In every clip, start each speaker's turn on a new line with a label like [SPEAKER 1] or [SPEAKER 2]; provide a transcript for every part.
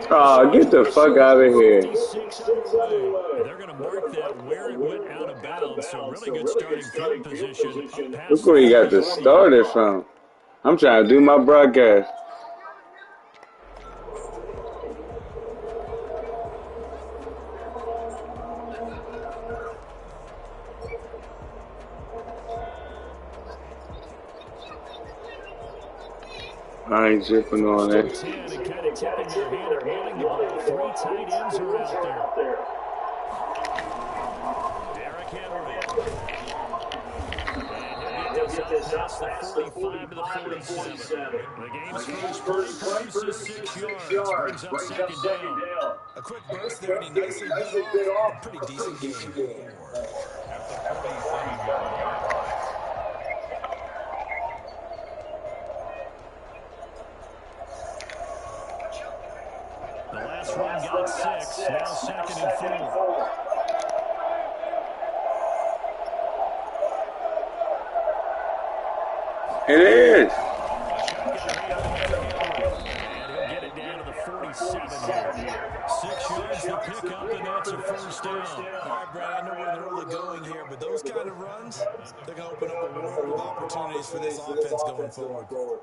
[SPEAKER 1] Oh, get the fuck out of here.
[SPEAKER 2] They're going to mark that where it went out of bounds, so really good starting field position.
[SPEAKER 1] Look where he got this started from. I'm trying to do my broadcast. I ain't zipping on it.
[SPEAKER 2] 10 and kind of tipping their hand at running the ball. 3 tight ends are out there. Derrick Henry. And he'll get this up past the 45 to the 47. The game's first play produces 6 yards. Brings up second down.
[SPEAKER 3] A quick burst there, and he nicely bit off a pretty decent game. At the 47-yard line.
[SPEAKER 2] The last run got 6. Now second and 4.
[SPEAKER 1] It is.
[SPEAKER 2] And he'll get it down to the 47 here. 6 yards to pick up, and that's a first down.
[SPEAKER 3] All right, Brad, I know where they're really going here, but those kind of runs, they're going to open up a world of opportunities for this offense going forward.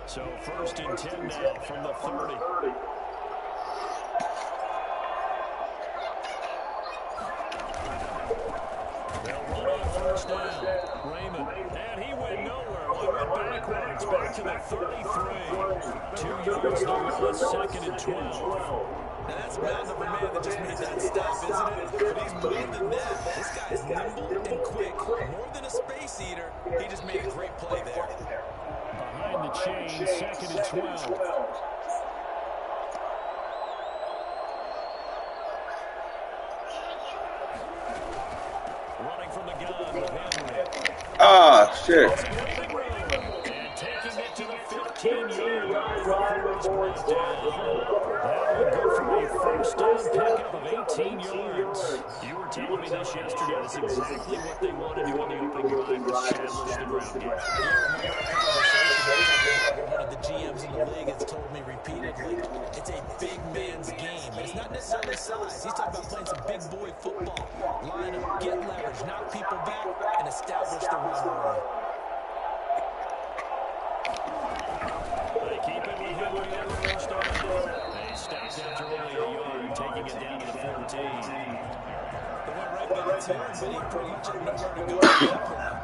[SPEAKER 2] So first and 10 now from the 30. They'll run on first down. Raymond, and he went nowhere. He went backwards, back to the 33. 2 yards to run, second and 12.
[SPEAKER 3] Now that's man over man that just made that stop, isn't it? But he's more than that. This guy is nimble and quick. More than a space eater, he just made a great play there.
[SPEAKER 2] Behind the chain, second and 12. Running from the gun with Henry.
[SPEAKER 1] Ah, shit.
[SPEAKER 2] And taking it to the 15-yard line before it's brought down. That would go for a first down pickup of 18 yards. You were telling me this yesterday. That's exactly what they wanted to do on the opening drive, establish the ground game.
[SPEAKER 3] One of the GMs in the league has told me repeatedly, it's a big man's game. It's not necessarily size. He's talking about playing some big boy football. Line up, get leverage, knock people back, and establish the run early.
[SPEAKER 2] They keep it with Henry on the first down. They stopped after only a yard, taking it down to the 14.
[SPEAKER 3] They went right back to him, but he pretty much had nowhere to go.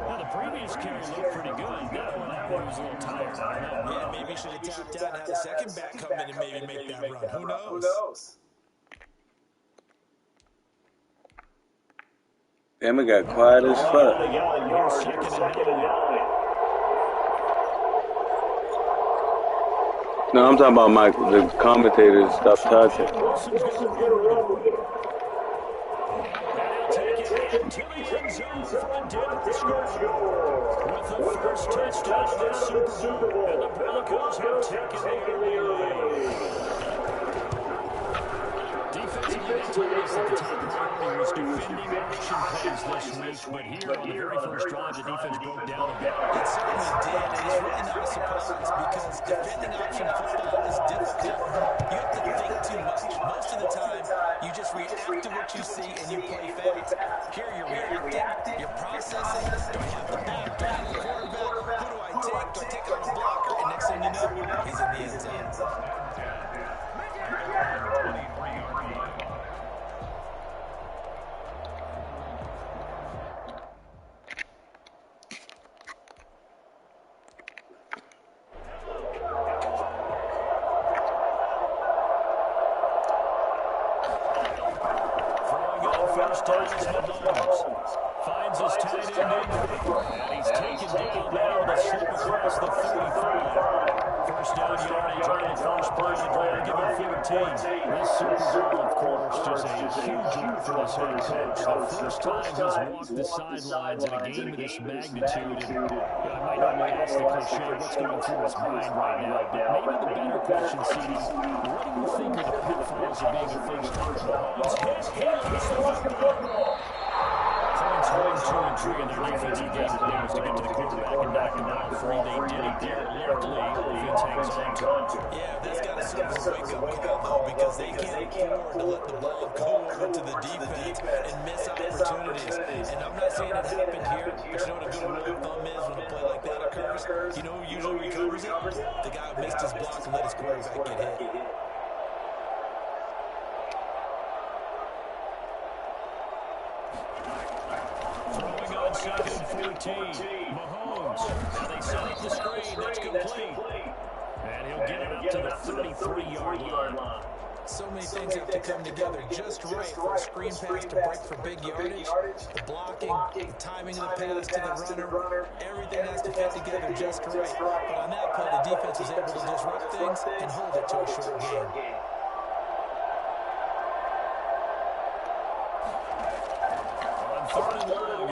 [SPEAKER 2] Well, the previous carry looked pretty good. That one he was a little tired. I don't know.
[SPEAKER 3] Yeah, maybe he should have tapped out and had a second back come in and maybe make that run. Who knows?
[SPEAKER 1] Damn, it got quiet as fuck. No, I'm talking about the commentators stopped talking.
[SPEAKER 2] To the end zone for a Denver score. With the first touchdown of the Super Bowl, and the Broncos have taken the early lead. Defensively, they told us that the top priority was defending action plays this week, but here on the very first drive, the defense broke down a bit.
[SPEAKER 3] It certainly did, and it's really not a surprise because defending option football is difficult. You have to think too much. Most of the time, you just react to what you see and you play fast. Here you're reacting, you're processing. Do I have the back? Do I have the quarterback? Who do I take? Do I take on a blocker? And next thing you know, he's in the end zone.
[SPEAKER 2] first down is Mahomes. Finds his tight end injury. And he's taken down now to slip across the 35. First down yardage on the first play of the drive, give him 14. This Super Bowl, of course, just a huge one for this head coach. The first time he's walked the sidelines in a game of this magnitude. And I might not ask the cliche what's going through his mind right now, but maybe the better question, CD, what do you think are the pitfalls of being a first-time Mahomes? He lost the football. Points 1, 2, and 3 in their defensive game today was to get to the quarterback and knock him out free. They did it there. Luckily, offense hangs on to it.
[SPEAKER 3] Yeah, that's got to serve as a wake-up call, though, because they can't afford to let the ball go over to the defense and miss opportunities. And I'm not saying it happened here, but you know what a good rule of thumb is when a play like that occurs? You know who usually recovers it? The guy who missed his block and let his quarterback get hit.
[SPEAKER 2] Second and 14. Mahomes. Now they set up the screen. That's complete. And he'll get it up to the 33-yard line.
[SPEAKER 3] So many things have to come together just right for a screen pass to break for big yardage. The blocking, the timing of the pass to the runner, everything has to fit together just right. But on that play, the defense was able to disrupt things and hold it to a short game.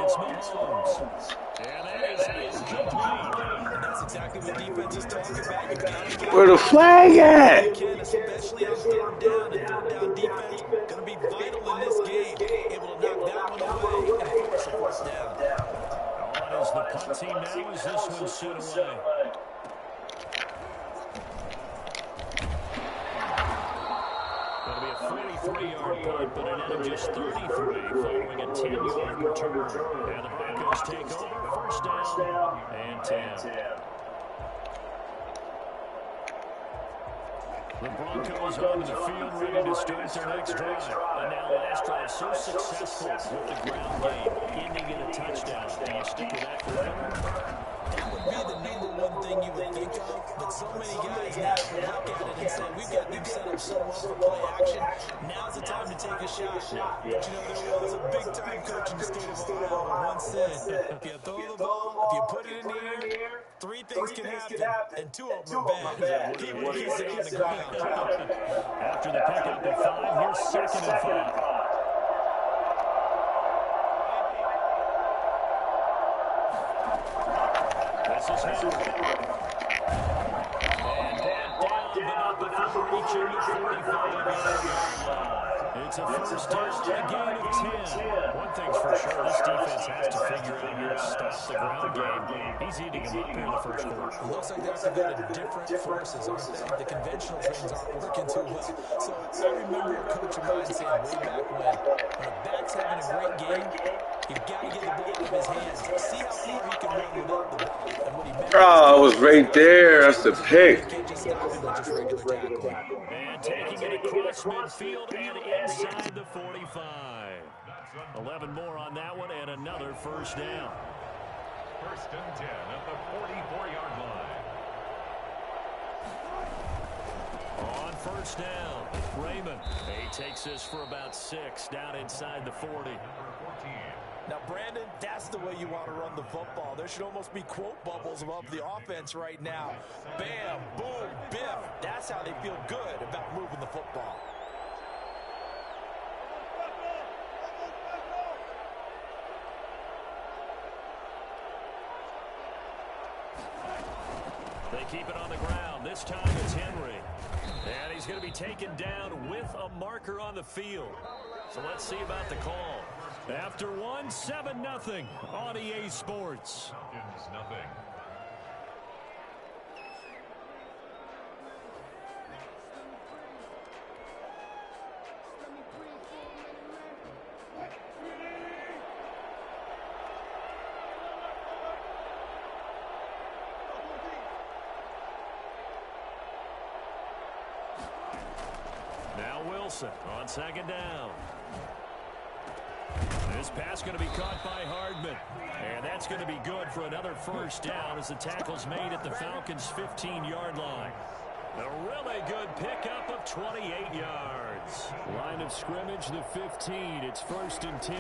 [SPEAKER 2] It's Mahomes. And that is complete.
[SPEAKER 3] And that's exactly what defense is talking about.
[SPEAKER 1] Where the flag at?
[SPEAKER 3] Especially on third down and third down defense, going to be vital in this game. Able to knock that one away and force a first down.
[SPEAKER 2] On is the punt team now as this one's sent away. That'll be a 43-yard punt, but it ended just 33 following a 10-yard return. And the Broncos take over. First down and 10. The Broncos on the field ready to start their next drive. And now last drive so successful with the ground game, ending in a touchdown. Do you stick with that forever?
[SPEAKER 3] That would be the number one thing you would think of, but so many guys now look at it and say, we've got them set up so well for play action. Now's the time to take a shot. But you know, there was a big-time coach in the state of Ohio who once said, if you throw the ball, if you put it in the air, three things can happen, and two of them are bad. He would be sitting on the ground.
[SPEAKER 2] After the pickup of 5, here's second and 5. This is him. And brought down, but not before reaching the 45-yard line. It's a first down and a gain of 10. One thing's for sure, this defense has to figure out how to stop the ground game. He's eating him up here in the first quarter.
[SPEAKER 3] It looks like they have to go to different forces, aren't they? The conventional things aren't working too well. So I remember a coach of mine saying way back when a back's having a great game, you've got to get the ball out of his hands. See how far he can run without the ball. And what he meant
[SPEAKER 1] Oh, I was right there. That's the pick.
[SPEAKER 3] you can't just stop him with just regular tackling.
[SPEAKER 2] And taking it across midfield and inside the 45. 11 more on that one and another first down.
[SPEAKER 4] First and 10 at the 44-yard line.
[SPEAKER 2] On first down, Raymond. He takes this for about 6 down inside the 40.
[SPEAKER 4] Number 14.
[SPEAKER 3] Now, Brandon, that's the way you want to run the football. There should almost be quote bubbles above the offense right now. Bam, boom, biff. That's how they feel good about moving the football.
[SPEAKER 2] They keep it on the ground. This time it's Henry. And he's going to be taken down with a marker on the field. So let's see about the call. After 7-0 on EA Sports.
[SPEAKER 4] Falcons, nothing.
[SPEAKER 2] Now Wilson on second down. This pass going to be caught by Hardman. And that's going to be good for another first down as the tackle's made at the Falcons' 15-yard line. A really good pickup of 28 yards. Line of scrimmage, the 15. It's 1st and 10.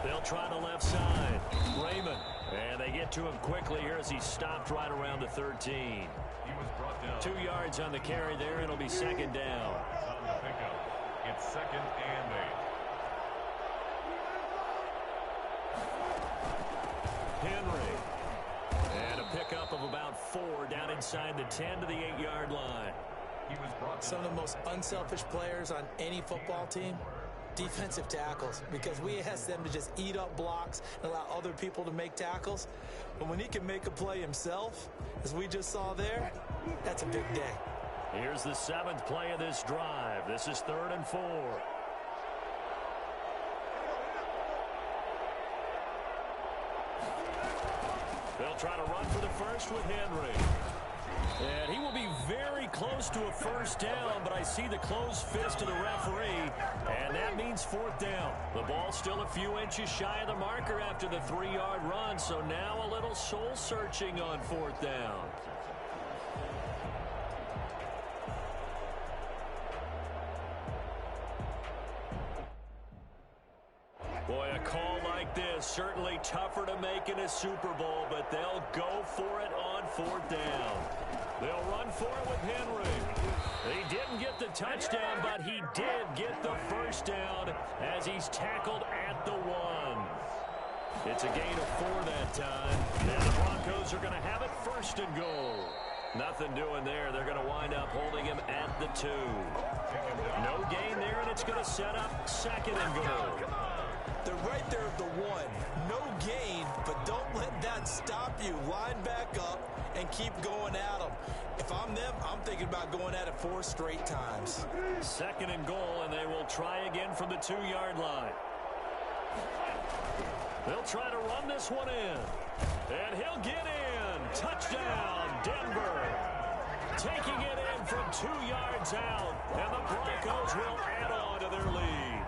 [SPEAKER 2] They'll try the left side. Raymond. And they get to him quickly here as he's stopped right around the 13.
[SPEAKER 4] He was brought down.
[SPEAKER 2] 2 yards on the carry there. It'll be 2nd down.
[SPEAKER 4] On the pickup. It's 2nd and 8.
[SPEAKER 2] Henry. And a pickup of about 4 down inside the 10 to the 8-yard line.
[SPEAKER 4] He was brought down.
[SPEAKER 3] Some of the most unselfish players on any football team, defensive tackles, because we ask them to just eat up blocks and allow other people to make tackles. But when he can make a play himself, as we just saw there, that's a big day.
[SPEAKER 2] Here's the 7th play of this drive. This is 3rd and 4. They'll try to run for the first with Henry. And he will be very close to a 1st down, but I see the closed fist of the referee, and that means 4th down. The ball's still a few inches shy of the marker after the 3-yard run, so now a little soul-searching on 4th down. Boy, a call like this, certainly tougher to make in a Super Bowl, but they'll go for it on 4th down. They'll run for it with Henry. He didn't get the touchdown, but he did get the 1st down as he's tackled at the 1. It's a gain of 4 that time. And the Broncos are going to have it 1st and goal. Nothing doing there. They're going to wind up holding him at the 2. No gain there, and it's going to set up 2nd and goal.
[SPEAKER 3] They're right there at the 1. No gain, but don't let that stop you. Line back up and keep going at them. If I'm them, I'm thinking about going at it 4 straight times.
[SPEAKER 2] 2nd and goal, and they will try again from the 2-yard line. They'll try to run this one in. And he'll get in. Touchdown, Denver. Taking it in from 2 yards out. And the Broncos will add on to their lead.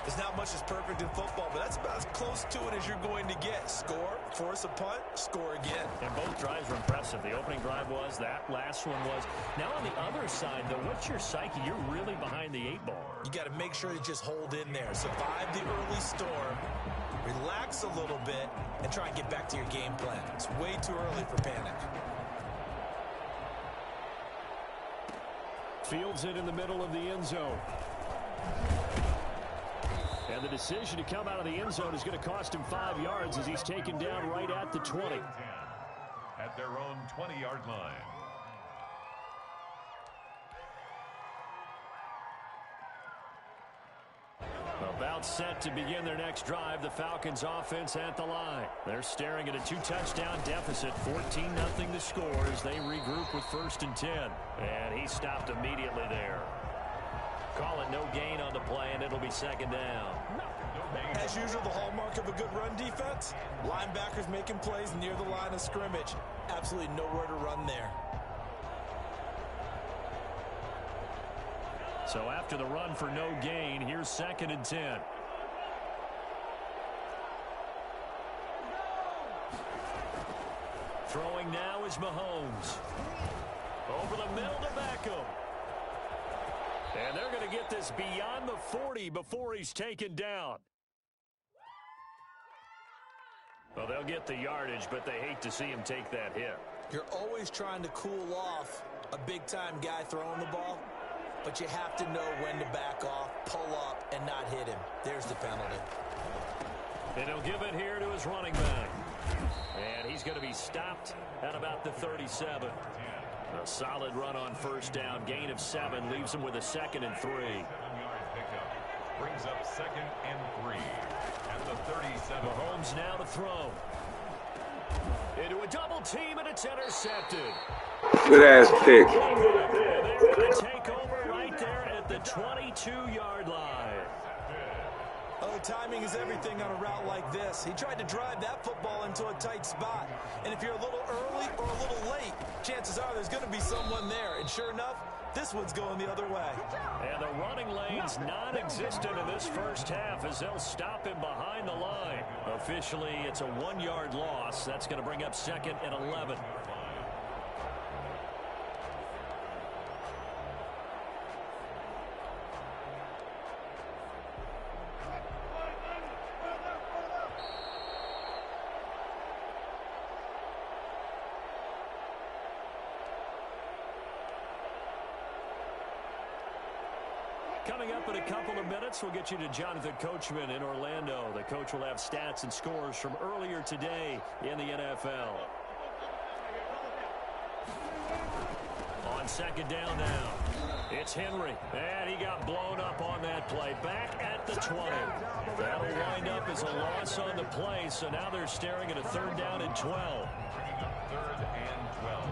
[SPEAKER 3] There's not much that's perfect in football, but that's about as close to it as you're going to get. Score, force a punt, score again.
[SPEAKER 2] And both drives were impressive. The opening drive was, that last one was. Now on the other side, though, what's your psyche? You're really behind the 8 ball.
[SPEAKER 3] You got to make sure you just hold in there. Survive the early storm, relax a little bit, and try and get back to your game plan. It's way too early for panic.
[SPEAKER 2] Fields it in the middle of the end zone. And the decision to come out of the end zone is going to cost him 5 yards as he's taken down right at the 20.
[SPEAKER 4] At their own 20-yard line.
[SPEAKER 2] About set to begin their next drive, the Falcons offense at the line. They're staring at a 2-touchdown deficit, 14-0 the score as they regroup with 1st and 10. And he stopped immediately there. Call it no gain on the play, and it'll be 2nd down.
[SPEAKER 3] As usual, the hallmark of a good run defense, linebackers making plays near the line of scrimmage. Absolutely nowhere to run there.
[SPEAKER 2] So after the run for no gain, here's 2nd and 10. Throwing now is Mahomes. Over the middle to Beckham. And they're going to get this beyond the 40 before he's taken down. Well, they'll get the yardage, but they hate to see him take that hit.
[SPEAKER 3] You're always trying to cool off a big-time guy throwing the ball, but you have to know when to back off, pull up, and not hit him. There's the penalty.
[SPEAKER 2] And he'll give it here to his running back. And he's going to be stopped at about the 37. A solid run on 1st down. Gain of 7 leaves him with a 2nd and 3.
[SPEAKER 4] 7-yard pickup brings up 2nd and 3 at the 37.
[SPEAKER 2] Mahomes now to throw. Into a double team, and it's intercepted.
[SPEAKER 1] Good ass pick.
[SPEAKER 2] They're going to take over right there at the 22-yard line.
[SPEAKER 3] Oh, timing is everything on a route like this. He tried to drive that football into a tight spot. And if you're a little early or a little late, chances are there's going to be someone there. And sure enough, this one's going the other way.
[SPEAKER 2] And the running lane's non-existent in this 1st half as they'll stop him behind the line. Officially, it's a 1-yard loss. That's going to bring up 2nd and 11. Coming up in a couple of minutes, we'll get you to Jonathan Coachman in Orlando. The coach will have stats and scores from earlier today in the NFL. On second down now, it's Henry. And he got blown up on that play. Back at the 20. That'll wind up as a loss on the play, so now they're staring at a third down and 12.
[SPEAKER 4] Bringing up third and 12.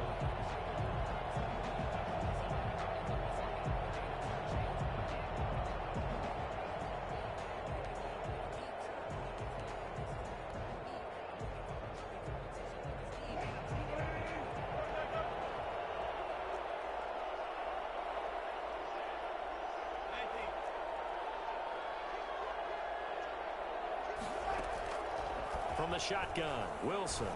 [SPEAKER 2] From the shotgun, Wilson.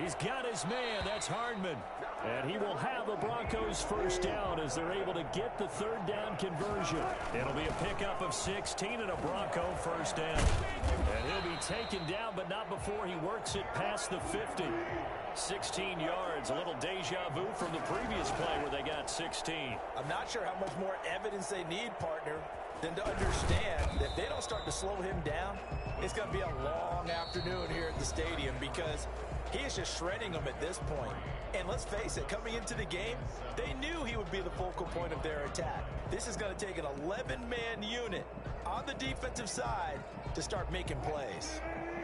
[SPEAKER 2] He's got his man. That's Hardman. And he will have a Broncos first down as they're able to get the third down conversion. It'll be a pickup of 16 and a Bronco first down. And he'll be taken down, but not before he works it past the 50. 16 yards, a little deja vu from the previous play where they got 16.
[SPEAKER 3] I'm not sure how much more evidence they need, partner, than to understand that if they don't start to slow him down, it's going to be a long afternoon here at the stadium because he is just shredding them at this point. And let's face it, coming into the game, they knew he would be the focal point of their attack. This is going to take an 11-man unit on the defensive side to start making plays.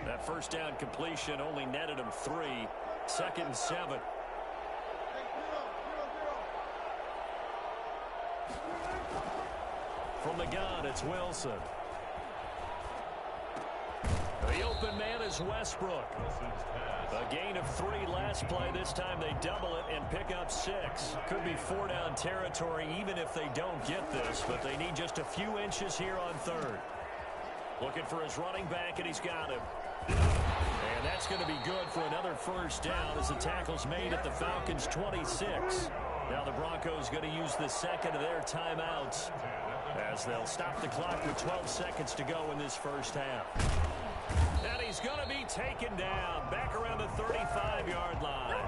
[SPEAKER 2] That first down completion only netted him 3. Second and 7. From the gun, it's Wilson. The open man is Westbrook. A gain of 3 last play. This time they double it and pick up 6. Could be 4-down territory even if they don't get this, but they need just a few inches here on third. Looking for his running back, and he's got him. And that's going to be good for another first down as the tackle's made at the Falcons' 26. Now the Broncos going to use the second of their timeouts as they'll stop the clock with 12 seconds to go in this first half. And he's going to be taken down back around the 35-yard line.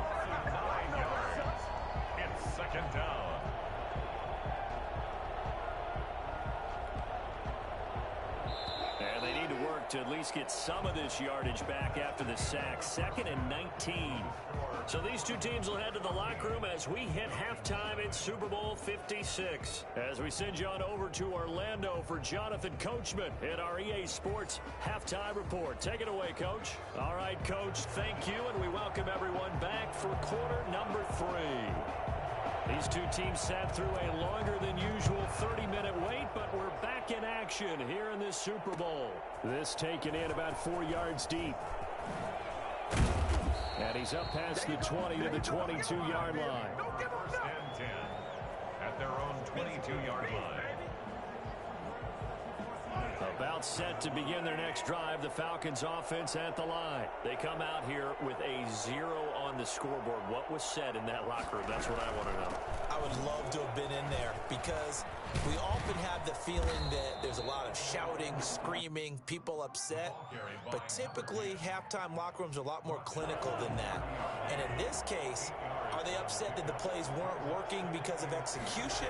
[SPEAKER 4] 9 yards. It's second down.
[SPEAKER 2] And they need to work to at least get some of this yardage back after the sack. 2nd and 19. So these two teams will head to the locker room as we hit halftime in Super Bowl 56. As we send you on over to Orlando for Jonathan Coachman in our EA Sports Halftime Report. Take it away, Coach. All right, Coach, thank you, and we welcome everyone back for quarter number 3. These two teams sat through a longer than usual 30-minute wait, but we're back in action here in this Super Bowl. This taken in about 4 yards deep. And he's up past the 20 to the 22-yard line.
[SPEAKER 4] First and 10 at their own 22-yard line.
[SPEAKER 2] About set to begin their next drive, the Falcons offense at the line. They come out here with a 0 on the scoreboard. What was said in that locker room? That's what I want to know.
[SPEAKER 3] I would love to have been in there because we often have the feeling that there's a lot of shouting, screaming, people upset. But typically, halftime locker rooms are a lot more clinical than that. And in this case, are they upset that the plays weren't working because of execution?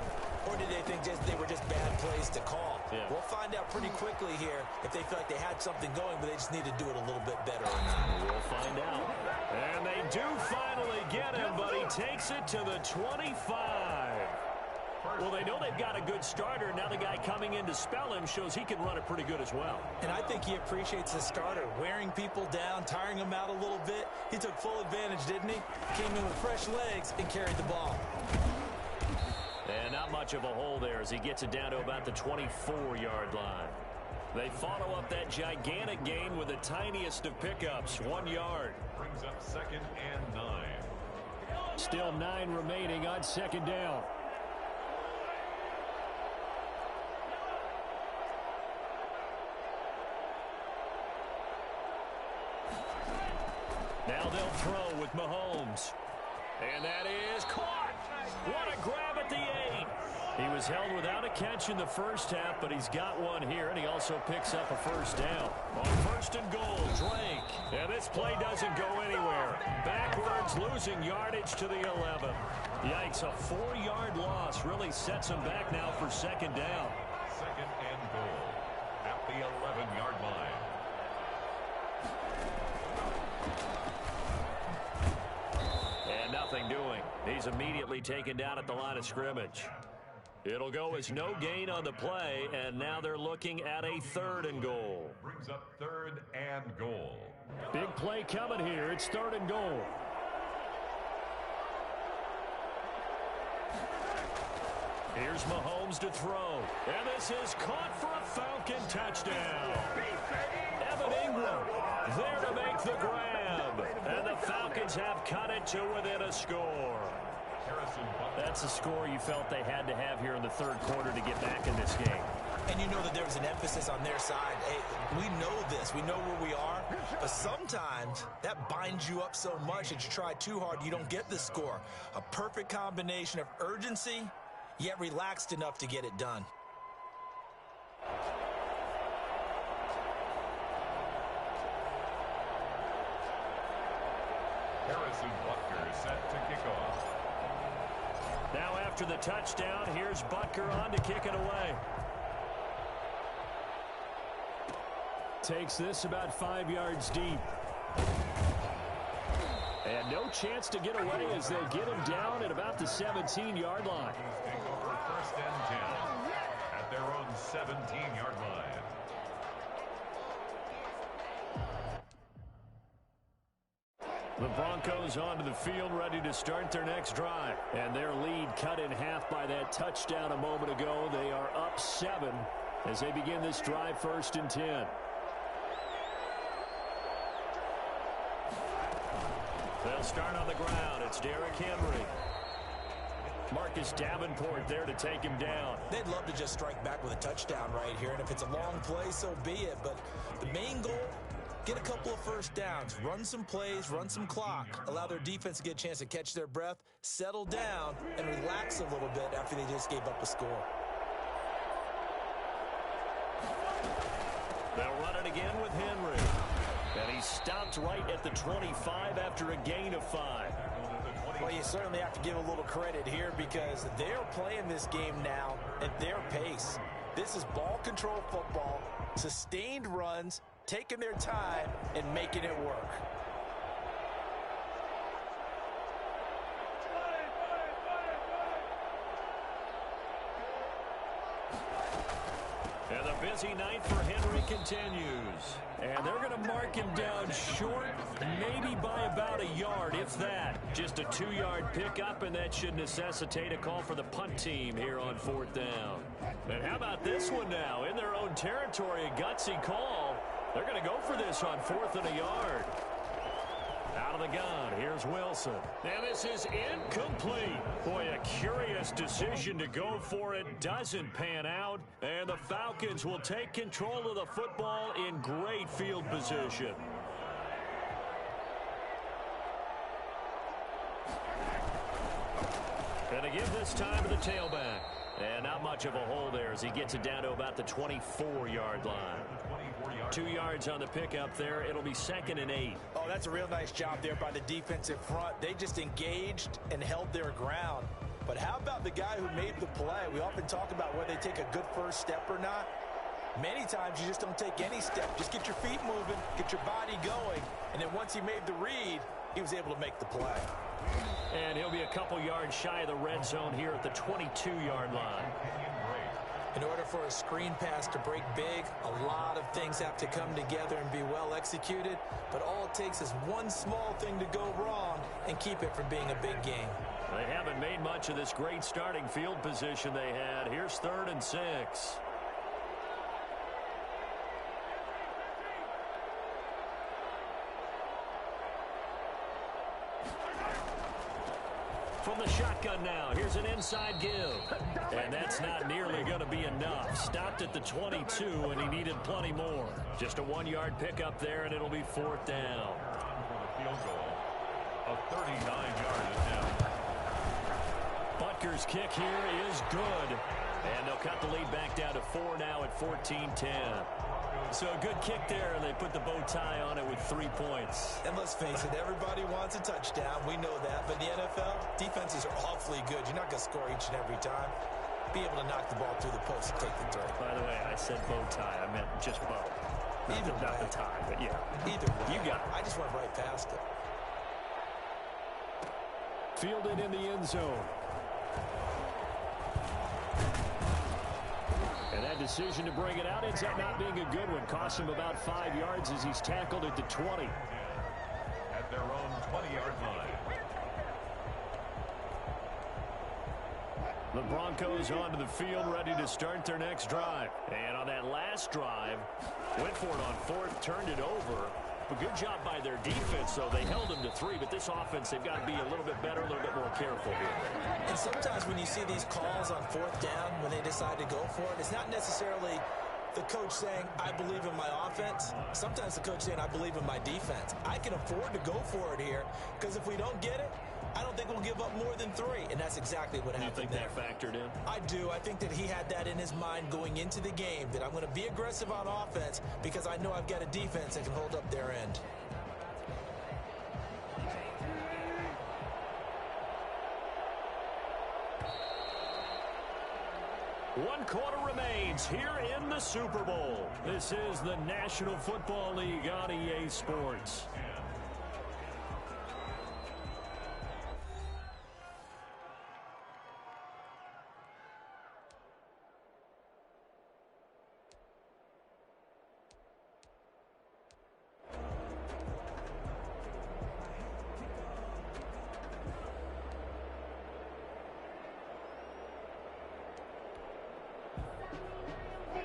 [SPEAKER 3] Or did they think they were just bad plays to call?
[SPEAKER 2] Yeah.
[SPEAKER 3] We'll find out pretty quickly here if they feel like they had something going, but they just need to do it a little bit better or not.
[SPEAKER 2] We'll find out. And they do finally get him, but he takes it to the 25. Well, they know they've got a good starter. Now the guy coming in to spell him shows he can run it pretty good as well.
[SPEAKER 3] And I think he appreciates his starter, wearing people down, tiring them out a little bit. He took full advantage, didn't he? Came in with fresh legs and carried the ball.
[SPEAKER 2] And not much of a hole there as he gets it down to about the 24-yard line. They follow up that gigantic gain with the tiniest of pickups, 1 yard.
[SPEAKER 4] Brings up 2nd and 9.
[SPEAKER 2] Still 9 remaining on second down. Now they'll throw with Mahomes. And that is caught. What a grab at the 8. He was held without a catch in the first half, but he's got one here, and he also picks up a first down. On 1st and goal, Drake. And this play doesn't go anywhere. Backwards, losing yardage to the 11. Yikes, a 4-yard loss really sets him back now for 2nd down.
[SPEAKER 4] 2nd and goal at the 11-yard line.
[SPEAKER 2] And nothing doing. He's immediately taken down at the line of scrimmage. It'll go as no gain on the play, and now they're looking at a 3rd and goal.
[SPEAKER 4] Brings up 3rd and goal.
[SPEAKER 2] Big play coming here. It's 3rd and goal. Here's Mahomes to throw. And this is caught for a Falcon touchdown. Evan Ingram there to make the grab. And the Falcons have cut it to within a score. That's a score you felt they had to have here in the 3rd quarter to get back in this game.
[SPEAKER 3] And you know that there was an emphasis on their side. Hey, we know this. We know where we are. But sometimes that binds you up so much that you try too hard, you don't get the score. A perfect combination of urgency, yet relaxed enough to get it done.
[SPEAKER 4] Harrison Butker is set to kick off.
[SPEAKER 2] Now after the touchdown, here's Butker on to kick it away. Takes this about 5 yards deep. And no chance to get away as they'll get him down at about the 17-yard line.
[SPEAKER 4] Take over 1st and 10 at their own 17-yard line.
[SPEAKER 2] The Broncos onto the field, ready to start their next drive. And their lead cut in half by that touchdown a moment ago. They are up 7 as they begin this drive 1st and 10. They'll start on the ground. It's Derrick Henry. Marcus Davenport there to take him down.
[SPEAKER 3] They'd love to just strike back with a touchdown right here. And if it's a long play, so be it. But the main goal, get a couple of first downs, run some plays, run some clock, allow their defense to get a chance to catch their breath, settle down, and relax a little bit after they just gave up a score.
[SPEAKER 2] They'll run it again with Henry. And he stopped right at the 25 after a gain of 5.
[SPEAKER 3] Well, you certainly have to give a little credit here because they're playing this game now at their pace. This is ball control football, sustained runs, taking their time and making it work.
[SPEAKER 2] And the busy night for Henry continues. And they're going to mark him down short, maybe by about a yard, if that. Just a 2-yard pickup, and that should necessitate a call for the punt team here on 4th down. And how about this one now? In their own territory, a gutsy call. They're going to go for this on 4th and a yard. Out of the gun, here's Wilson. And this is incomplete. Boy, a curious decision to go for it. Doesn't pan out. And the Falcons will take control of the football in great field position. And again this time to the tailback. And not much of a hole there as he gets it down to about the 24-yard line. 2 yards on the pickup there. It'll be 2nd and 8.
[SPEAKER 3] Oh, that's a real nice job there by the defensive front. They just engaged and held their ground. But how about the guy who made the play? We often talk about whether they take a good first step or not. Many times you just don't take any step. Just get your feet moving, get your body going, and then once he made the read, he was able to make the play.
[SPEAKER 2] And he'll be a couple yards shy of the red zone here at the 22-yard line.
[SPEAKER 3] In order for a screen pass to break big, a lot of things have to come together and be well executed. But all it takes is one small thing to go wrong and keep it from being a big game.
[SPEAKER 2] They haven't made much of this great starting field position they had. Here's 3rd and 6. From the shotgun now, here's an inside give. And that's not nearly going to be enough. Stopped at the 22, and he needed plenty more. Just a 1-yard pickup there, and it'll be 4th down.
[SPEAKER 4] For the field goal, a 39-yard attempt.
[SPEAKER 2] Kicker's kick here is good. And they'll cut the lead back down to 4 now at 14-10. So a good kick there, and they put the bow tie on it with 3 points.
[SPEAKER 3] And let's face it, everybody wants a touchdown. We know that. But in the NFL, defenses are awfully good. You're not going to score each and every time. Be able to knock the ball through the post and take the throw.
[SPEAKER 2] By the way, I said bow tie. I meant just bow. Not the tie, but yeah.
[SPEAKER 3] Either way.
[SPEAKER 2] You got it.
[SPEAKER 3] I just went right past it.
[SPEAKER 2] Fielded in the end zone. And that decision to bring it out ends up not being a good one. Cost him about 5 yards as he's tackled at the 20.
[SPEAKER 4] At their own 20-yard line.
[SPEAKER 2] The Broncos onto the field, ready to start their next drive. And on that last drive, went for it on fourth, turned it over. A good job by their defense, though. They held them to 3, but this offense, they've got to be a little bit better, a little bit more careful here.
[SPEAKER 3] And sometimes when you see these calls on fourth down, when they decide to go for it, it's not necessarily the coach saying, I believe in my offense. Sometimes the coach saying, I believe in my defense. I can afford to go for it here, because if we don't get it, I don't think we'll give up more than 3. And that's exactly what happened there.
[SPEAKER 2] You think that factored in?
[SPEAKER 3] I do. I think that he had that in his mind going into the game, that I'm going to be aggressive on offense because I know I've got a defense that can hold up their end.
[SPEAKER 2] One quarter remains here in the Super Bowl. This is the National Football League on EA Sports.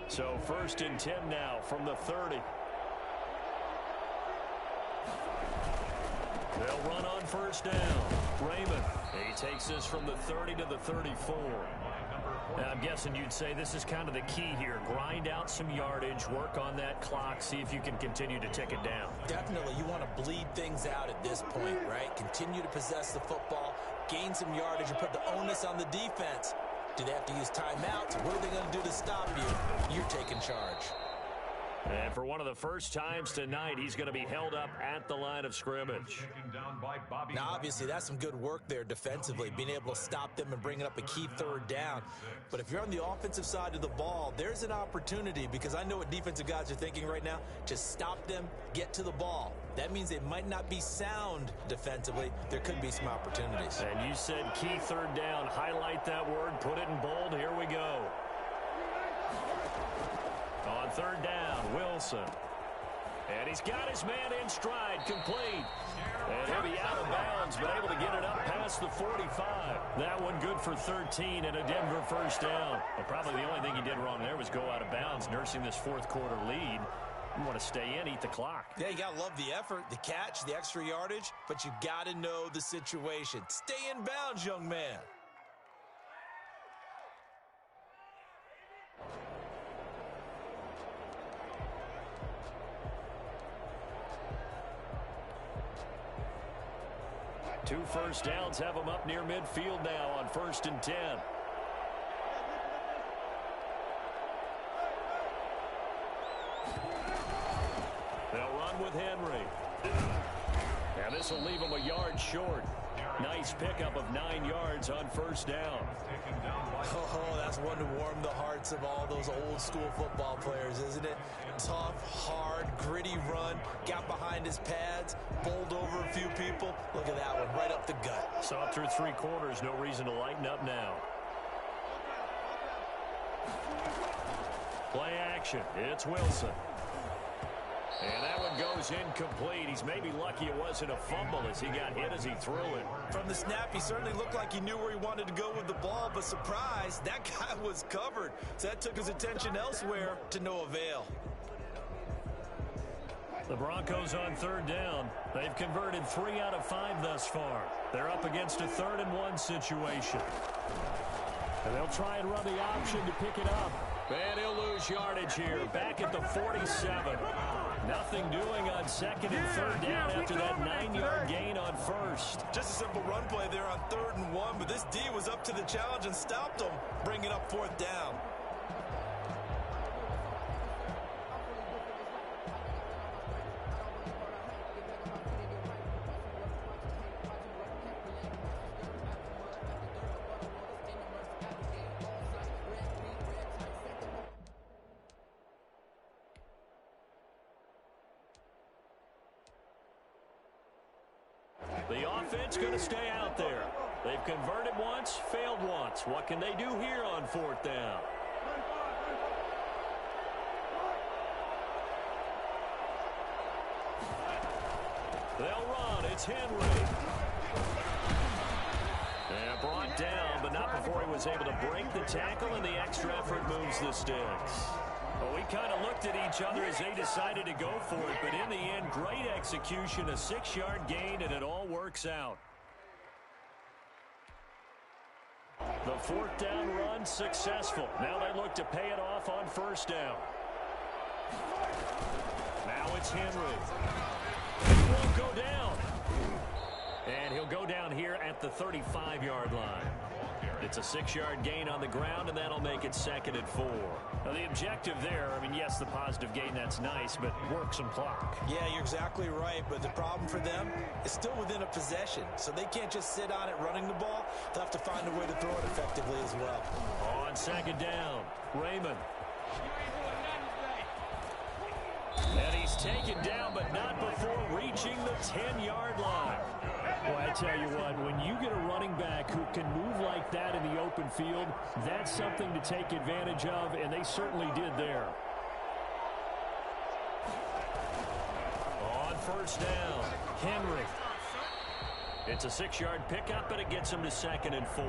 [SPEAKER 2] So 1st and 10 now from the 30. They'll run on 1st down. Raymond, he takes this from the 30 to the 34. Now, I'm guessing you'd say this is kind of the key here. Grind out some yardage, work on that clock, see if you can continue to tick it down.
[SPEAKER 3] Definitely. You want to bleed things out at this point, right? Continue to possess the football, gain some yardage, and put the onus on the defense. Do they have to use timeouts? What are they going to do to stop you? You're taking charge.
[SPEAKER 2] And for one of the first times tonight, he's going to be held up at the line of scrimmage.
[SPEAKER 3] Now, obviously, that's some good work there defensively, being able to stop them and bringing up a key 3rd down. But if you're on the offensive side of the ball, there's an opportunity, because I know what defensive guys are thinking right now, to stop them, get to the ball. That means they might not be sound defensively. There could be some opportunities.
[SPEAKER 2] And you said key 3rd down. Highlight that word. Put it in bold. Here we go. On 3rd down, Wilson. And he's got his man in stride, complete. And he'll be out of bounds, but able to get it up past the 45. That one good for 13 and a Denver 1st down. But probably the only thing he did wrong there was go out of bounds, nursing this 4th quarter lead. You want to stay in, eat the clock.
[SPEAKER 3] Yeah, you got to love the effort, the catch, the extra yardage, but you got to know the situation. Stay in bounds, young man.
[SPEAKER 2] Two 1st downs have them up near midfield now on 1st and 10. They'll run with Henry. And this will leave them a yard short. Nice pickup of 9 yards on 1st down.
[SPEAKER 3] Oh, that's one to warm the hearts of all those old school football players, isn't it? Tough, hard, gritty run. Got behind his pads, bowled over a few people. Look at that one, right up the gut.
[SPEAKER 2] Saw through 3 quarters, no reason to lighten up now. Play action, it's Wilson. And that one goes incomplete. He's maybe lucky it wasn't a fumble as he got hit as he threw it.
[SPEAKER 3] From the snap, he certainly looked like he knew where he wanted to go with the ball, but surprise, that guy was covered. So that took his attention elsewhere to no avail.
[SPEAKER 2] The Broncos on 3rd down. They've converted 3 out of 5 thus far. They're up against a 3rd and 1 situation. And they'll try and run the option to pick it up. And he'll lose yardage here, back at the 47. Nothing doing on second and third down after that 9-yard gain on first.
[SPEAKER 3] Just a simple run play there on 3rd and 1, but this D was up to the challenge and stopped them, bringing up 4th down.
[SPEAKER 2] The offense going to stay out there. They've converted once, failed once. What can they do here on 4th down? They'll run. It's Henry. And brought down, but not before he was able to break the tackle, and the extra effort moves the sticks. Well, we kind of looked at each other as they decided to go for it, but in the end, great execution, a 6-yard gain, and it all works out. The 4th down run successful. Now they look to pay it off on 1st down. Now it's Henry. He won't go down. And he'll go down here at the 35-yard line. It's a 6-yard gain on the ground, and that'll make it 2nd and 4. Now, the objective there, I mean, yes, the positive gain, that's nice, but work some clock.
[SPEAKER 3] Yeah, you're exactly right, but the problem for them is still within a possession, so they can't just sit on it running the ball. They'll have to find a way to throw it effectively as well.
[SPEAKER 2] On 2nd down, Raymond. And he's taken down, but not before reaching the 10-yard line. Well, I tell you what, when you get a running back who can move like that in the open field, that's something to take advantage of, and they certainly did there. On 1st down, Henry. It's a 6-yard pickup, but it gets him to 2nd and 4.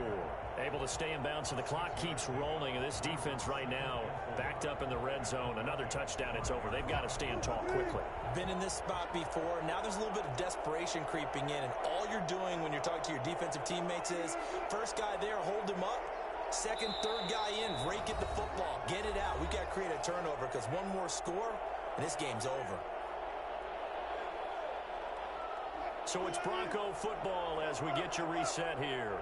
[SPEAKER 2] Able to stay in bounds, so the clock keeps rolling, and this defense right now backed up in the red zone. Another touchdown, it's over. They've got to stand tall quickly.
[SPEAKER 3] Been in this spot before. Now there's a little bit of desperation creeping in, and all you're doing when you're talking to your defensive teammates is, first guy there, hold him up. Second, third guy in, rake at the football. Get it out. We've got to create a turnover because one more score, and this game's over.
[SPEAKER 2] So it's Bronco football as we get your reset here.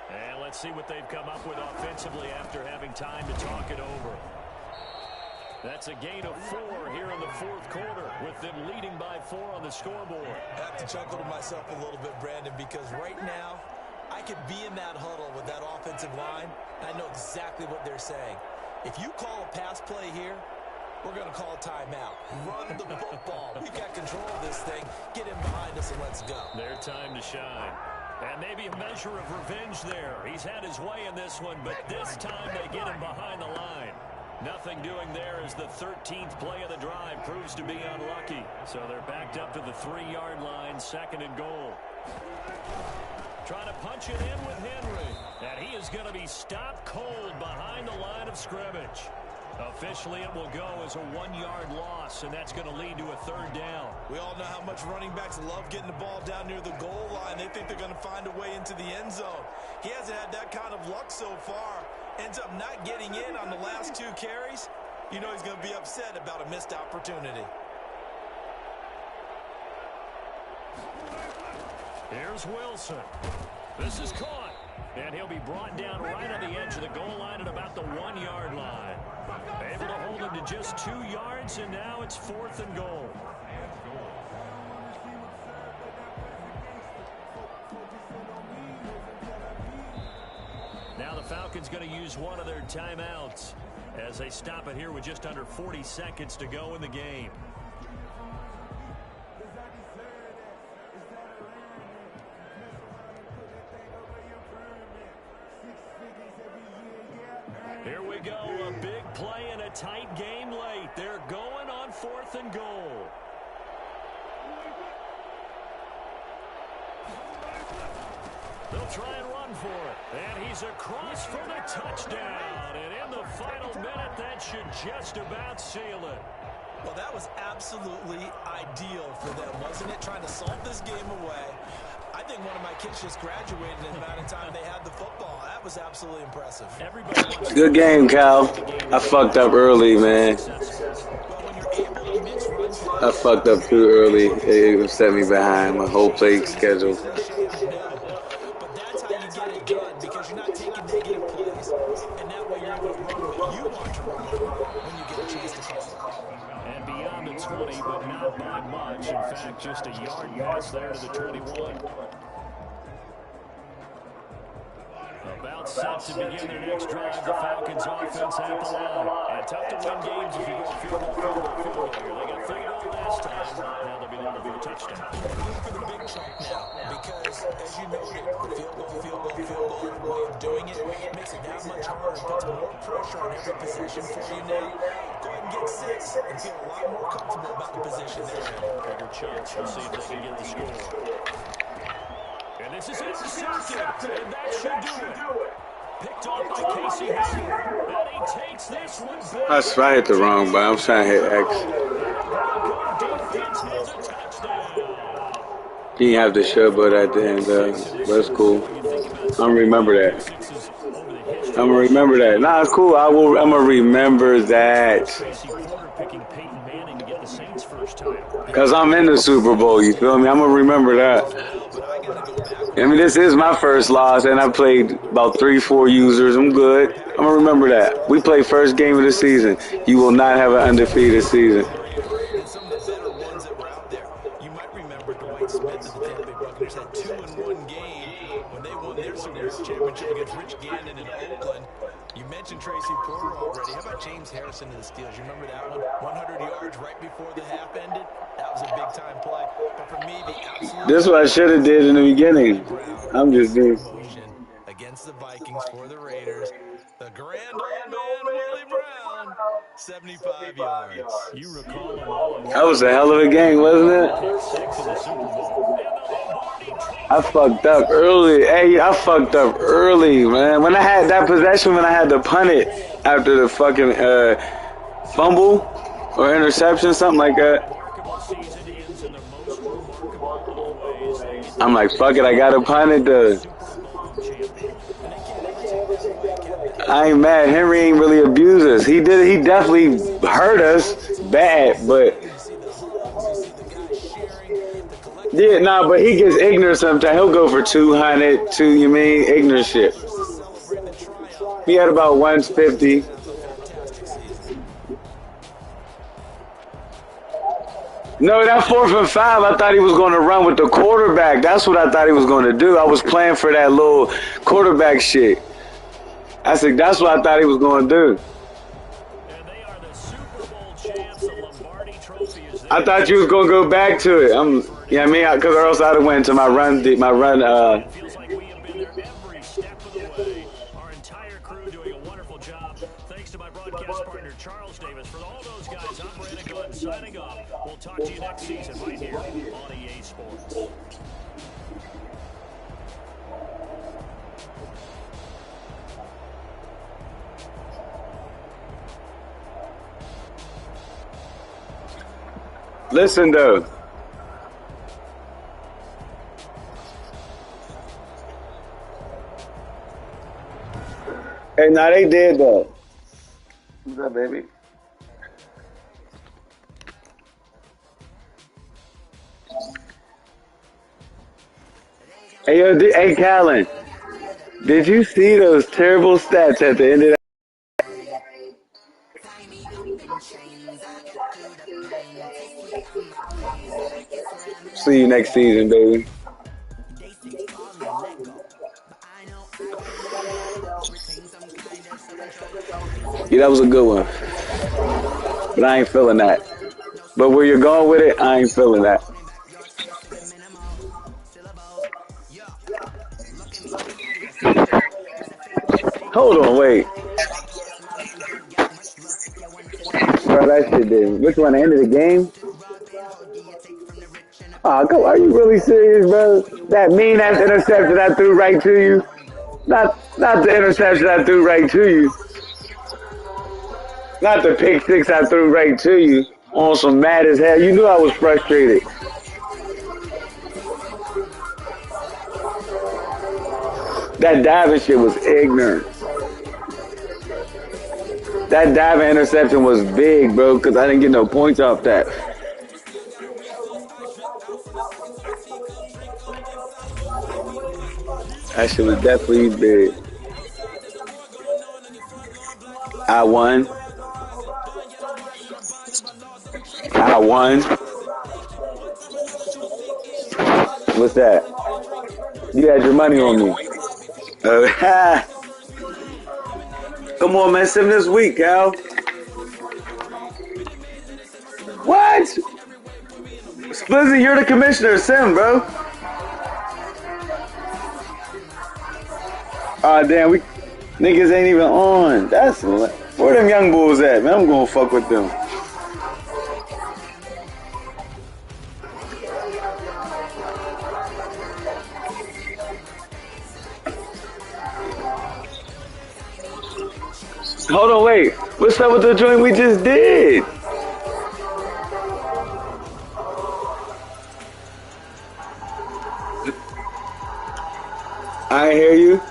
[SPEAKER 2] And let's see what they've come up with offensively after having time to talk it over. That's a gain of 4 here in the 4th quarter, with them leading by 4 on the scoreboard.
[SPEAKER 3] I have to chuckle to myself a little bit, Brandon, because right now I could be in that huddle with that offensive line, and I know exactly what they're saying. If you call a pass play here, we're going to call a timeout. Run the football. We've got control of this thing. Get in behind us and let's go.
[SPEAKER 2] Their time to shine. And maybe a measure of revenge there. He's had his way in this one, but this time they get him behind the line. Nothing doing there as the 13th play of the drive proves to be unlucky. So they're backed up to the 3-yard line, 2nd and goal. Trying to punch it in with Henry. And he is going to be stopped cold behind the line of scrimmage. Officially, it will go as a 1-yard loss, and that's going to lead to a 3rd down.
[SPEAKER 3] We all know how much running backs love getting the ball down near the goal line. They think they're going to find a way into the end zone. He hasn't had that kind of luck so far. Ends up not getting in on the last 2 carries. You know he's going to be upset about a missed opportunity.
[SPEAKER 2] Here's Wilson. This is caught. And he'll be brought down right on the edge of the goal line at about the 1-yard line. Able to hold him to just 2 yards, and now it's 4th and goal. Now the Falcons going to use one of their timeouts as they stop it here with just under 40 seconds to go in the game. Here we go, a big play in a tight game late. They're going on 4th and goal. They'll try and run for it. And he's across for the touchdown. And in the final minute, that should just about seal it.
[SPEAKER 3] Well, that was absolutely ideal for them, wasn't it? Trying to solve this game away. I think one of my kids just graduated in the amount of time they had the football. That was absolutely impressive. Everybody wants
[SPEAKER 1] Good game, Cal. I fucked up early, man.
[SPEAKER 3] well, when you're able to mix run
[SPEAKER 1] I
[SPEAKER 3] pass,
[SPEAKER 1] fucked up too early. It set me behind my whole play schedule.
[SPEAKER 3] cliche, I know, but that's how you get it done because you're not taking negative plays, and that way you're able to run what you want to run when you get a chance to call it.
[SPEAKER 2] And beyond the 20, but not by much. In fact, just a yard pass there to the 21. About set to begin their next drive. The Falcons offense at the line. And tough to win games if you go field goal here. They got 3 goals last time. Now they'll be looking for a touchdown.
[SPEAKER 3] Looking for the big chunk now because, as you noted, the field goal way of doing it makes it that much harder and puts more pressure on every possession for you now. Go ahead and get 6 and feel a lot more comfortable about the position they're in.
[SPEAKER 2] Bigger chance. We'll see if they can get the score. And this is intercepted, and that should do it. Picked off by Casey Hayward, and he takes this one back.
[SPEAKER 1] I hit the wrong button. I'm trying to hit X.
[SPEAKER 2] Defense has a touchdown.
[SPEAKER 1] You didn't have the show button at the end, but it's cool. I'm gonna remember that. I'm gonna remember that. Nah, it's cool. I'm gonna remember that.
[SPEAKER 2] Tracy Porter picking Peyton Manning to get the Saints first time.
[SPEAKER 1] Cause I'm in the Super Bowl. You feel me? I'm gonna remember that. I mean, this is my first loss, and I played about 3-4 users. I'm good. I'm gonna remember that. We play first game of the season. You will not have an undefeated season.
[SPEAKER 3] And some of the better ones that were out there, you might remember Dwight Smith of the Tampa Bay Buccaneers had 2-1 game when they won their Super Bowl championship against Rich Gannon in Oakland. You mentioned Tracy Porter already. How about James Harrison of the Steelers? You remember that one? 100 yards right before the half ended. That was a big-time play. But for me, the absolute...
[SPEAKER 1] This is what I should have did in the beginning. I'm just doing...
[SPEAKER 3] Against the Vikings for the Raiders. The grand old man, Willie Brown, 75 yards.
[SPEAKER 2] You recall them all.
[SPEAKER 1] That was a hell of a game, wasn't it?
[SPEAKER 2] 6 in the Super Bowl.
[SPEAKER 1] I fucked up early. Hey, I fucked up early, man. When I had that possession, when I had to punt it after the fucking fumble or interception, something like that. I'm like, fuck it, I gotta punt it though. I ain't mad. Henry ain't really abused us. He definitely hurt us bad, but yeah, nah, but he gets ignorant sometimes. He'll go for 200, you mean? Ignorant shit. He had about 150. No, that 4th and 5, I thought he was going to run with the quarterback. That's what I thought he was going to do. I was playing for that little quarterback shit. I said, that's what I thought he was going to do.
[SPEAKER 2] And they are the Super Bowl champs. The Lombardi Trophy is there.
[SPEAKER 1] I thought you was going to go back to it. I mean, because or else I'd have went to my run.
[SPEAKER 2] Feels like we have been there every step of the way. Our entire crew doing a wonderful job. Thanks to my broadcast partner, Charles Davis. For all those guys, I'm Brandon Glenn signing off. We'll talk to you next season right here on EA Sports.
[SPEAKER 1] Listen, though. Hey, now they did, though. What's up, baby? Hey, yo, hey, Callan. Did you see those terrible stats at the end of that? See you next season, baby. Yeah, that was a good one. But I ain't feeling that. But where you're going with it, I ain't feeling that. Hold on, wait. Bro, that shit didn't. Which one? The end of the game? Oh, go. Are you really serious, bro? That mean-ass interception I threw right to you? Not the interception I threw right to you. Not the pick six I threw right to you. On some mad as hell. You knew I was frustrated. That diving shit was ignorant. That diving interception was big, bro, because I didn't get no points off that. That shit was definitely big. I won. I won. What's that? You had your money on me. Come on, man. Sim this week, Cal. What? Splizzy, you're the commissioner. Sim, bro. Ah, damn. We niggas ain't even on. That's where them young bulls at, man. I'm gonna fuck with them. Hold on, wait. What's up with the joint we just did? I ain't hear you.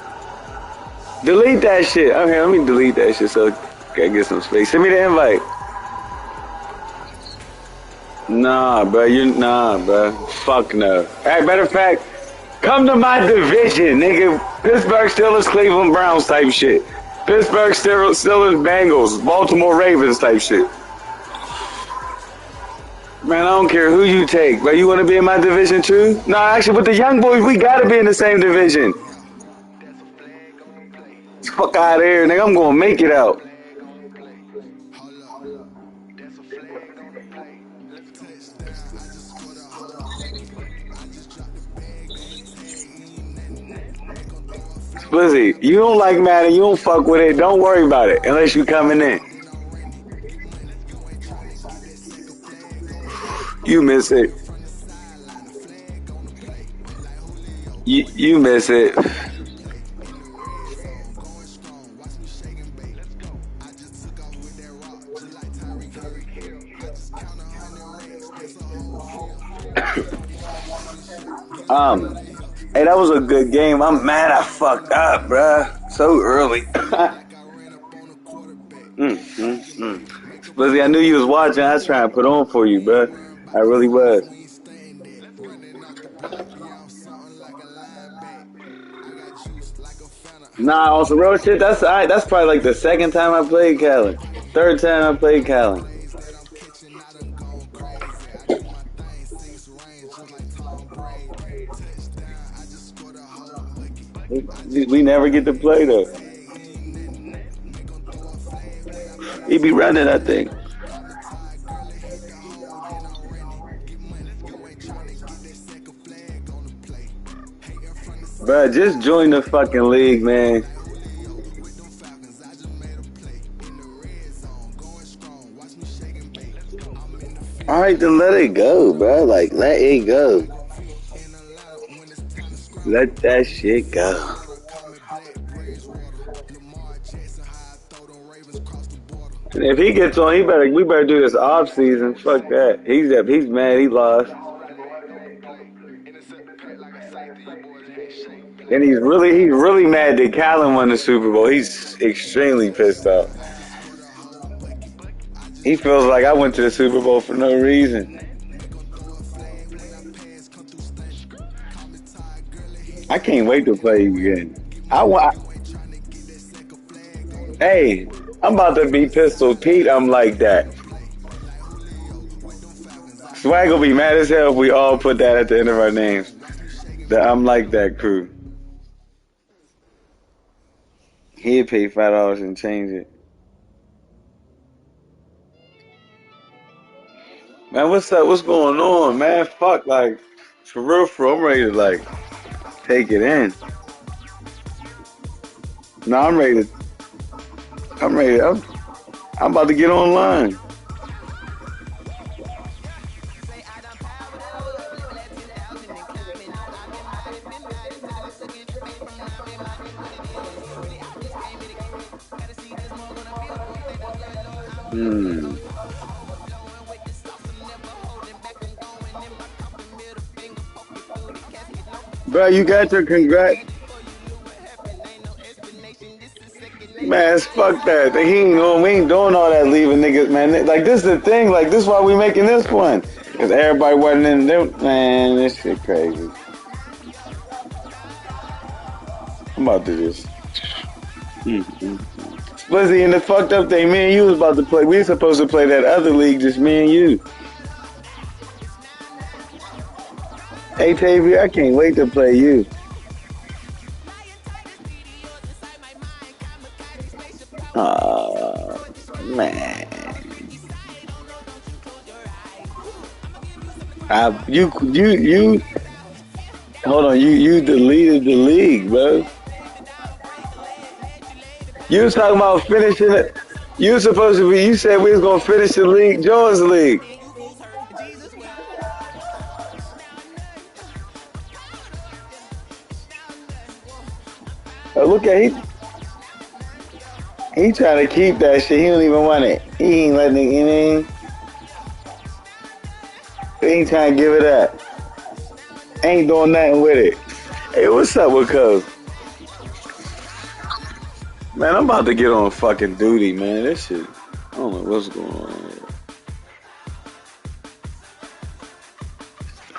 [SPEAKER 1] Delete that shit. I'm here. Let me delete that shit so I can get some space. Send me the invite. Nah, bro. Fuck no. Hey, matter of fact, come to my division, nigga. Pittsburgh Steelers, Cleveland Browns type shit. Pittsburgh Steelers, Bengals, Baltimore Ravens type shit. Man, I don't care who you take, but you want to be in my division too? No, actually, with the young boys, we gotta be in the same division. Fuck out of here, nigga. I'm gonna make it out. Lizzie, you don't like Madden, you don't fuck with it, don't worry about it unless you coming in. You miss it. You miss it. Hey, that was a good game. I'm mad I fucked up, bruh. So early. Lizzie, I knew you was watching. I was trying to put on for you, bruh. I really was. Nah, on some real shit, that's alright. That's probably like the second time I played Callan. Third time I played Callan. We never get to play though. He be running, I think. Bruh, just join the fucking league, man. Alright, then let it go, bro. Like, let it go. Let that shit go. And if he gets on, we better do this off season. Fuck that. He's mad, he lost. And he's really mad that Callan won the Super Bowl. He's extremely pissed off. He feels like I went to the Super Bowl for no reason. I can't wait to play again. Hey, I'm about to be Pistol Pete. I'm like that. Swag will be mad as hell if we all put that at the end of our names. That I'm like that crew. He'd pay $5 and change it. Man, what's up? What's going on, man? Fuck, like, for real, I'm ready to, like, take it in. No, I'm ready. I'm about to get online. Bro, you got your congrats. Man, fuck that. We ain't doing all that leaving niggas, man. Like, this is the thing. Like, this is why we making this one. Because everybody wasn't in there. Man, this shit crazy. I'm about to just... Lizzie, and the fucked up thing, me and you was about to play. We were supposed to play that other league, just me and you. Hey, Tavy, I can't wait to play you. Oh, man. You, hold on, you deleted the league, bro. You was talking about finishing it. You was supposed to be, you said we was going to finish the league, Jones League. Look at he trying to keep that shit. He don't even want it. He ain't letting it in. He ain't trying to give it up. Ain't doing nothing with it. Hey, what's up with Cuz? Man, I'm about to get on fucking duty, man. This shit, I don't know what's going on here.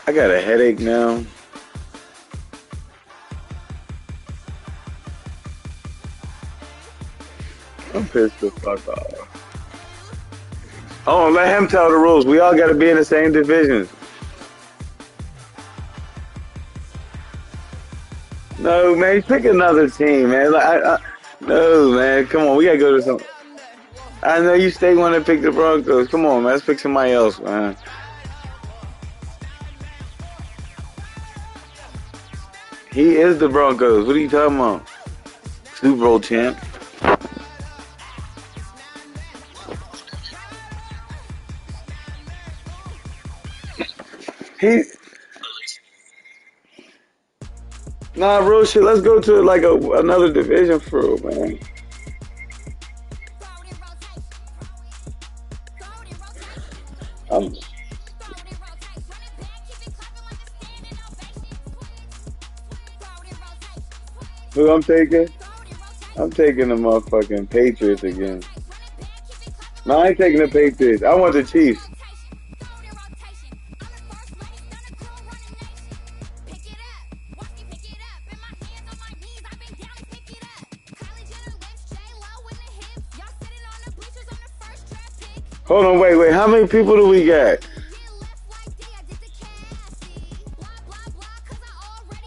[SPEAKER 1] I got a headache now. I'm pissed the fuck off. Oh, let him tell the rules. We all got to be in the same divisions. No, man, pick another team, man. No, man, come on. We got to go to some. I know you stay want to pick the Broncos. Come on, man. Let's pick somebody else, man. He is the Broncos. What are you talking about? Super Bowl champ. Nah, real shit. Let's go to like another division for real, man. Who I'm taking? I'm taking the motherfucking Patriots again. No, I ain't taking the Patriots. I want the Chiefs. Hold on, wait. How many people do we got?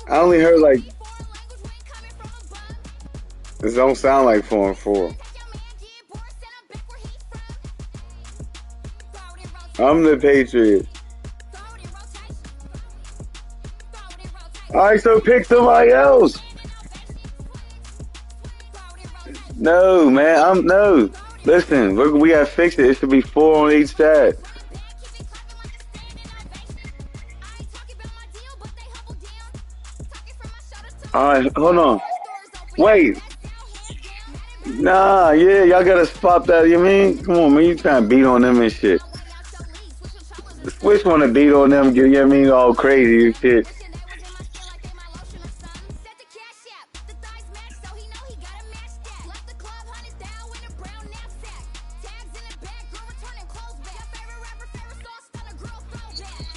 [SPEAKER 1] I only heard like... This don't sound like 4-4. I'm the Patriots. Alright, so pick somebody else. No, man, no. Listen, we gotta fix it. It should be 4 on each side. Alright, hold on. Wait. Nah, yeah, y'all gotta spot that. You mean? Come on, man, you trying to beat on them and shit. The Switch wanna beat on them, you know what I mean, all crazy and shit.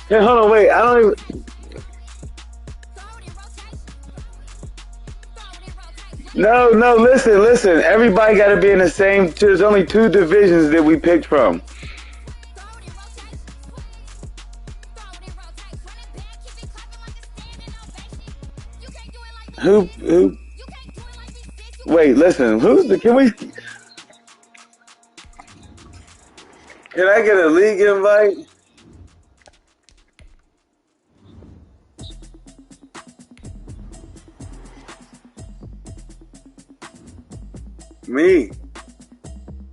[SPEAKER 1] Hey, hold on, wait. I don't even. No, listen. Everybody got to be in the same. There's only 2 divisions that we picked from. Who? Wait, listen. Can we? Can I get a league invite? Me.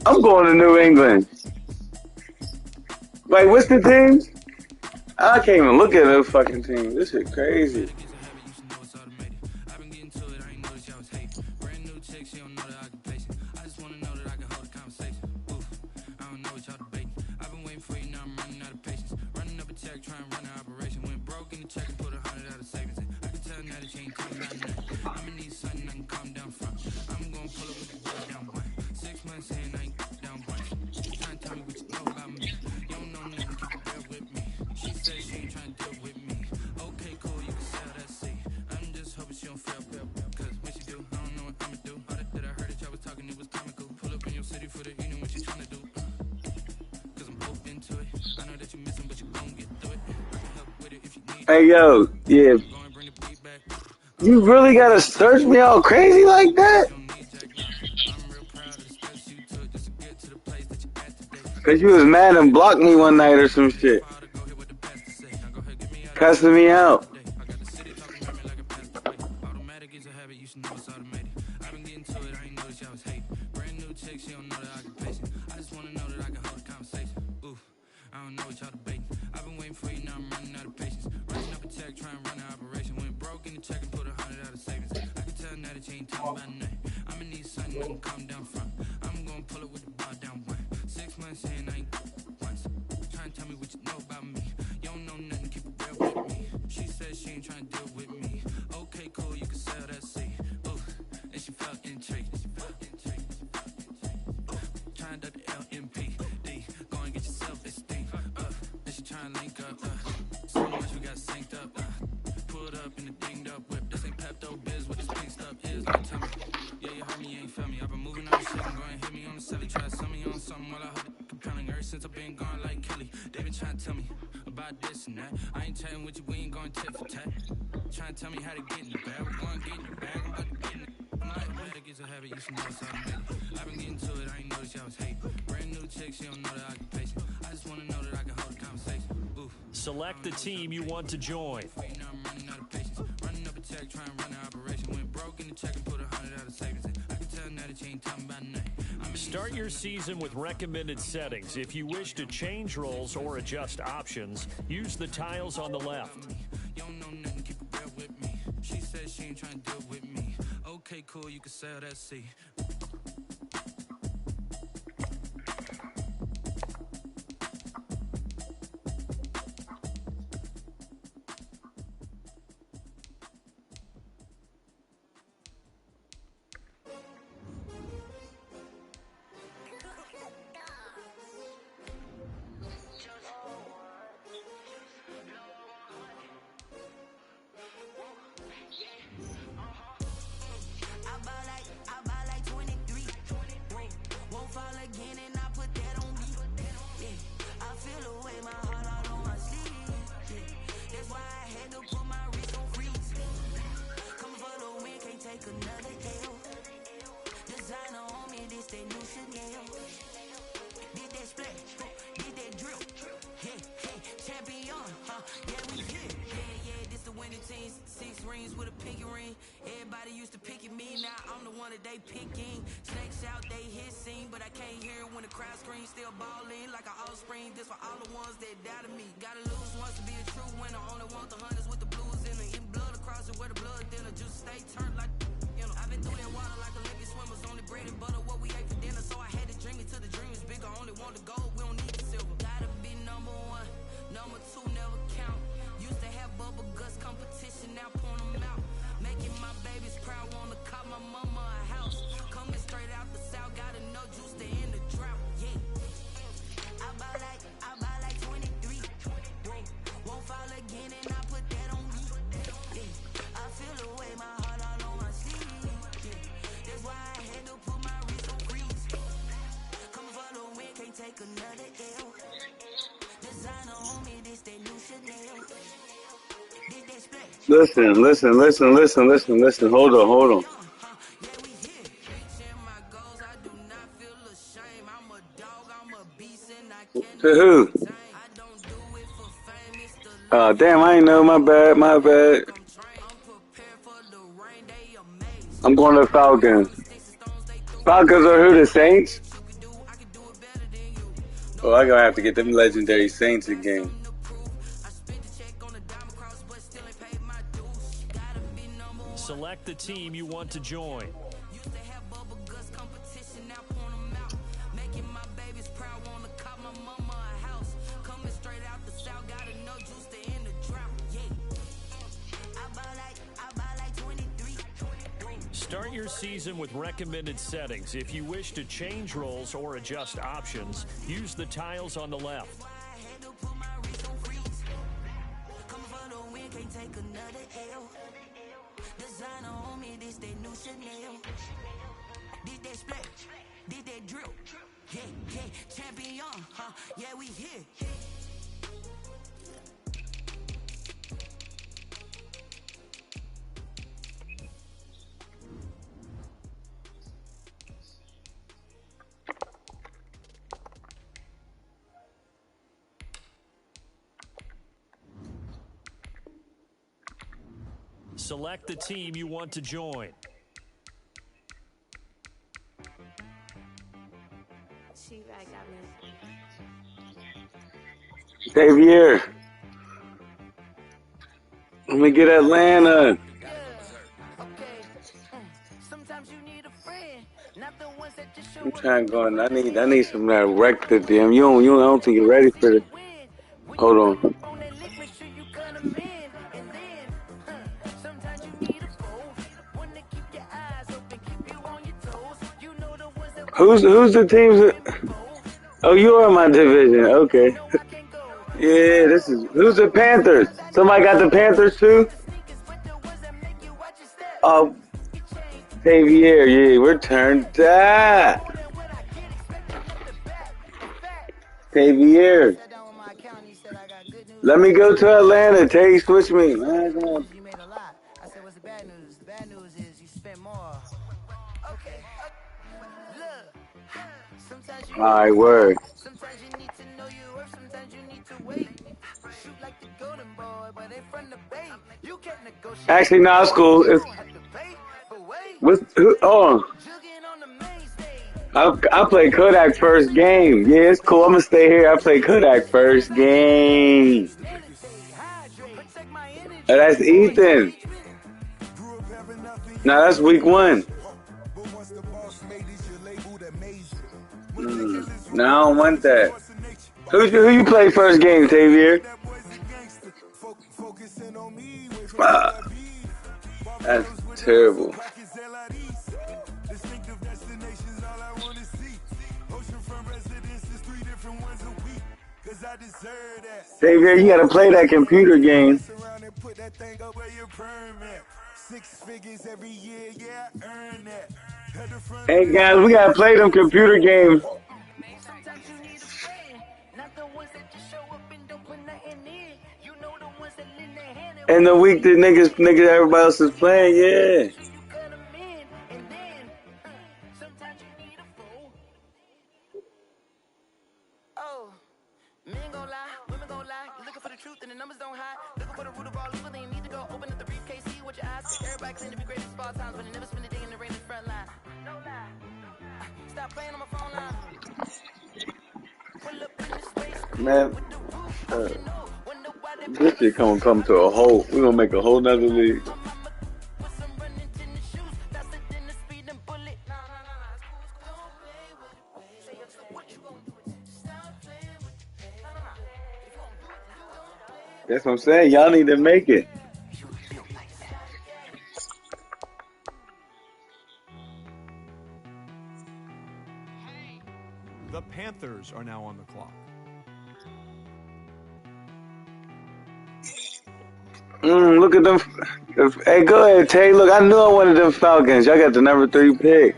[SPEAKER 1] I'm going to New England. Wait, what's the teams? I can't even look at those fucking teams. This shit crazy. Hey yo, yeah, you really gotta search me all crazy like that? Cause you was mad and blocked me one night or some shit. Cussing me out.
[SPEAKER 2] Select the team you want to join. Start your season with recommended settings. If you wish to change roles or adjust options, use the tiles on the left. Okay, cool, you can sail that sea.
[SPEAKER 1] Listen. Hold on. To who? Damn, I ain't know. My bad. I'm going to the Falcons. Falcons are who? The Saints? Oh, I gonna have to get them legendary Saints again.
[SPEAKER 2] Select the team you want to join. Start your season with recommended settings. If you wish to change roles or adjust options, use the tiles on the left. Select the team you want to join.
[SPEAKER 1] Xavier. Let me get Atlanta. I'm trying to go. I need some of that wreck to them. I don't think you're ready for this. Hold on. Who's the teams that, oh, you are my division. Okay. Yeah, who's the Panthers? Somebody got the Panthers too? Oh, Xavier, yeah, we're turned up. Xavier. Let me go to Atlanta. Tay, switch me. Man,
[SPEAKER 5] I said, what's the bad news? The bad news is you spent more. Okay. Look. Sometimes you
[SPEAKER 1] all right, word.
[SPEAKER 5] sometimes you need to know your worth, sometimes you need to wait. Shoot like the golden boy, but they from the bay. You can't negotiate.
[SPEAKER 1] Actually, no, it's cool. It's, oh, I played Kodak first game. Yeah, it's cool. I'm gonna stay here. I played Kodak first game. Oh, that's Ethan. No, that's week 1. No, I don't want that. Who you play first game, Xavier? That's terrible. Xavier, you gotta play that computer game. Hey guys, we gotta play them computer games. And the week that niggas everybody else is playing, yeah.
[SPEAKER 5] Men gon' lie, women gon' lie. You're looking for the truth and the numbers don't hide. Looking for the root of all evil, then you need to go open up the briefcase, see what your eyes see. Everybody claim to be great in small times, but they never spend a day in the rain in the front line. No lie. Stop playing on my phone line. Pull up in the space.
[SPEAKER 1] Man, this shit come to a whole. We gonna make a whole nother league. That's what I'm saying. Y'all need to make it.
[SPEAKER 6] The Panthers are now on the clock.
[SPEAKER 1] Look at them. Hey, go ahead, Tay. Look, I knew I wanted them Falcons. Y'all got the number 3 pick.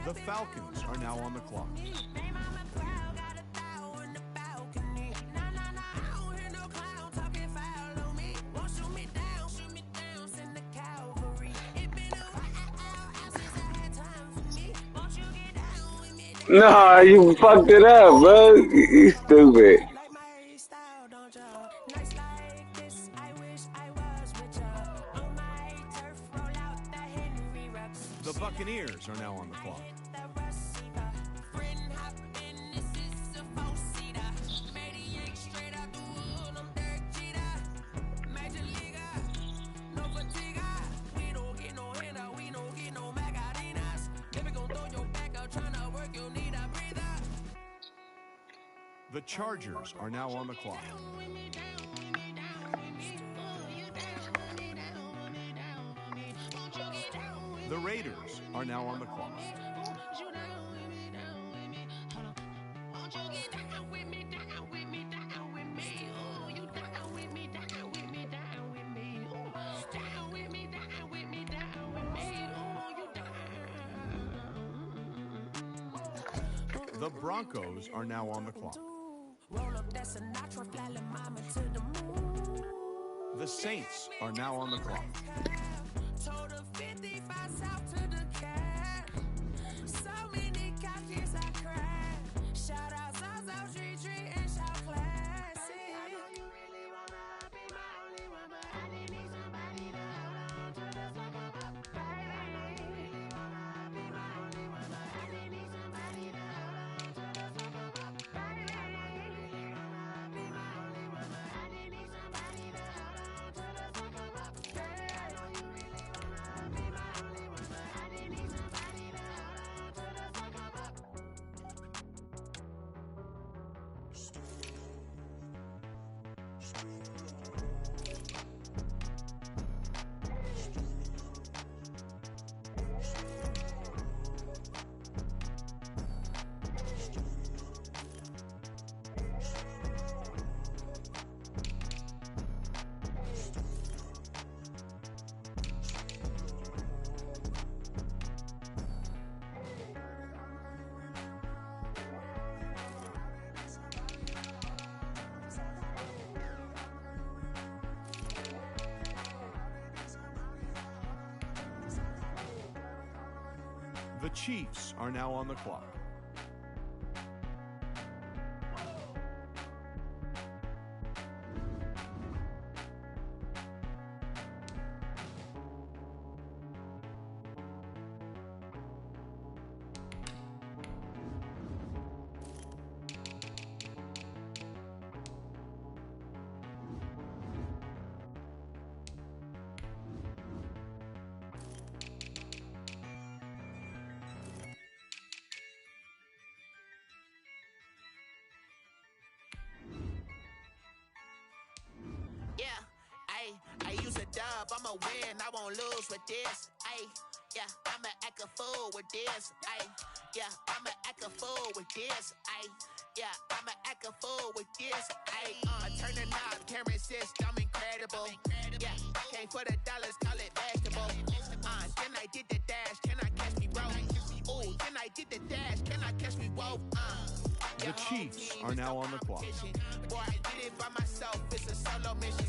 [SPEAKER 6] The Falcons are now on the clock.
[SPEAKER 1] Nah, you fucked it up, bro. You stupid.
[SPEAKER 6] The Buccaneers are now on the clock. The Chargers are now on the clock. The Raiders are now on the clock. The Broncos are now on the clock. The Saints are now on the clock. The Chiefs are now on the clock.
[SPEAKER 7] Yeah, I use a dub, I'ma win, I won't lose with this. Yeah, I'ma act a fool with this. Yeah, I'ma act a fool with this. Yeah, I'ma act a fool with this. I turn the knob, camera assist, I'm incredible. Yeah, came for the dollars, call it vegetable. Then I did the dash, can I catch me, bro? Ooh, then I did the dash, can I catch me, whoa?
[SPEAKER 6] The Chiefs are now on the clock.
[SPEAKER 7] Boy, I did it by myself, it's a solo mission.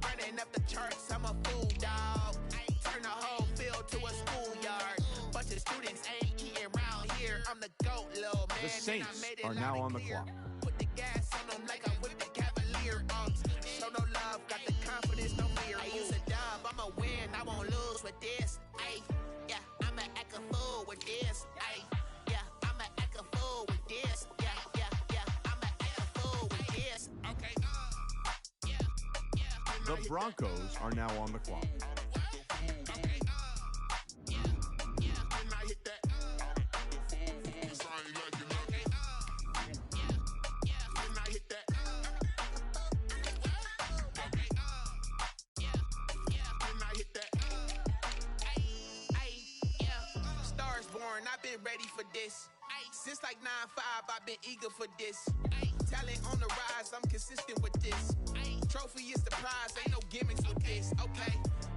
[SPEAKER 7] Running up the charts, I'm a fool, dog. Turn the whole field to a schoolyard. Bunch of students ain't eating round here. I'm the GOAT, little man.
[SPEAKER 6] The Saints are now on the clock.
[SPEAKER 7] Put the gas on them like I'm with the Cavalier. Show no love, got the confidence, no fear. I use a dub, I'ma win, I won't lose with this. Yeah, I'ma act a fool with this. Yeah, I'ma act a fool with this.
[SPEAKER 6] The Broncos are now on the clock.
[SPEAKER 7] Stars born, I've been ready for this. Since like 9-5, I've been eager for this. Talent on the rise, I'm consistent with this. Trophy is the prize, ain't no gimmicks with this. Okay,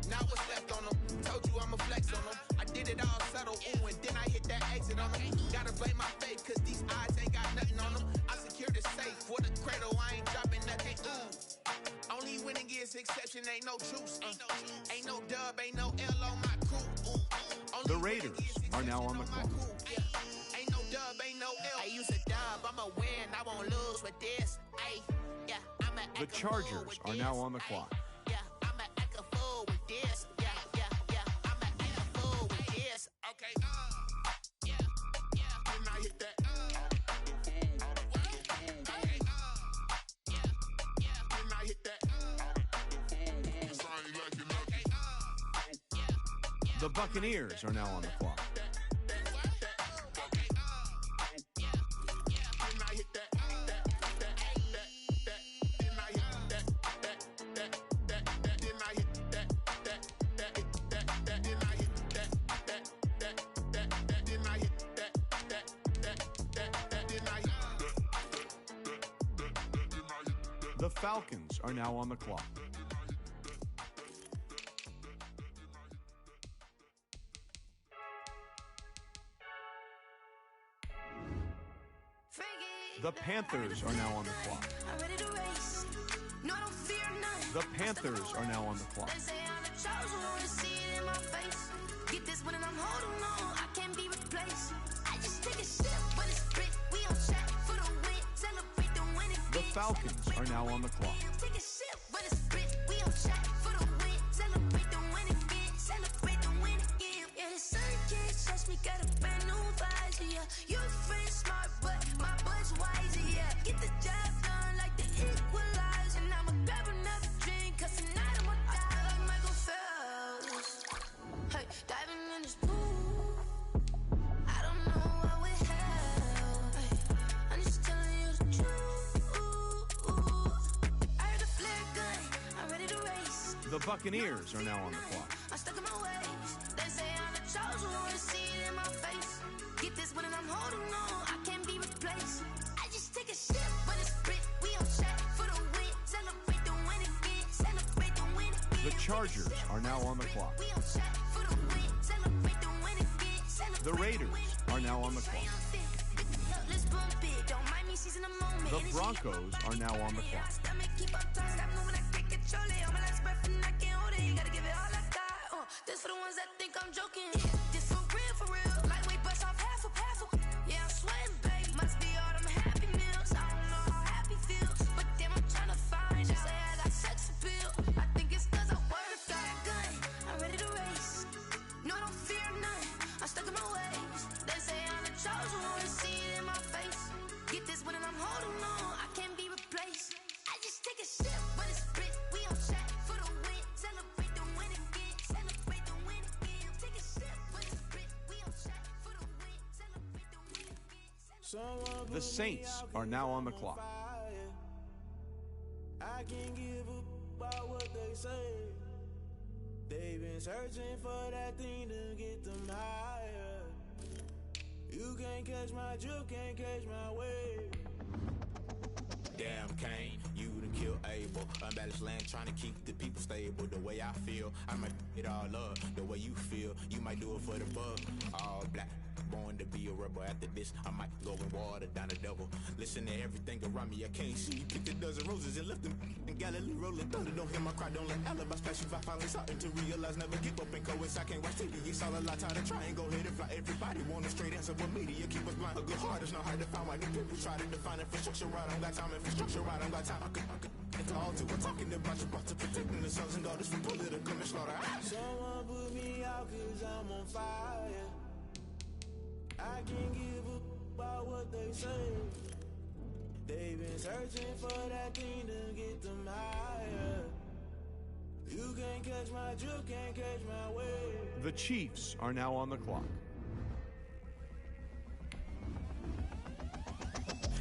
[SPEAKER 7] now what's left on them? Told you I'ma flex on them. I did it all subtle, ooh, and then I hit that exit on them. Gotta blame my faith, cause these eyes ain't got nothing on them. I secured the safe with a cradle, I ain't dropping nothing, ooh. Only winning is exception, ain't no truce. Ain't no dub, ain't no L on my crew.
[SPEAKER 6] The Raiders are now on the clock.
[SPEAKER 7] Ain't no dub, ain't no L. I use a dub, I'ma win, I won't lose with this. Yeah, I'ma act
[SPEAKER 6] The
[SPEAKER 7] a fool
[SPEAKER 6] Chargers
[SPEAKER 7] with
[SPEAKER 6] are
[SPEAKER 7] this.
[SPEAKER 6] now on the clock.
[SPEAKER 7] Yeah, I'ma act a fool with this. Yeah, I'ma act a fool with this. Okay, yeah, then I hit that. Okay, yeah, then I hit that.
[SPEAKER 6] The Buccaneers are now on the clock. The Falcons are now on the clock. The Panthers are now on the clock.
[SPEAKER 5] I'm ready to race. No, I don't fear none.
[SPEAKER 6] The Panthers are now on the clock.
[SPEAKER 5] They say I'm the chosen one, to see it in my face. Get this one and I'm holding on, I can't be replaced. I just take a sip, but it's grit. We on track for the win. Celebrate the win again.
[SPEAKER 6] The Falcons are now on the clock.
[SPEAKER 5] Take a sip, but it's grit. We on track for the win. Celebrate the win again. Celebrate the win again. Yeah, the sun can't touch me, got a brand new visor. Yeah, your friend smart, but my bud's wiser. Yeah, get the job done like the equalizer. And I'ma grab another drink, cause tonight I'ma die like Michael Phelps. Hey, diving in this pool, I don't know what we have. Hey, I'm just telling you the truth. I heard a flare gun, I'm ready to race.
[SPEAKER 6] The Buccaneers are now on the clock.
[SPEAKER 5] I'm stuck in my ways. They say I'm the chosen one, to see it in my face. Get this one and I'm holding on, I can't be replaced. I just take a sip, but it's grit. We on track for the win. Celebrate the win again. Celebrate the win again.
[SPEAKER 6] The Chargers are now on the clock.
[SPEAKER 5] We on track for the win. Celebrate the win again. Celebrate
[SPEAKER 6] The Raiders are now on the clock.
[SPEAKER 5] Let's bump it. Don't mind me seizing the moment.
[SPEAKER 6] The Broncos are now on the clock.
[SPEAKER 5] Keep up time, stop moving, I can't control it. On my last breath and I can't hold it. You gotta give it all I got. This for the ones that think I'm joking. This for real, for real. Lightweight
[SPEAKER 6] The Saints are now on the clock.
[SPEAKER 8] I can't give up about what they say. They've been searching for that thing to get them higher. You can't catch my drift, can't catch my wave.
[SPEAKER 9] Damn, Kane, you done killed Abel. Unbalanced land, trying to keep the people stable. The way I feel, I might it all up. The way you feel, you might do it for the bug. All black, born to be a rebel. After this, I might go and water down the devil. Listen to everything around me, I can't see. Picked a dozen roses and left them in Galilee rolling thunder. Don't hear my cry, don't let alibis pass you by. Finally starting to realize, never give up and coincide. Can't watch TV, it's all a lot. Tired of trying, go ahead and fly. Everybody want a straight answer, but media keep us blind. A good heart is not hard to find. Why the people try to define infrastructure right? I don't got time, infrastructure right, I don't got time. I could all do. We're talking about you, about to protecting the sons and daughters from political manslaughter.
[SPEAKER 8] Someone put me out cause I'm on fire. I can't give up about what they say. They've been searching for that thing to get them higher. You can't catch my drift, can't catch my wave.
[SPEAKER 6] The Chiefs are now on the clock.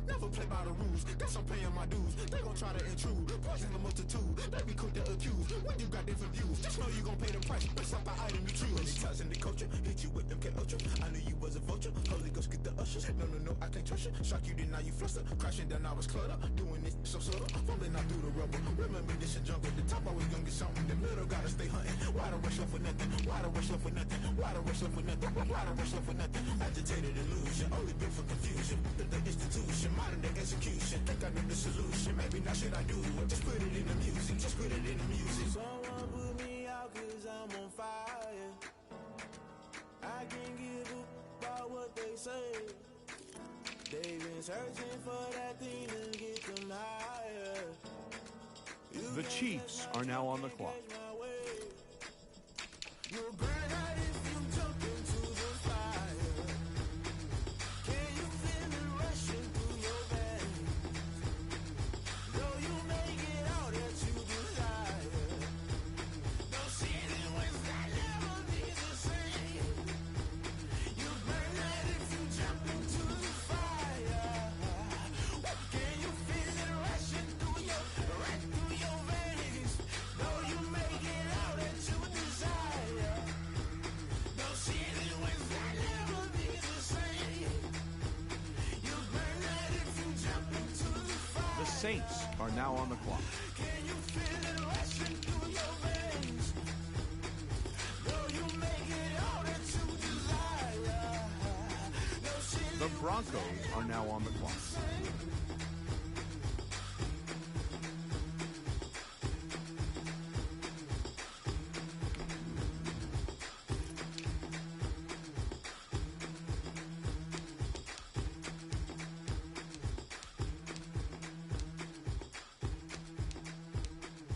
[SPEAKER 9] Never play by the rules, guess I'm paying my dues. They gon' try to intrude, poison the multitude. They be quick to accuse, when you got different views. Just know you gon' pay the price, based off the item you choose. Many times in the culture, hit you with them MK Ultra. I knew you was a vulture, Holy Ghost get the ushers. No, I can't trust you. Shock you, then now you fluster. Crashing down, I was cluttered. Doing this so subtle, falling out through the rubble. Remember this and jungle, the top I was gonna get something. The middle gotta stay hunting. Why the rush left for nothing? Why the rush left for nothing? Why the rush left for nothing? Why the rush left for nothing? Agitated illusion, only built for confusion. The institution, modern day execution. Think I know the solution. Maybe now should I do it? Just put it in the music. Just put it in the music.
[SPEAKER 8] Someone put me out cause I'm on fire. I can't give up about what they say. They've been searching for that thing to get them higher.
[SPEAKER 6] The Chiefs are now on the clock.
[SPEAKER 8] You'll burn out if you jump into the fire. Can you feel it rushing through your veins? Though you may get all that you desire. No city was that never be the same. You burn out if you jump into the fire. Can you feel it rushing through your veins? Though you may get all that you desire. No city was that never be the same. You burn out if you jump into the fire.
[SPEAKER 6] The Saints are now on the clock.
[SPEAKER 8] Can you feel it rushing through your veins? Though you may get all that you desire. No city
[SPEAKER 6] The Broncos are now on the clock.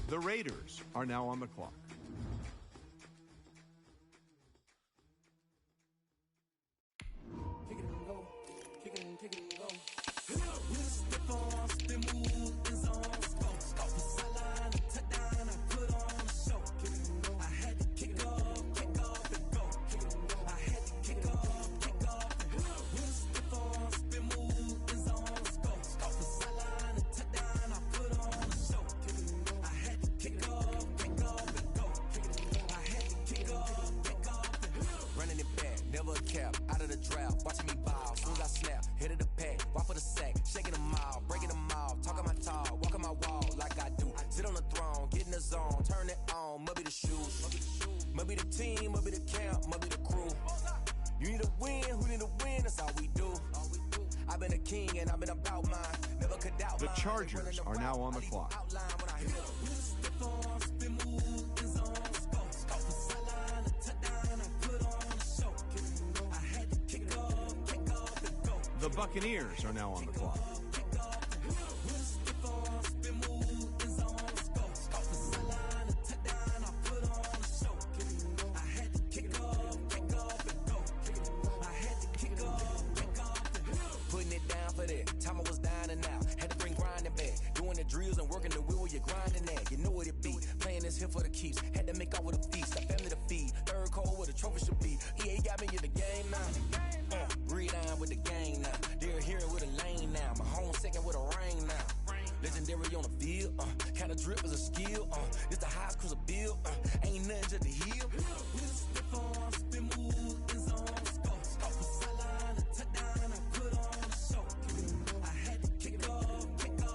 [SPEAKER 6] The Raiders are now on the clock.
[SPEAKER 8] Kick it and go. Kick it and go. With the force, the move is on. Scope the sideline, touchdown, I put on a show. Kick it and go. I had to kick off and go. Kick it and go. I had to kick off and go. With the force, the move is on. Scope the sideline, touchdown, I put on a show. Kick it and go. I had to kick off and go. Kick it and go. I had to kick off and go.
[SPEAKER 10] Running it back, never a cap, out of the drought, watching me ball, soon as I snap, hit of the pack, walk for the sack, shaking them all, breaking them all, talking my talk, walking my wall like I do, sit on the throne, get in the zone, turn it on, must be the shoes, must be the team, must be the camp, must be the crew, you need a win, who need a win, that's all we do, I've been a king and I've been about mine, never could doubt
[SPEAKER 6] The
[SPEAKER 10] mine.
[SPEAKER 6] Chargers are now on the clock. The Buccaneers are now on the clock.
[SPEAKER 10] Putting it down for that. Time I was down and out. Had to bring grinding back. Doing the drills and working Working the wheel, you're grinding that. You know what it be. Playing this here for the keeps. Had to make out with a feast. A family to feed. Third cold where the trophy should be. EA got me in the game now. Read on with the game now. They're here with a lane now. My home second with a rain now. Legendary on the field. Kinda drip is a skill. This the highest cruiser bill. Ain't nothing to the hill. We just step on, spin move, in zone, score. Off the sideline, a touchdown, I put on a show. I had to kick off and go.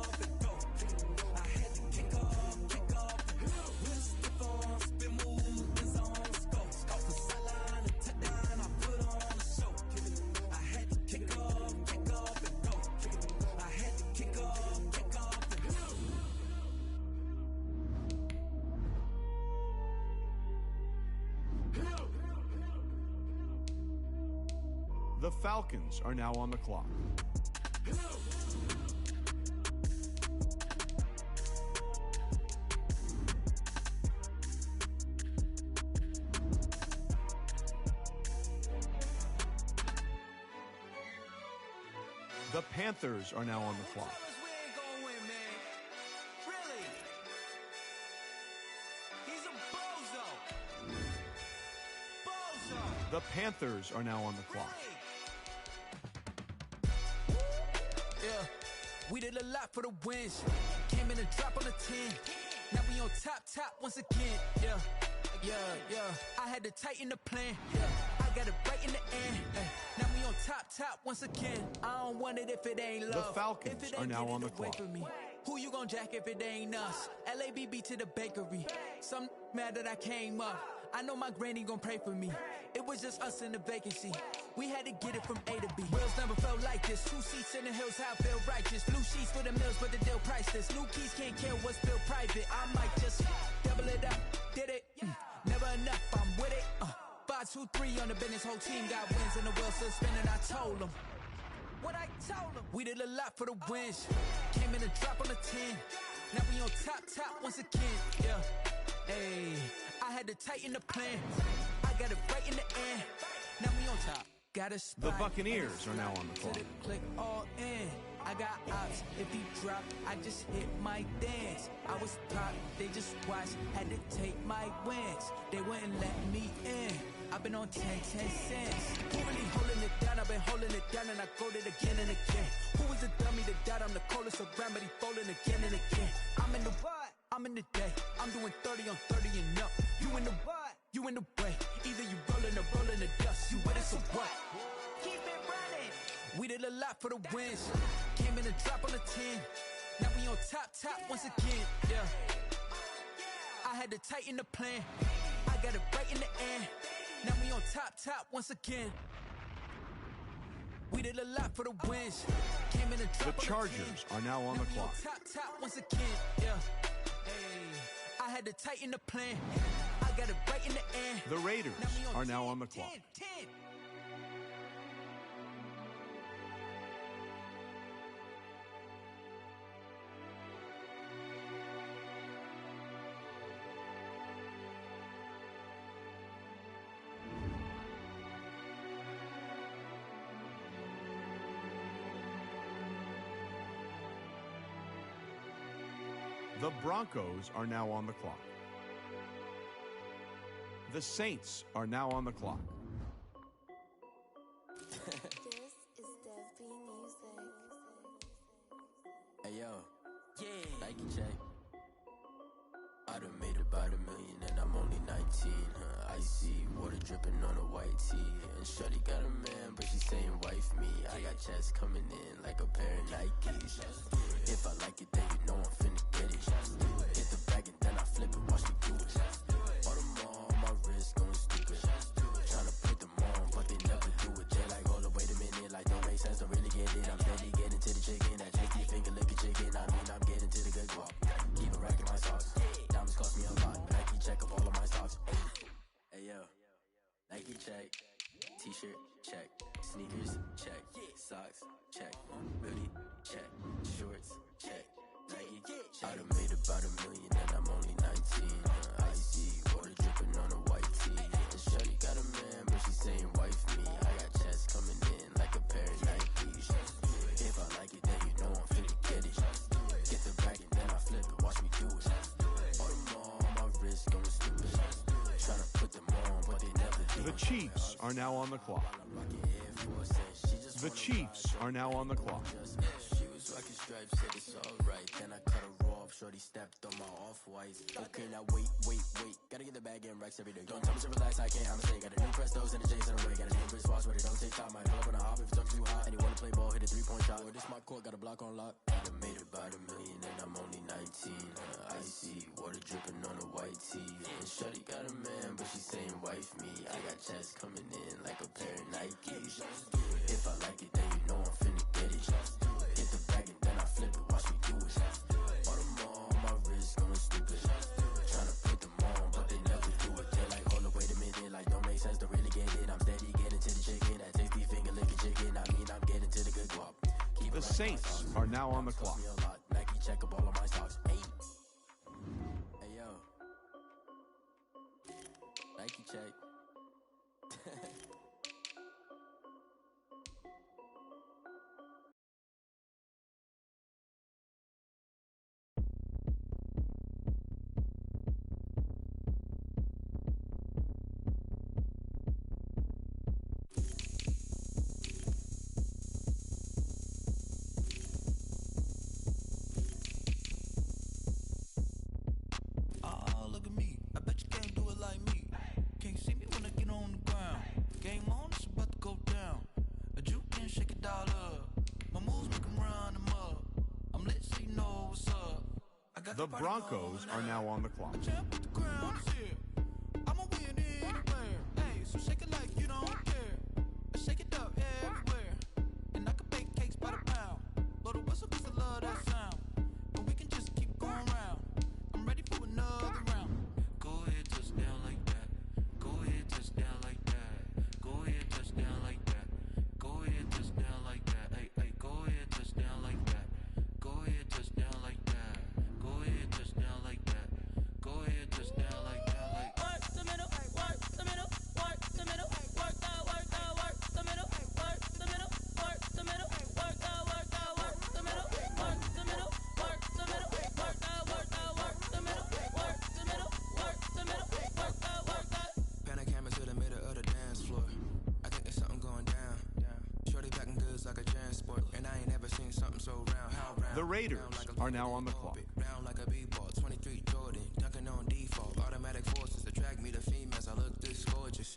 [SPEAKER 10] I had to kick off and go. We just step on, spin move, in zone, score. Off the sideline, a touchdown, I put on a show. I had to kick off and go. I had to kick off and go.
[SPEAKER 6] The Falcons are now on the clock. The Panthers are now on the clock.
[SPEAKER 10] We ain't gonna win, man. Really? He's a bozo. Bozo.
[SPEAKER 6] The Panthers are now on the clock.
[SPEAKER 10] Yeah, we did a lot for the wins. Came in and drop on the 10. Now we on top once again. Yeah. I had to tighten the plan. Yeah, I got it right in the end. Now we on top once again. I don't want it if it ain't love.
[SPEAKER 6] The Falcons
[SPEAKER 10] if it
[SPEAKER 6] are
[SPEAKER 10] ain't
[SPEAKER 6] now
[SPEAKER 10] get
[SPEAKER 6] on the
[SPEAKER 10] it away
[SPEAKER 6] clock.
[SPEAKER 10] from me. Who you gon' jack if it ain't us? LABB to the bakery. Some mad that I came up. I know my granny gon' pray for me. It was just us in the vacancy. We had to get it from A to B. Wheels never felt like this. 2 seats in the hills, how I feel righteous. Blue sheets for the mills, but the deal priceless. New keys can't kill what's still private. I might just double it up. Did it? Never enough, I'm with it. 5, 2, 3 on the business. Whole team got wins and the wheels still spinning. I told them what I told them. We did a lot for the wins. Came in and drop on the 10. Now we on top once again. Yeah. Hey, I had to tighten the plan. I got it right in the end. Now we on top. Got a spot.
[SPEAKER 6] The Buccaneers are now on the clock.
[SPEAKER 10] Click all in. I got ops. If he drop, I just hit my dance. I was pop, they just watched. Had to take my wins. They wouldn't let me in. I've been on 10 cents. Who really holding it down? I've been holding it down and I go it again and again. Who was the dummy that died? I'm the coldest around, but he folding again and again. I'm in the what? I'm in the day. I'm doing 30 on 30 and up. You in the what? You in the way. Either you rolling or rolling the dust. You with it, so what? Keep it running. We did a lot for the wins. Came in and drop on the 10. Now we on top once again. Yeah. I had to tighten the plan. I got it right in the end. Now we on top once again. We did a lot for the wins. Came in and
[SPEAKER 6] The
[SPEAKER 10] dropped
[SPEAKER 6] Chargers are now on the clock.
[SPEAKER 10] Top once again. Yeah. Hey, I had to tighten the plan. I got it right in the end.
[SPEAKER 6] The Raiders are now on the clock.
[SPEAKER 10] 10.
[SPEAKER 6] The Broncos are now on the clock. The Saints are now on the clock.
[SPEAKER 11] This is Dev B Music.
[SPEAKER 12] Hey yo, yeah, Nike check. I done made about $1 million and I'm only 19. Icy water dripping on a white tee. And shorty got a man, but she saying wife me. I got checks coming in like a pair of Nikes. If I like it, then you know I'm finna get it. Hit the bag and then I flip it, watch me do it. All them on my wrist going stupid. Tryna put them on, but they never do it. They like, hold up, wait a minute, like don't make sense, don't really get it. I'm steady getting to the chicken, that tasty finger licking chicken. I mean, I'm getting to the good guap. Keep a rack in my socks. Diamonds cost me a lot. Nike check up all of my stocks. Hey yo, Nike check. T-shirt check. Sneakers check. Socks check. Hoodie check. Shorts check. Nike check. I done made about $1 million and I'm only 19. Icy water dripping on a white tee. And shorty got a man, but she saying wife me. I got checks coming in like a pair of Nikes. If I like it, then you know I'm finna get it. Get the bag and then I flip it.
[SPEAKER 6] The Chiefs are now on the clock. The Chiefs are now on the clock.
[SPEAKER 12] She was rocking stripes, said it's alright. Then I cut her off, shorty stepped on my off-whites. Okay, now wait. Gotta get the bag and racks every day. Don't tell me to relax, I can't, I'm say. Got a new Prestos and the J's in the way. Got a new British watch, but it don't take time. I pull up on a hop if it's talking too hot. And you wanna play ball, hit a three-point shot. Or this my court, got a block on lock. I done made about $1 million and I'm only 19. Icy, water dripping on a white tee. And shorty got a man, but she saying wife me. I got checks coming in like a pair of Nikes. If I like it, then you know I'm finna get it. Hit the bag and then I flip it, watch me do it. All them on my wrist going stupid. Tryna put them on, but they never do it. They're like, hold up, wait a minute, like don't make sense to really get it. I'm steady getting to the chicken, that tasty finger licking chicken. I mean, I'm getting to the good guap.
[SPEAKER 6] The Saints are now on the clock.
[SPEAKER 12] Nike check up all of my stocks. Hey yo, Nike check.
[SPEAKER 8] Oh, look at me. I bet you can't do it like me. Can't see me when I get on the ground. Game on, it's about to go down. A juke and shake it all up. My moves make 'em run them up. I'm lit so you know what's up. I got
[SPEAKER 6] The Broncos are now on the clock.
[SPEAKER 8] Champ with the crown is here. I'ma win anywhere. Hey, so shake it like you don't care. Shake it up everywhere. And I can bake cakes by the pound. Blow the whistle 'cause I love that sound. But we can just keep going round. I'm ready for another round. Go ahead, touch down like that. Go ahead, touch down like that. Go ahead, touch down like that. Go ahead, touch down like that. Hey, go ahead, touch down like that. Go ahead, touch down like that. Go ahead, touch down like that. Go ahead, touch down like that. Like work the middle, work the middle, work the middle, work the middle, work the middle, work the middle, work the middle, work the middle, work the middle, work the middle, work the middle, work the middle, work the.
[SPEAKER 10] Pan a camera to the middle of the dance floor. I think there's something going down. Shorty packing goods like a transport, and I ain't never seen something so round. How round?
[SPEAKER 6] The Raiders are now on the clock.
[SPEAKER 10] Round like a b-ball, 23 Jordan, dunking on default. Automatic forces attract me to females. I look this gorgeous.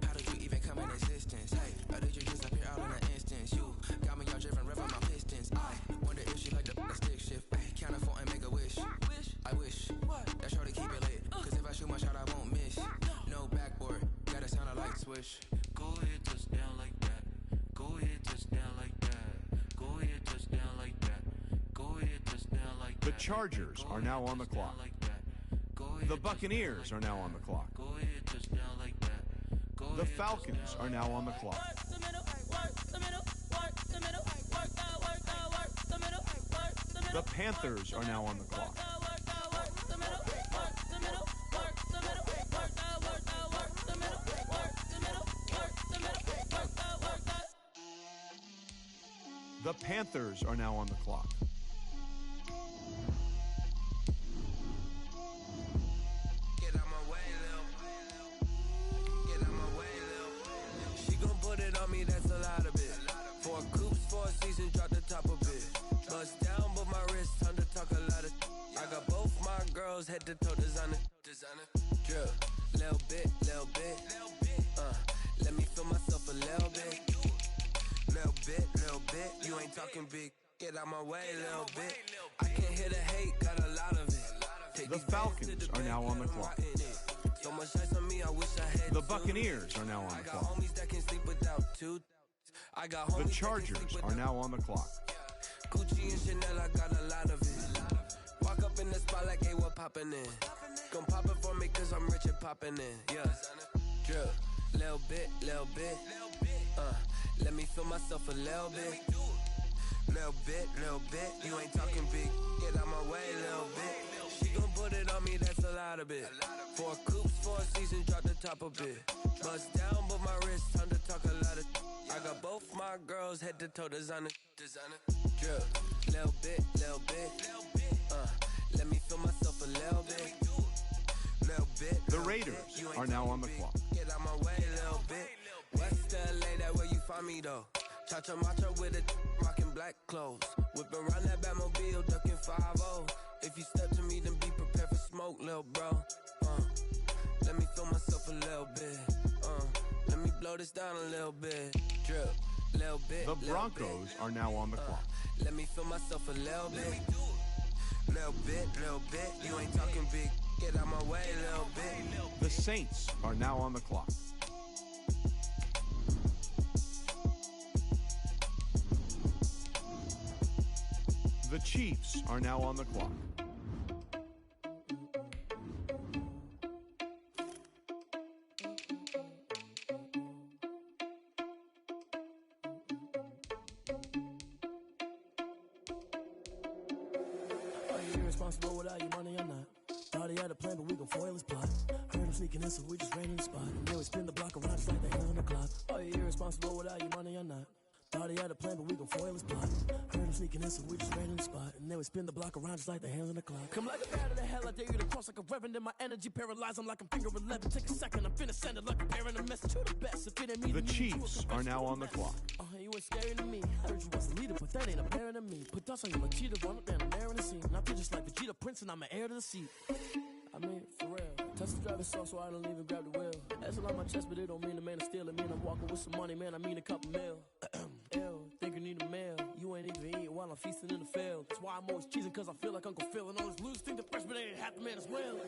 [SPEAKER 10] How did you even come in existence? Hey, or did you just appear out in an instance? You got me all driven, revving my pistons. I wonder if she like the stick shift. Ay, count a four and make a wish. I wish that shorty keep it lit. 'Cause if I shoot my shot, I won't miss. No backboard, gotta sound a light swish. Go ahead, touch down like that. Go ahead, touch down like that. Go ahead, touch down like that. Go ahead, touch down like that.
[SPEAKER 6] The Chargers are now on the clock. The Buccaneers are now on the clock.
[SPEAKER 10] Go ahead, touch down like that.
[SPEAKER 6] The Falcons are now on the clock. The Panthers are now on the clock. The Panthers are now on the clock.
[SPEAKER 10] Get out my way, Lil. Get out my way, Lil. She gon' put it on me, that's a lot of it. 4 coops, 4 seasons, drop the top of it. Bust down, but my wrist, time to talk a lot of. I got both my girls head to toe designer. Drip, little bit, little bit. Let me feel myself a little bit. Little bit. You ain't talking big. Get out my way, little bit. I can't hear the hate, got a lot of it.
[SPEAKER 6] The Falcons are now on the clock.
[SPEAKER 10] So much ice on me, I wish I had.
[SPEAKER 6] The Buccaneers are now on the clock.
[SPEAKER 10] Homies that can sleep without two. I got
[SPEAKER 6] The Chargers are now on the clock.
[SPEAKER 10] Gucci and Chanel, I got a lot of it. Walk up in the spot like, hey, what poppin' in? Gon' pop it for me, 'cause I'm rich and poppin' in. Yeah. Drip, little bit. Let me feel myself a little bit. Little bit. You ain't talking big. Get out my way, little bit. She gon' put it on me, that's a lot of it. 4 coops, 4 seasons, drop the top of it. Bust down, but my wrist, time to talk a lot of. I got both my girls head to toe designer. Drip, little bit. Let me feel myself a little bit.
[SPEAKER 6] The Raiders are now on the clock.
[SPEAKER 10] get out my way, little bit. West LA, that where you find me though. Cha-cha macha with a rockin' black clothes. Whippin' around that Batmobile, duckin' 5-0. If you step to me, then be prepared for smoke, lil' bro. Let me feel myself a little bit. Let me blow this down a little bit. Drip, little bit.
[SPEAKER 6] The Broncos are now on the clock.
[SPEAKER 10] Let me feel myself a little bit. Little bit. You ain't talking big. Get out my way, little bit.
[SPEAKER 6] The Saints are now on the clock. The Chiefs are now on the clock.
[SPEAKER 13] Irresponsible without your money or not. Thought he had a plan, but we gon' foil his plot. Heard him sneaking in, so we just ran in the spot. And then we spin the block around just like the hands on the clock. Are you irresponsible without your money or not? Thought he had a plan, but we gon' foil his plot. Heard him sneaking in, so we just ran in the spot. And then we spin the block around just like the hands on the clock. Come like a bat of the hell, I dare you to cross like a reverend. And my energy paralyzed, I'm like I'm finger 11. Take a second, I'm finna send it like a parent. A message, you the best. If it ain't me,
[SPEAKER 6] The Chiefs are now on the clock.
[SPEAKER 13] You ain't scary to me. Heard you was a leader, but that ain't apparent to me. Put dust on you like cheetah, run up and I'm there in the scene. And I feel just like Vegeta Prince and I'm an heir to the seat. I mean, for real. Touch the driver's soft so I don't even grab the wheel. That's on my chest, but it don't mean the man is stealing. Mean I'm walking with some money, man, I mean a couple mil. Ew, think you need a meal. You ain't even eating while I'm feasting in the field. That's why I'm always cheesing, cause I feel like Uncle Phil. And all those losers think the freshman ain't half the man as well.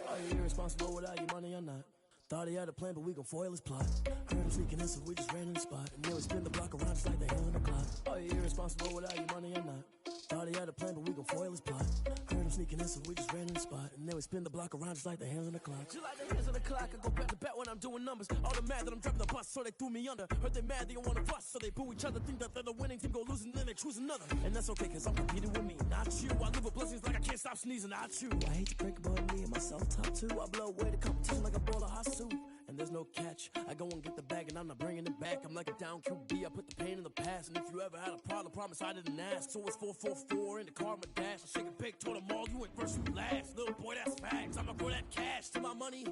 [SPEAKER 13] Are you irresponsible without your money or not? Thought he had a plan, but we gon' foil his plot. Heard him sneaking in, so we just ran in the spot. And then we spin the block around just like the hands on the clock. Are you irresponsible without your money or not? Thought he had a plan, but we gon' foil his plot. Heard him sneaking in, so we just ran in the spot. And then we spin the block around just like the hands on the clock. Just like the hands on the clock, I go back to back when I'm doing numbers. All the mad that I'm driving the bus, so they threw me under. Heard they mad, they don't wanna bust, so they boo each other. Think that they're the winning team, go losing, then they choose another. And that's okay, cause I'm competing with me, not you. I live with blessings like I can't stop sneezing, not you. I hate to break about me and myself top two. I blow away the competition like a ball of hot soup. And there's no catch. I go and get the bag and I'm not bringing it back. I'm like a down QB, I put the pain in the past. And if you ever had a problem, promise I didn't ask. So it's 444 in the car, my dash. I shake a big, told them all, you ain't first, you last. Little boy, that's facts. I'ma grow that cash to my money.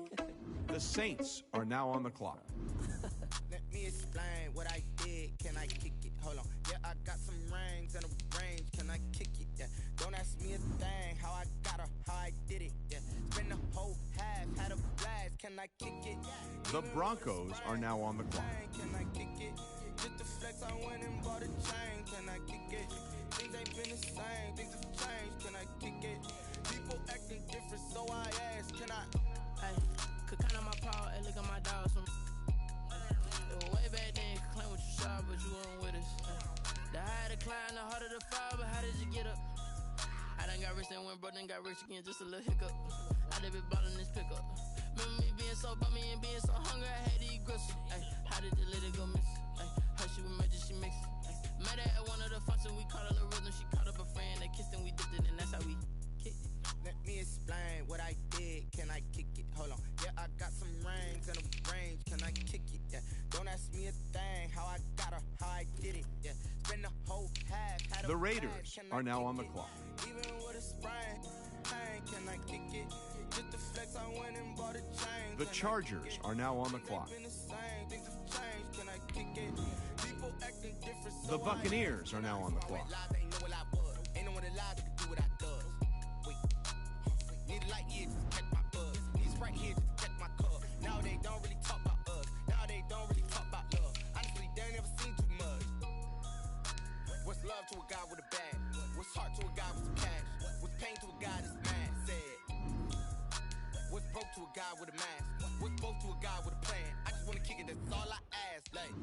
[SPEAKER 6] The Saints are now on the clock.
[SPEAKER 9] Let me explain what I did. Can I kick it? Hold on. Yeah, I got some rings and a range. Can I kick it? Yeah. Don't ask me a thing. How I got her, how I did it. Yeah. Spend the whole half, had a blast. Can I kick it?
[SPEAKER 6] The Broncos are now on the clock.
[SPEAKER 9] Can I kick it? Just the flex, I went and bought a chain. Can I kick it? Things ain't been the same. Things have changed. Can I kick it? People acting different, so I asked. Can I?
[SPEAKER 14] Hey, could count on my power. Hey, look at my dogs. Way back then, you could claim what you saw, but you weren't with us. The higher the climb, the harder the fall, but how did you get up? I done got rich and went broke, then got rich again, just a little hiccup. I done been ballin' this pickup. Remember me being so bummy and being so hungry, I had to eat gristle. Ay, how did you let it go miss? Ay, her she was magic, she mixed. Met her at one of the functions, we caught her the rhythm, she caught up a friend, they kissed and we dipped it, and that's how we kicked it.
[SPEAKER 9] Let me explain what I did. Can I kick it? Hold on. Yeah, I got some rings and a range. Can I kick it? Yeah. Don't ask me a thing. How I got her, how I did it. Yeah. Spend the whole half. Had
[SPEAKER 6] the Raiders are now on the clock.
[SPEAKER 9] Even with a sprain, can I kick it? Just the flex, I went and bought a chain.
[SPEAKER 6] The Chargers are now on the clock.
[SPEAKER 9] Can I kick it? People acting different.
[SPEAKER 6] The Buccaneers are now on the clock.
[SPEAKER 9] Ain't no one alive that can do what I does. Need a light year just to catch my buzz. These right here just to catch my cup. Now they don't really talk about us. Now they don't really talk about love. Honestly, they ain't never seen too much. What's love to a guy with a bag? What's heart to a guy with some cash? What's pain to a guy that's mad? Said. What's broke to a guy with a mask? What's both to a guy with a plan? I just wanna kick it, that's all I ask. Like,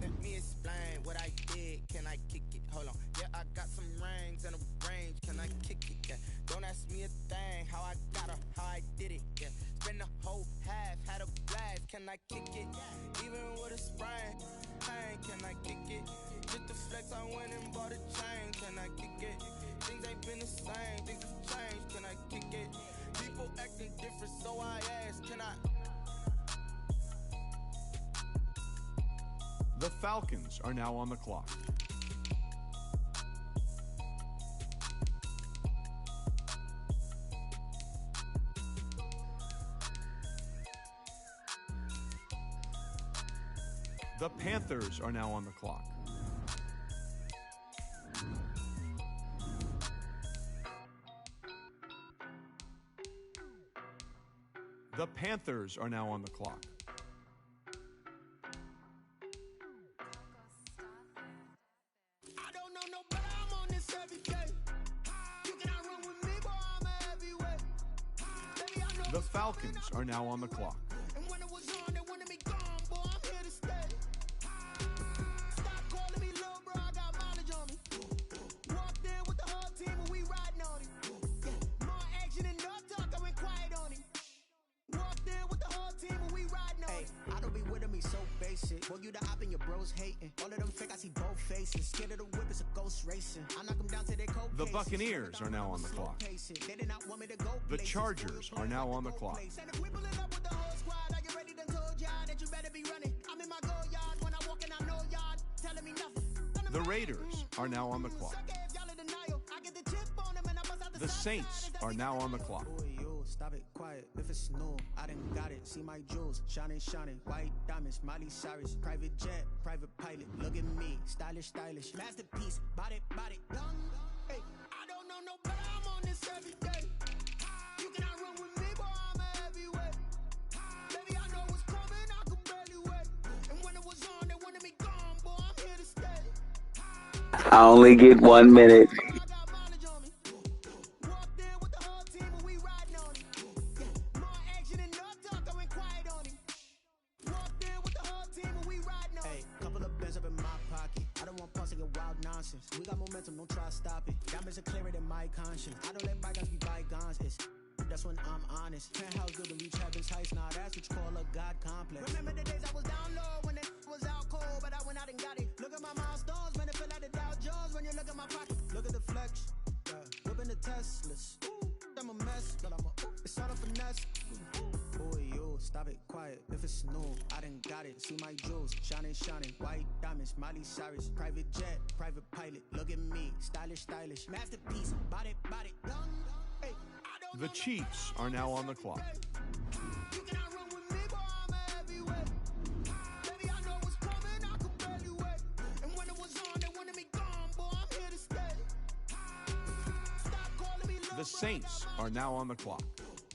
[SPEAKER 9] let me explain what I did. Can I kick it? Hold on. Yeah, I got some rings and a range. Can I kick it? Yeah. Don't ask me a thing. How I got her, how I did it. Yeah. Spend the whole half, had a blast. Can I kick it? Even with a sprain, can I kick it? Just the flex, I went and bought a chain. Can I kick it? Things ain't been the same. Things have changed. Can I kick it? People acting different, so I asked. Can I?
[SPEAKER 6] The Falcons are now on the clock. The Panthers are now on the clock. The Panthers are now on the clock.
[SPEAKER 8] I don't know no better, I'm on this every day. You cannot run with me, boy, I'm a heavyweight. Baby, I know
[SPEAKER 6] The Falcons are now on the clock.
[SPEAKER 8] and when it was on, they wanted me gone, boy, I'm here to stay. Stop calling me little bro, I got mileage on me. Walked in with the whole team and we riding on him. Yeah, more action and no talk, I went quiet on him. Walked in with the whole team and we riding on him.
[SPEAKER 15] I don't be with me so basic. Boy, you the op and your bros hating. All of them fake, I see both faces. Scared of the whip, it's a ghost racing. I knock them down to their cold
[SPEAKER 6] The
[SPEAKER 15] cases.
[SPEAKER 6] Buccaneers are now on the clock.
[SPEAKER 15] They did not want me to go
[SPEAKER 6] The
[SPEAKER 15] places.
[SPEAKER 6] Chargers are now on the clock.
[SPEAKER 8] And if we pulling up with the whole squad, are you ready? Done told y'all that you better be running. I'm in my go yard when I walk in, I know y'all telling me nothing.
[SPEAKER 6] The Raiders are now on the clock. The Saints are now on the clock.
[SPEAKER 15] Boy, you stop it, quiet. If it's new, I done got it. See my jewels, shining, shining. White diamonds, Miley Cyrus. Private jet, private pilot. Look at me, stylish, stylish. Masterpiece, body, body. Young,
[SPEAKER 8] Hey, I don't know no better, I'm on this every day. You cannot run with me, boy, I'm a heavyweight. Baby, I know what's coming, I could barely wait. And when it was on, they wanted me gone, boy, I'm here to stay.
[SPEAKER 1] I only get 1 minute.
[SPEAKER 8] Walked in with the whole team and we riding on him. Yeah, more action and no talk, I went quiet on him. Walked in with the whole team and we riding on him.
[SPEAKER 15] hey, couple of bands up in my pocket. I don't want pause to get wild nonsense. We got momentum, don't try to stop it. Diamonds are clearer than my conscience. I don't let bygones be bygones. That's when I'm honest. Penthouse building, reach heaven's heights. Nah, that's what you call a God complex.
[SPEAKER 8] Remember the days I was down low when it was out cold, but I went out and got it. Look at my milestones, man, it feel like the Dow Jones when you look at my pocket.
[SPEAKER 15] Look at the flex, whipping the Teslas. I'm a mess, but it's all a finesse. Boy, you stop it, quiet. If it's new, I done got it. See my jewels, shining, shining. White diamonds, Miley Cyrus. Private jet, private pilot. Look at me, stylish, stylish. Masterpiece, body, body. Young,
[SPEAKER 8] hey,
[SPEAKER 6] The Chiefs are now on the clock.
[SPEAKER 8] you cannot run with me, boy, I'm a heavyweight. Baby, I know what's coming, I could barely wait. And when it was on, they wanted me gone, boy, I'm here to stay. Stop calling me little
[SPEAKER 6] The Saints are now on the clock.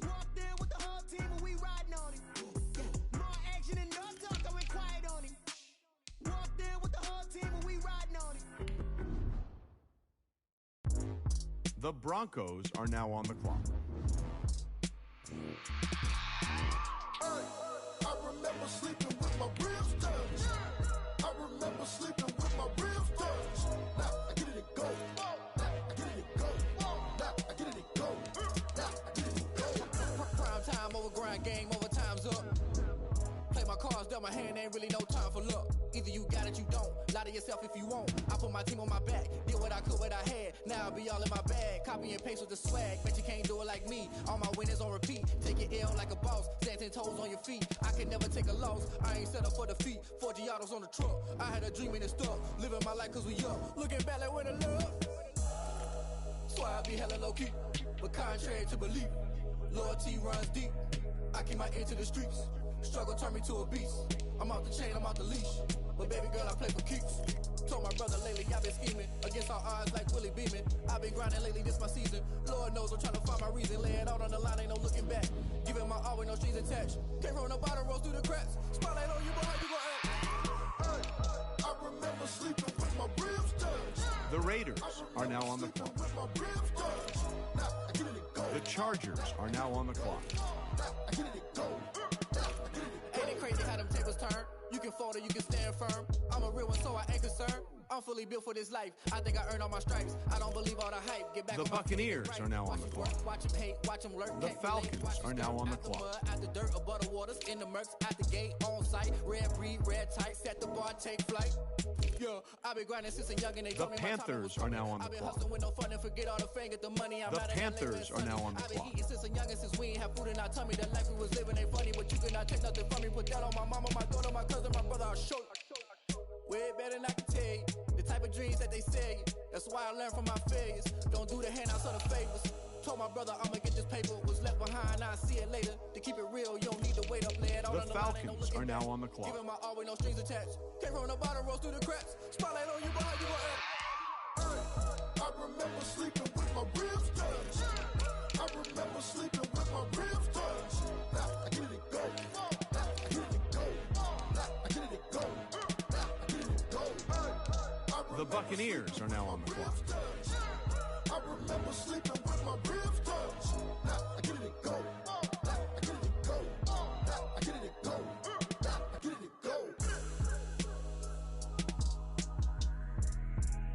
[SPEAKER 8] Walked in with the whole team and we riding on him. Yeah, more action and no talk, I went quiet on him. Walked in with the whole team and we riding on him.
[SPEAKER 6] The Broncos are now on the clock.
[SPEAKER 8] I remember sleeping with my ribs touched. I remember sleeping with my ribs touched. Now I get it go. Now I get it go. Now I get it go. Now I get it go.
[SPEAKER 10] Prime time over grind game, over time's up. Play my cards, dealt my hand, ain't really no time for luck. Either you got it, you don't. Lie to yourself if you won't. I put my team on my back, did what I could, what I had. Now I'll be all in my bag. Copy and paste with the swag. Bet you can't do it like me. All my winners on repeat. Take your L like a boss. Stand 10 toes on your feet. I can never take a loss. I ain't set up for defeat. 4 Giottos on the truck. I had a dream and it stuck. Living my life cause we up. Looking back like when I love. Swear I be hella low key. But contrary to belief, loyalty runs deep. I keep my ear to the streets. Struggle turned me to a beast. I'm off the chain, I'm off the leash. But baby girl, I play for keeps. Told my brother lately, I've been scheming. Against all odds like Willie Beeman. I've been grinding lately, this my season. Lord knows I'm trying to find my reason. Lay it out on the line, ain't no looking back. Giving my all with no strings attached. Came from the bottom, rose through the cracks. Spotlight on you, boy, how you gon' act?
[SPEAKER 8] I remember sleeping with my ribs touched.
[SPEAKER 6] The Raiders are now on the clock.
[SPEAKER 8] With my ribs touched. Now I get it go.
[SPEAKER 6] The Chargers are now on the clock.
[SPEAKER 8] Now I get it go.
[SPEAKER 10] Ain't it crazy how them tables turn? You can fold or you can stand firm. I'm a real one, so I ain't concerned. I'm fully built for this life. I think I earned all my stripes. I don't believe all the hype. Get back
[SPEAKER 6] The
[SPEAKER 10] on my feet,
[SPEAKER 6] Buccaneers
[SPEAKER 10] right.
[SPEAKER 6] are now on
[SPEAKER 10] Watch
[SPEAKER 6] the
[SPEAKER 10] them
[SPEAKER 6] clock.
[SPEAKER 10] work, watch them hate, watch them lurk.
[SPEAKER 6] The
[SPEAKER 10] Can't relate.
[SPEAKER 6] Falcons
[SPEAKER 10] Watch
[SPEAKER 6] are
[SPEAKER 10] them
[SPEAKER 6] now on the
[SPEAKER 10] out the
[SPEAKER 6] clock.
[SPEAKER 10] mud, out the dirt, above the waters, in the murks, out the gate, on site. Red breed, red tight, set the bar, take flight. Yeah, I've been grinding since a young and they
[SPEAKER 6] The
[SPEAKER 10] told me my time
[SPEAKER 6] Panthers
[SPEAKER 10] was
[SPEAKER 6] are now on the
[SPEAKER 10] I've been
[SPEAKER 6] clock.
[SPEAKER 10] hustling with no fun and forget all the fame, get the money. I'm
[SPEAKER 6] The
[SPEAKER 10] out of
[SPEAKER 6] Panthers are now on the
[SPEAKER 10] I've been
[SPEAKER 6] clock.
[SPEAKER 10] eating since a young and since we ain't have food in our tummy. The life we was living ain't funny, but you cannot take nothing from me. Put that on my mama, my daughter, my cousin, my brother, I'll show you. Way better than I can tell you. The type of dreams that they sell you. That's why I learned from my failures. Don't do the handouts or the favors.
[SPEAKER 13] Told my brother I'ma get this paper, was left behind, I'll see it later. To keep it real, you don't need to wait up, lay it all
[SPEAKER 6] The
[SPEAKER 13] on the line, ain't no
[SPEAKER 6] Falcons
[SPEAKER 13] looking
[SPEAKER 6] are now
[SPEAKER 13] back.
[SPEAKER 6] on the clock.
[SPEAKER 13] Giving my all with no strings attached. Came from the bottom, rose through the cracks. Spotlight on you, boy, you gon'
[SPEAKER 8] I remember sleeping with my ribs touched. I remember sleeping with my ribs touched. I get it go. I get it go. I get it go. I get it go.
[SPEAKER 6] The Buccaneers are now on the clock.
[SPEAKER 8] I remember sleeping with my ribs touched. I get it go. I get it go. I get it go. I get it go.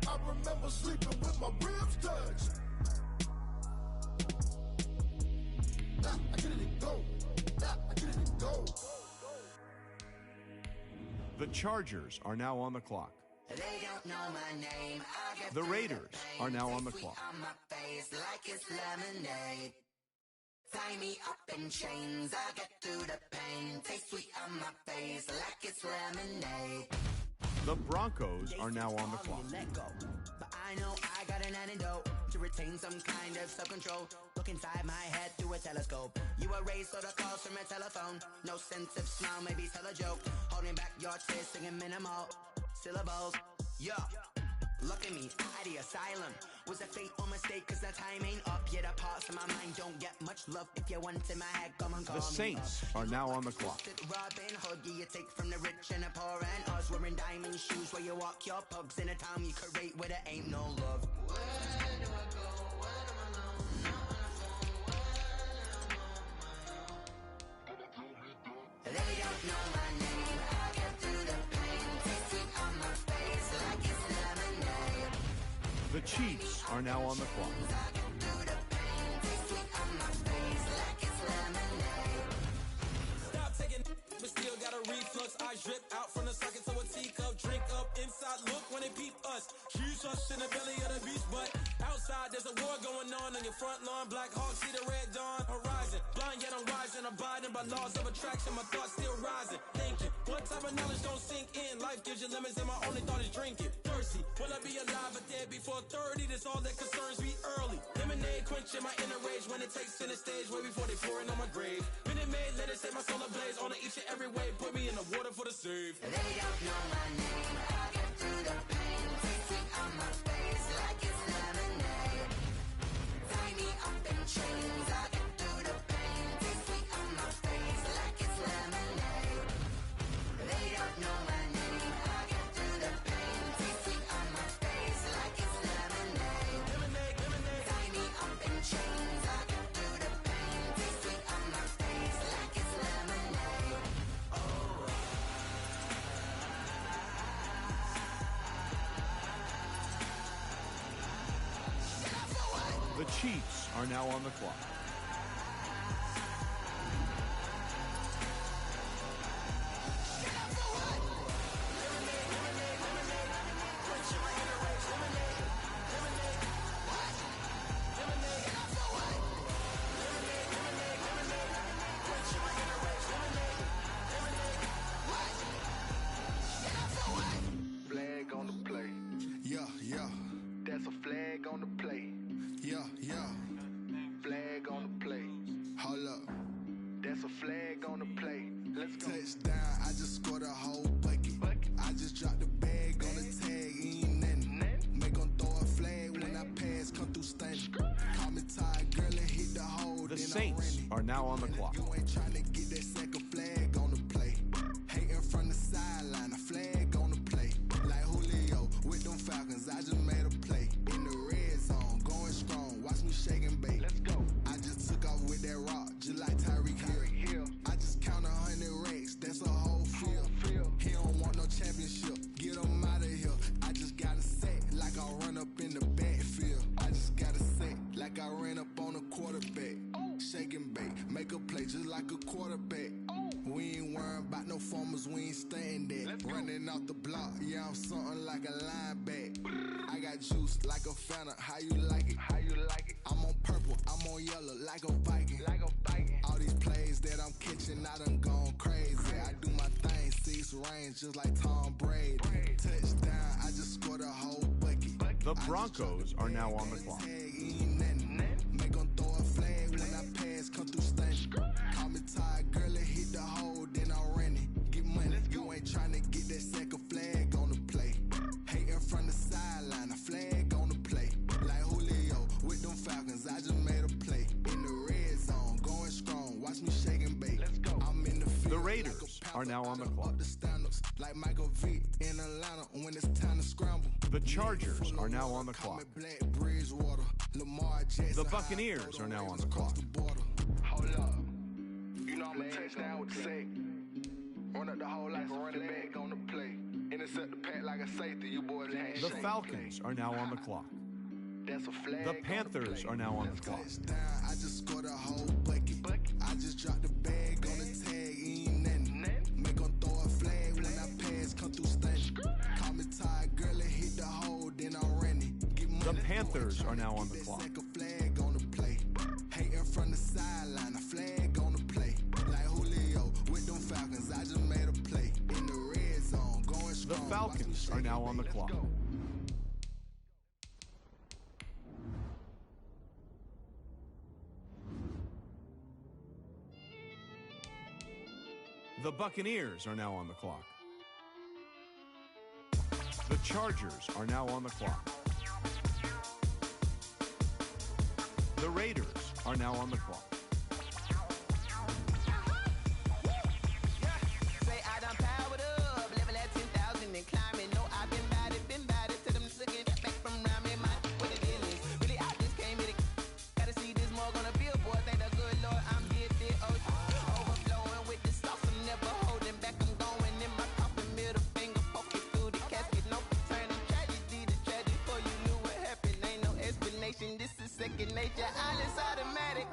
[SPEAKER 8] I remember sleeping with my ribs touched. I get it go. I get it go.
[SPEAKER 6] The Chargers are now on the clock.
[SPEAKER 16] They don't know my name.
[SPEAKER 6] The Raiders are now on the clock.
[SPEAKER 16] On my face like it's lemonade. Tie me up in chains, I get through the pain. Taste sweet on my face like it's lemonade.
[SPEAKER 6] The Broncos are now on the clock.
[SPEAKER 16] Let go. But I know I got an antidote to retain some kind of self-control. Look inside my head through a telescope. You erase all the calls from a telephone. No sense of smile, maybe tell a joke. Holding back your tears, singing minimal syllables. Yeah. Look at me, out the asylum. Was a fate or mistake, cause the time ain't up. Yet the parts of my mind don't get much love. If you want in my head, come on, call
[SPEAKER 6] The
[SPEAKER 16] me
[SPEAKER 6] Saints
[SPEAKER 16] up.
[SPEAKER 6] are now on the clock.
[SPEAKER 16] Robin Hood, yeah, you take from the rich and the poor and us. Wearing diamond shoes where you walk your pugs in a town you create where there ain't no love. Where do I go? When am I alone? Not on the phone. When am I on my own? They don't know my name. I get through the pain. Taste sweet on my face like it's lemonade.
[SPEAKER 6] The Chiefs are now on the clock.
[SPEAKER 10] Stop taking, but still got a reflux. I drip out from the socket to a teacup. Drink up inside, look when they peep us. Choose us in the belly of the beast, but outside there's a war going on your front lawn. Black Hawk, see the red dawn horizon. Blind yet I'm rising, abiding by laws of attraction. My thoughts still rising, thinking. What type of knowledge don't sink in? Life gives you lemons and my only thought is drinking. Thirsty, will I be alive or dead before 30? That's all that concerns me early. Lemonade quenching my inner rage when it takes center stage way before they pouring on my grave. Minute Maid, let it set my soul ablaze on each and every way. Put me in the water for the save.
[SPEAKER 16] They don't know my name. I get through the pain. Taste sweet on my face like it's lemonade. Tie me up in chains. I get through the pain. Taste sweet on my face like it's lemonade. They don't know my name. I get through the pain. Taste sweet on my face like it's lemonade.
[SPEAKER 10] Lemonade, lemonade.
[SPEAKER 16] Tie me up in chains. I get through the pain. Taste sweet on my face like it's lemonade.
[SPEAKER 6] The Chiefs are now on the clock.
[SPEAKER 8] Flag on the play. Yeah, yeah. That's a flag on the play. Yeah, yeah. Flag on the play. Hold up. That's a flag on the play. Let's go. Touchdown, I just scored a whole bucket. I just dropped the bag on the tag, ain't nothing. Make 'em throw a flag when I pass, come through stunning. Call me tired, girl, and hit the hole.
[SPEAKER 6] The
[SPEAKER 8] then
[SPEAKER 6] Saints
[SPEAKER 8] I'm
[SPEAKER 6] are now on the clock.
[SPEAKER 8] You ain't trying to get that second flag on the play. Hating from the sideline, a flag on the play. Like Julio with them Falcons, I just made a play. In the red zone, going strong, watch me shake and bake. Let's go. I just took off with that rock, just like Tyreek Hill. I just count 100 racks, that's a whole field. He don't want no championship, get him out of here. I just got a set, like I run up in the backfield. I just got a set, like I ran up on a quarterback. Shake and bake, make a play just like a quarterback. We ain't worrying about no formers, we ain't staying there. Running off the block, yeah, I'm something like a lineback. I got juice like a Fanta, how you like it? How you like it? I'm on purple, I'm on yellow, like a Viking. Like a Viking. All these plays that I'm catching, I done gone crazy. I do my thing, 6 range, just like Tom Brady. Touchdown, I just scored a whole bucket.
[SPEAKER 6] The Broncos are now on the clock.
[SPEAKER 8] Make 'em throw
[SPEAKER 6] Raiders are now on the clock.
[SPEAKER 8] Like Michael Vick in Atlanta when it's time to scramble.
[SPEAKER 6] The Chargers are now on the clock. The Buccaneers are now on the clock.
[SPEAKER 8] Hold up. You know I'm a touchdown with the sack. Run up the whole like a running back on the play. Intercept the pack like a safety. You boys ain't
[SPEAKER 6] The Falcons are now on the clock.
[SPEAKER 8] That's a flag.
[SPEAKER 6] The Panthers are now on the clock.
[SPEAKER 8] I just scored a whole bucket. I just dropped the bag on the tag. Ain't nothing. Make 'em throw a flag when I pass. Come through stunning. Call me tired, girl, and hit the hole. Then I'm running.
[SPEAKER 6] The Panthers are now on the clock.
[SPEAKER 8] Flag on the play. Hating from the sideline. A flag on the play. Like Julio with them Falcons. I just made a play in the red zone. Going strong.
[SPEAKER 6] The Falcons are now on the clock. The Buccaneers are now on the clock. The Chargers are now on the clock. The Raiders are now on the clock.
[SPEAKER 16] Say I done powered up, level at 10,000 and climbing. No, I've been bad it to them looking back from around me. My what the deal is. Really, I just came here to gotta see this more gonna be a boy. Thank the good Lord, I'm gifted. Overflowing with the sauce, I'm never holding back. I'm going in my coffin, middle finger poking through the casket. No turning tragedy to tragedy. Before you knew what happened, ain't no explanation. This is second nature. All is automatic.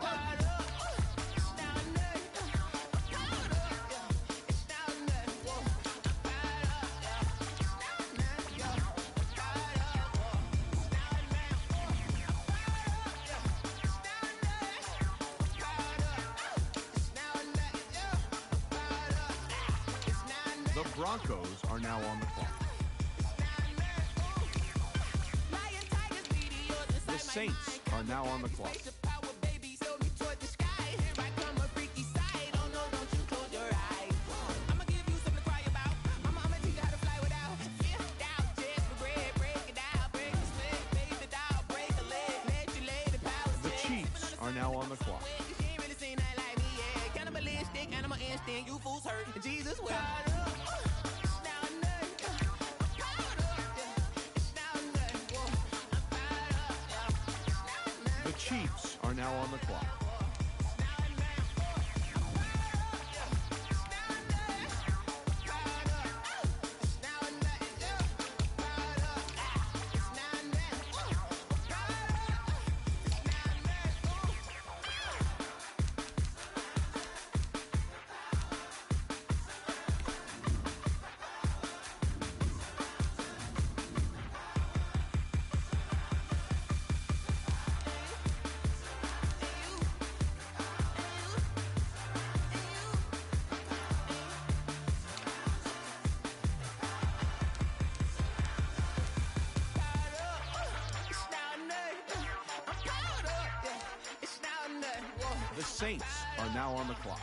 [SPEAKER 6] The Broncos are now on the clock. The Saints are now on the clock. The Chiefs are now on the clock.
[SPEAKER 16] You fools hurt. Jesus will.
[SPEAKER 6] The Chiefs are now on the clock. The Saints are now on the clock.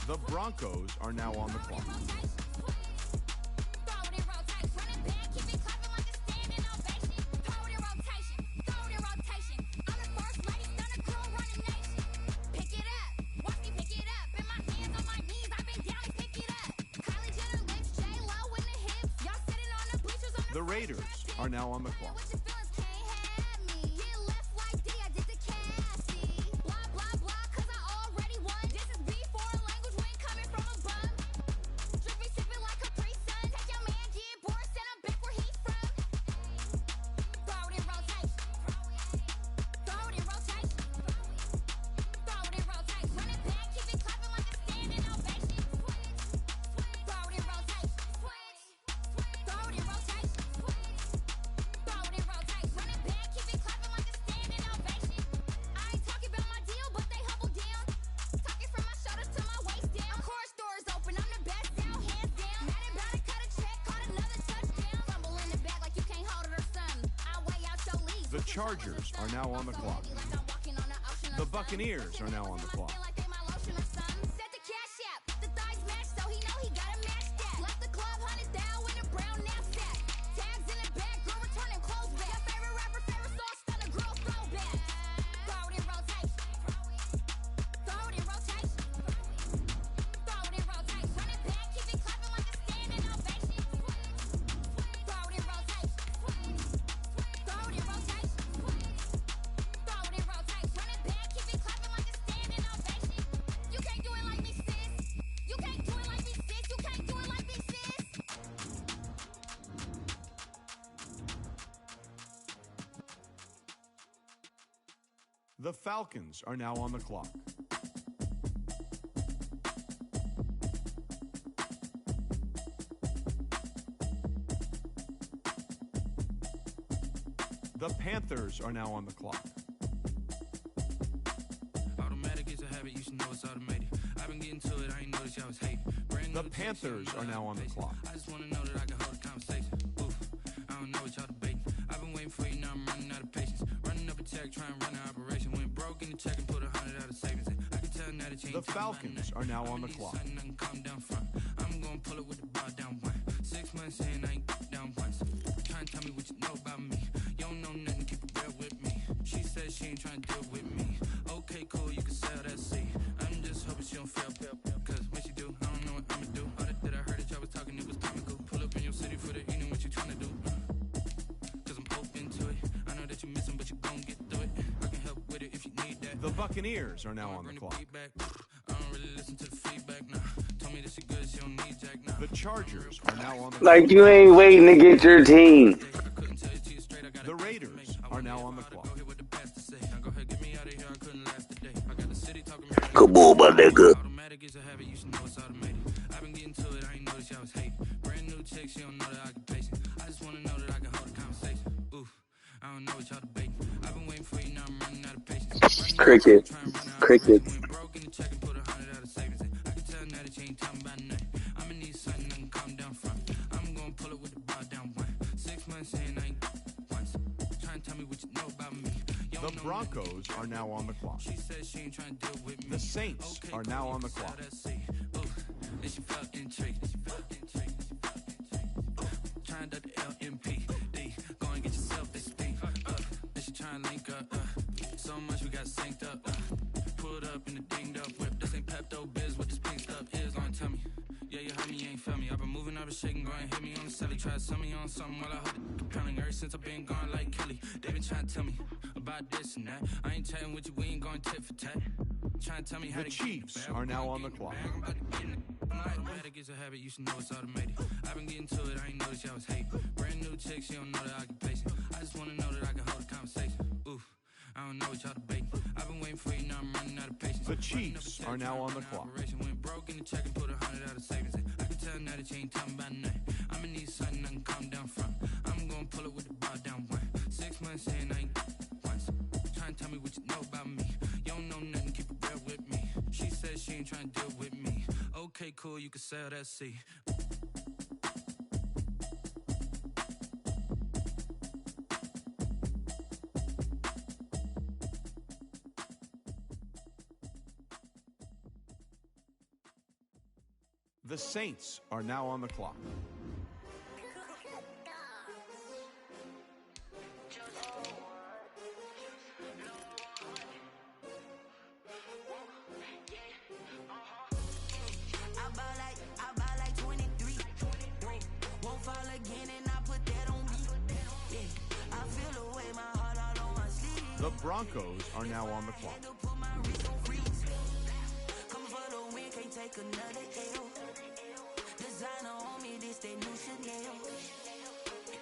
[SPEAKER 6] The Broncos are now on the clock. The Raiders are now on the clock. Chargers are now on the clock. The Buccaneers are now on the clock. The Falcons are now on the clock. The Panthers are now on the clock.
[SPEAKER 17] Automatic is a habit, you should know it's automated. I've been getting to it, I ain't noticed y'all was hating.
[SPEAKER 6] The Panthers are now on the clock.
[SPEAKER 17] I just want to know that I can hold a conversation. Oof, I don't know what y'all debating. I've been waiting for you, now I'm running out of patience. Running up a check, trying to run an operation. Went broke in the check and put 100 out of savings. I can tell now that you ain't
[SPEAKER 6] The Falcons are now on the clock.
[SPEAKER 17] Come down front. I'm gonna pull it with the bar down one. 6 months in, I ain't down once. Try and tell me what you know about me. You don't know nothing, keep it real with me. She said she ain't trying to deal with me. Okay, cool, you can sell that seed. I'm just hoping she don't fail. Cause when she do, I don't know what I'ma do. All that I heard that y'all was talking, it was comical. Pull up in your city for the evening, what you trying to do? Cause I'm open to it. I know that you missing, but you gon' get through it. I can help with it if you need that.
[SPEAKER 6] The Buccaneers are now on the clock.
[SPEAKER 17] I don't really listen to the feedback now. Told me that she good, she don't need Jack now.
[SPEAKER 6] The Chargers are now on the clock.
[SPEAKER 1] Like you ain't waiting to get your team.
[SPEAKER 6] The Raiders are now on the clock.
[SPEAKER 1] Come on, my nigga.
[SPEAKER 17] Automatic is a habit, you should know it's automated. I've been getting to it, I ain't noticed y'all was hating. Brand new chick, she don't know the occupation. I just wanna know that I can hold a conversation. Oof, I don't know what y'all debating. I've been waiting for you, now I'm running out of patience.
[SPEAKER 1] Cricket. Cricket.
[SPEAKER 17] Went broke in the check and put 100 out of savings. I can tell now that you ain't talking about nothing. I'ma need something, I can calm down front. I'm gonna pull it with the bar down one. 6 months in, I ain't once. Try and tell me what you know about me.
[SPEAKER 6] The Broncos are now on the clock.
[SPEAKER 17] She said she ain't trying to deal with me.
[SPEAKER 6] The Saints are now on the clock.
[SPEAKER 17] Then she felt intrigued. Trying to the LMP. D, go and get yourself this thing. Then she trying to link up. So much we got synced up. Pulled up in the dinged up whip. This ain't Pepto Biz, what this pink stuff is. Long tell me. Yeah, you heard me, you ain't felt me. I've been moving, I've been shaking, go and hit me on the celly. Try to sell me on something while I hold it compelling. Ever since I've been gone like Kelly, they been trying to tell me about this and that. I ain't chatting with you, we ain't going tit for tat. Trying to tell me how
[SPEAKER 6] The
[SPEAKER 17] to
[SPEAKER 6] Chiefs are now on the clock.
[SPEAKER 17] Automatic is a habit, you should know it's automated. I've been getting to it, I ain't noticed y'all was hating. Brand new chick, she don't know the occupation. I just wanna know that I can hold a conversation. Oof, I don't know what y'all debating. I've been waiting for you, now I'm running out of patience.
[SPEAKER 6] The Chiefs are now on the clock.
[SPEAKER 17] Went broke in the check and put 100 out of savings. I can tell now that you ain't talking about nothing. I'ma need something, I can calm down front. I'm gonna pull it with the bar down one. 6 months in, I ain't once. Try and tell me what you know about me. You don't know nothing, keep it real with me. She said she ain't trying to deal with me. Okay, cool, you can sell that seed.
[SPEAKER 6] The Saints are now on the clock.
[SPEAKER 16] I buy like 23. Won't fall again and I put that on me. Yeah, I feel the way my heart all on my sleeve.
[SPEAKER 6] The Broncos are now on the clock.
[SPEAKER 16] Put my wrist on freeze. Come for the win, can't take another L. Designer on me, this that new Chanel.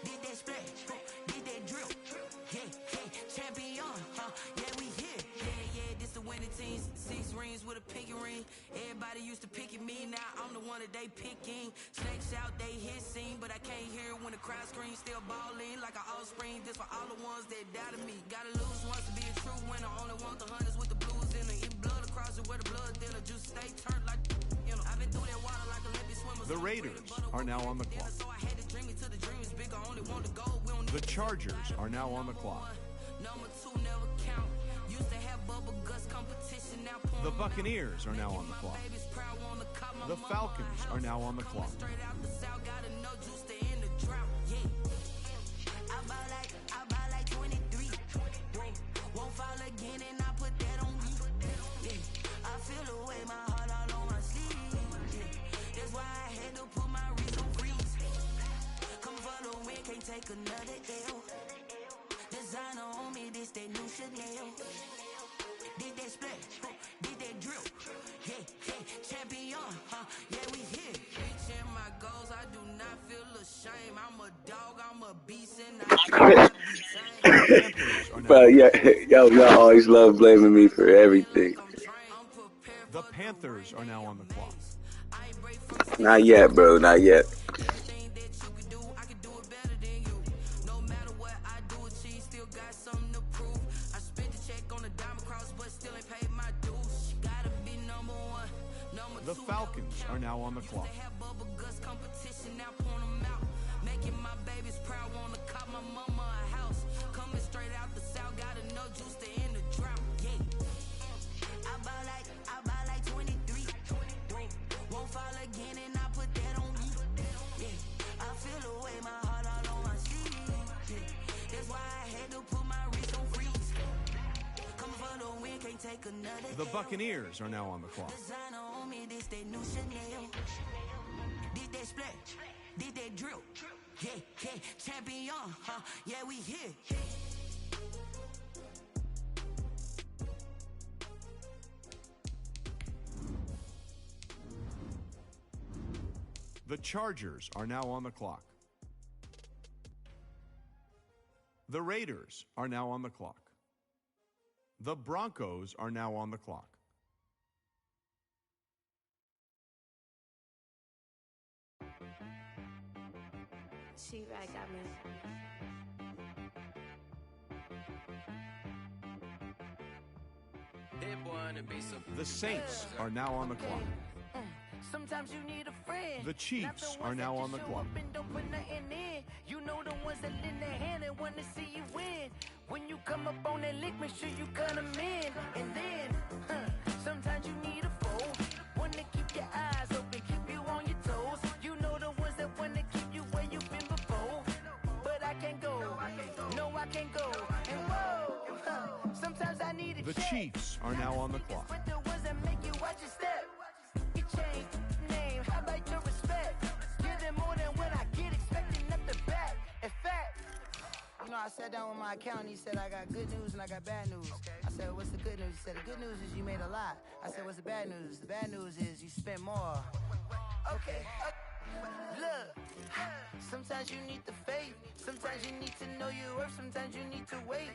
[SPEAKER 16] Did that splash, did that drill. Yeah, champion, yeah, we here. Yeah, this the winning team. 6 rings with a pinky ring. Everybody used to pick at me, now I'm the one that they picking. Snakes out, they hit scene, but I can't hear it when the crowd screams. Still balling like an offspring. This for all the ones that doubted me. Gotta lose once to be a true winner. Only want the hunters with the blues in it. Eat blood across it where the blood thinner. Juice stay turned like, you know. I've been through that water like Olympic swimmers.
[SPEAKER 6] The Raiders are now on the clock.
[SPEAKER 16] So I had to dream it till the dream is bigger. Only want to go.
[SPEAKER 6] The Chargers are now on the clock.
[SPEAKER 10] Number 2 never count. Used to have bubble guts competition. Now
[SPEAKER 6] The Buccaneers are now on the clock. The Falcons are now on the clock.
[SPEAKER 10] Straight out the south, gotta know juice to end the drought. Yeah. I buy like 23. Won't fall again and I put that on me. Yeah. I feel the way my heart all on my sleeve. Yeah. That's why I had to put my wrist on freeze. Come for the win, can't take another L. Designer on me, this that new Chanel. Did that split, did that drill. Yeah, champion, yeah, we here. Reaching my goals, I do not feel ashamed. I'm a dog, I'm a beast, and I
[SPEAKER 1] Bro, yeah, y'all always love blaming me for everything.
[SPEAKER 6] The Panthers are now on the clock.
[SPEAKER 1] Not yet, bro. Not yet.
[SPEAKER 6] The Falcons are now on the clock.
[SPEAKER 10] Making my babies proud, wanna cop my mama a house. Coming straight out the south, gotta know juice to end the drought. Yeah. I buy like 23. Won't fall again and I put that on me. Yeah. I feel the way my heart all on my sleeve. Yeah. That's why I had to put my wrist on freeze. Come for the win, can't take another.
[SPEAKER 6] The Buccaneers are now on the clock.
[SPEAKER 10] Designer on me, this that new Chanel. Did that split, did that drill. Yeah, champion, yeah, we here.
[SPEAKER 6] The Chargers are now on the clock. The Raiders are now on the clock. The Broncos are now on the clock.
[SPEAKER 11] She right got me.
[SPEAKER 6] The Saints are now on the clock.
[SPEAKER 5] Sometimes you need a friend.
[SPEAKER 6] The Chiefs are now on the clock.
[SPEAKER 5] Don't put nothing in. You know the ones that lend their hand and want to see you win. When you come up on that lick, make sure you cut them in. And then, sometimes you need a foe. One to keep your eyes open, keep you on your toes. You know the ones that want to keep you where you've been before. But I can't go. No, I can't go. And whoa, sometimes I need a
[SPEAKER 6] The
[SPEAKER 5] check.
[SPEAKER 6] Chiefs are now on the clock.
[SPEAKER 5] But the ones that make you watch your step. You change name, how about your respect? Give them more than what I get, expecting up the back. In fact, you know, I sat down with my accountant. He said I got good news and I got bad news. I said, what's the good news? He said, the good news is you made a lot. I said, what's the bad news? The bad news is you spent more. Okay. Look, sometimes you need the faith. Sometimes you need to know your worth. Sometimes you need to wait.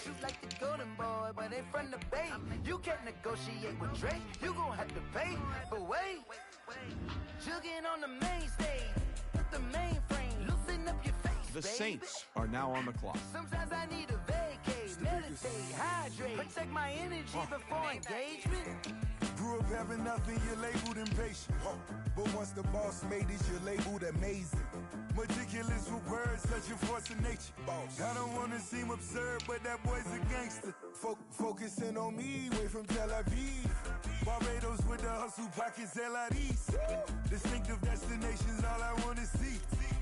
[SPEAKER 5] Shoot like the golden boy, but ain't from the bay. You can't negotiate with Drake. You gon' have to pay. But wait, jugging on the main stage. The mainframe, loosen up your face.
[SPEAKER 6] The
[SPEAKER 5] baby.
[SPEAKER 6] Saints are now on the clock.
[SPEAKER 5] Sometimes I need a vacate, meditate, hydrate, protect my energy before engagement.
[SPEAKER 8] Grew up having nothing, you're labeled impatient. But once the boss made it, you're labeled amazing. Meticulous with words, such a force of nature. I don't wanna seem absurd, but that boy's a gangster. Focusing on me, way from Tel Aviv. Barbados with the hustle pockets, LIDs. Distinctive destinations, all I wanna see.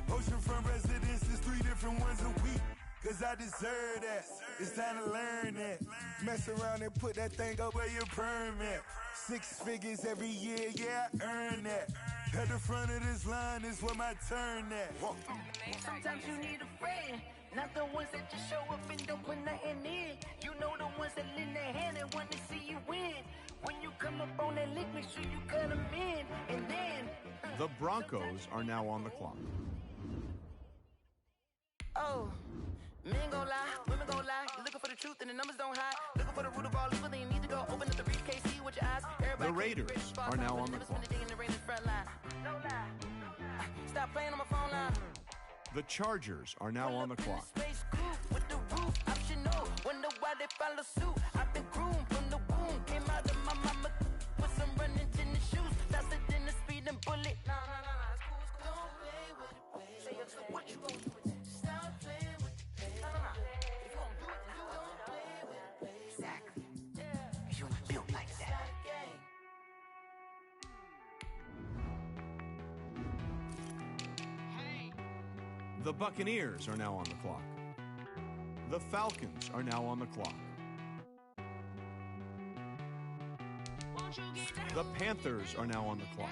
[SPEAKER 8] Oceanfront residences, 3 different ones a week. Cause I deserve that. It's time to learn that. Mess around and put that thing up where your permit. 6 figures every year, yeah, I earn that. At the front of this line is where my turn at.
[SPEAKER 5] Sometimes you need a friend, not the ones that just show up and don't put nothing in. You know the ones that lend their hand and want to see you win. When you come up on that lick, make sure you cut them in. And then,
[SPEAKER 6] The Broncos are now on the clock.
[SPEAKER 5] oh, men gon' lie, women gon' lie. You're looking for the truth and the numbers don't hide. Looking for the root of all evil, then you need to go open up the briefcase, see with your eyes. Everybody
[SPEAKER 6] The Raiders are now on the clock.
[SPEAKER 5] No lie. Stop playing on my phone line.
[SPEAKER 6] The Chargers are now on the clock.
[SPEAKER 5] Space coupe with the roof optional. Wonder why they follow suit. I've been groomed from the womb. Came out of my mama with some running tennis shoes. Faster than the speeding bullet. Nah, it's cool, it's cool. Don't play with it, baby. What you gonna do with it? Stop playing with it, baby. If you gonna do it, then do it.
[SPEAKER 6] The Buccaneers are now on the clock. The Falcons are now on the clock. The Panthers are now on the clock.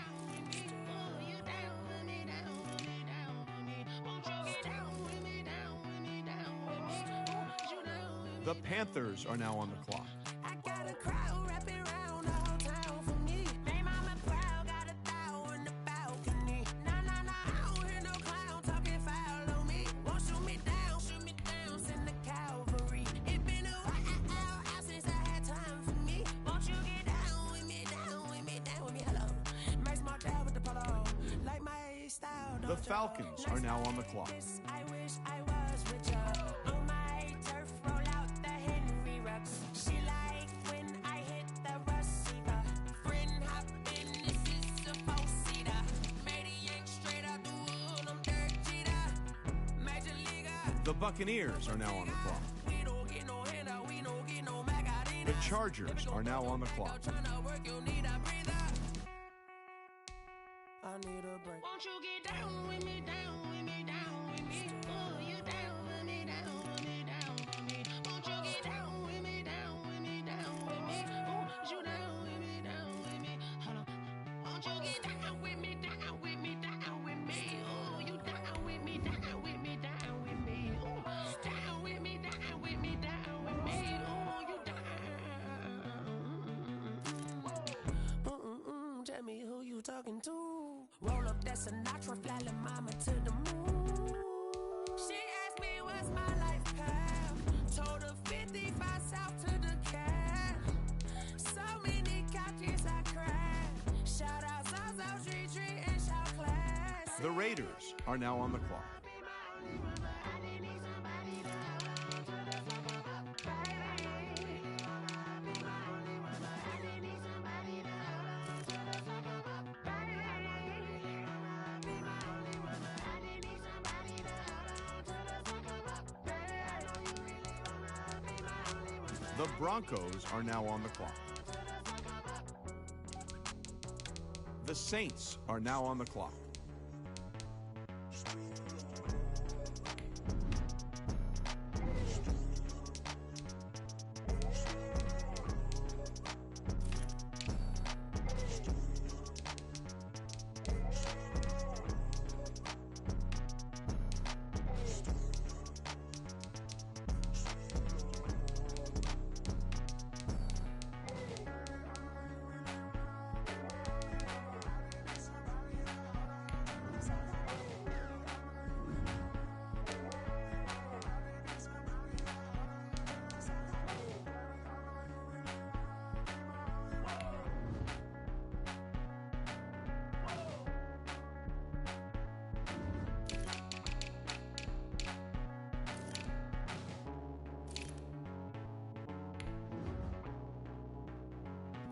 [SPEAKER 6] The Panthers are now on the clock.
[SPEAKER 8] I got a crowd wrapping around the whole town for me. Made mama proud, got a thou on the balcony. Nah, nah, nah, I don't hear no clown talking foul on me. Won't shoot me down, send the cavalry. It been a while since I had time for me. Won't you get down with me, down with me, down with me, hello. Makes my dad with the polo, like my style.
[SPEAKER 6] The Falcons are now on the clock.
[SPEAKER 8] I wish I was with ya. On my turf, roll out the Henry Rux. She like when I hit the receiver. Friend hop in, this is a four-seater. Maniac straight out the wood, I'm Dirk Jeter. Major leaguer.
[SPEAKER 6] The Buccaneers are now on the clock.
[SPEAKER 8] We don't get no handout, we don't get no Macarena.
[SPEAKER 6] The Chargers are now on the clock.
[SPEAKER 8] Tryna work, you need a breather. I need a break. Won't you get down with me, down with me, down with me? Oh, you down with me, down with me, down with me. Won't you get down with me, down with me, down with me? Oh, you down with me, down with me. Hold on. Won't you get down with me, down with me, down with me? Oh, you down with me, down with me, down with me. Oh, down with me, down with me, down with me. Oh, you down. Tell me who you talking to. Roll up that Sinatra, fly la mama to the moon. She asked me what's my life path. Told her 55 south to the cat. So many couches I cried. Shout out South Street and shout class.
[SPEAKER 6] The Raiders are now on the clock. The Broncos are now on the clock. The Saints are now on the clock.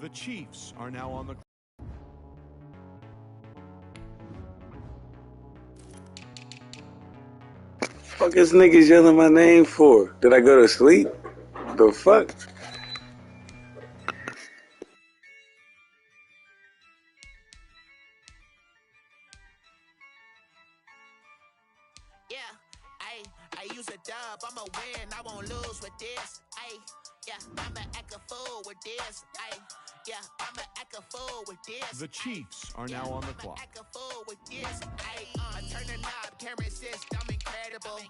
[SPEAKER 6] The Chiefs are now on the clock.
[SPEAKER 1] Fuck is niggas yelling my name for? Did I go to sleep? The fuck?
[SPEAKER 7] Yeah, I use a dub, I'ma win, I won't lose with this. Yeah, I'ma act a fool with this. Yeah, I'ma act a fool with this.
[SPEAKER 6] The Chiefs are now on the clock.
[SPEAKER 7] Act a fool with this. I turn the knob, camera assist, I'm incredible.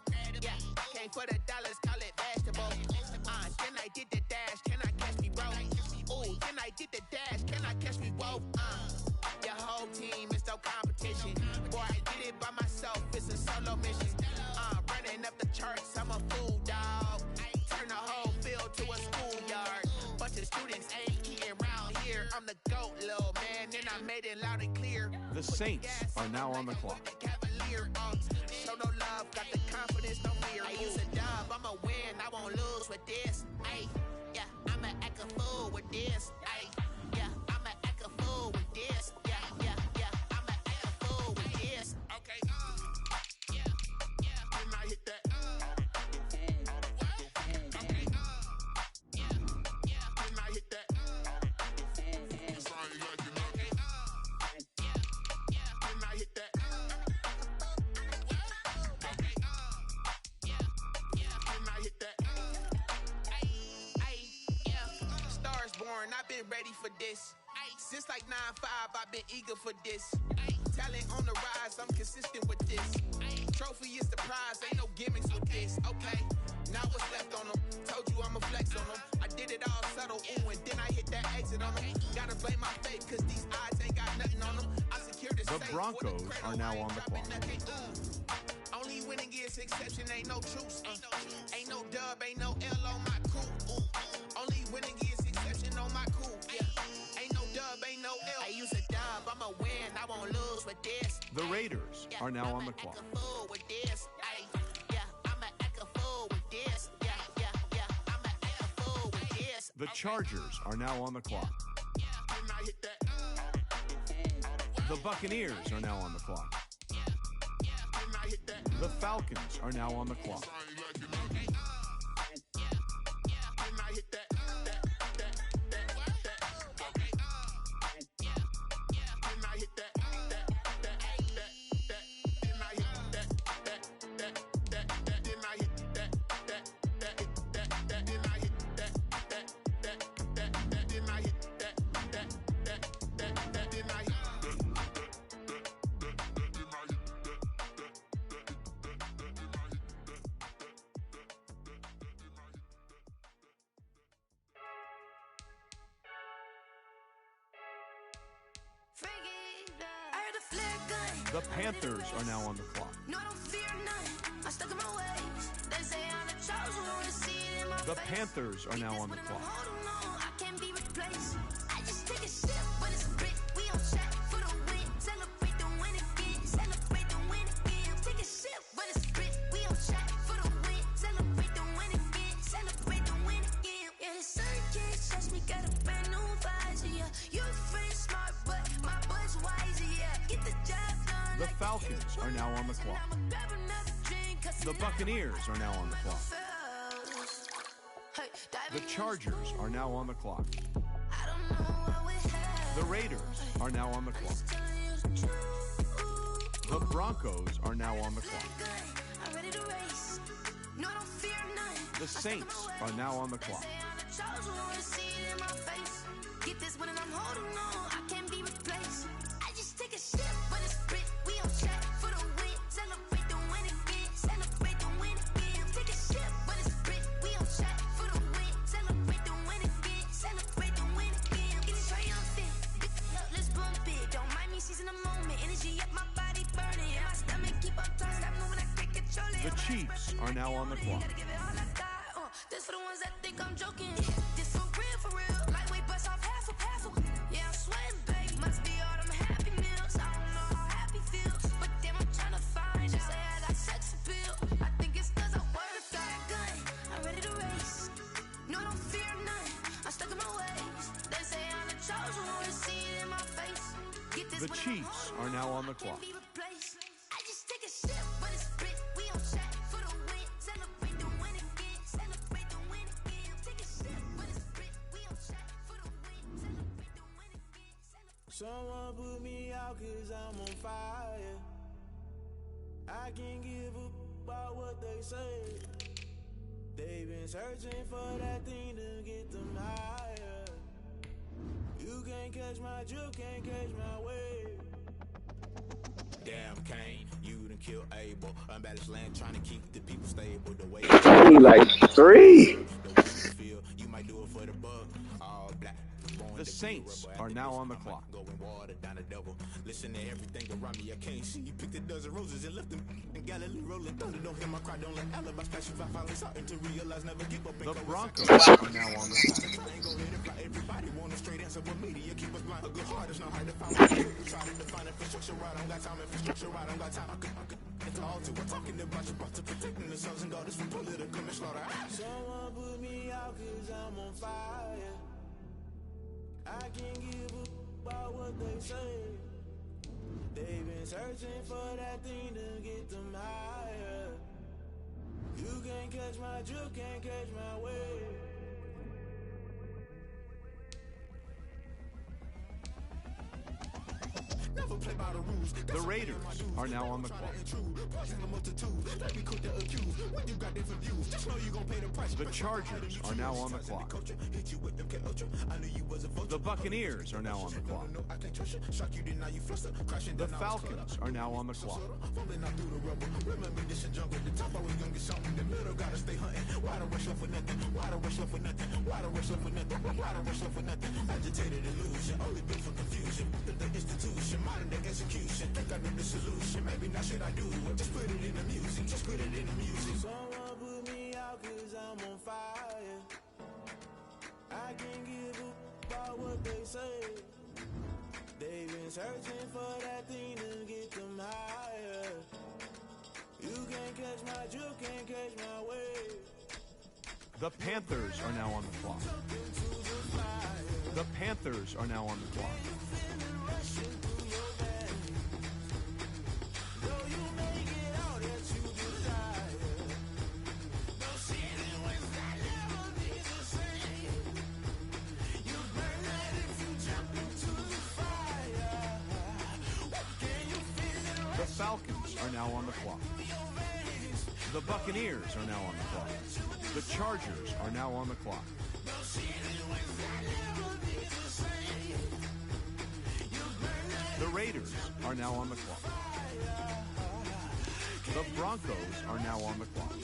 [SPEAKER 7] Yeah, came for the dollars, call it vegetable. Then I did the dash, can I catch me, bro? Ooh, then I did the dash, can I catch me, whoa? Your whole team is no competition. Boy, I did it by myself, it's a solo mission. Running up the charts, I'm a fool, dog. Turn the whole field to a schoolyard. Bunch of students ain't eating around here. I'm the GOAT, little man, and I made it loud and clear.
[SPEAKER 6] The Saints are now on the clock.
[SPEAKER 7] Cavalier, show no love, got the confidence, no fear. I use a dub, I'ma win, I won't lose with this. Yeah, I'ma act a fool with this. Yeah, I'ma act a fool with this. Yeah, I'ma act a fool with this. Okay, yeah, when I hit that. Okay, yeah, when I hit that. It's like you know. Okay, yeah, when I hit that. Okay, firstborn, I've been ready for this. Since like 9-5, I've been eager for this. Talent on the rise, I'm consistent with this. Trophy is the prize, ain't no gimmicks with this. Okay, now what's left on them? Told you I'ma flex on them. I did it all subtle, ooh, and then I hit that exit on them. Gotta blame my fate, cause these odds ain't got nothing on them. I secured the
[SPEAKER 6] The Broncos are now on the clock.
[SPEAKER 7] Only winning is exception, ain't no truce. Ain't no dub, ain't no L on my crew. Only winning is exception on my crew. Yeah. Ain't no dub, ain't no L. I use a dub, I'ma win, I won't lose with this.
[SPEAKER 6] The Raiders are now on the clock.
[SPEAKER 7] With this. Yeah, I'ma act a fool with this. Yeah, I'ma act a fool with this.
[SPEAKER 6] The Chargers are now on the clock. The Buccaneers are now on the clock. The Falcons are now on the clock. The Panthers are now on the clock. The Panthers are now on the clock. The Falcons are now on the clock. The Buccaneers are now on the clock. The Chargers are now on the clock. The Raiders are now on the clock. The Broncos are now on the clock. The Saints are now on the clock.
[SPEAKER 8] Get this when I'm holding on, I can't be replaced. I just take a sip, but it's Brit. We on track for the win. Celebrate the win again. Celebrate the win again. Take a sip, but it's Brit. We on track for the win. Celebrate the win again. Celebrate the win again. Get it triumphant. Let's bump it. Don't mind me seizing the moment. Energy up my body burning. And my stomach keep on turning. Stop moving, I can't control it.
[SPEAKER 6] The Chiefs are now on the clock.
[SPEAKER 8] Gotta give it all I got. This for the ones that think I'm joking. This for real, for real. Lightweight bust off half a. Yeah, I'm sweating, babe. Must be all them happy meals. I don't know how happy feels, but damn, I'm trying to find out. Say I got sex appeal. I think it's cause I work out. Gun, I'm ready to race. No, don't fear none. I'm stuck in my ways. They say I'm the chosen one. See it in my face. Get this
[SPEAKER 6] The Chiefs are now on the clock.
[SPEAKER 8] I just take a sip, but it's Brit. We on track for the win. Celebrate the win again. Celebrate the win again. Take a sip, but it's Brit. We on track for the win. Celebrate the win again.
[SPEAKER 15] Someone put me out cause I'm on fire. I can't give up about what they say. They've been searching for that thing to get them higher. You can't catch my drift, can't catch my wave.
[SPEAKER 9] Damn, Kane, you done killed Abel. Unbalanced land trying to keep the people stable. The way
[SPEAKER 1] He like 3.
[SPEAKER 9] the way you feel, you might do it for the buck. All black.
[SPEAKER 6] The Saints are now on the clock.
[SPEAKER 9] Going water down the double. Listen to everything around me. I can't see. You picked a dozen roses and left them in Galilee rolling thunder. Don't hear my cry. Don't let alibis pass you. I finally starting to realize never give up.
[SPEAKER 6] The Broncos are now on the clock.
[SPEAKER 9] Everybody want a straight answer, but media keep us blind. A good heart is not hard to find. Try to define infrastructure right. I don't got time. Infrastructure right. I don't got time. I could. It's all to. We're talking about you. About to protecting the sons and daughters from political slaughter.
[SPEAKER 15] Someone put me out cause I'm on fire. I can't give up about what they say. They've been searching for that thing to get them higher. You can't catch my drift, can't catch my wave.
[SPEAKER 9] Never play by the rules.
[SPEAKER 6] The Raiders are now on the clock.
[SPEAKER 9] When you got different views, just
[SPEAKER 6] The Chargers are now on the clock. The Buccaneers are now on the clock. The Falcons are now on the clock.
[SPEAKER 8] Agitated illusion, only built for confusion. The institution, modern day execution. Think I know the solution. Maybe not should I do it? Just put it in the music. Just put it in the music. Someone put me out 'cause I'm on fire. I can't give a about what they say. They've been searching for that thing to get them higher. You can't catch my drift, can't catch my wave.
[SPEAKER 6] The Panthers are now on the clock. The Panthers are now on the clock. The Falcons are now on the clock. The Buccaneers are now on the clock. The Chargers are now on the clock. The Raiders are now on the clock. The Broncos are now on the clock.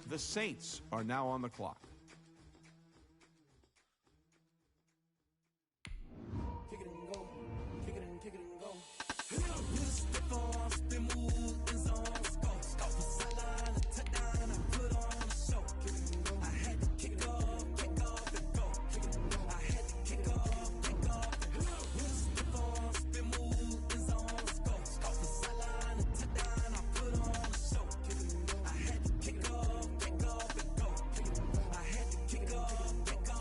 [SPEAKER 6] The Saints are now on the clock.
[SPEAKER 8] Kick it and go. Kick it and kick it and go. Step on, spin, move, and zone. Go. Go for sideline, a touchdown, I put on a show. Kick it and go. I had to kick off and go. Kick it and go. I had to kick off and go. Step on, spin, move, and zone. Go. Go for sideline, a touchdown, I put on a show. Kick it and go. I had to kick off and go. I had to kick off and go.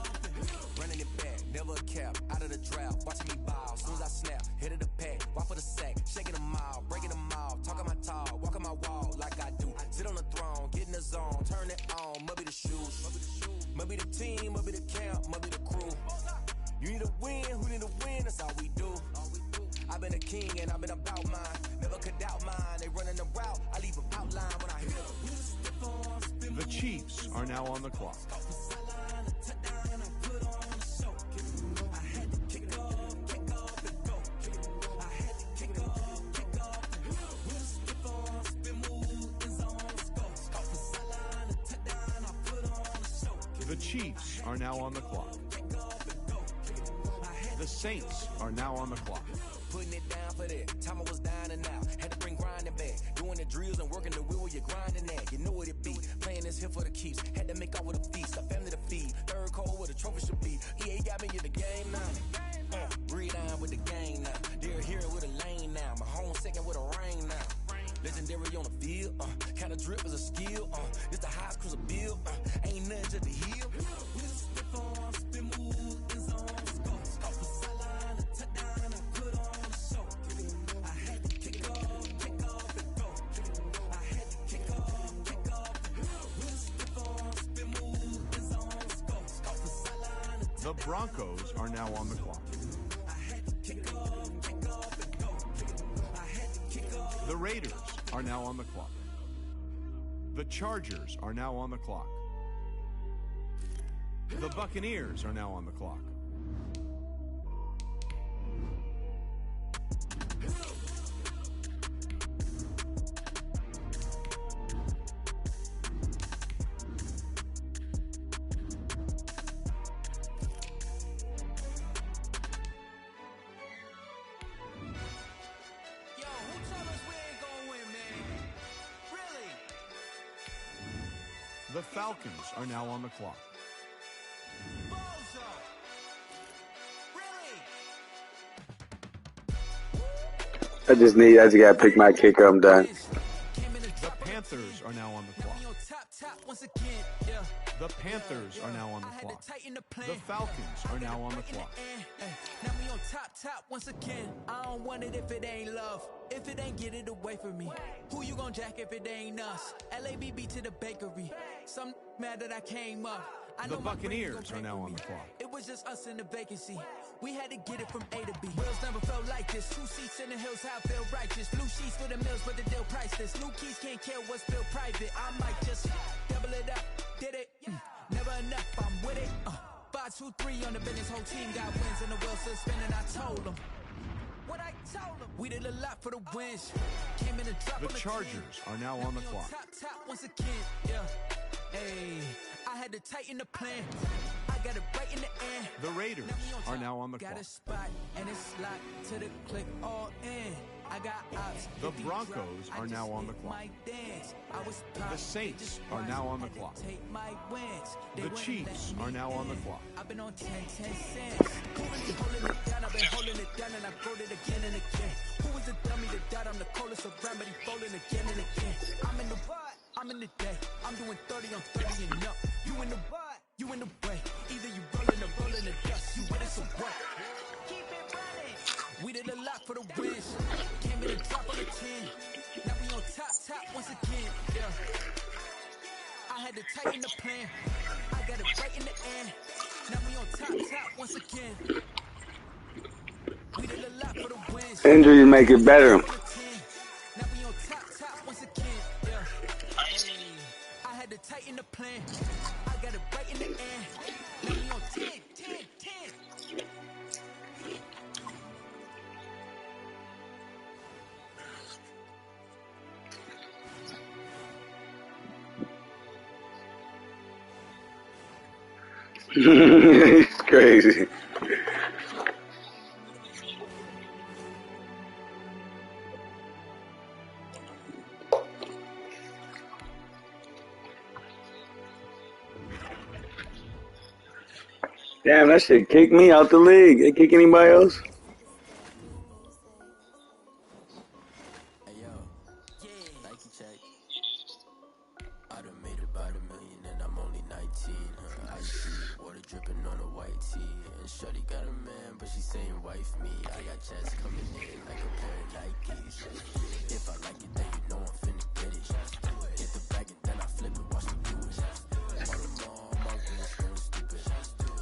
[SPEAKER 10] Running it back, never a cap, out of the drought, watching me ball, soon as I snap, hit of the pack, walk for the sack, shaking them all, breaking them all, talking my talk, walking my wall like I do, sit on the throne, get in the zone, turn it on, must be the shoes, must be the team, must be the camp, must be the crew, you need to win, who need to win, that's all we do, I've been a king and I've been about mine, never could doubt mine, they running the route, I leave them outline when I hit them.
[SPEAKER 6] The Chiefs are now on the clock. The Chiefs are now on the clock. The Saints are now on the clock.
[SPEAKER 10] Putting it down for that. Time I was down and out. Had to bring grinding back. Doing the drills and working the wheel where you're grinding at. You know what it be. Playing this here for the keeps. Had to make out with a feast. A family to feed. Third cold where the trophy should be. EA got me in the game now. Breathe on with the game now. They're here with a lane now. My home second with a rain now. Legendary on the field. Kind of drip is a skill. It's the highest cruiser bill. Ain't nothing just the hill.
[SPEAKER 6] The Broncos are now on the clock. The Raiders are now on the clock. The Chargers are now on the clock. The Buccaneers are now on the clock. The Falcons are now on the clock.
[SPEAKER 1] I just gotta pick my kicker. I'm done.
[SPEAKER 6] The Panthers are now on the clock.
[SPEAKER 10] top once again, yeah.
[SPEAKER 6] The Panthers are now on the clock. The Falcons are now on the clock.
[SPEAKER 10] Now we on top once again. I don't want it if it ain't love. If it ain't, get it away from me. Who you gon' jack if it ain't us? LABB to the bakery. Some mad that I came up.
[SPEAKER 6] The Buccaneers are now on the clock.
[SPEAKER 10] It was just us in the vacancy. We had to get it from A to B. Wheels never felt like this. 2 seats in the hills, how I feel righteous. Blue sheets for the mills, but the deal priceless. New keys can't care what's built private. I might just double it up. Did it? Never enough, I'm with it. 5, 2, 3 on the business. Whole team got wins and the wheels still spinning. I told them. What I told them. We did a lot for the wins. Came in and dropped
[SPEAKER 6] The Chargers are now on the clock.
[SPEAKER 10] Top once again, yeah. Hey, I had to tighten the plan. I got it right in the end.
[SPEAKER 6] The Raiders are now on the clock.
[SPEAKER 10] Got a spot and it's locked to the click all in. I got ops.
[SPEAKER 6] The Broncos are now on the clock. The Saints are now on the clock. The Chiefs are now on the clock.
[SPEAKER 10] I've been on 10 cents. Who is it holding it down? I've been holding it down and I wrote it again and again. Who is the dummy that died? I'm the coldest around, but he folding again and again. I'm in the day. I'm doing 30 on 30 and up. You in the what? You in the way. Either you rolling the dust. You with it, so what? Keep it running. We did a lot for the wins. Came in and drop on the 10. Now we on top once again. Yeah. I had to tighten the plan. I got it right in the end. Now we on top once again. We did a lot for the wins.
[SPEAKER 1] Injuries make it better.
[SPEAKER 10] Now we on top once again. Yeah. I had to tighten the plan. I got it right in the end. Now we on 10.
[SPEAKER 1] It's crazy. Damn, that shit kicked me out the league. It kick anybody else?
[SPEAKER 12] Hey yo, Nike check. I done made about $1 million and I'm only 19. Icy water dripping on a white tee. And shorty got a man, but she saying wife me. I got checks coming in like a pair of Nikes. If I like it, then you know I'm finna get it. Get the bag and then I flip it, watch me do it. All them on my wrist going stupid.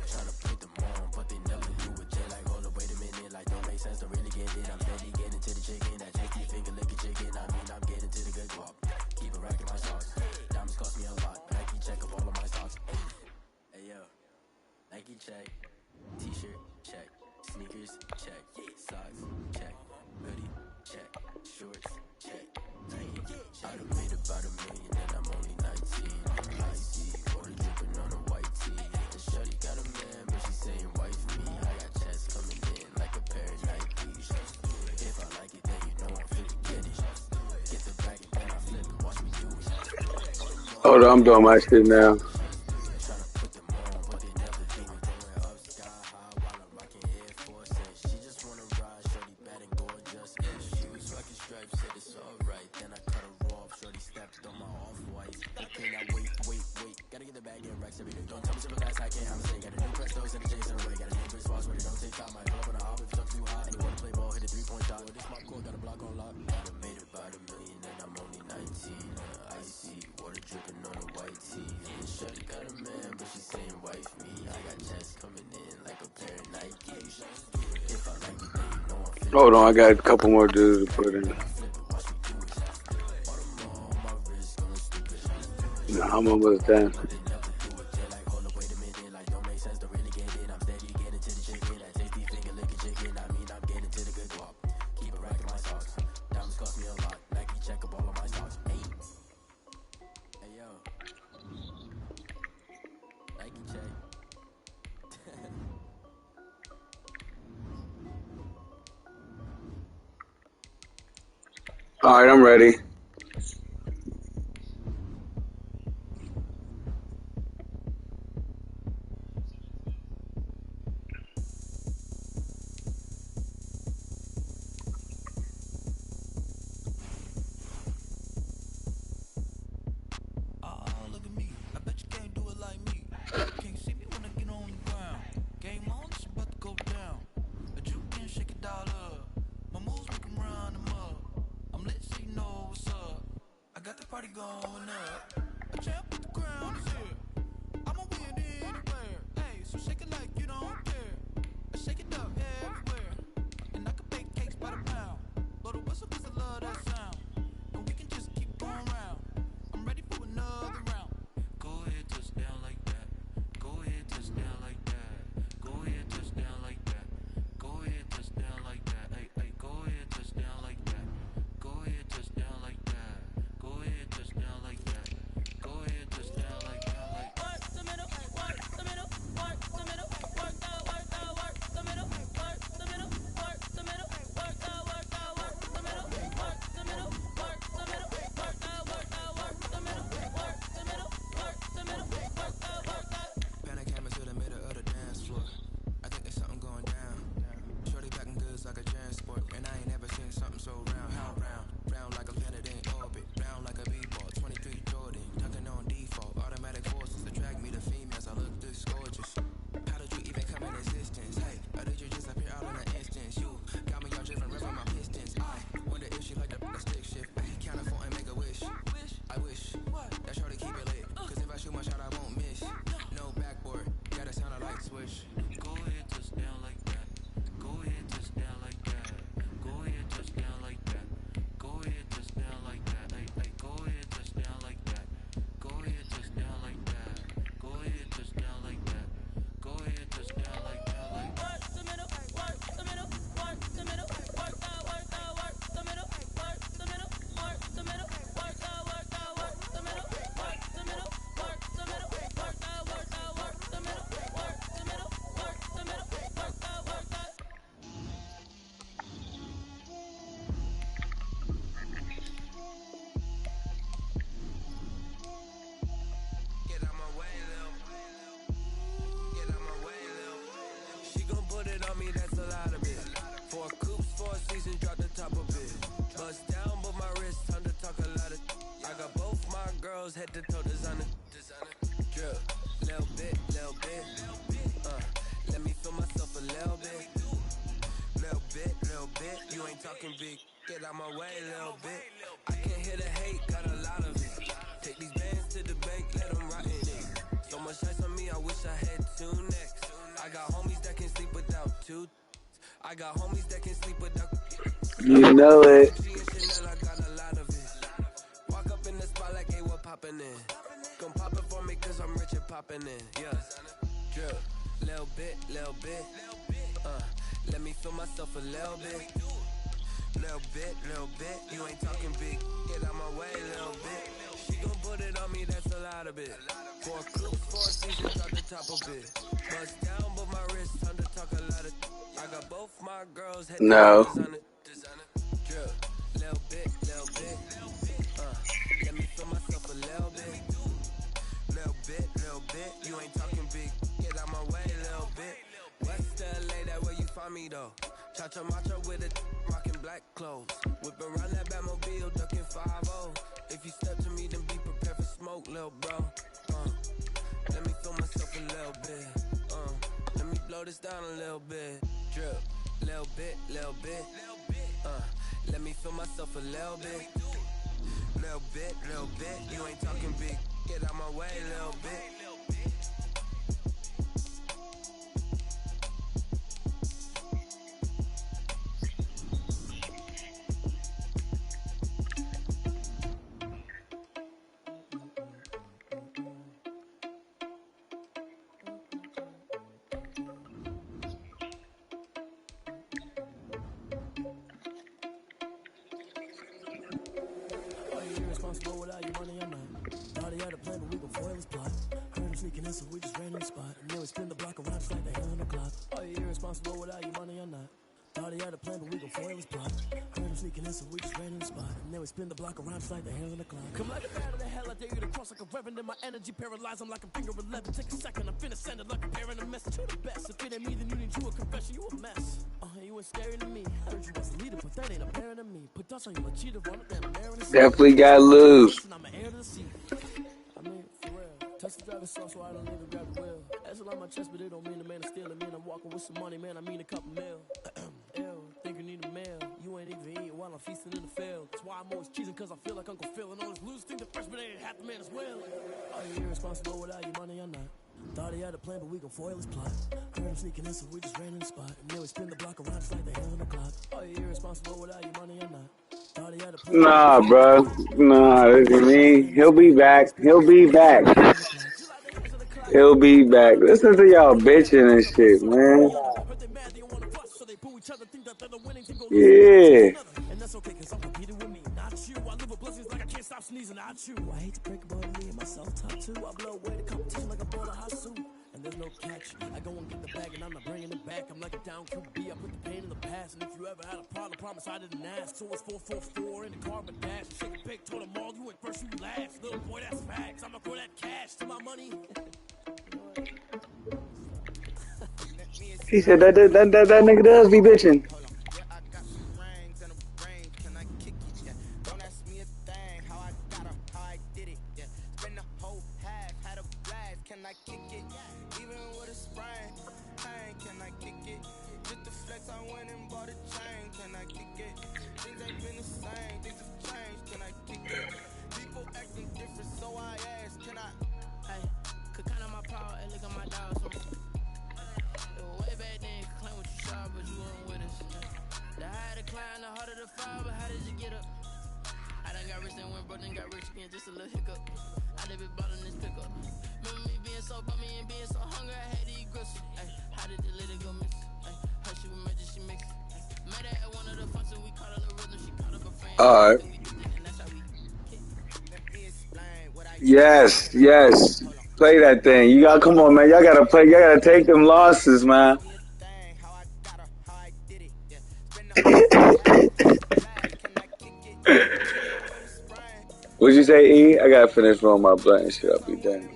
[SPEAKER 12] Tryna put them on, but they never do it. They like, hold up, wait a minute, like don't make sense, don't really get it. I'm steady getting to the chicken, that tasty finger licking chicken. I mean, I'm getting to the good guap. Keep it racking my socks. Diamonds cost me a lot. Nike check up all of my stocks. Hey yo, Nike check. T-shirt check. Sneakers check. Socks check. Hoodie check. Shorts check. I done made about $1 million and I'm only 19. Icy water dripping on a white tee. And shorty got a man, but she saying wife me. I got checks coming in like a pair of Nikes. If I like it, then you know I'm finna get it. Get the bag and then I flip it, watch me do it.
[SPEAKER 1] Hold on, I'm doing my shit now. Hold on, I got a couple more dudes to put in. No, I'm almost done. All right, I'm ready.
[SPEAKER 10] lot of it. 4 coops, 4 seasons, drop the top of it. Bust down, but my wrist, time to talk a lot of. I got both my girls head to toe designer. Drip, little bit, little bit. Let me feel myself a little bit. Little bit, little bit. You ain't talking big. Get out my way, little bit. I can't hear the hate, got a lot of it. Take these bands to the bank, let them rot in it. So much ice on me, I wish I had 2 necks. I got homies that can sleep without 2. I got homies that can sleep without.
[SPEAKER 1] You know it.
[SPEAKER 10] I got a lot of it. Walk up in the spot like, hey, what poppin' in? Gon' pop it for me, cause I'm rich and poppin' in. Yeah. Drip, little bit, little bit. Let me feel myself a little bit. Little bit, little bit. You ain't talking big. Get out my way, little bit. She gon' put it on me, that's a lot of it. 4 coops, 4 seasons, drop the top of it. Bust down, but my wrist, time to talk a lot of. I got both my girls head
[SPEAKER 1] No.
[SPEAKER 10] designer. Drip, little bit, little bit. Let me feel myself a little bit. Little bit, little bit. You ain't talking big. Get out my way, little bit. West LA, that where you find me though. Cha-cha macha with a rockin' black clothes. Whip around that Batmobile, ducking 5-0. If you step to me, then be prepared for smoke, little bro. Let me feel myself a little bit. Let me blow this down a little bit. Drip, little bit, little bit. Let me feel myself a little bit. Little bit, little bit. You ain't talking big. Get out my way, little bit.
[SPEAKER 13] Are you irresponsible without your money or not? Thought he had a plan, but we gon' foil his plot. Heard him sneaking in, so we just ran in the spot. And then we spin the block around just like the hell on the clock. Are you irresponsible without your money or not? Thought he had a plan, but we gon' foil his plot. Heard him sneaking in, so we just ran in the spot. And then we spin the block around just like the hell on the clock. Come like a bat of the hell, I dare you to cross like a reverend. In my energy paralyzed, I'm like a finger 11. Take a second, I'm finna send it like a parent, a message to the best. If it ain't me, then you need you a confession, you a mess. You ain't scary to me. Heard you was a leader, but that ain't apparent to me. Put dust on you, a cheater, run up, man, I'm bearing the seat.
[SPEAKER 1] Definitely got loose.
[SPEAKER 13] I'm an heir to the seat. I mean, for real. Touch the driver's sauce so I don't even grab the wheel. That's on my chest, but it don't mean the man is stealing. Mean I'm walking with some money, man, I mean a couple mil. Ew, think you need a meal. You ain't even eating while I'm feasting in the field. That's why I'm always cheesing, cause I feel like Uncle Phil. And all those losers think the freshman ain't half the man as well. Are you irresponsible without your money or not? Thought he had a plan, but we gon' foil his plot. Heard him sneaking in, so we just ran in the spot. And then we spin the block around just like the hell on the clock. Are you irresponsible without your money or not? Thought he had a plan.
[SPEAKER 1] Nah, bro. Nah, this is me. He'll be back. He'll be back. He'll be back. Listen to y'all bitching and shit, man. Yeah.
[SPEAKER 13] And that's okay, cause I'm competing with me, not you. I live with blessings like I can't stop sneezing, not you. I hate to break about me and myself top two. I blow away the competition like a bowl of hot soup. And there's no catch. I go and get the bag and I'm not bringing it back. I'm like a down QB, I put the pain in the past. And if you ever had a problem, promise I didn't ask. So it's 444 in the car with dash. Shake a pig, told them all, you went first, you last. Little boy, that's facts. I'ma throw that cash to my money.
[SPEAKER 1] He said that nigga does be bitching.
[SPEAKER 14] Just a little hiccup. I done been ballin' this pickup. Remember me being so bummy and being so hungry, I had to eat grits. How did the lady go miss? Her she was magic, she mixed. Met her at one of the functions, we caught her the rhythm, she caught up a friend.
[SPEAKER 1] Alright. Yes, yes. Play that thing. You gotta come on, man. Y'all gotta play. Y'all gotta take them losses, man. What'd you say, E? I gotta finish rolling my blunt and shit. I'll be done.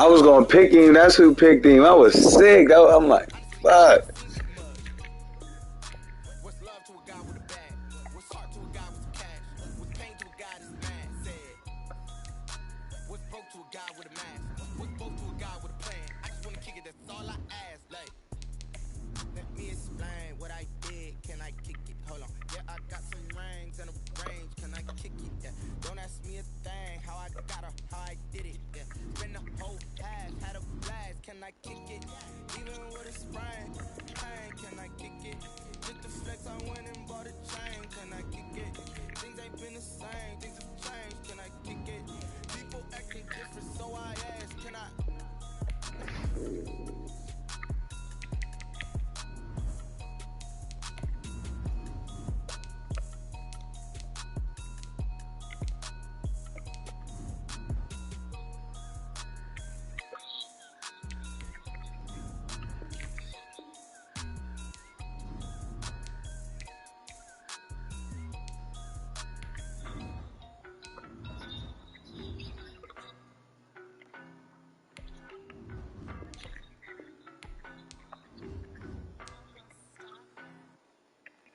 [SPEAKER 1] I was gonna pick him. That's who picked him. I was sick. I'm like, fuck.
[SPEAKER 9] What's love to a guy with a bag? What's heart to a guy with some cash? What's pain to a guy that's mad? Said. What's broke to a guy with a mask? What's broke to a guy with a plan? I just wanna kick it, that's all I ask. Like, let me explain what I did. Can I kick it? Hold on. Yeah, I got some rings and a range. Can I kick it? Yeah. Don't ask me a thing. How I got her, how I did it. Yeah. Spend the whole past, had a blast. Can I kick it? Even with a sprain, pain. Can I kick it? Just the flex, I went and bought a chain. Can I kick it? Things ain't been the same. Things have changed. Can I kick it? People acting different, so I ask. Can I?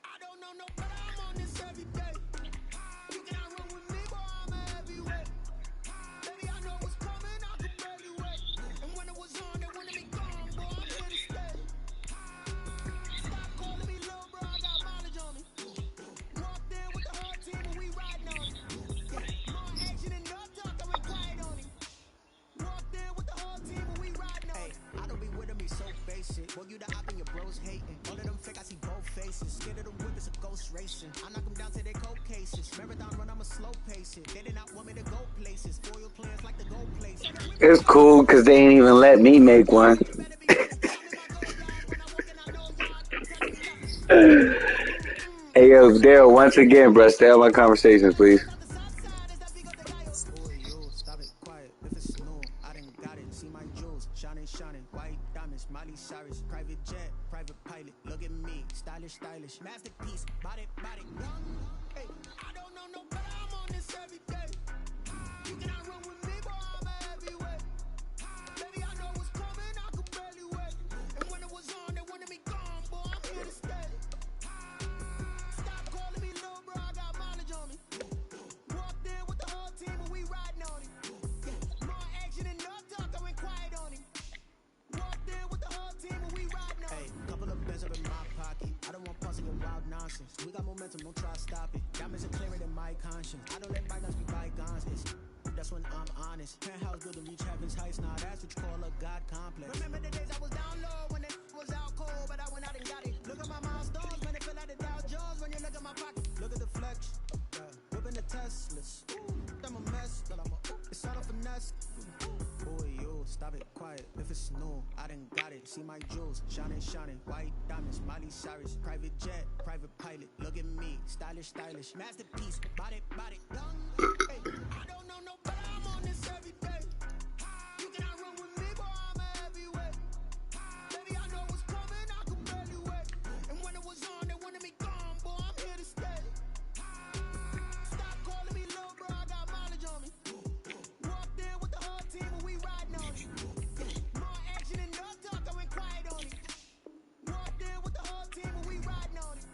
[SPEAKER 9] I don't know no better, I'm on this every day. You cannot run with me, boy, I'm a heavyweight. Baby, I know what's coming, I can barely wait. And when it was on, they wanted me gone, boy, I'm here to stay. Stop calling me little bro, I got mileage on me. Walked in with the whole team and we riding on it. More action and no talk, I went quiet on him. Walked in with the whole team and we riding on it.
[SPEAKER 15] I don't be with them, be so basic. Well, you the op and your bros hating. All of them fake, I see both faces. Scared of them whip, it's a ghost racing. I knock them down to their cold cases. Marathon run, I'm a slow pace it. They did not want me to go places. Foil plans like the go places.
[SPEAKER 1] It's cool because they ain't even let me make one. Hey, yo, Daryl, once again, bro, stay on my conversations, please.
[SPEAKER 15] Boy, yo, stop it, quiet. If it's snow, I done got it. See my jewels, shining, shining. White diamonds, Miley Cyrus. Private jet, private pilot. Look at me, stylish, stylish. Masterpiece, body, body.
[SPEAKER 9] Hey, I don't know no better, I'm on this every day. You cannot run with me, boy, I'm a heavyweight. Baby, I know what's coming, I can barely wait. And when it was on, they wanted me gone, boy, I'm here to stay. Stop calling me little bro, I got mileage on me. Walked in with the whole team and we riding on it. More action and no talk, I went quiet on him. Walked in with the whole team and we riding on it.
[SPEAKER 15] Hey, couple of bins up in my pocket. I don't want puzzle your wild nonsense. We got momentum, don't try to stop it. Diamonds are clearer than my conscience. I don't let bygones be bygones. That's when I'm honest. Penthouse building reach heaven's heights. Now that's what you call a God complex.
[SPEAKER 9] Remember the days I was down low when it was out cold, but I went out and got it. Look at my milestones, man, it feel like the Dow Jones when you look at my pocket.
[SPEAKER 15] Look at the flex. Whipping the Teslas. I'm a mess, but it's all a finesse. Boy, yo, stop it, quiet. If it's snow, I done got it. See my jewels, shining, shining. White diamonds, Miley Cyrus. Private jet, private pilot. Look at me, stylish, stylish. Masterpiece, body, body.
[SPEAKER 9] Hey, I don't know no better, I'm on this every day. You cannot run with me, boy, I'm a heavyweight. Baby, I know what's coming, I can barely wait. And when it was on, they wanted me gone, boy, I'm here to stay. Stop calling me little bro, I got mileage on me. Walked in with the whole team and we riding on it. More action and no talk, I went quiet on it. Walked in with the whole team and we riding on it.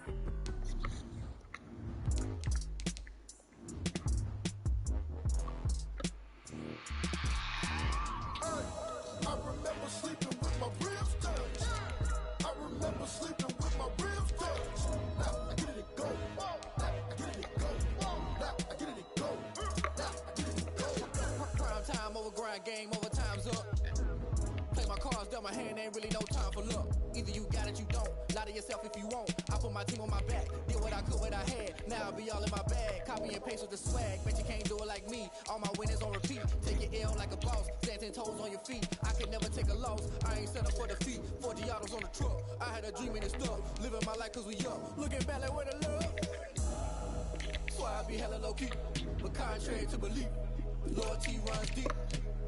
[SPEAKER 8] I remember sleeping with my ribs touched. I remember sleeping with my ribs touched. Now I get it go. Now I get it go. Now I get it go. Now I get it go.
[SPEAKER 17] Prime time over grind game, over time's up. Play my cards, dealt my hand, ain't really no time for luck. Either you got it, you don't. Lie to yourself if you won't. I put my team on my back, did what I could, what I had. Now I'll be all in my bag. Copy and paste with the swag. Bet you can't do it like me. All my winners on repeat. Take your L like a boss. Stand 10 toes on your feet. I could never take a loss. I ain't set up for defeat. 40 autos on the truck. I had a dream and it's stuck. Living my life cause we up. Looking back like where the love. So I be hella low key. But contrary to belief, loyalty runs deep.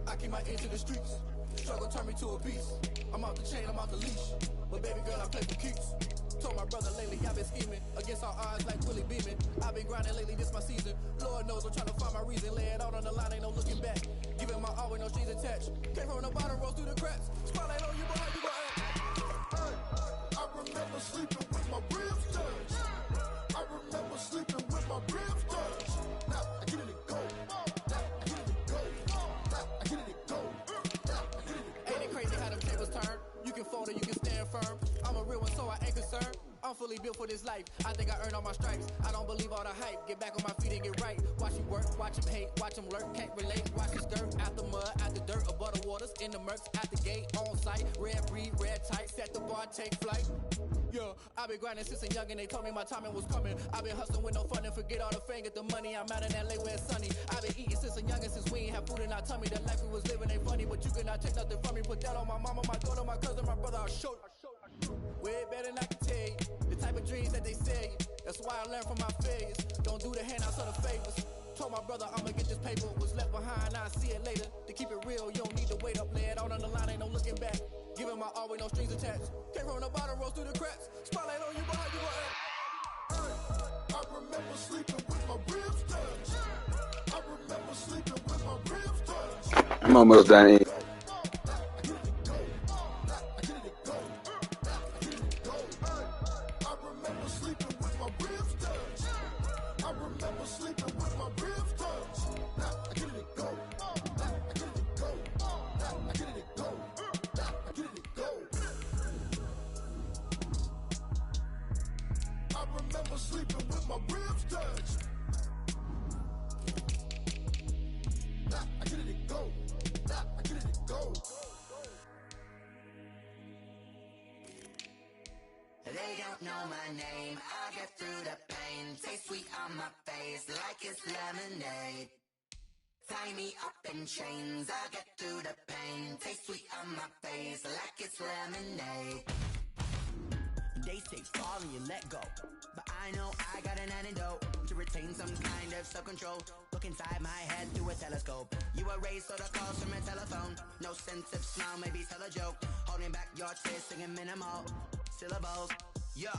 [SPEAKER 17] I keep my ear to the streets. Struggle turn me to a beast. I'm off the chain, I'm off the leash. But baby girl, I play for keeps.
[SPEAKER 13] Told my brother lately I've been scheming against all odds like Willie Beeman. I've been grinding lately, this my season. Lord knows I'm trying to find my reason. Lay it out on the line, ain't no looking back. Giving my all with no strings attached. Came from the bottom, rose through the cracks. Spotlight on you, but how you gon' act?
[SPEAKER 8] I remember sleeping with my ribs touched. I remember sleeping with my ribs touched. Now I get it and go. Now I get it and go. Now I get it and go. Now I get it and go.
[SPEAKER 13] Ain't it crazy how them tables turn? You can fold or you can stand firm. I'm a real one, so I ain't concerned. I'm fully built for this life. I think I earned all my stripes. I don't believe all the hype. Get back on my feet and get right. Watch you work, watch him hate, watch him lurk. Can't relate, watch his skirt. Out the mud, out the dirt, above the waters, in the murks, out the gate, on site. Red breed, red tight, set the bar, take flight. Yeah, I've been grinding since a young and they told me my timing was coming. I've been hustling with no fun and forget all the fame, get the money. I'm out in LA where it's sunny. I've been eating since a youngin', since we ain't have food in our tummy. The life we was living ain't funny, but you cannot take nothing from me. Put that on my mama, my daughter, my cousin, my brother, I'll show you. Way better than I can tell you. The type of dreams that they sell you. That's why I learned from my failures. Don't do the handouts or the favors. Told my brother I'ma get this paper. Was left behind, I'll see it later. To keep it real, you don't need to wait up. Lay it out on the line, ain't no looking back. Giving my all with no strings attached. Came from the bottom, rose through the cracks. Spotlight on you, but how you gon' act?
[SPEAKER 8] I remember sleeping with my ribs touched. I remember sleeping with my ribs touched.
[SPEAKER 1] I'm almost done.
[SPEAKER 8] Sleeping with my ribs touched. Now I get it and go. Now I get it and go.
[SPEAKER 16] They don't know my name. I get through the pain. Taste sweet on my face like it's lemonade. Tie me up in chains. I get through the pain. Taste sweet on my face like it's lemonade. They say fall and you let go, but I know I got an antidote to retain some kind of self-control. Look inside my head through a telescope. You erase all the calls from a telephone. No sense of smile, maybe tell a joke. Holding back your tears, singing minimal syllables. Yeah,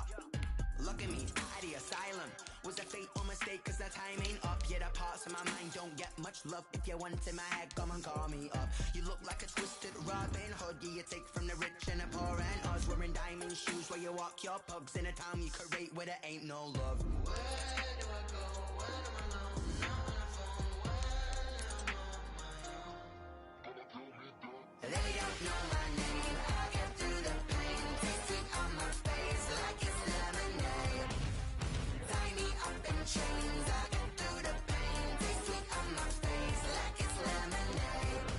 [SPEAKER 16] look at me, at the asylum. Was a fate or mistake, cause the time ain't up. Yeah, the parts of my mind don't get much love. If you want in my head, come and call me up. You look like a twisted Robin Hood. Yeah, you take from the rich and the poor and us. Wearing diamond shoes where you walk your pugs. In a town you create where there ain't no love. Where do I go? When am I alone? Not on the phone. When I'm on my own. They don't know my name. I get through the pain. Taste it on my face like it's lemonade. Tie me up in chains. I get through the pain. Taste it on my face like it's lemonade.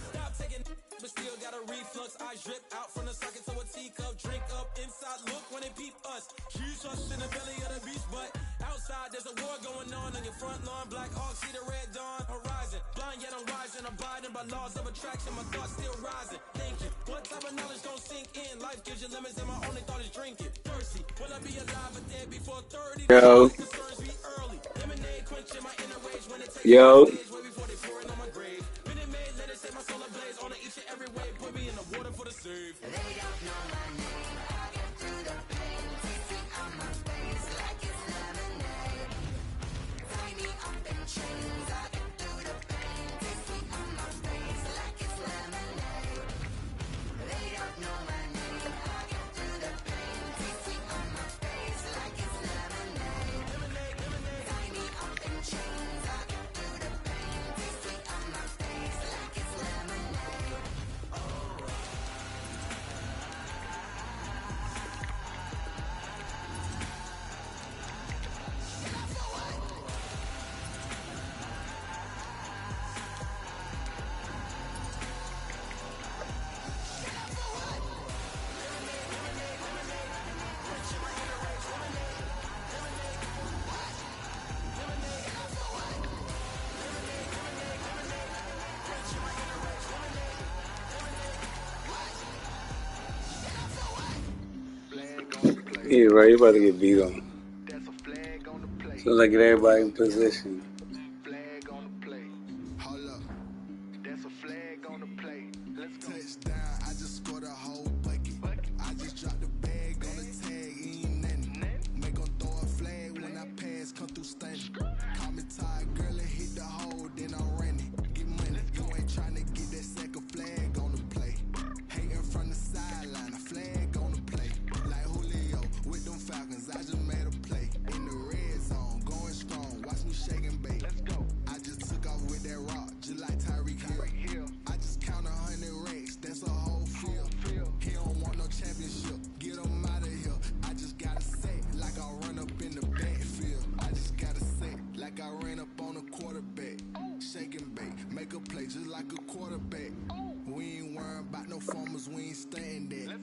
[SPEAKER 10] Stop taking but still got a reflux. Eyes drip out from the socket to a teacup. Drink up inside, look when they peep us. Huge us in the belly of the beast, but outside there's a war going on your front lawn. Black Hawk, see the red dawn horizon. Blind yet I'm rising, abiding by laws of attraction. My thoughts still rising. Thinking, what type of knowledge don't sink in? Life gives you limits, and my only thought is drinking. Thirsty, will I be alive or dead before 30?
[SPEAKER 1] Yo.
[SPEAKER 10] Concerns me early. Lemonade quenching my inner rage when it takes
[SPEAKER 1] Yo.
[SPEAKER 10] stage way before they pour it on my grave. Minute made, let it set my soul ablaze. On each and every way, put me in the water for the save.
[SPEAKER 16] They don't know my name. I get through the pain. Taste it on my face like it's lemonade. Tie me up in chains. I get through the pain. Taste it on my face like it's lemonade. They don't know my name. I get through the pain. Taste it on my face like it's lemonade. Tie me up in chains. I get through the pain. Taste it on my face like it's lemonade.
[SPEAKER 1] Yeah, right. You about to get beat on. So like get everybody in position.
[SPEAKER 8] Flag on the plate. Hold up. That's a flag on the plate. Let's go. Touchdown. I just scored a whole bucket. I just dropped the bag on the tag.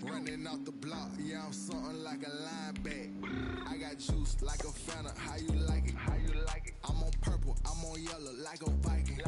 [SPEAKER 9] Running off the block, yeah, I'm something like a lineback. I got juice like a Fanta, how you like it? I'm on purple, I'm on yellow, like a Viking.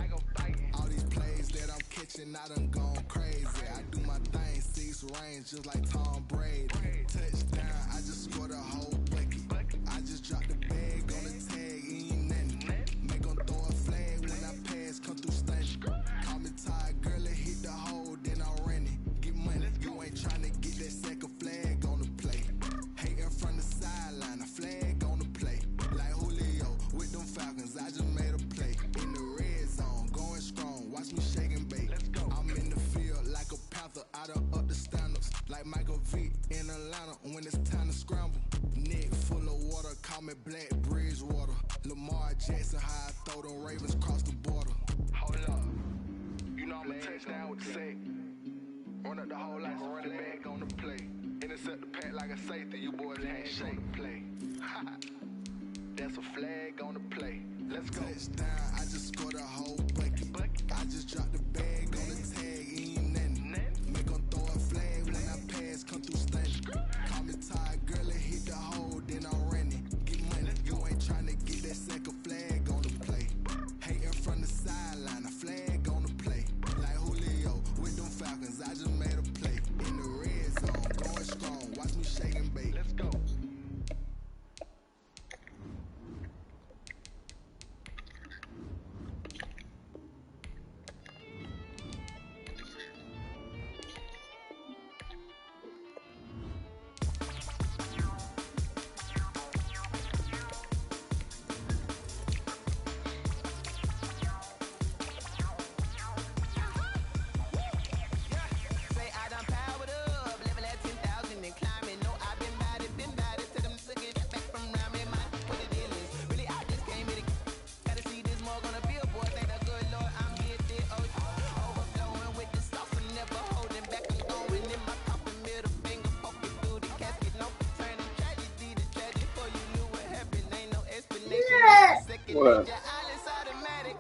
[SPEAKER 9] All these plays that I'm catching, I done gone crazy. I do my thing, 6 range, just like Tom Brady. Touchdown, I just scored a whole bucket. I just dropped the bag on the tag, ain't nothing. Make 'em throw a flag when I pass, come through stunning. Call me tired, girl, it hit the hole, then I ran it. Get money, you ain't tryna get that second flag on the play. Hating from the sideline, a flag on the play. Like Julio with them Falcons, I just made a play. In the red zone, going strong, watch me shake and bake. I'm in the field like a panther, I done up the standards. Like Michael Vick in Atlanta when it's time to scramble. Neck full of water, call me Black Bridgewater. Lamar Jackson, how I throw them Ravens cross the border. Hold up, you know I'm a touchdown with the sack. Run up the whole like a running back on the play. Intercept the pack like a safety, you boys ain't shake the play. That's a flag on the play. Let's go. Touchdown, I just scored a whole bucket. I just dropped the bag on the tag, ain't nothing. Make 'em throw a flag when I pass, come through stunning. Call me tired, girl, it hit the hole, then I ran it. Get money, you ain't tryna get that second flag on the play. Hating from the sideline, a flag on the play. Like Julio with them Falcons, I just made a play. In the red zone, going strong, watch me shake and bake. Let's go.
[SPEAKER 16] Say I done powered up, level at 10,000 and climbing. No, I've been bad it to them suckers back from round me. My what the deal is, really I just came here to gotta see this more gonna be a boy. Thank the good Lord, I'm gifted. Oh, overflowing with the sauce, I'm never holding back. I'm going in my coffin, middle finger poking through the casket. No turning tragedy to tragedy for you knew what happened. Ain't no explanation. Second
[SPEAKER 1] What?
[SPEAKER 16] nature, all is automatic.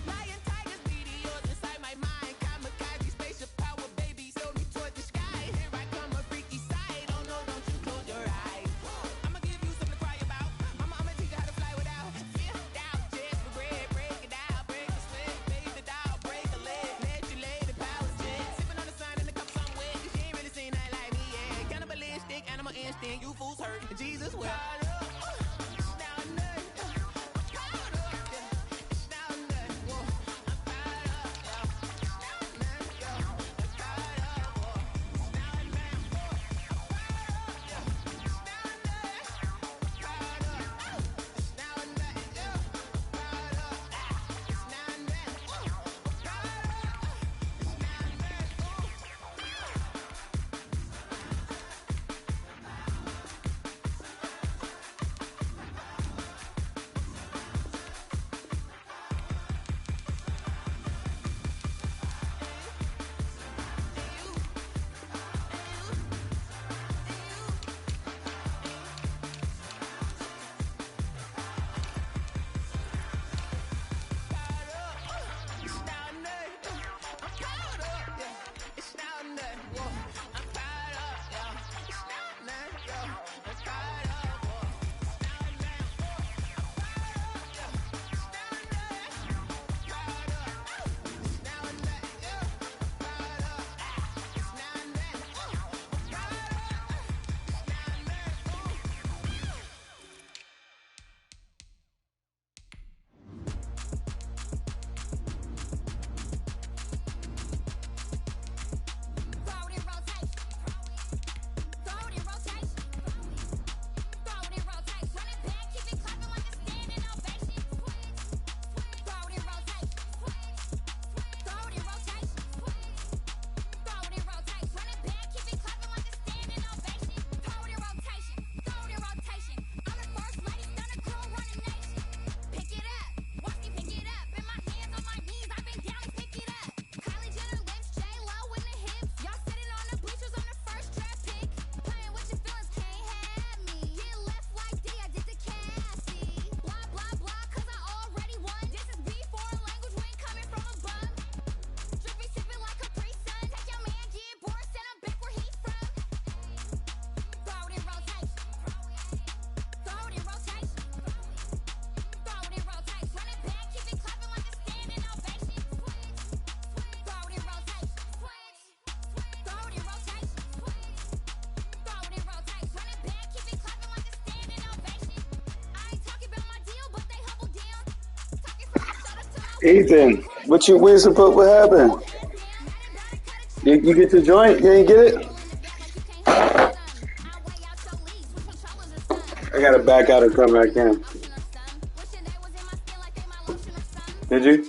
[SPEAKER 16] Lion, tigers, meteors inside my mind. Kamikaze, spaceship power, baby, sail me toward the sky. Here I come, a freaky side. Oh no, don't you close your eyes. I'ma give you something to cry about. I'ma teach you how to fly without fear, doubt. Just for bread, break it down, break the sweat, bathe the dog, break a leg, let you lay the power jet. Sipping on the sun in the cup somewhere, 'cause she ain't really seen nothing like me yet. Cannibalistic, animal instinct, you fools hurt. Jesus will.
[SPEAKER 1] Ethan, what happened? You get the joint? You ain't get it? I gotta back out and come back in. Did you?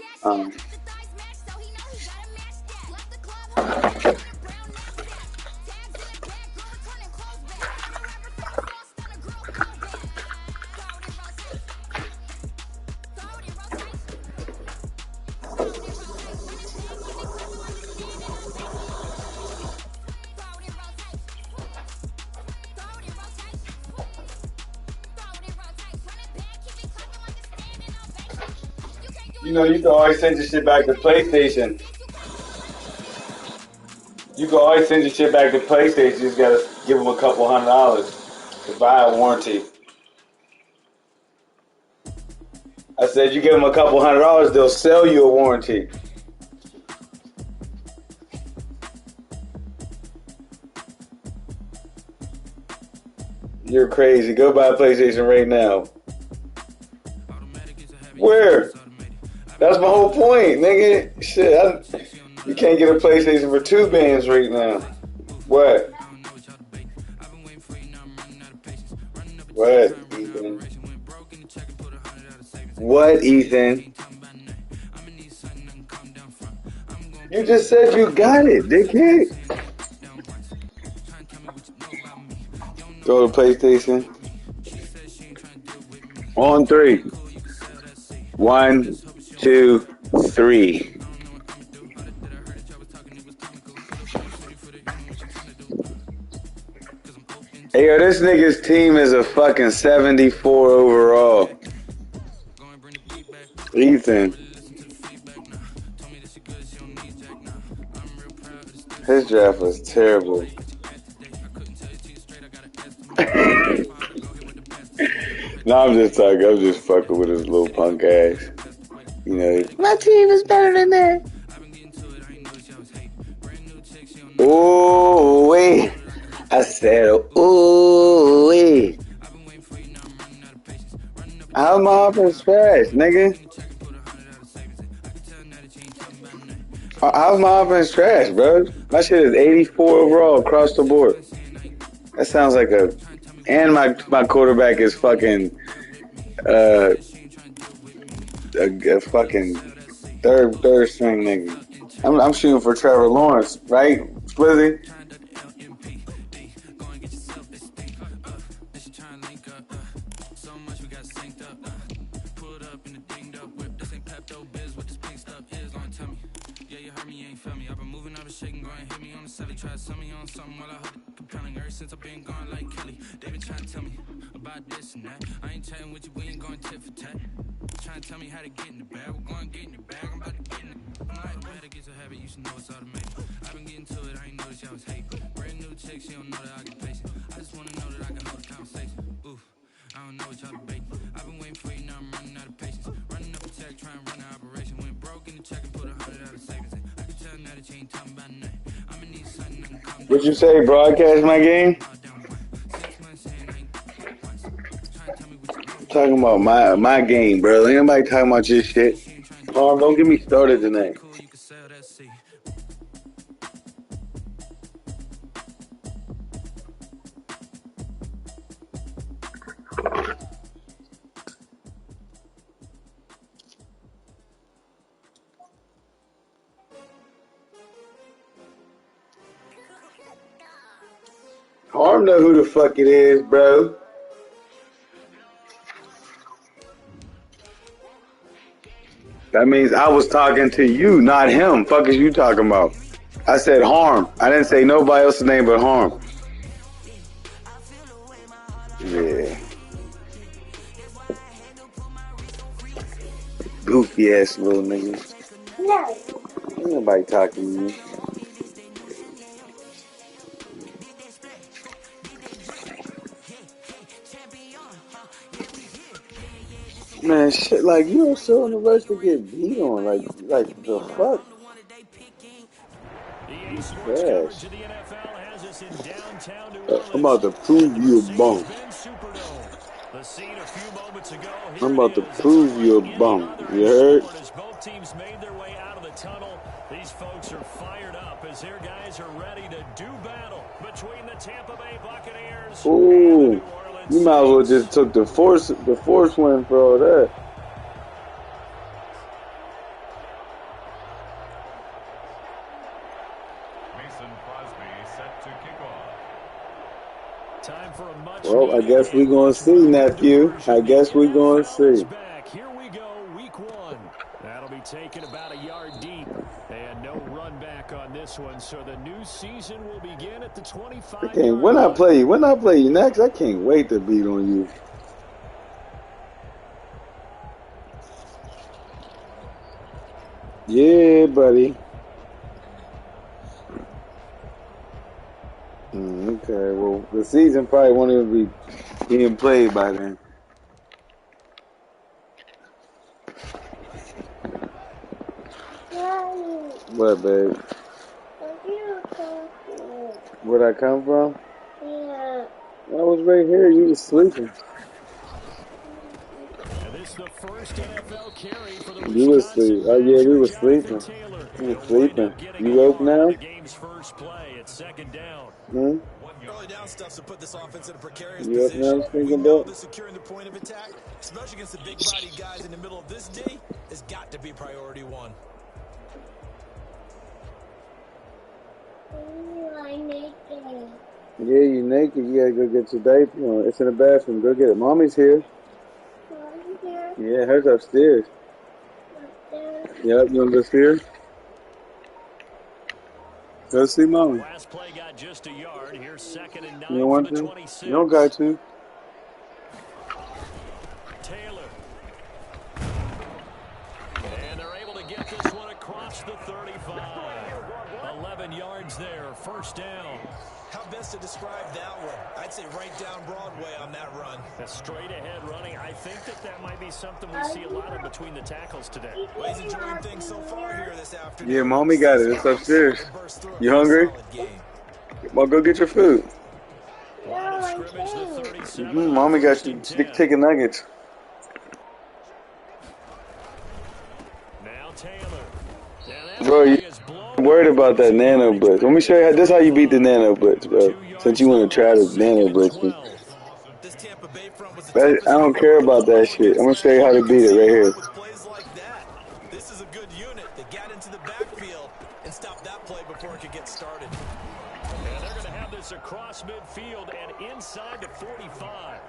[SPEAKER 1] You know, you can always send your shit back to PlayStation. You can always send your shit back to PlayStation. You just gotta give them a couple $100 to buy a warranty. I said you give them a couple $100, they'll sell you a warranty. You're crazy. Go buy a PlayStation right now. Where? That's my whole point, nigga. Shit, you can't get a PlayStation for $2 bands right now. What? What, Ethan? What, Ethan? You just said you got it, dickhead. Go to PlayStation. On 3. 1, 2, 3. Hey, yo, this nigga's team is a fucking 74 overall. Ethan. His draft was terrible. No, I'm just talking. I'm just fucking with his little punk ass. You know, my team is better than that. Ooh, wait. I said, ooh, wait. How's my offense trash, nigga? How's my offense trash, bro? My shit is 84 overall across the board. That sounds like a... And my quarterback is fucking... a fucking third string nigga. I'm shooting for Trevor Lawrence, right, Splizzy?
[SPEAKER 17] Since I've been gone like Kelly, they been trying to tell me about this and that. I ain't chatting with you, we ain't going tit for tat. Trying to tell me how to get in the bag, we're going to get in the bag. I'm about to get in it. I'm like, better get a habit, you should know it's automated. I've been getting to it, I ain't noticed y'all was hating. Brand new chick, she don't know that I get patient. I just wanna know that I can hold a conversation. Ooh, I don't know what y'all debating. I've been waiting for you, now I'm running out of patience. Running up a check, trying to run an operation. Went broke in the check and put $100 out of savings in. I can tell now that you ain't talking about nothing. I'ma need something that can calm down.
[SPEAKER 1] What'd you say, broadcast my game? Talking about my game, bro. Ain't nobody talking about your shit. Oh, don't get me started tonight. Harm know who the fuck it is, bro. That means I was talking to you, not him. Fuck is you talking about? I said Harm. I didn't say nobody else's name but Harm. Yeah. Goofy ass little nigga. No. Ain't nobody talking to me. Man, shit, like, you are so in the rush to get beat on. Like the fuck? Trash. I'm about to prove you a bum. I'm about to prove you a bum. You heard?
[SPEAKER 2] both teams made their way out of the tunnel. These folks are fired up as their guys are ready to do battle between the Tampa Bay Buccaneers.
[SPEAKER 1] Ooh, you might as well just took the force win for all that.
[SPEAKER 4] Mason Crosby set to kick off.
[SPEAKER 2] Time for a much
[SPEAKER 1] Well, I guess we're going to see, nephew. I guess we're going to see.
[SPEAKER 2] Here we go, week 1. That'll be taken about a yard deep. And no run back on this one, so the new season will begin at the 25-yard line.
[SPEAKER 1] When I play you next, I can't wait to beat on you. Yeah, buddy. Okay, well, the season probably won't even be being played by then. What, babe? Where'd I come from?
[SPEAKER 11] Yeah.
[SPEAKER 1] I was right here. You was sleeping.
[SPEAKER 2] And this is the first NFL carry for the
[SPEAKER 1] You was sleeping. Oh, yeah, we was sleeping. You was sleeping. You woke now?
[SPEAKER 2] The game's first play at 2nd down.
[SPEAKER 3] Early down stuff to put this offense in a precarious
[SPEAKER 1] You up now?
[SPEAKER 3] position. We know that securing the point of attack, especially against the big-bodied guys in the middle of this D, has got to be priority 1.
[SPEAKER 11] I'm naked.
[SPEAKER 1] Yeah, you naked. You gotta go get your diaper on. It's in the bathroom. Go get it. Mommy's here.
[SPEAKER 11] Mommy's here?
[SPEAKER 1] Yeah, hers upstairs.
[SPEAKER 11] Upstairs?
[SPEAKER 1] Yep, you wanna go see her? Go see mommy.
[SPEAKER 2] Last play got just a yard. Here's 2nd and 9
[SPEAKER 1] You don't want
[SPEAKER 2] for the
[SPEAKER 1] to?
[SPEAKER 2] 26.
[SPEAKER 1] You don't got to.
[SPEAKER 2] Taylor. And they're able to get this one across the 35. 11 yards there, 1st down.
[SPEAKER 3] How best to describe that one? I'd say right down Broadway on that run.
[SPEAKER 2] A straight-ahead running. I think that might be something we see a lot of between the tackles today.
[SPEAKER 3] Well, he's enjoying things so far here this afternoon.
[SPEAKER 1] Yeah, mommy got it. It's upstairs. You hungry? Well, go get your food. Mommy got you chicken nuggets.
[SPEAKER 2] Now Taylor.
[SPEAKER 1] Bro, you worried about that nano blitz. Let me show you how, this is how you beat the nano blitz, bro. Since you want to try to nano blitz me. I don't care about that shit. I'm going to show you how to beat it right here.
[SPEAKER 3] This is a good unit that got into the backfield and stopped that play before it could get started.
[SPEAKER 2] And they're going to have this across midfield and inside the 45.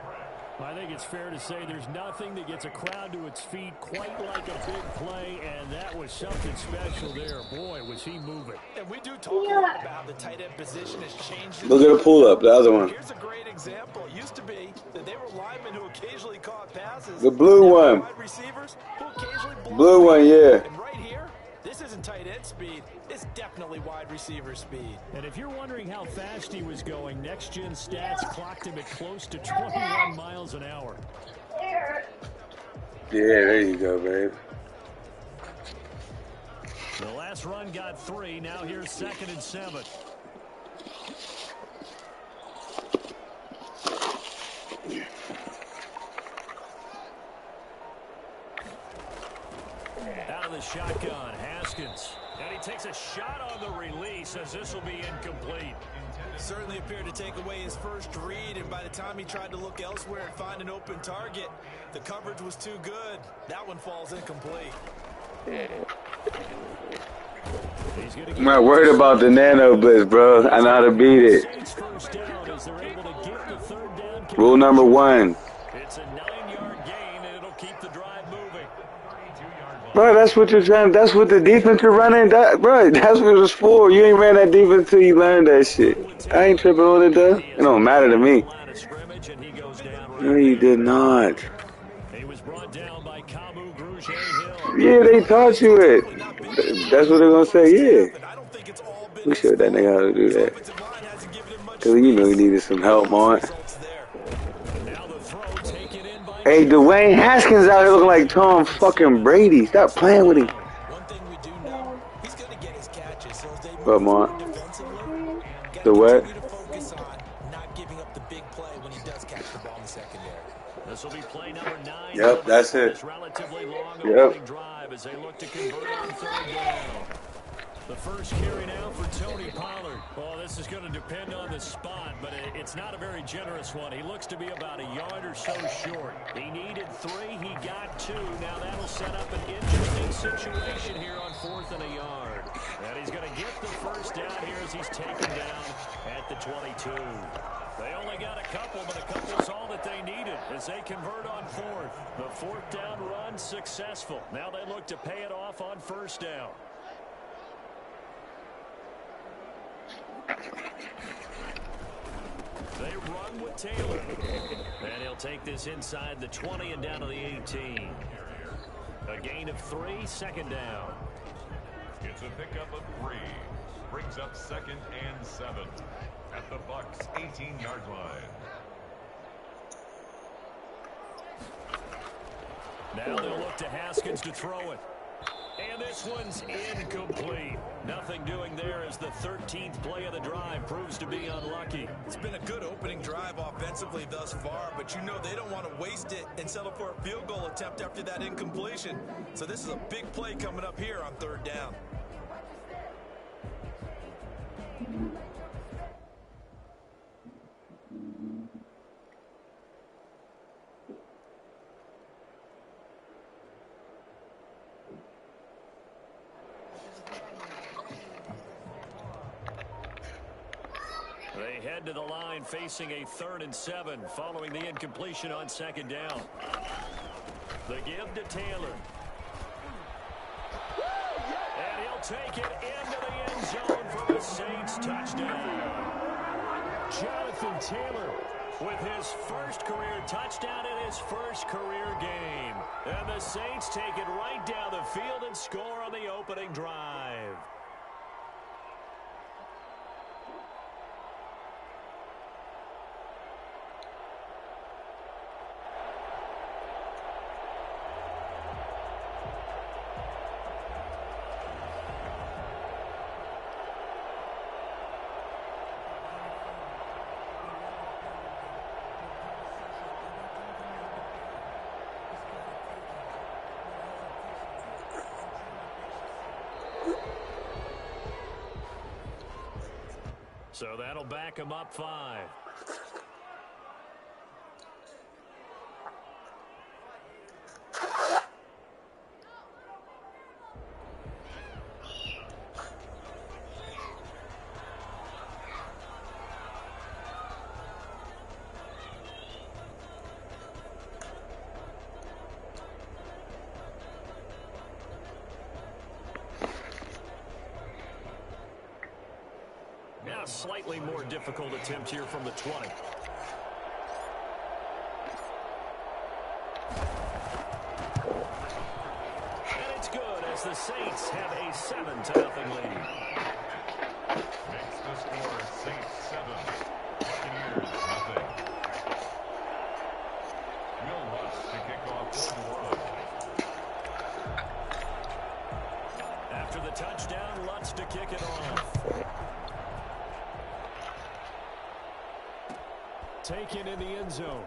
[SPEAKER 2] I think it's fair to say there's nothing that gets a crowd to its feet quite like a big play, and that was something special there. Boy, was he moving.
[SPEAKER 3] And we do talk a lot about how the tight end position has changed.
[SPEAKER 1] Look at the pull-up, the other one.
[SPEAKER 3] Here's a great example. It used to be that they were linemen who occasionally caught passes.
[SPEAKER 1] The blue one.
[SPEAKER 3] Wide receivers who occasionally
[SPEAKER 1] Blue one, yeah.
[SPEAKER 3] And right here, this isn't tight end speed. It's definitely wide receiver speed.
[SPEAKER 2] And if you're wondering how fast he was going, Next Gen Stats clocked him at close to 21 miles an hour.
[SPEAKER 1] Yeah, there you go, babe.
[SPEAKER 2] The last run got 3. Now here's 2nd and 7. Out of the shotgun, Haskins. And he takes a shot on the release as this will be incomplete.
[SPEAKER 3] Certainly appeared to take away his first read, and by the time he tried to look elsewhere and find an open target, the coverage was too good. That one falls incomplete.
[SPEAKER 1] I'm not worried about the nano blitz, bro. I know how to beat it. Rule number 1.
[SPEAKER 2] It's a 9-yard gain, and it'll keep the drive moving.
[SPEAKER 1] Bro, that's what you're trying. That's what the defense you're running. Bro, that's what it was for. You ain't ran that defense till you learned that shit. I ain't tripping on it, though. It don't matter to me. No, you did not.
[SPEAKER 2] He was brought down by Kamu Grugier Hill.
[SPEAKER 1] Yeah, they taught you it. That's what they're gonna say. Yeah. We showed that nigga how to do that. Cause you know he needed some help, man. Hey, Dwayne Haskins out here looking like Tom fucking Brady. Stop playing with him. What, man? The what?
[SPEAKER 3] the ball in the secondary.
[SPEAKER 2] This will be play number 9.
[SPEAKER 1] Yep, that's it.
[SPEAKER 2] This relatively long
[SPEAKER 1] Yep.
[SPEAKER 2] opening drive as they look to convert on third down. The first carry now for Tony Pollard. Well, this is going to depend on the spot, but it's not a very generous one. He looks to be about a yard or so short. He needed 3. He got 2. Now that'll set up an interesting situation here on 4th and a yard. And he's going to get the first down here as he's taken down at the 22. They only got a couple, but a couple's all that they needed as they convert on 4th. The 4th down run successful. Now they look to pay it off on first down. They run with Taylor. And he'll take this inside the 20 and down to the 18. A gain of 3, second down.
[SPEAKER 4] It's a pickup of 3. Brings up 2nd and 7 at the Bucs' 18-yard line.
[SPEAKER 2] Now they'll look to Haskins to throw it. And this one's incomplete. Nothing doing there as the 13th play of the drive proves to be unlucky.
[SPEAKER 3] It's been a good opening drive offensively thus far, but you know they don't want to waste it and settle for a field goal attempt after that incompletion. So this is a big play coming up here on third down.
[SPEAKER 2] They head to the line facing a 3rd and 7 following the incompletion on second down. The give to Taylor. And he'll take it into the end zone for the Saints touchdown. Jonathan Taylor with his first career touchdown in his first career game. And the Saints take it right down the field and score on the opening drive. So that'll back him up 5. Now a slightly more difficult attempt here from the 20. And it's good as the Saints have a 7-0 lead.
[SPEAKER 4] Makes the score Saints 7, Buccaneers nothing. Will Lutz to kick off for the
[SPEAKER 2] After the touchdown, Lutz to kick it off. Taken in the end zone.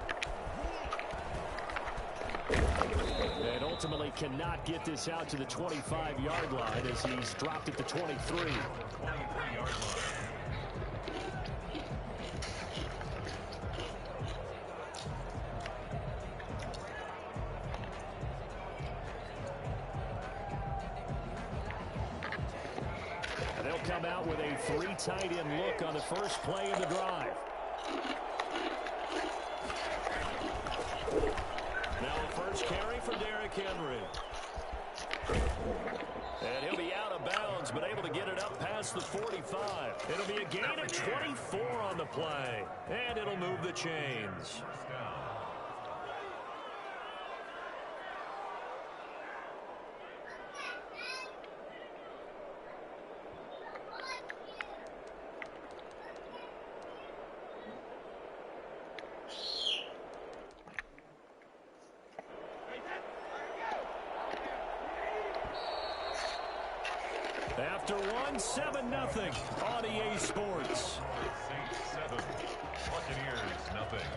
[SPEAKER 2] And ultimately cannot get this out to the 25-yard line as he's dropped at the 23.
[SPEAKER 4] 23-yard line.
[SPEAKER 2] And they'll come out with a 3 tight end look on the first play of the drive. Now a first carry for Derrick Henry. And he'll be out of bounds, but able to get it up past the 45. It'll be a gain of 24 on the play. And it'll move the chains. After 7-0 on EA Sports.
[SPEAKER 4] Saints 7, Buccaneers nothing.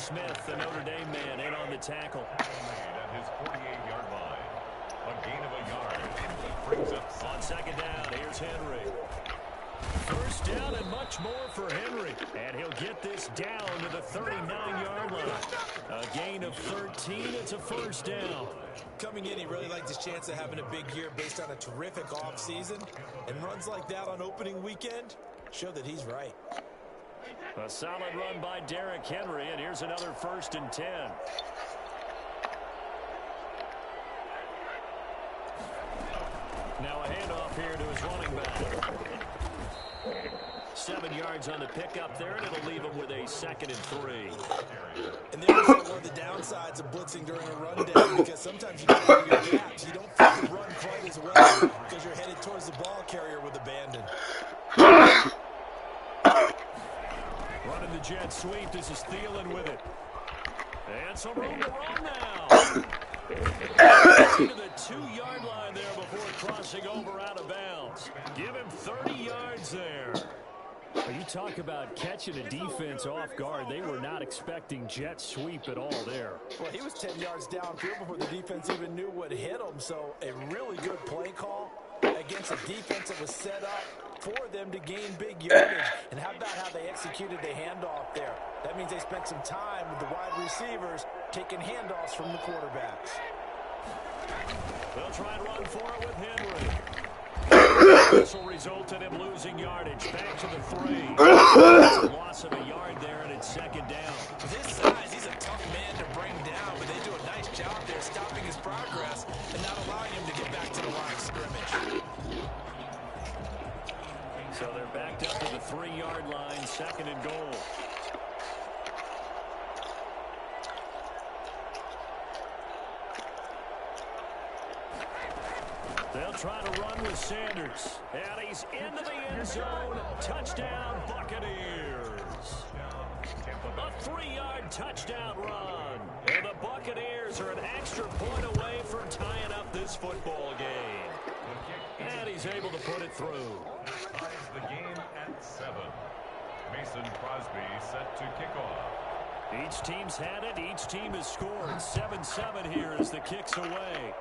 [SPEAKER 2] Smith, the Notre Dame man, in on the tackle.
[SPEAKER 4] At his 48-yard line. A gain of a yard. Brings up
[SPEAKER 2] on second down. Here's Henry. First down and much more for Henry. And he'll get this down to the 39-yard line. A gain of 13. It's a first down.
[SPEAKER 3] Coming in, he really liked his chance of having a big year based on a terrific offseason. And runs like that on opening weekend show that he's right.
[SPEAKER 2] A solid run by Derrick Henry, and here's another 1st and 10. Now a handoff here to his running back. 7 yards on the pickup there, and it'll leave him with a 2nd and 3.
[SPEAKER 3] And there's one of the downsides of blitzing during a rundown, because sometimes you get into your gaps. You don't fit the run quite as well because you're headed towards the ball carrier with abandon.
[SPEAKER 2] Running the jet sweep. This is Thielen with it. And some room to run now. To the 2-yard line there before crossing over out of bounds. Give him 30 yards there. You talk about catching a defense off guard. They were not expecting jet sweep at all there.
[SPEAKER 3] Well, he was 10 yards downfield before the defense even knew what hit him. So a really good play call against a defense that was set up for them to gain big yardage. And how about how they executed the handoff there? That means they spent some time with the wide receivers taking handoffs from the quarterbacks.
[SPEAKER 2] They'll try and run for it with Henry. This will result in him losing yardage. Back to the 3. It's a loss of a yard there, and it's 2nd down.
[SPEAKER 3] With his size, he's a tough man to bring down, but they do a nice job there stopping his progress and not allowing him to get back to the line of scrimmage.
[SPEAKER 2] So they're backed up to the 3-yard line, 2nd and goal. They'll try to run with Sanders. And he's into the end zone. Touchdown, Buccaneers. A 3-yard touchdown run. And the Buccaneers are an extra point away from tying up this football game. And he's able to put it through.
[SPEAKER 4] Ties the game at 7. Mason Crosby set to kick off.
[SPEAKER 2] Each team's had it. Each team has scored. 7-7 here as the kick's away.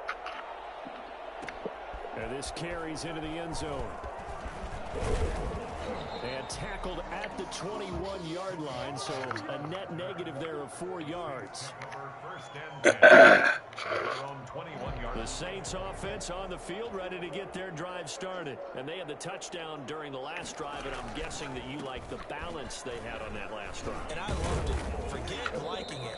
[SPEAKER 2] And this carries into the end zone. And tackled at the 21-yard line, so a net negative there of 4 yards. The Saints offense on the field, ready to get their drive started. And they had the touchdown during the last drive, and I'm guessing that you like the balance they had on that last drive.
[SPEAKER 3] And I loved it. Forget liking it.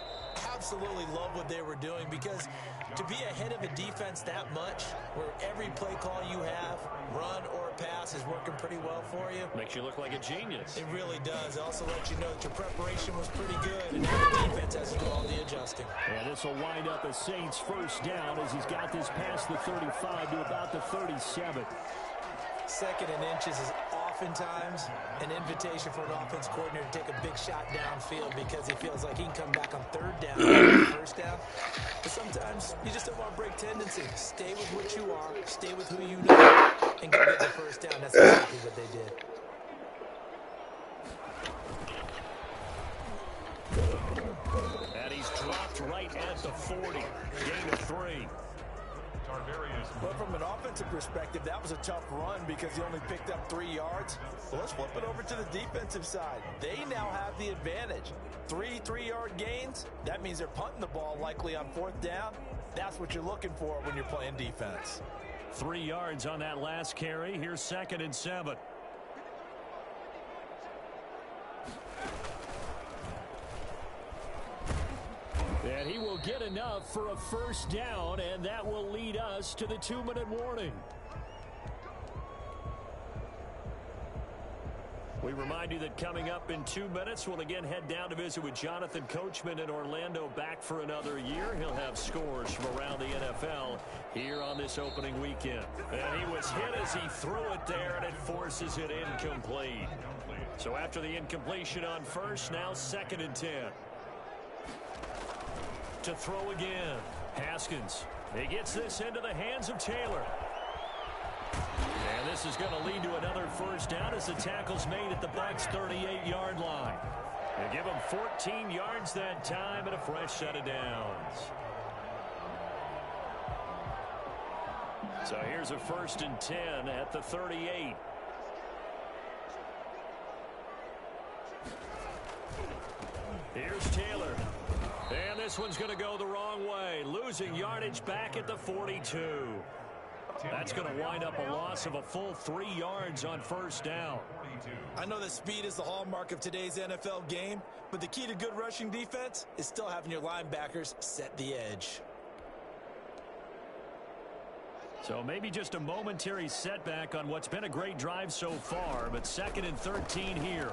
[SPEAKER 3] Absolutely love what they were doing, because to be ahead of a defense that much, where every play call you have, run or pass, is working pretty well for you.
[SPEAKER 2] Makes you look like a genius.
[SPEAKER 3] It really does. It also lets you know that your preparation was pretty good, and now the defense has to do all the adjusting.
[SPEAKER 2] And this will wind up a Saints first down as he's got this past the 35 to about the 37.
[SPEAKER 3] 2nd and inches is oftentimes an invitation for an offense coordinator to take a big shot downfield because he feels like he can come back on 3rd down or 1st down. But sometimes you just don't want to break tendency. Stay with what you are, stay with who you know, and go get the 1st down. That's exactly what they did.
[SPEAKER 2] And he's dropped right at the 40. Gain of 3.
[SPEAKER 3] But from an offensive perspective, that was a tough run because he only picked up 3 yards. Well, let's flip it over to the defensive side. They now have the advantage. 3 3-yard gains. That means they're punting the ball likely on 4th down. That's what you're looking for when you're playing defense.
[SPEAKER 2] 3 yards on that last carry. Here's 2nd and 7. And he will get enough for a first down, and that will lead us to the 2-minute warning. We remind you that coming up in 2 minutes, we'll again head down to visit with Jonathan Coachman in Orlando, back for another year. He'll have scores from around the NFL here on this opening weekend. And he was hit as he threw it there, and it forces it incomplete. So after the incompletion on first, now 2nd and 10. To throw again. Haskins. He gets this into the hands of Taylor. And this is going to lead to another first down as the tackle's made at the Bucs' 38-yard line. They give him 14 yards that time and a fresh set of downs. So here's a 1st and 10 at the 38. Here's Taylor. And this one's going to go the wrong way. Losing yardage back at the 42. That's going to wind up a loss of a full 3 yards on 1st down.
[SPEAKER 3] I know that speed is the hallmark of today's NFL game, but the key to good rushing defense is still having your linebackers set the edge.
[SPEAKER 2] So maybe just a momentary setback on what's been a great drive so far, but 2nd and 13 here.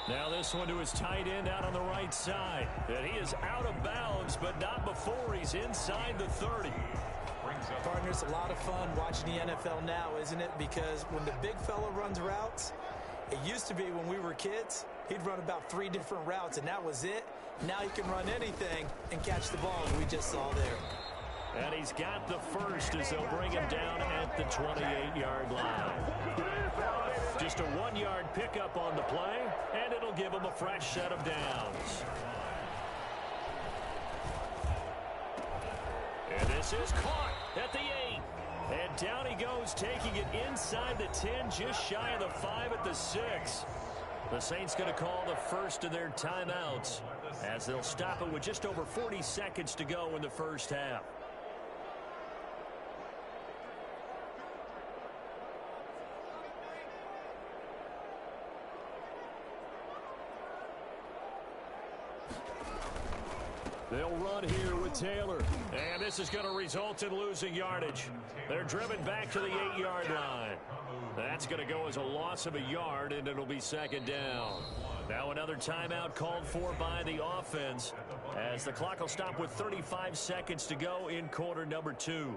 [SPEAKER 2] Now this one to his tight end out on the right side. And he is out of bounds, but not before he's inside the 30.
[SPEAKER 3] Partner, it's a lot of fun watching the NFL now, isn't it? Because when the big fella runs routes, it used to be when we were kids, he'd run about 3 different routes, and that was it. Now he can run anything and catch the ball, as we just saw there.
[SPEAKER 2] And he's got the first as they'll bring him down at the 28-yard line. Just a 1-yard pickup on the play, and it'll give him a fresh set of downs. And this is caught at the 8. And down he goes, taking it inside the 10, just shy of the 5 at the 6. The Saints going to call the first of their timeouts as they'll stop it with just over 40 seconds to go in the first half. They'll run here with Taylor. And this is going to result in losing yardage. They're driven back to the 8-yard line. That's going to go as a loss of a yard, and it'll be 2nd down. Now another timeout called for by the offense as the clock will stop with 35 seconds to go in quarter number 2.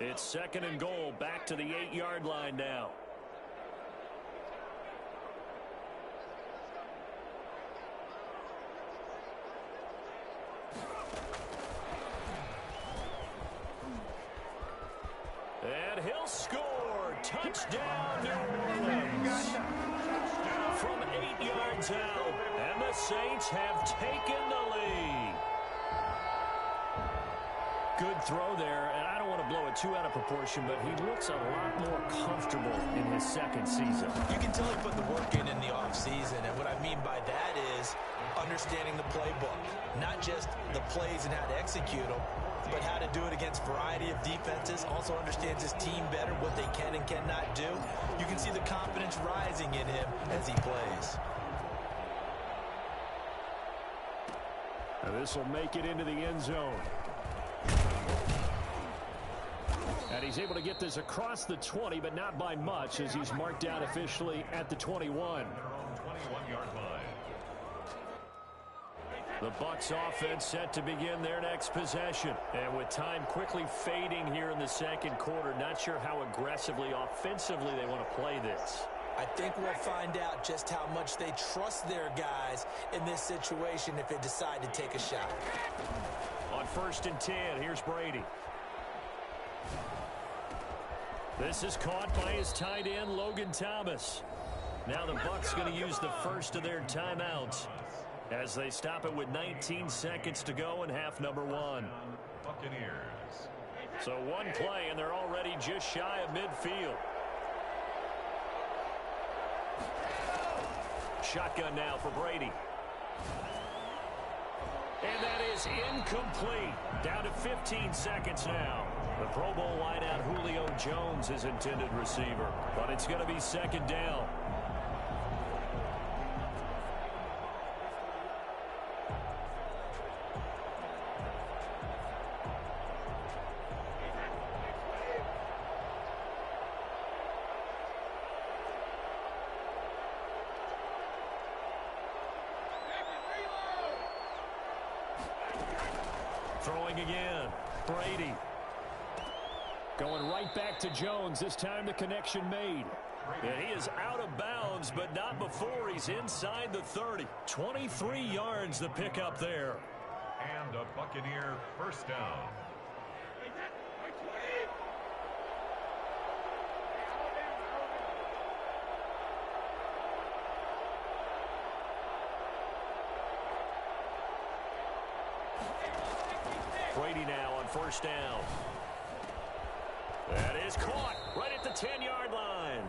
[SPEAKER 2] It's 2nd and goal back to the 8-yard line now. And he'll score. Touchdown, New Orleans. From 8 yards out, and the Saints have taken the lead. Good throw there, and I don't want to blow it too out of proportion, but he looks a lot more comfortable in his 2nd season.
[SPEAKER 3] You can tell he put the work in the offseason, and what I mean by that is understanding the playbook. Not just the plays and how to execute them, but how to do it against a variety of defenses. Also understands his team better, what they can and cannot do. You can see the confidence rising in him as he plays.
[SPEAKER 2] Now this will make it into the end zone. And he's able to get this across the 20, but not by much, as he's marked out officially at the 21.
[SPEAKER 4] 21-yard line.
[SPEAKER 2] The Bucs offense set to begin their next possession. And with time quickly fading here in the 2nd quarter, not sure how aggressively, offensively they want to play this.
[SPEAKER 3] I think we'll find out just how much they trust their guys in this situation if they decide to take a shot.
[SPEAKER 2] On 1st and 10, here's Brady. This is caught by his tight end, Logan Thomas. Now the Bucs going to use the first of their timeouts as they stop it with 19 seconds to go in half number 1.
[SPEAKER 4] Buccaneers.
[SPEAKER 2] So one play, and they're already just shy of midfield. Shotgun now for Brady. And that is incomplete. Down to 15 seconds now. The Pro Bowl wideout Julio Jones is intended receiver, but it's going to be 2nd down. Throwing again. Brady. Going right back to Jones. This time the connection made. And he is out of bounds, but not before he's inside the 30. 23 yards the pickup there.
[SPEAKER 4] And a Buccaneer first down.
[SPEAKER 2] Brady now on first down. That is caught right at the 10-yard line.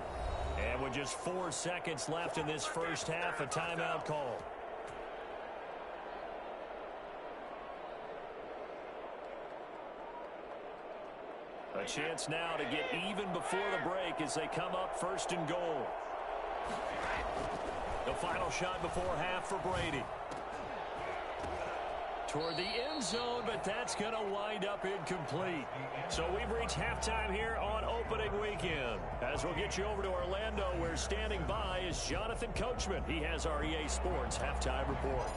[SPEAKER 2] And with just 4 seconds left in this first half, a timeout call. A chance now to get even before the break as they come up first and goal. The final shot before half for Brady. Toward the end zone, but that's going to wind up incomplete. So we've reached halftime here on opening weekend. As we'll get you over to Orlando, where standing by is Jonathan Coachman. He has our EA Sports halftime report.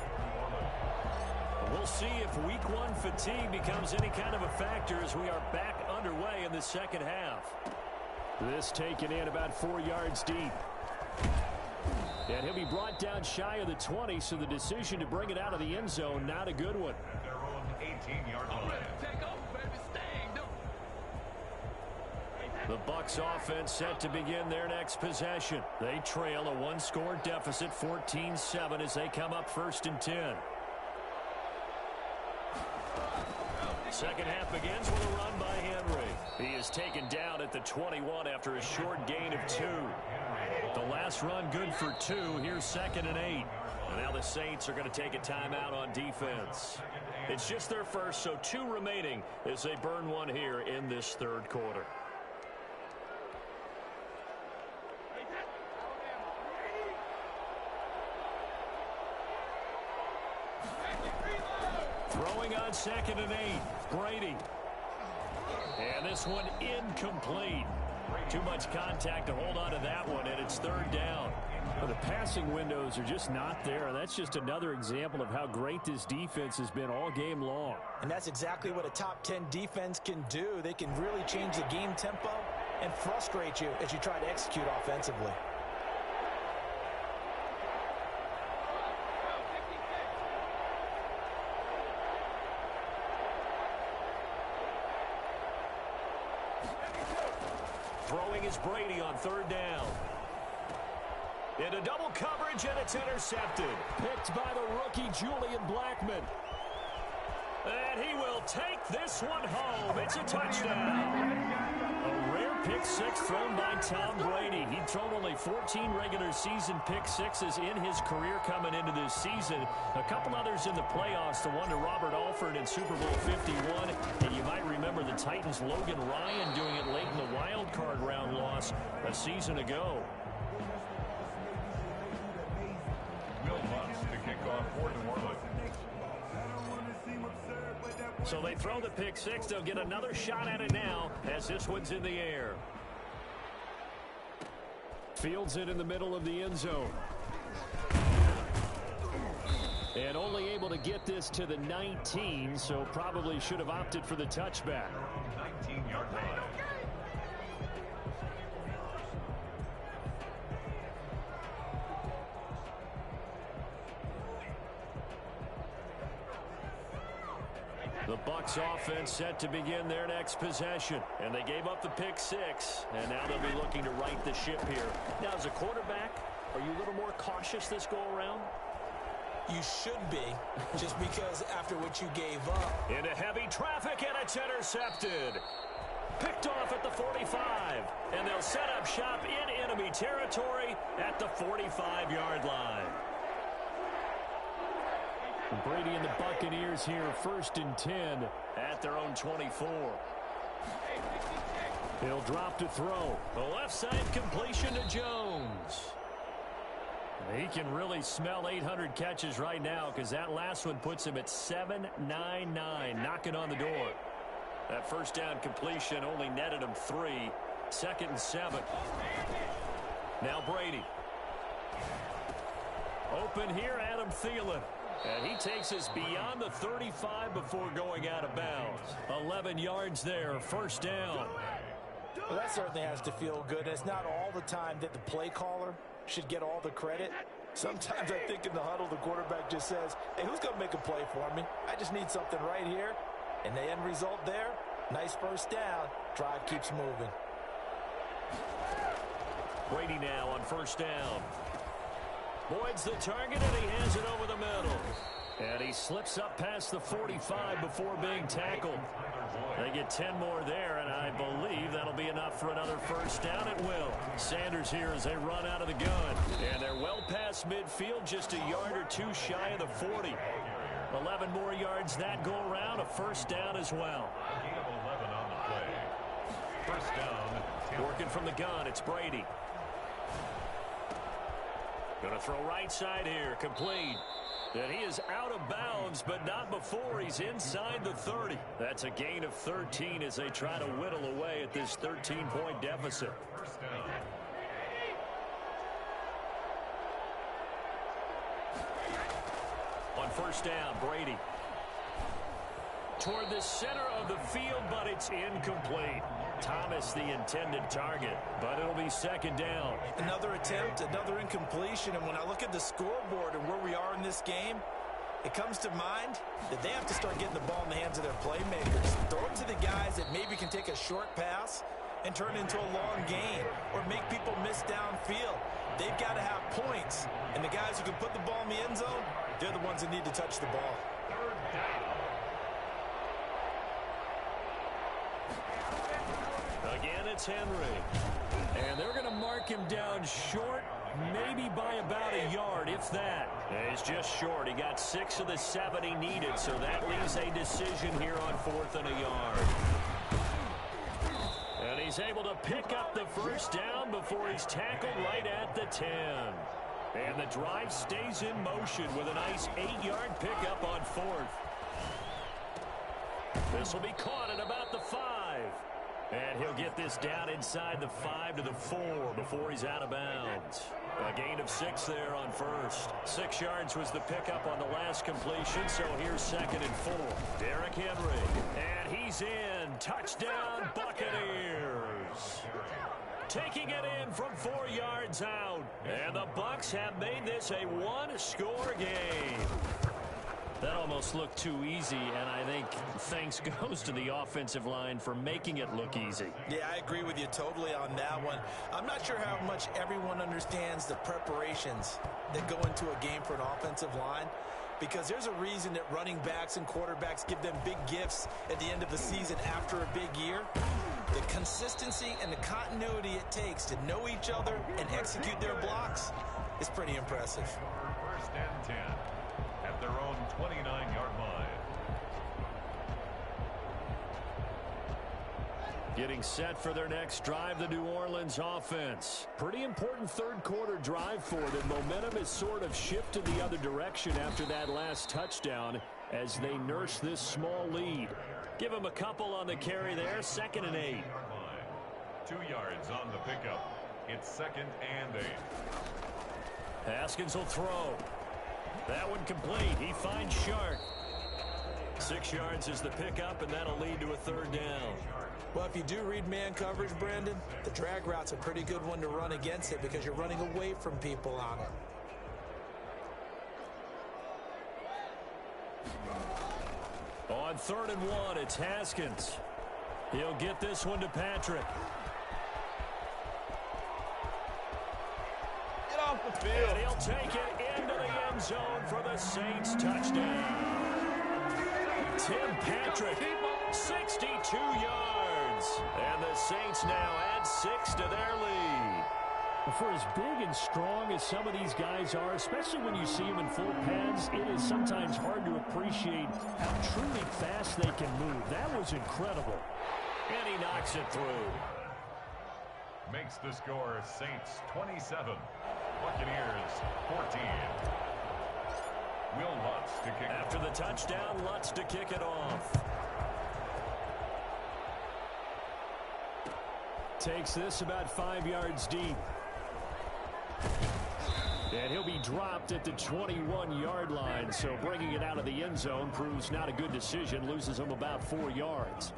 [SPEAKER 2] We'll see if week 1 fatigue becomes any kind of a factor as we are back underway in the second half. This taken in about 4 yards deep. And he'll be brought down shy of the 20, so the decision to bring it out of the end zone, not a good one.
[SPEAKER 4] At their own 18-yard line.
[SPEAKER 2] The Bucs offense set to begin their next possession. They trail a 1-score deficit, 14-7, as they come up first and 10. Second half begins with a run by Henry. He is taken down at the 21 after a short gain of 2. The last run good for 2. Here's 2nd and 8. And now the Saints are going to take a timeout on defense. It's just their first, so 2 remaining as they burn one here in this third quarter. Throwing on 2nd and 8. Brady. And this one incomplete. Too much contact to hold on to that one, and it's 3rd down.
[SPEAKER 18] Well, the passing windows are just not there. That's just another example of how great this defense has been all game long.
[SPEAKER 19] And that's exactly what a top 10 defense can do. They can really change the game tempo and frustrate you as you try to execute offensively.
[SPEAKER 2] Throwing is Brady on 3rd down. Into double coverage, and it's intercepted.
[SPEAKER 18] Picked by the rookie, Julian Blackmon.
[SPEAKER 2] And he will take this one home. It's a touchdown. A rare pick 6 thrown by Tom Brady. He'd thrown only 14 regular season pick 6s in his career coming into this season. A couple others in the playoffs, the one to Robert Alford in Super Bowl 51. And you might remember the Titans' Logan Ryan doing it late in the wild card round loss a season ago. So they throw the pick 6. They'll get another shot at it now as this one's in the air.
[SPEAKER 18] Fields it in the middle of the end zone.
[SPEAKER 2] And only able to get this to the 19, so probably should have opted for the touchback.
[SPEAKER 4] 19-yard line.
[SPEAKER 2] The Bucs offense set to begin their next possession. And they gave up the pick 6. And now they'll be looking to right the ship here. Now, as a quarterback, are you a little more cautious this go-around?
[SPEAKER 19] You should be, just because after what you gave up.
[SPEAKER 2] Into heavy traffic, and it's intercepted. Picked off at the 45. And they'll set up shop in enemy territory at the 45-yard line.
[SPEAKER 18] Brady and the Buccaneers here, 1st and 10
[SPEAKER 2] at their own 24. He'll drop to throw. The left side completion to Jones. He can really smell 800 catches right now because that last one puts him at 799, knocking on the door. That first down completion only netted him 3. 2nd and 7. Now Brady. Open here, Adam Thielen. And he takes us beyond the 35 before going out of bounds. 11 yards there, 1st down.
[SPEAKER 19] Well, that certainly has to feel good. It's not all the time that the play caller should get all the credit. Sometimes I think in the huddle, the quarterback just says, hey, who's going to make a play for me? I just need something right here. And the end result there, nice 1st down. Drive keeps moving.
[SPEAKER 2] Brady now on 1st down. Boyd's the target, and he has it over the middle.
[SPEAKER 18] And he slips up past the 45 before being tackled. They get 10 more there, and I believe that'll be enough for another first down. It will. Sanders here as they run out of the gun. And they're well past midfield, just a yard or two shy of the 40. 11 more yards that go around, a first down as well.
[SPEAKER 4] 11 on the play. First down.
[SPEAKER 18] Working from the gun, it's Brady. Going to throw right side here, complete. And he is out of bounds, but not before he's inside the 30. That's a gain of 13 as they try to whittle away at this 13-point deficit.
[SPEAKER 4] First down.
[SPEAKER 18] On first down, Brady. Toward the center of the field, but it's incomplete. Thomas the intended target, but it'll be second down.
[SPEAKER 19] Another attempt, another incompletion, and when I look at the scoreboard and where we are in this game, it comes to mind that they have to start getting the ball in the hands of their playmakers. Throw it to the guys that maybe can take a short pass and turn it into a long gain or make people miss downfield. They've got to have points, and the guys who can put the ball in the end zone, they're the ones that need to touch the ball.
[SPEAKER 4] Third down.
[SPEAKER 18] Again, it's Henry. And they're going to mark him down short, maybe by about a yard, if that. He's just short. He got 6 of the 7 he needed, so that leaves a decision here on 4th and a yard. And he's able to pick up the first down before he's tackled right at the 10. And the drive stays in motion with a nice 8-yard pickup on 4th. This will be caught at about the 5. And he'll get this down inside the 5 to the 4 before he's out of bounds. A gain of 6 there on first. 6 yards was the pickup on the last completion, so here's 2nd and 4. Derrick Henry. And he's in. Touchdown, Buccaneers. Taking it in from 4 yards out. And the Bucs have made this a one-score game. That almost looked too easy, and I think thanks goes to the offensive line for making it look easy.
[SPEAKER 19] Yeah, I agree with you totally on that one. I'm not sure how much everyone understands the preparations that go into a game for an offensive line, because there's a reason that running backs and quarterbacks give them big gifts at the end of the season after a big year. The consistency and the continuity it takes to know each other and execute their blocks is pretty impressive.
[SPEAKER 4] First and 10 at their own 29-yard line.
[SPEAKER 18] Getting set for their next drive, the New Orleans offense. Pretty important third-quarter drive for them. Momentum has sort of shifted the other direction after that last touchdown as they nurse this small lead. Give them a couple on the carry there, 2nd and 8.
[SPEAKER 4] 2 yards on the pickup. It's 2nd and 8.
[SPEAKER 18] Haskins will throw. That one complete. He finds Shark. 6 yards is the pickup, and that'll lead to a 3rd down.
[SPEAKER 19] Well, if you do read man coverage, Brandon, the drag route's a pretty good one to run against it because you're running away from people on it.
[SPEAKER 18] On 3rd and 1, it's Haskins. He'll get this one to Patrick.
[SPEAKER 19] Get off the field.
[SPEAKER 18] And he'll take it into the end zone for the Saints touchdown. Tim Patrick, 62 yards. And the Saints now add 6 to their lead. For as big and strong as some of these guys are, especially when you see them in full pads, it is sometimes hard to appreciate how truly fast they can move. That was incredible. And he knocks it through.
[SPEAKER 4] Makes the score Saints 27, Buccaneers 14. Will Lutz to kick.
[SPEAKER 18] After the touchdown, Lutz to kick it off. Takes this about 5 yards deep. And he'll be dropped at the 21-yard line, so bringing it out of the end zone proves not a good decision, loses him about 4 yards.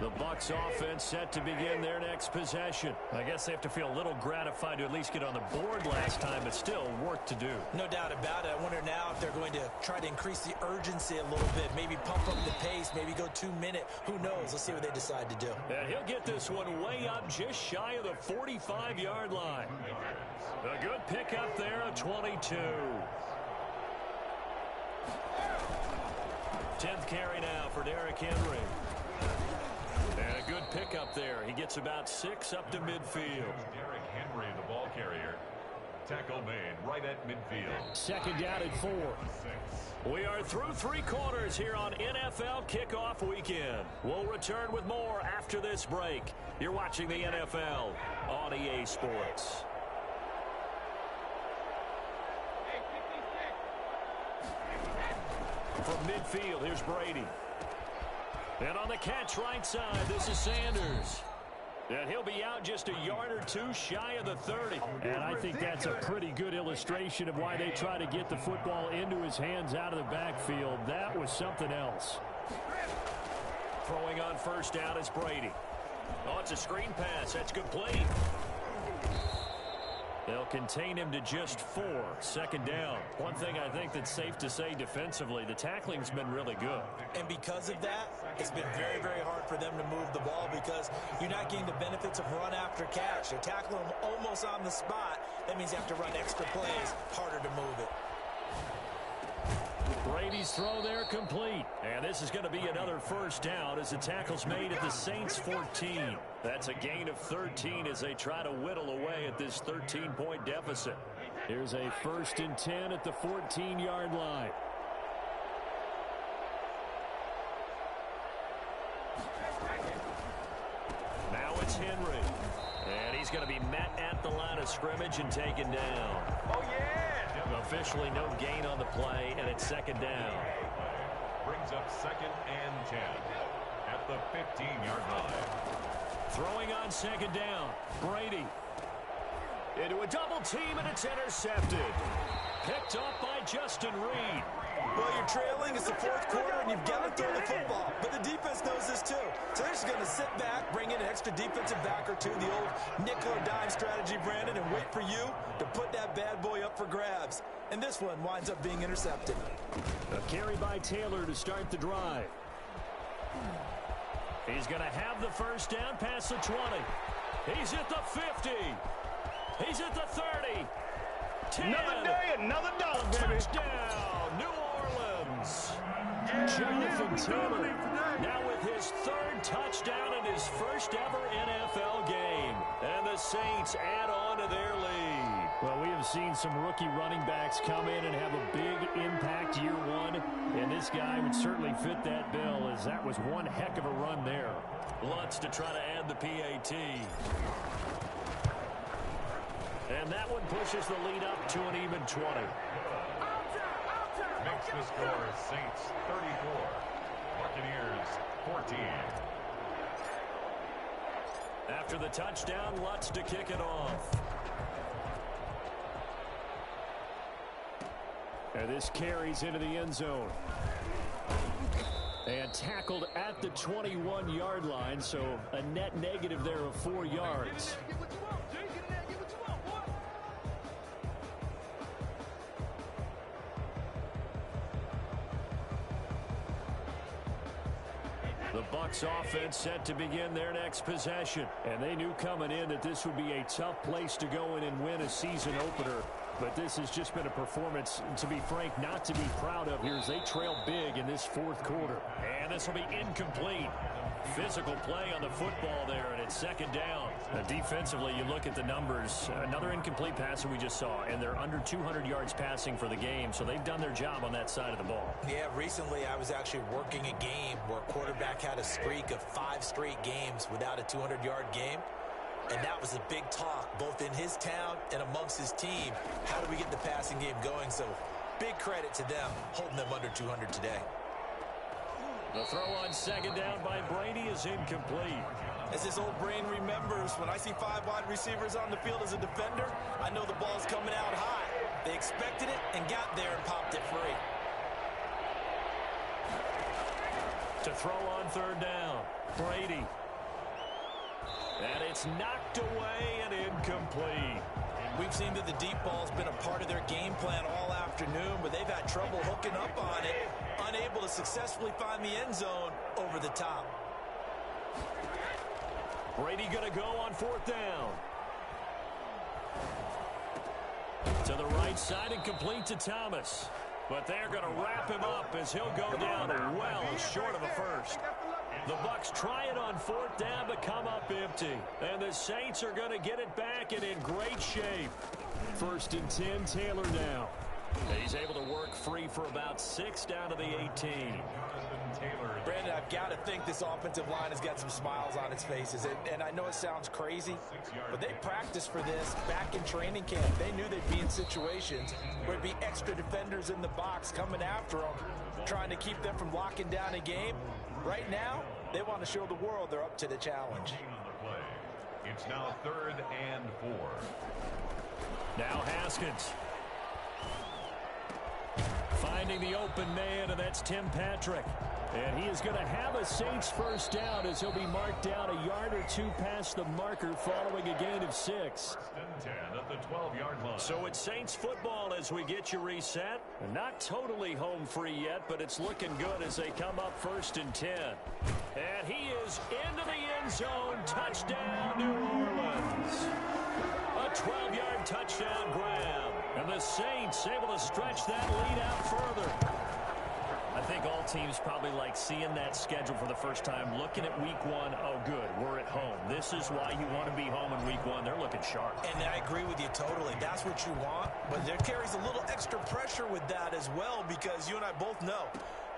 [SPEAKER 18] The Bucs Bucs offense set to begin their next possession.
[SPEAKER 20] I guess they have to feel a little gratified to at least get on the board last time, but still work to do.
[SPEAKER 19] No doubt about it. I wonder now if they're going to try to increase the urgency a little bit, maybe pump up the pace, maybe go 2 minute. Who knows? Let's see what they decide to do.
[SPEAKER 18] And he'll get this one way up just shy of the 45-yard line. A good pickup there, a 22. 10th carry now for Derrick Henry. And a good pickup there. He gets about 6 up to midfield.
[SPEAKER 4] Derrick Henry, the ball carrier. Tackle made right at midfield.
[SPEAKER 18] Second down and 4. We are through 3 quarters here on NFL Kickoff Weekend. We'll return with more after this break. You're watching the NFL on EA Sports. From midfield, here's Brady. And on the catch right side, this is Sanders. And he'll be out just a yard or 2 shy of the 30.
[SPEAKER 20] And I think that's a pretty good illustration of why they try to get the football into his hands out of the backfield. That was something else.
[SPEAKER 18] Throwing on first down is Brady. Oh, it's a screen pass. That's complete. They'll contain him to just 4. Second down. One thing I think that's safe to say defensively, the tackling's been really good.
[SPEAKER 19] And because of that, it's been very, very hard for them to move the ball because you're not getting the benefits of run after catch. They're tackling them almost on the spot. That means you have to run extra plays, harder to move it.
[SPEAKER 18] Brady's throw there complete. And this is going to be another first down as the tackle's made at the Saints 14. That's a gain of 13 as they try to whittle away at this 13-point deficit.
[SPEAKER 20] Here's a 1st and 10 at the 14-yard line.
[SPEAKER 18] Now it's Henry. And he's going to be met at the line of scrimmage and taken down.
[SPEAKER 4] Oh, yeah!
[SPEAKER 18] Officially no gain on the play, and it's second down.
[SPEAKER 4] Brings up 2nd and 10 at the 15-yard line.
[SPEAKER 18] Throwing on second down, Brady. Into a double team, and it's intercepted. Picked up by Justin Reed.
[SPEAKER 19] Well, you're trailing. It's the 4th quarter, and you've got to throw the football. But the defense knows this, too. So they're just going to sit back, bring in an extra defensive back or 2, the old nickel or dime strategy, Brandon, and wait for you to put that bad boy up for grabs. And this one winds up being intercepted.
[SPEAKER 20] A carry by Taylor to start the drive.
[SPEAKER 18] He's going to have the first down past the 20. He's at the 50. He's at the 30. 10.
[SPEAKER 8] Another day, another dog, baby.
[SPEAKER 18] Touchdown, New Orleans. Jonathan Taylor now with his 3rd touchdown in his first ever NFL game. And the Saints add on to their lead.
[SPEAKER 20] Well, we have seen some rookie running backs come in and have a big impact year 1. And this guy would certainly fit that bill, as that was one heck of a run there.
[SPEAKER 18] Lutz to try to add the PAT. And that one pushes the lead up to an even 20.
[SPEAKER 4] Makes the score Saints 34, Buccaneers 14.
[SPEAKER 18] After the touchdown, Lutz to kick it off.
[SPEAKER 20] And this carries into the end zone. And tackled at the 21-yard line, so a net negative there of 4 yards.
[SPEAKER 18] The Bucs offense set to begin their next possession.
[SPEAKER 20] And they knew coming in that this would be a tough place to go in and win a season opener. But this has just been a performance, to be frank, not to be proud of here as they trail big in this 4th quarter.
[SPEAKER 18] And this will be incomplete. Physical play on the football there, and it's second down.
[SPEAKER 20] Defensively, you look at the numbers. Another incomplete pass that we just saw, and they're under 200 yards passing for the game, so they've done their job on that side of the ball.
[SPEAKER 19] Yeah, recently I was actually working a game where a quarterback had a streak of 5 straight games without a 200-yard game. And that was a big talk, both in his town and amongst his team. How do we get the passing game going? So big credit to them, holding them under 200 today.
[SPEAKER 18] The throw on second down by Brady is incomplete.
[SPEAKER 19] As this old brain remembers, when I see 5 wide receivers on the field as a defender, I know the ball's coming out high. They expected it and got there and popped it free.
[SPEAKER 18] To throw on third down, Brady.
[SPEAKER 20] It's knocked away and incomplete.
[SPEAKER 19] We've seen that the deep ball's been a part of their game plan all afternoon, but they've had trouble hooking up on it, unable to successfully find the end zone over the top.
[SPEAKER 20] Brady going to go on 4th down. To the right side and complete to Thomas. But they're going to wrap him up as he'll go down well short of a first. The Bucs try it on 4th down but come up empty. And the Saints are going to get it back and in great shape. 1st and 10, Taylor now. He's able to work free for about 6 down to the 18.
[SPEAKER 19] Brandon, I've got to think this offensive line has got some smiles on its faces. And I know it sounds crazy, but they practiced for this back in training camp. They knew they'd be in situations where it'd be extra defenders in the box coming after them, trying to keep them from locking down a game. Right now, they want to show the world they're up to the challenge.
[SPEAKER 4] It's now 3rd and 4.
[SPEAKER 20] Now Haskins. Finding the open man, and that's Tim Patrick. And he is going to have a Saints 1st down as he'll be marked down a yard or 2 past the marker following a gain of 6.
[SPEAKER 4] 10 at the 12-yard line.
[SPEAKER 20] So it's Saints football as we get you reset. Not totally home free yet, but it's looking good as they come up 1st and 10. And he is into the end zone. Touchdown, New Orleans. A 12-yard touchdown grab. And the Saints able to stretch that lead out further.
[SPEAKER 18] I think all teams probably like seeing that schedule for the first time, looking at week 1. Oh, good, we're at home. This is why you want to be home in week 1. They're looking sharp.
[SPEAKER 19] And I agree with you totally. That's what you want. But there carries a little extra pressure with that as well, because you and I both know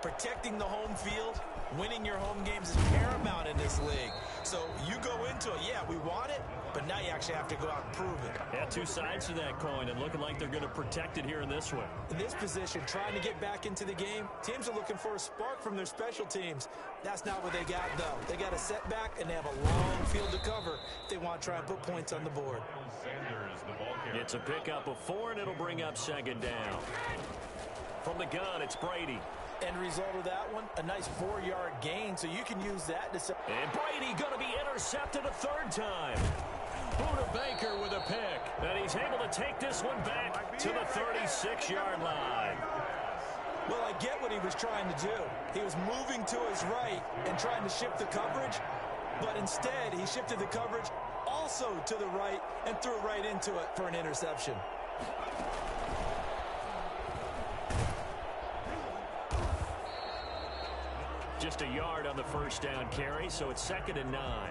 [SPEAKER 19] protecting the home field, winning your home games is paramount in this league. So you go into it, yeah, we want it, but now you actually have to go out and prove it.
[SPEAKER 20] Yeah, 2 sides to that coin, and looking like they're going to protect it here in this one.
[SPEAKER 19] In this position, trying to get back into the game, teams are looking for a spark from their special teams. That's not what they got, though. They got a setback, and they have a long field to cover if they want to try and put points on the board.
[SPEAKER 20] It's a pickup of 4, and it'll bring up 2nd down. From the gun, it's Brady.
[SPEAKER 19] End result of that one, a nice 4-yard gain, so you can use that to...
[SPEAKER 20] And Brady going to be intercepted a 3rd time. Buda Baker with a pick. And he's able to take this one back to the 36-yard line.
[SPEAKER 19] Well, I get what he was trying to do. He was moving to his right and trying to shift the coverage, but instead he shifted the coverage also to the right and threw right into it for an interception.
[SPEAKER 20] Just a yard on the 1st down carry, so it's 2nd and 9.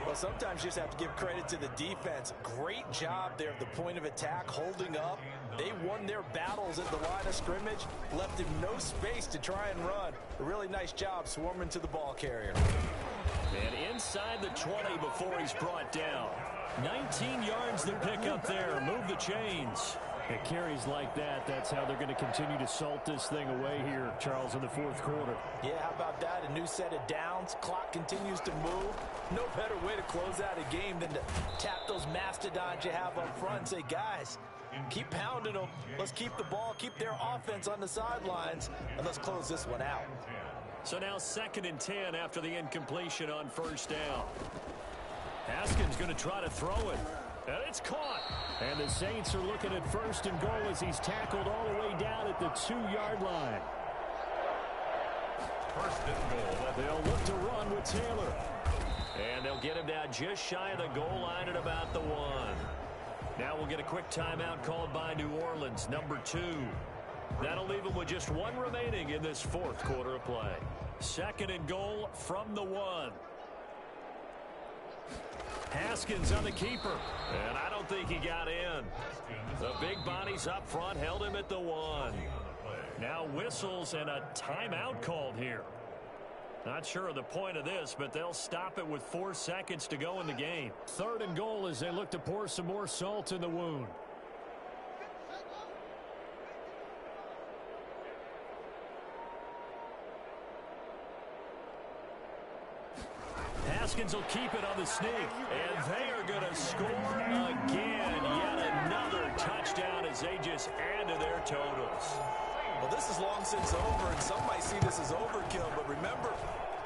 [SPEAKER 19] Well, sometimes you just have to give credit to the defense. Great job there at the point of attack, holding up. They won their battles at the line of scrimmage, left him no space to try and run. A really nice job swarming to the ball carrier.
[SPEAKER 20] And inside the 20 before he's brought down. 19 yards to pick up there. Move the chains. It carries like that. That's how they're going to continue to salt this thing away here, Charles, in the 4th quarter.
[SPEAKER 19] Yeah, how about that? A new set of downs. Clock continues to move. No better way to close out a game than to tap those mastodons you have up front and say, guys, keep pounding them. Let's keep the ball, keep their offense on the sidelines, and let's close this one out.
[SPEAKER 20] So now 2nd and 10 after the incompletion on 1st down. Haskins going to try to throw it. And it's caught. And the Saints are looking at 1st and goal as he's tackled all the way down at the 2-yard line.
[SPEAKER 4] 1st and goal.
[SPEAKER 20] They'll look to run with Taylor. And they'll get him down just shy of the goal line at about the 1. Now we'll get a quick timeout called by New Orleans, number 2. That'll leave them with just 1 remaining in this 4th quarter of play. 2nd and goal from the 1. Haskins on the keeper, and I don't think he got in. The big bodies up front held him at the 1. Now whistles and a timeout called here. Not sure of the point of this, but they'll stop it with 4 seconds to go in the game. 3rd and goal as they look to pour some more salt in the wound. Haskins will keep it on the sneak, and they are going to score again. Yet another touchdown as they just add to their totals.
[SPEAKER 19] Well, this is long since over, and some might see this as overkill, but remember,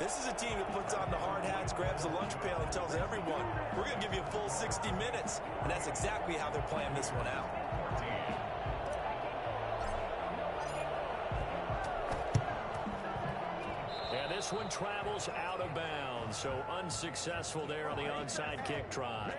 [SPEAKER 19] This is a team that puts on the hard hats, grabs the lunch pail, and tells everyone, we're going to give you a full 60 minutes. And that's exactly how they're playing this one out.
[SPEAKER 18] And this one travels out of bounds, so unsuccessful there on the onside kick try.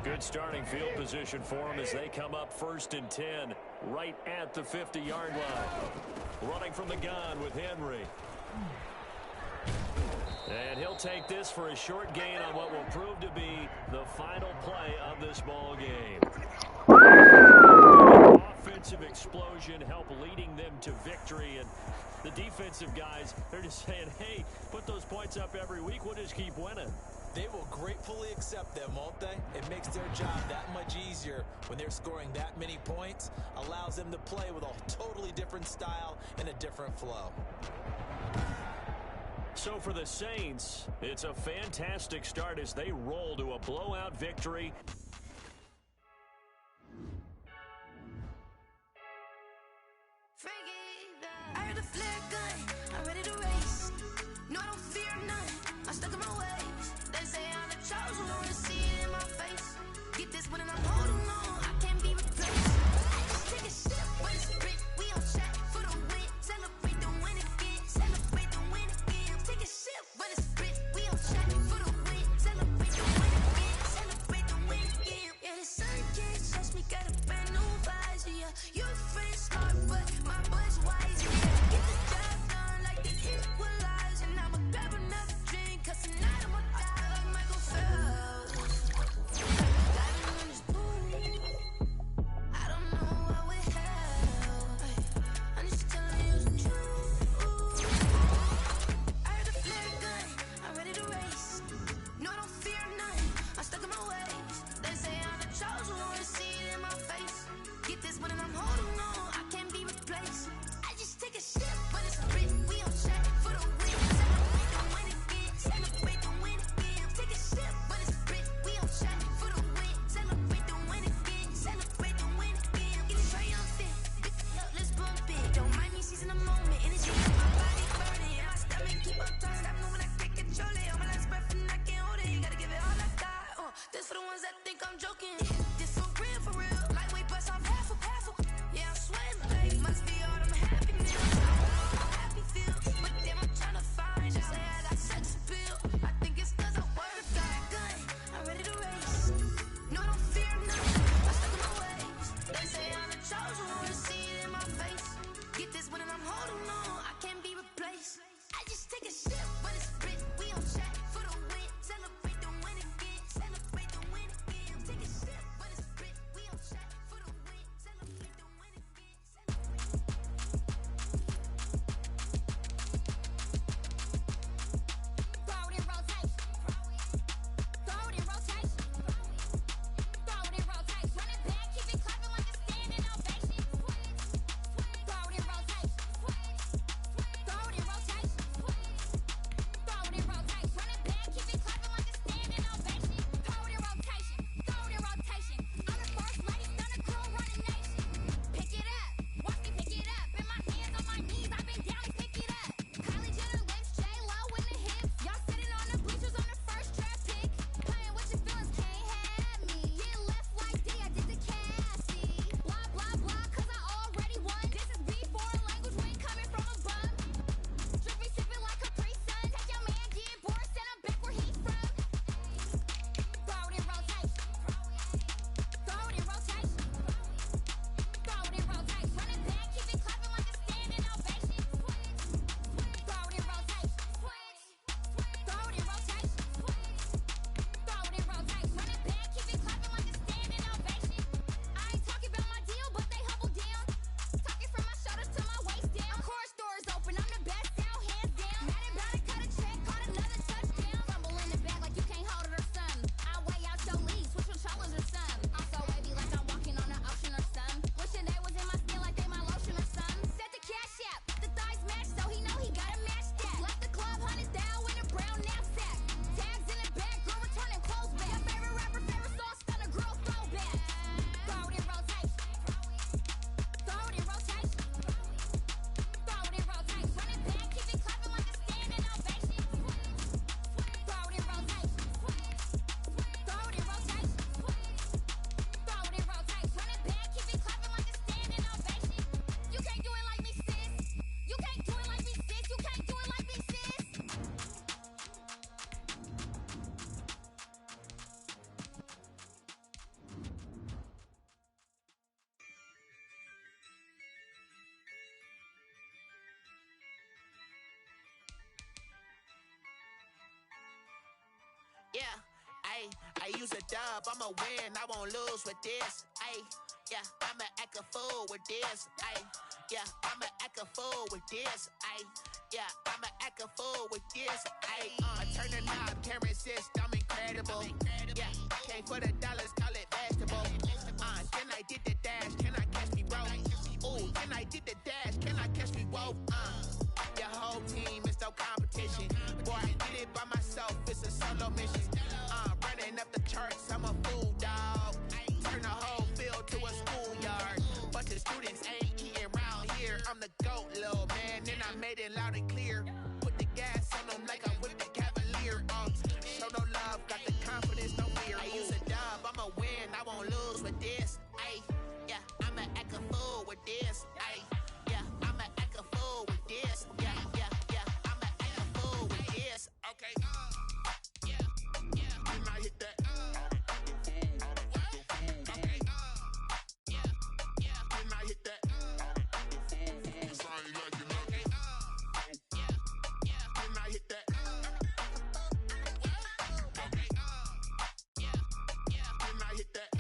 [SPEAKER 18] Good starting field position for them as they come up 1st and 10, right at the 50-yard line. Running from the gun with Henry. And he'll take this for a short gain on what will prove to be the final play of this ball game. Offensive explosion help leading them to victory, and the defensive guys, they're just saying, hey, put those points up every week, we'll just keep winning.
[SPEAKER 19] They will gratefully accept them, won't they? It makes their job that much easier when they're scoring that many points, allows them to play with a totally different style and a different flow.
[SPEAKER 18] So for the Saints, it's a fantastic start as they roll to a blowout victory.
[SPEAKER 5] I heard the flare gun, I'm ready to race. No, I don't fear none, I'm stuck in my ways. They say I'm the chosen one, see it in my face. Get this one and I'm holding on, I can't be replaced. Just take a sip when it's spit, we on track for the win. Celebrate the win again, celebrate the win again. Take a sip when it's spit, we on track for the win. Celebrate the win again, celebrate the win again. Yeah, the sun can't touch me, got a brand new visor, yeah. Your friends smart, but my boy's wise, yeah. Get the job done like the equalizer, and I'ma grab another drink, cause tonight I'ma die like Michael Phelps. Diving in this pool, I don't know what we have. I'm just telling you the truth. I heard the flare gun, I'm ready to race. No, I don't fear none, I'm stuck in my ways. They say I'm the chosen one, see it in my face. Get this one and I'm holding on, I can't be replaced. I just take a sip, but it's spit, we on track for the win. Celebrate the win again, celebrate the
[SPEAKER 7] use a dub, I'ma win, I won't lose with this. Ayy, yeah, I'ma act a fool with this. Ayy, yeah, I'ma act a fool with this. Ayy, yeah, I'ma act a fool with this. Ayy, I turn the knob, can't resist, I'm incredible. Yeah, came for the dollars, call it vegetable. Then I did the dash, can I catch me, bro? Ooh, then I did the dash, can I catch me, whoa? Your whole team is no competition. Boy, I did it by myself, it's a solo mission. Running up the charts, I'm a fool, dog. Turn the whole field to a schoolyard. Bunch of students ain't eating around here. I'm the GOAT, little man, and I made it loud and clear. Put the gas on them like I'm with the Cavalier. Show no love, got the confidence, no fear. I use a dub, I'ma win, I won't lose with this. Ayy, yeah, I'ma act a fool with this. Ayy, yeah, I'ma act a fool with this. Yeah, yeah, yeah, I'ma act a fool with this. Okay, yeah, yeah, then I hit that. Okay, yeah, yeah, then I hit that. Sorry, like you know. Okay, yeah, yeah, then I hit that. Okay, yeah, yeah, then I hit that.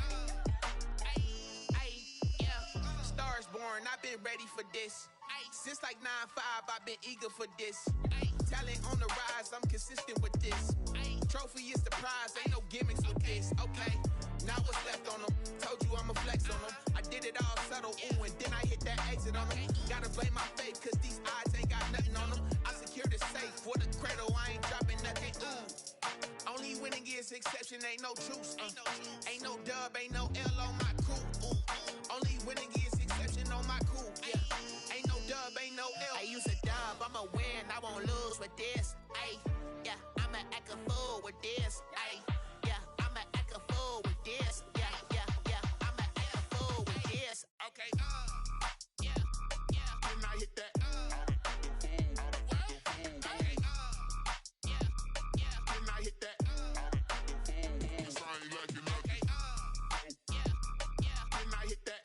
[SPEAKER 7] Ay, yeah, stars born, I've been ready for this. Since like 9-5, I've been eager for this. Talent on the rise, I'm consistent with this. Trophy is the prize, ain't no gimmicks with this. Okay, now what's left on them? Told you I'ma flex on them. I did it all subtle, ooh, and then I hit that exit on them. Gotta blame my fate, cause these odds ain't got nothing on them. I secured the safe for the cradle, I ain't dropping nothing, ooh. Only winning is exception, ain't no truce. Ain't no dub, ain't no L on my crew. Only winning is exception on my crew. Yeah. Ain't no dub, ain't no L. I use a dub, I'ma win, I won't lose with this. Ayy, yeah, I'ma act a fool with this. Ayy, yeah, I'ma act a fool with this. Yeah, yeah, yeah, I'ma act a fool with this. Okay, yeah, yeah, then I hit that. Okay, yeah, yeah, then I hit that. Sorry, like you know. Okay, yeah, yeah, then I hit that.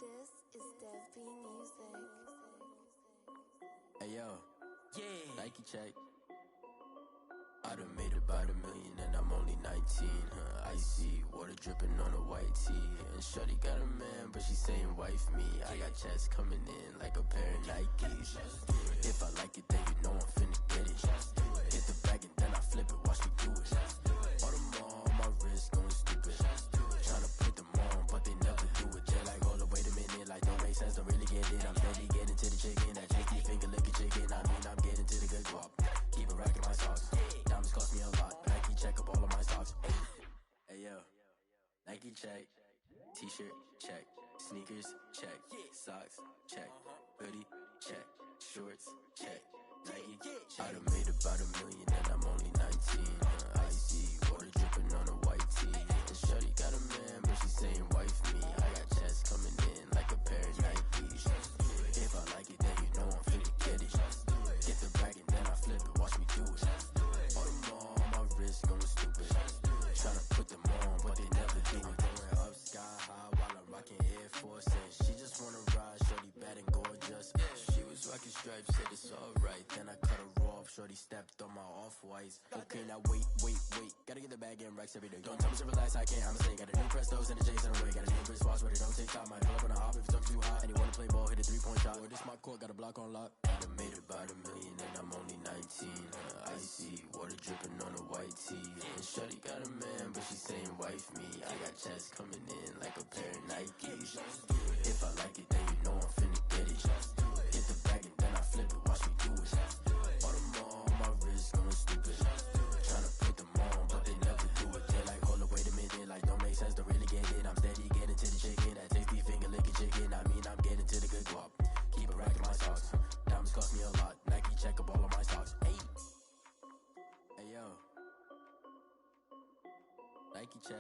[SPEAKER 12] This is Dev B Music.
[SPEAKER 10] Hey yo, yeah, Nike check. I done made about $1 million and I'm only 19. Icy water dripping on a white tee. And shorty got a man, but she saying wife me. I got checks coming in like a pair of Nikes. If I like it, then you know I'm finna get it. Hit the bag and then I flip it, watch me do it. All them on my wrist going stupid. Tryna put them on, but they never do it. They're like, hold up, wait a minute, like don't make sense, don't really get it. I'm steady getting to the chicken, that tricky finger licking chicken. I mean, I'm getting to the good guap. Keep it racking my sauce. Diamonds cost me a lot. Nike check up all of my stocks. Hey yo, Nike check. T-shirt check. Sneakers check. Socks check. Hoodie check. Shorts check. Nike check. I done made about $1 million and I'm only 19. Icy water dripping on a white tee. And shorty got a man, but she saying wife me. I got checks coming in like a pair of Nikes. If I like it, then you know I'm finna get it. Get the bag and then I flip it, watch me do it. All them on my wrist going stupid. Tryna put them on, but they never do it. Going up sky high while I'm rocking Air Force. And she just wanna ride, shorty bad and gorgeous. She was rocking stripes, said it's alright. Then I cut her off, shorty stepped on my off-whites. Okay, now wait. Gotta get the bag and racks every day. Don't tell me to relax, I can't, I'ma say. Got a new Prestos and a J's in the way. Got a new Chris Foss, but it don't take time. Might pull up on a hop if it's up too high. And he wanna play ball, hit a 3-point shot. Or this my court, got a block on lock. I done made about $1 million and I'm only 19. Icy water dripping on a white tee. And shorty got a man, but she saying wife me. I got checks coming in like a pair of Nikes. If I like it, then you know I'm finna get it. Hit the bag and then I flip it, watch me do it. All them on my wrist going stupid. Tryna put them on, but they never do it. They're like, hold up, wait a minute, like don't make sense, don't really get it. I'm steady getting to the chicken, that tasty finger licking chicken. I mean, I'm getting to the good guap. Keep it racking my socks. Diamonds cost me a lot. Nike check up all of my stocks. Hey yo,
[SPEAKER 12] Thank you, Jake.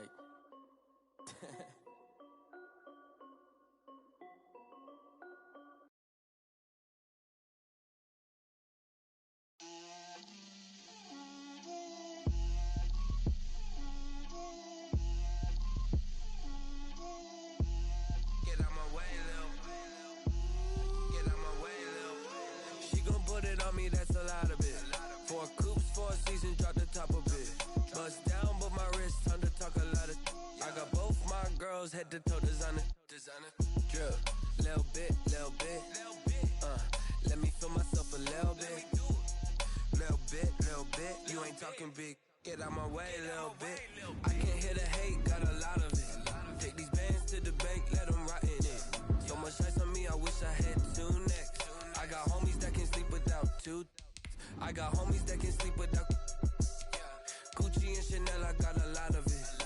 [SPEAKER 10] Get out my way, Lil. Get out my way, Lil. She gon' put it on me, that's a lot of it. 4 coops, 4 seasons, drop the top of it. Bust down, but my wrist, time to talk a lot of. I got both my girls, head to toe designer. Drip, little bit, little bit. Let me feel myself a little bit. Little bit, you ain't talking big. Get out my way, little bit. I can't hear the hate, got a lot of it. Take these bands to the bank, let them rot in it. So much ice on me, I wish I had 2 necks. I got homies that can sleep without 2. I got homies that can sleep without Gucci and Chanel, I got a lot of it.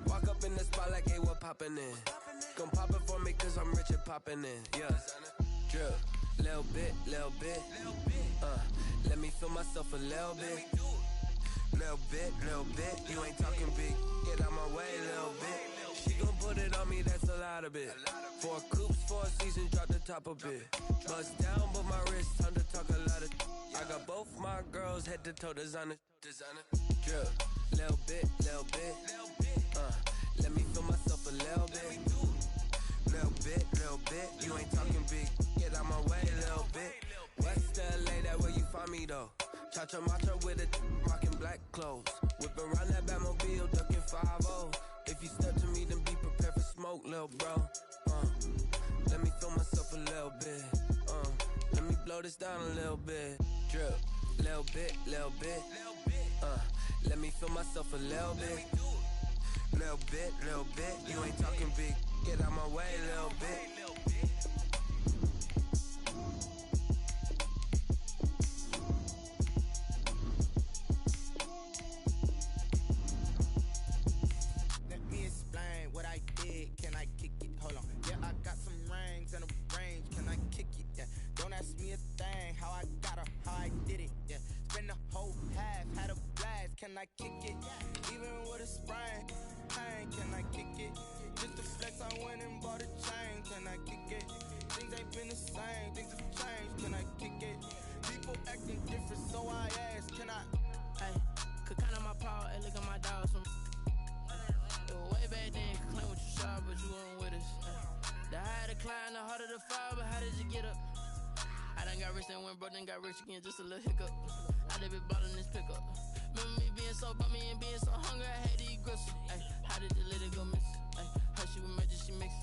[SPEAKER 10] Walk up in the spot like, hey, what poppin' in? Come pop it for me, cause I'm rich and poppin' in. Yeah, drip, little bit, little bit. Let me feel myself a little bit. Little bit, you ain't talking big. Get out my way, little bit. She gon' put it on me, that's a lot of it. 4 coops, 4 seasons, drop the top a bit. Bust down, but my wrist, time to talk a lot of. I got both my girls, head to toe designer. Drip, little bit, little bit. Let me feel myself a little bit. Little bit, you ain't talking big. Get out my way, little bit. West LA, that where you find me though. Cha-cha macha with a rockin' black clothes. Whip around that Batmobile, ducking 5-0. If you step to me, then be prepared for smoke, lil' bro. Let me feel myself a little bit. Let me blow this down a little bit. Drip, little bit, little bit. Let me feel myself a little bit. Little bit. You ain't talking big. Get out my way, little bit.
[SPEAKER 21] Let me explain what I did. Can I kick it? Hold on. Yeah, I got some rings and a range. Can I kick it? Yeah. Don't ask me a thing. How I got her, how I did it. Yeah. Spend the whole half, had a blast. Can I kick it? Even with a sprain. Pain, can I kick it? Just to flex, I went and bought a chain. Can I kick it? Things ain't been the same. Things have changed. Can I kick it? People acting different, so I ask. Can I?
[SPEAKER 14] Hey, could count on my power, and look at my dogs. Way back then, could claim what you saw, but you weren't with us. The higher the climb, the harder the fall, but how did you get up? I done got rich and went broke, then got rich again, just a little hiccup. I done been ballin' this pickup. Remember me being so bummy and being so hungry, I had to eat gristle. Ay, how did the lady go miss? Ay, her she was magic, she mixed.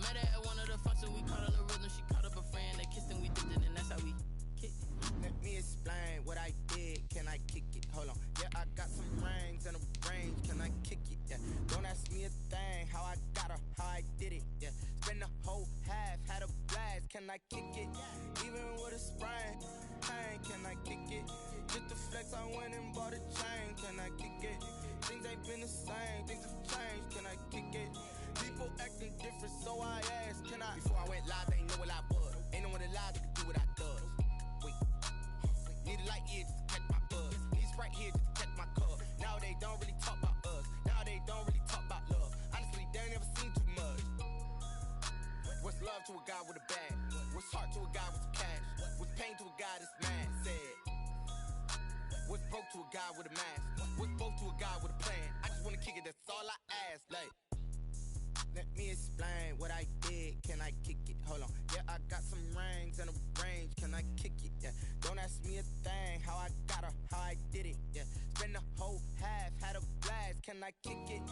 [SPEAKER 14] Met her at one of the functions, we caught a little rhythm, she caught up a friend, they kissed and we dipped it, and that's how we kicked it.
[SPEAKER 21] Let me explain what I did. Can I kick it? Hold on. Yeah, I got some rings and a range. Can I kick it? Yeah. Don't ask me a thing. How I got her, how I did it. Yeah. Spend the whole half, had a blast. Can I kick it? Even with a sprain. Pain, can I kick it? Just to flex, I went and bought a chain. Can I kick it? Things ain't been the same. Things have changed. Can I kick it? People acting different, so I asked. Can I? Before I went live, they ain't know what I was. Ain't no one alive that could do what I does. Need a light here just to catch my buzz. Need Sprite here just to catch my cup. Now they don't really talk about us. Now they don't really talk about love. Honestly, they ain't never seen too much. What's love to a guy with a bag? What's heart to a guy with some cash? What's pain to a guy that's mad? Said. What's broke to a guy with a mask? What's broke to a guy with a plan? I just wanna kick it, that's all I ask. Like, let me explain what I did. Can I kick it? Hold on. Yeah, I got some rings and a range. Can I kick it? Yeah. Don't ask me a thing. How I got her, how I did it. Yeah. Spend the whole half, had a blast. Can I kick it?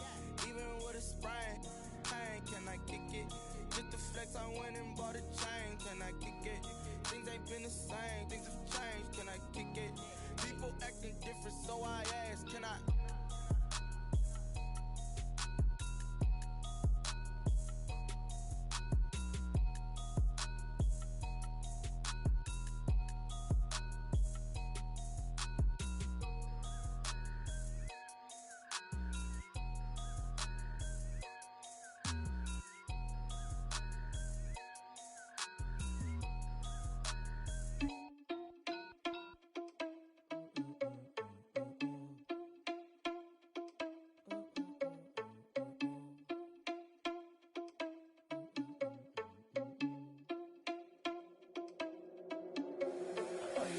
[SPEAKER 21] Even with a sprain. Pain, can I kick it? Just to flex, I went and bought a chain. Can I kick it? Things ain't been the same. Things have changed. Can I kick it? People acting different, so I ask. Can I?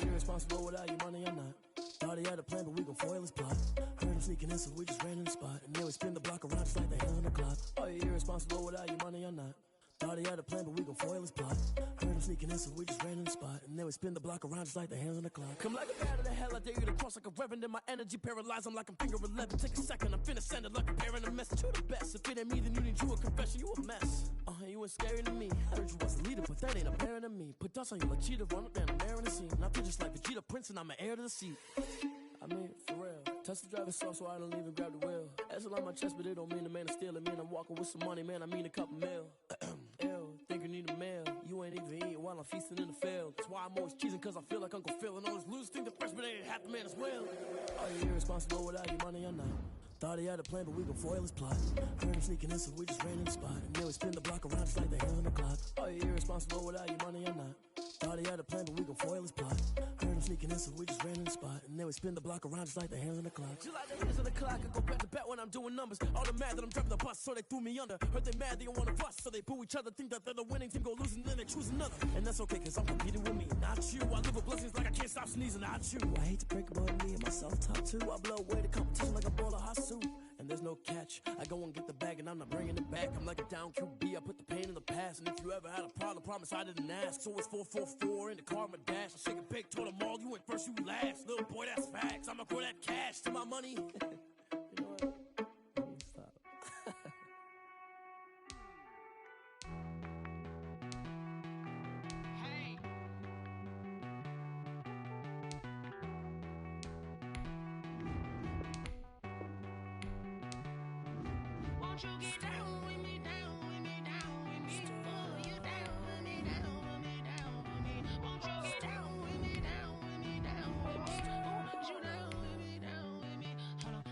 [SPEAKER 13] you irresponsible without your money or not? Thought he had a plan, but we gon' foil his plot. Heard him sneaking in, so we just ran in the spot. And then we spin the block around just like the hell on the clock. Are you irresponsible without your money or not? Thought he had a plan, but we gon' foil his plot. Heard him sneaking in, so we just ran in the spot. And then we spin the block around just like the hands on the clock. Come like a bat of the hell, I dare you to cross like a reverend. In my energy paralyzed, I'm like I'm finger 11. Take a second, I'm finna send it like a parent a message. You the best, if it ain't me, then you need you a confession. You a mess, you ain't scary to me. I heard you was a leader, but that ain't apparent to me. Put dust on you like cheetah, run up down the in the scene. And I feel just like Vegeta Prince, and I'm an heir to the seat. I mean, for real. Touch the driver's soft so I don't even grab the wheel. That's on my chest, but it don't mean the man is stealing. It mean I'm walking with some money, man. I mean a couple mil. Ew, think you need a meal. You ain't even eating while I'm feasting in the field. That's why I'm always cheesing, cause I feel like Uncle Phil. And all this losers think the freshman ain't half the man as well. Are you irresponsible without your money or not? Thought he had a plan, but we gon' foil his plot. Heard him sneaking in, so we just ran in the spot. And then we spin the block around just like the hell on the clock. Are you irresponsible without your money or not? Thought he had a plan, but we gon' foil his plot. Heard him sneaking in, so we just ran in the spot. And then we spin the block around just like the hands on the clock. Just like the hands on the clock, I go back to back when I'm doing numbers. All the mad that I'm driving the bus, so they threw me under. Heard they mad, they don't wanna bust, so they boo each other. Think that they're the winning team, go losing, then they choose another. And that's okay, cause I'm competing with me, not you. I live with blessings like I can't stop sneezing, not you. I hate to break about me and my self-talk too. I blow away the competition like a ball of hot soup. And there's no catch. I go and get the bag and I'm not bringing it back. I'm like a down QB, I put the pain in the past. And if you ever had a problem, promise I didn't ask. So it's 444 in the car, my dash. I shake a big, told them all, you went first, you last. Little boy, that's facts. I'ma grow that cash to my money. You know what? Stop.
[SPEAKER 8] Won't you get down with me, down with me, down with me? Oh, you down with me, down with me, down with me. Won't you get down with me, down with me, down with me? Oh, you down with me, down with me? Hold on.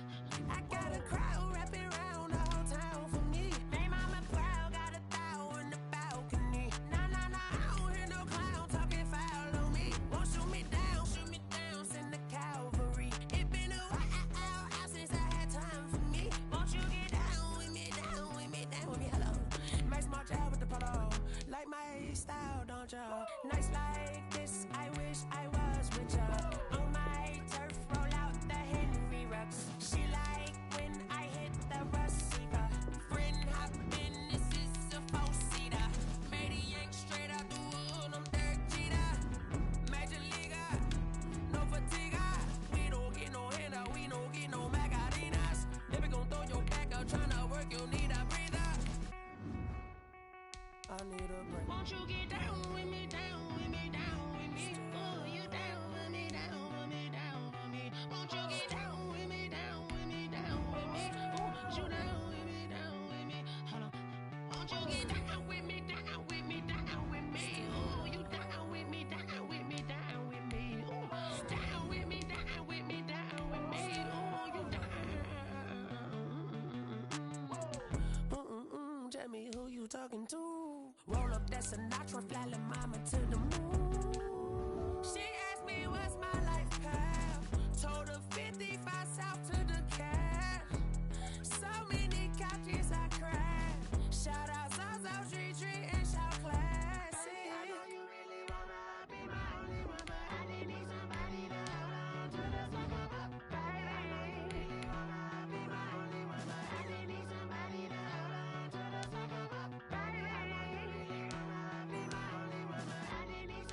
[SPEAKER 8] I got a crowd wrapping around the whole town for me. Name on my proud, got a thou in the balcony. Nah, nah, nah, I don't hear no clown talking foul on me. Won't shoot me down, send the cavalry. It been a while since I had time for me. Won't you get down with me, down with me, down with me? Hello. Max March out with the polo. Like my style, don't y'all? Nights like this, I wish I was with y'all. On my turf, roll out the Henry Rux. She like when I hit the receiver. Friend hop in, this is a four-seater. Made a yank straight out the wood, I'm Derek Jeter. Major leaguer, no fatigue. We don't get no handout, we don't get no Macarinas. Never gon' throw your back out, tryna work, you need a breather.
[SPEAKER 13] I need a break.
[SPEAKER 8] Won't you get down with me, down with me, down with me? Oh, you down with me, down with me, down with me? Won't you get down with me, down with me, down with me? Oh, you down with me, down with me? Hold on. Won't you get down with me, down with me, down with me? Oh, you down with me, down with me, down with me? Oh, down with me, down with me, down with me? Oh, you down. Tell me who you talking to. Roll up that Sinatra, fly la mama to the moon. She asked me what's my life path. Told her 55 south to the cat. So many couches I cried. Shout out Zazo, Tree Tree, and shout classy. I know you really wanna be my only one, but I didn't need somebody to hold on to the sucker up, baby. I know you really wanna be my only one, but I didn't need somebody to hold on to the sucker up, baby. I know you really wanna be my only one, but I didn't need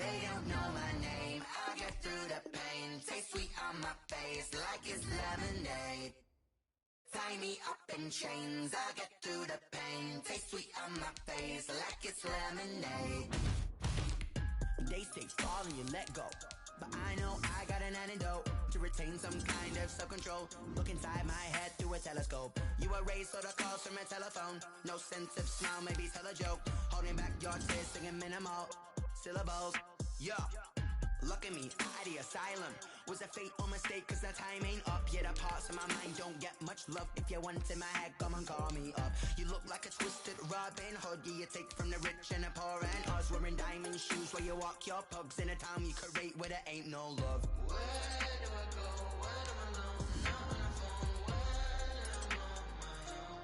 [SPEAKER 16] They don't know my name. I get through the pain. Taste sweet on my face like it's lemonade. Tie me up in chains. I get through the pain. Taste sweet on my face like it's lemonade. They say fall and you let go, but I know I got an antidote to retain some kind of self-control. Look inside my head through a telescope. You erase all the calls from a telephone. No sense of smile, maybe tell a joke. Holding back your tears, singing minimal syllables. Yeah, look at me, at the asylum. Was a fate or mistake, cause the time ain't up. Yeah, the parts of my mind don't get much love. If you want in my head, come and call me up. You look like a twisted Robin Hood. Yeah, you take from the rich and the poor and us. Wearing diamond shoes where you walk your pugs in a town you create where there ain't no love. Where do I go? When I'm alone? Not on the phone. When I'm on my own.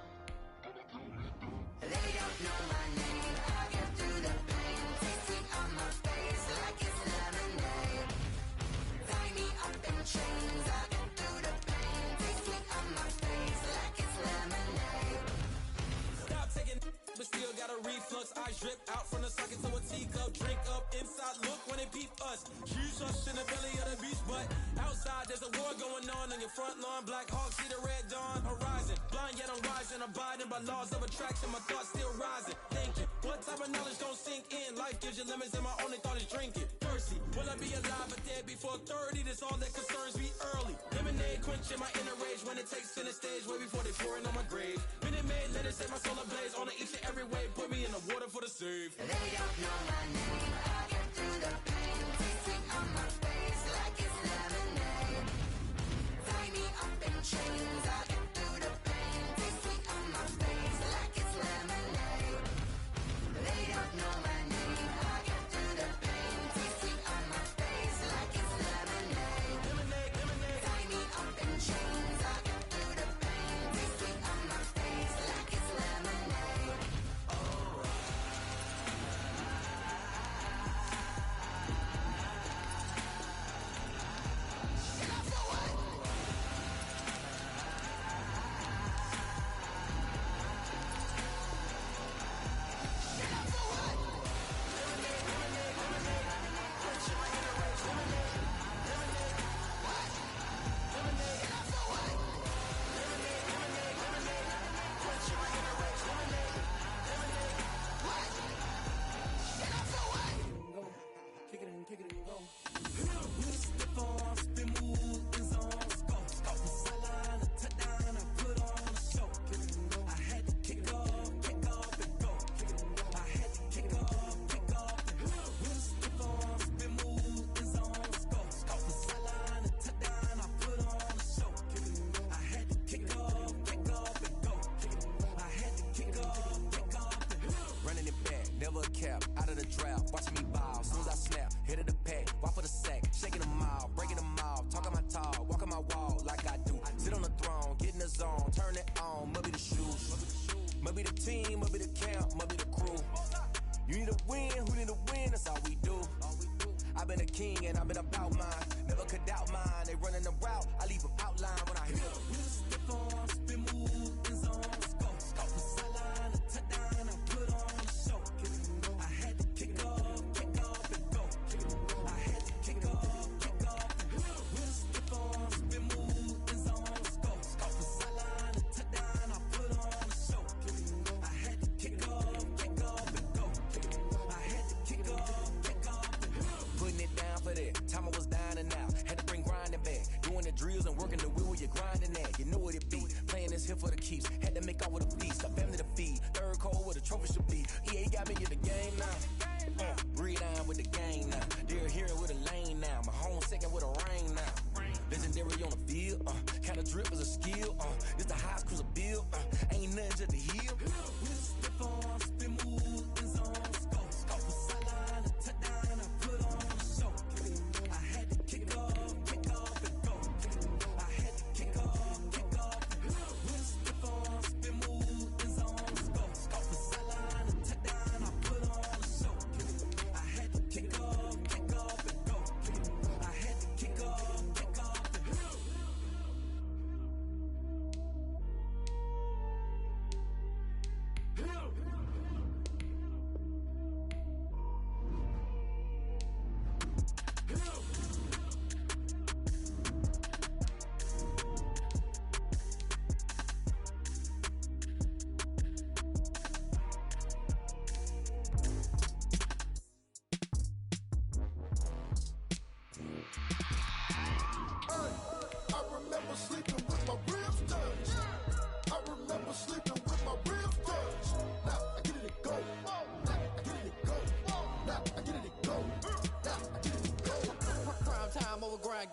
[SPEAKER 16] They don't know my name. I get through the pain. Taste sweet on my face like it's lemonade. Tie me up in chains. I get through the pain. Taste sweet on my face like it's lemonade.
[SPEAKER 6] Stop taking, but still got a reflux. I drip out from the socket to a teacup. Drink up inside, look when it beep us. Shoes us in the belly of the beach, but outside there's a war going on your front lawn. Black Hawk, see the red dawn horizon. Blind yet I'm rising, abiding by laws of attraction. My thoughts still rising, thinking what type of knowledge don't sink in. Life gives you limits and my only thought is drinking. Thirsty, will I be alive or dead before 30? That's all that concerns me early. Lemonade quenching my inner rage when it takes center stage way before they pouring on my grave. Minute Maid, let it set my soul ablaze on each and every way. Put me in the water for the save.
[SPEAKER 16] They don't know my name. I get through the pain. Taste sweet on my face like it's lemonade. Tie me up in chains. I get through the pain. Taste sweet on my face like it's lemonade. They don't know my name. I get through the pain. Taste sweet on my face like it's lemonade. Lemonade, lemonade. Tie me up in chains. I get through the pain. Taste sweet on my face like it's lemonade.
[SPEAKER 8] Kick it in, go. Step on, spin, move, in zone, go. From sideline to touchdown, I put on a show. I had to kick off and go. I had to kick off and go. Step on, spin, move, in zone, go. From sideline to touchdown, I put on a show. I had to kick off and go. I had to kick off and go.
[SPEAKER 10] Running it back, never a cap, out of the draft, watching me ball, soon as I snap, hit of the pack, walk for the sack, shaking them all, breaking them off, talking my talk, walking my wall like I do, sit on the throne, get in the zone, turn it on, maybe the shoes, maybe the team, maybe the camp, maybe the crew, you need a win, who need a win, that's all we do, I've been a king and I've been about mine, never could doubt mine, they running the route, I leave them outline when I hit them.
[SPEAKER 8] Step on, spin, move, in zone, go. From sideline to touchdown, I put on a show. I had to kick off and go. I had to kick off and go. Step on, spin, move, in zone, go. From sideline to touchdown, I put on a show. I had to kick off and go. I had to kick off and go.
[SPEAKER 10] Putting it down for that. Time I was down and out. Had to bring grinding back. Doing the drills and working the wheel where you're grinding at. You know what it be. Playing this here for the keeps. Had to make out with a beast. A family to feed. Third cold where the trophy should be. EA got me in the game now. Breed on with the game now. They're here with a lane now. My home second with a rain now. Legendary on the field. Kind of drip is a skill. It's the highest cruiser bill. Ain't nothing just to heal.
[SPEAKER 8] Step on, spin, move, in zone, go. From sideline to touchdown, I put on a show. I had to kick off and go. I had to kick off and go. Step on, spin, move, in zone, go. From sideline to touchdown, I put on a show. I had to kick off and go. I had to kick off and go.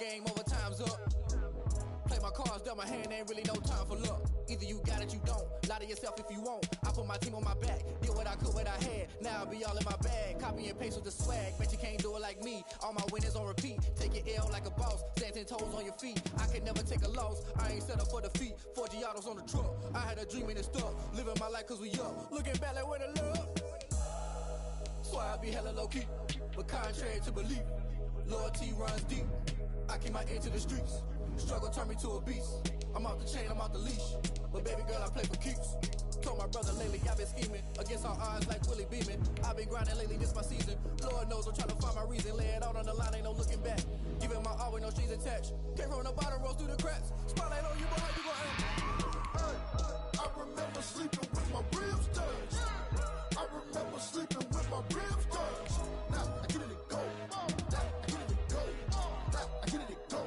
[SPEAKER 13] game over, time's up. Play my cards, dealt my hand, ain't really no time for luck. Either you got it, you don't. Lie to yourself if you won't. I put my team on my back, did what I could, what I had. Now I'll be all in my bag. Copy and paste with the swag. Bet you can't do it like me. All my winners on repeat. Take your L like a boss. Stand 10 toes on your feet. I can never take a loss. I ain't set up for defeat. 4 Giottos on the truck. I had a dream and it stuck. Living my life cause we up. Looking back like where the love. Swear I be hella low key. But contrary to belief, loyalty runs deep. I keep my ear to the streets. Struggle turned me to a beast. I'm off the chain, I'm off the leash. But baby girl, I play for keeps. Told my brother lately, I've been scheming. Against all odds like Willie Beeman. I've been grinding lately, this my season. Lord knows I'm trying to find my reason. Lay it out on the line, ain't no looking back. Giving my all with no strings attached. Came from the bottom, rose through the cracks. Spotlight on you, boy, how you gon' act?
[SPEAKER 8] I remember sleeping with my ribs touched. I remember sleeping with my ribs touched. Now I get it go. Now I get it go. Now I get it go.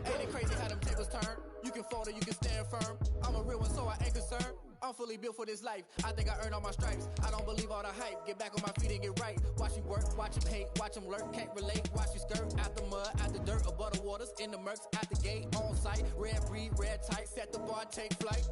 [SPEAKER 13] Ain't it crazy how them tables turn? You can fold or you can stand firm. I'm a real one, so I ain't concerned. I'm fully built for this life. I think I earned all my stripes. I don't believe all the hype. Get back on my feet and get right. Watch you work, watch him hate, watch him lurk. Can't relate, watch you skirt. Out the mud, out the dirt, above the waters, in the murks, out the gate, on site. Red breed, red tight, set the bar, take flight.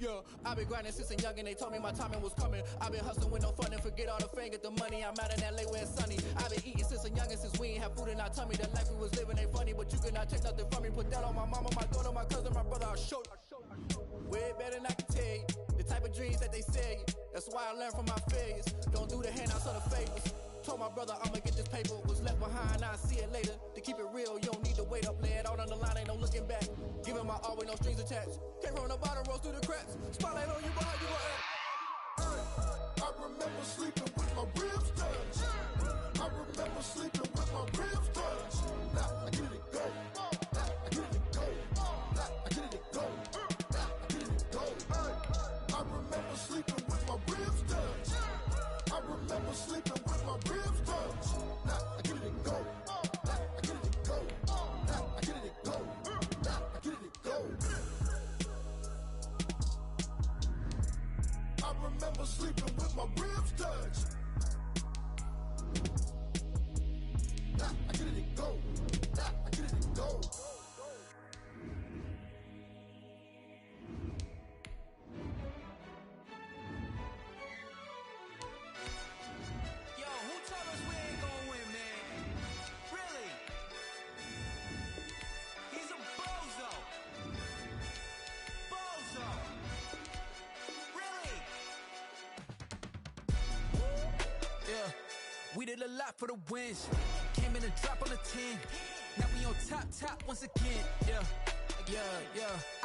[SPEAKER 13] Yeah, I've been grinding since a young and they told me my timing was coming. I've been hustling with no fun and forget all the fame, get the money. I'm out in LA where it's sunny. I've been eating since a young and since we ain't have food in our tummy. The life we was living ain't funny, but you cannot take nothing from me. Put that on my mama, my daughter, my cousin, my brother, I'll show you. Way better than I can tell you. The type of dreams that they sell you. That's why I learned from my failures. Don't do the handouts or the favors. Told my brother I'ma get this paper. Was left behind, I'll see it later. To keep it real, you don't need to wait up. Lay it out on the line, ain't no looking back. Giving my all with no strings attached. Came from the bottom, rose through the cracks. Spotlight on you, boy, how you gon' act?
[SPEAKER 8] I remember sleeping with my ribs touched. I remember sleeping with my ribs touched. Now I get it go. Now I get it go. Now I get it go. Now I get it go. I remember sleeping with my ribs touched. I remember sleeping with my ribs touched. Now I get it go. Now I get it go. Now I get it go. Now I get it go. I remember sleeping with my ribs touched. Now I get it go. Now I get it go.
[SPEAKER 10] Yo, who told us we ain't gonna win, man? Really? He's a bozo. Bozo. Really? Yeah, we did a lot for the wins. Came in a drop on a 10. Now we on top once again. Yeah.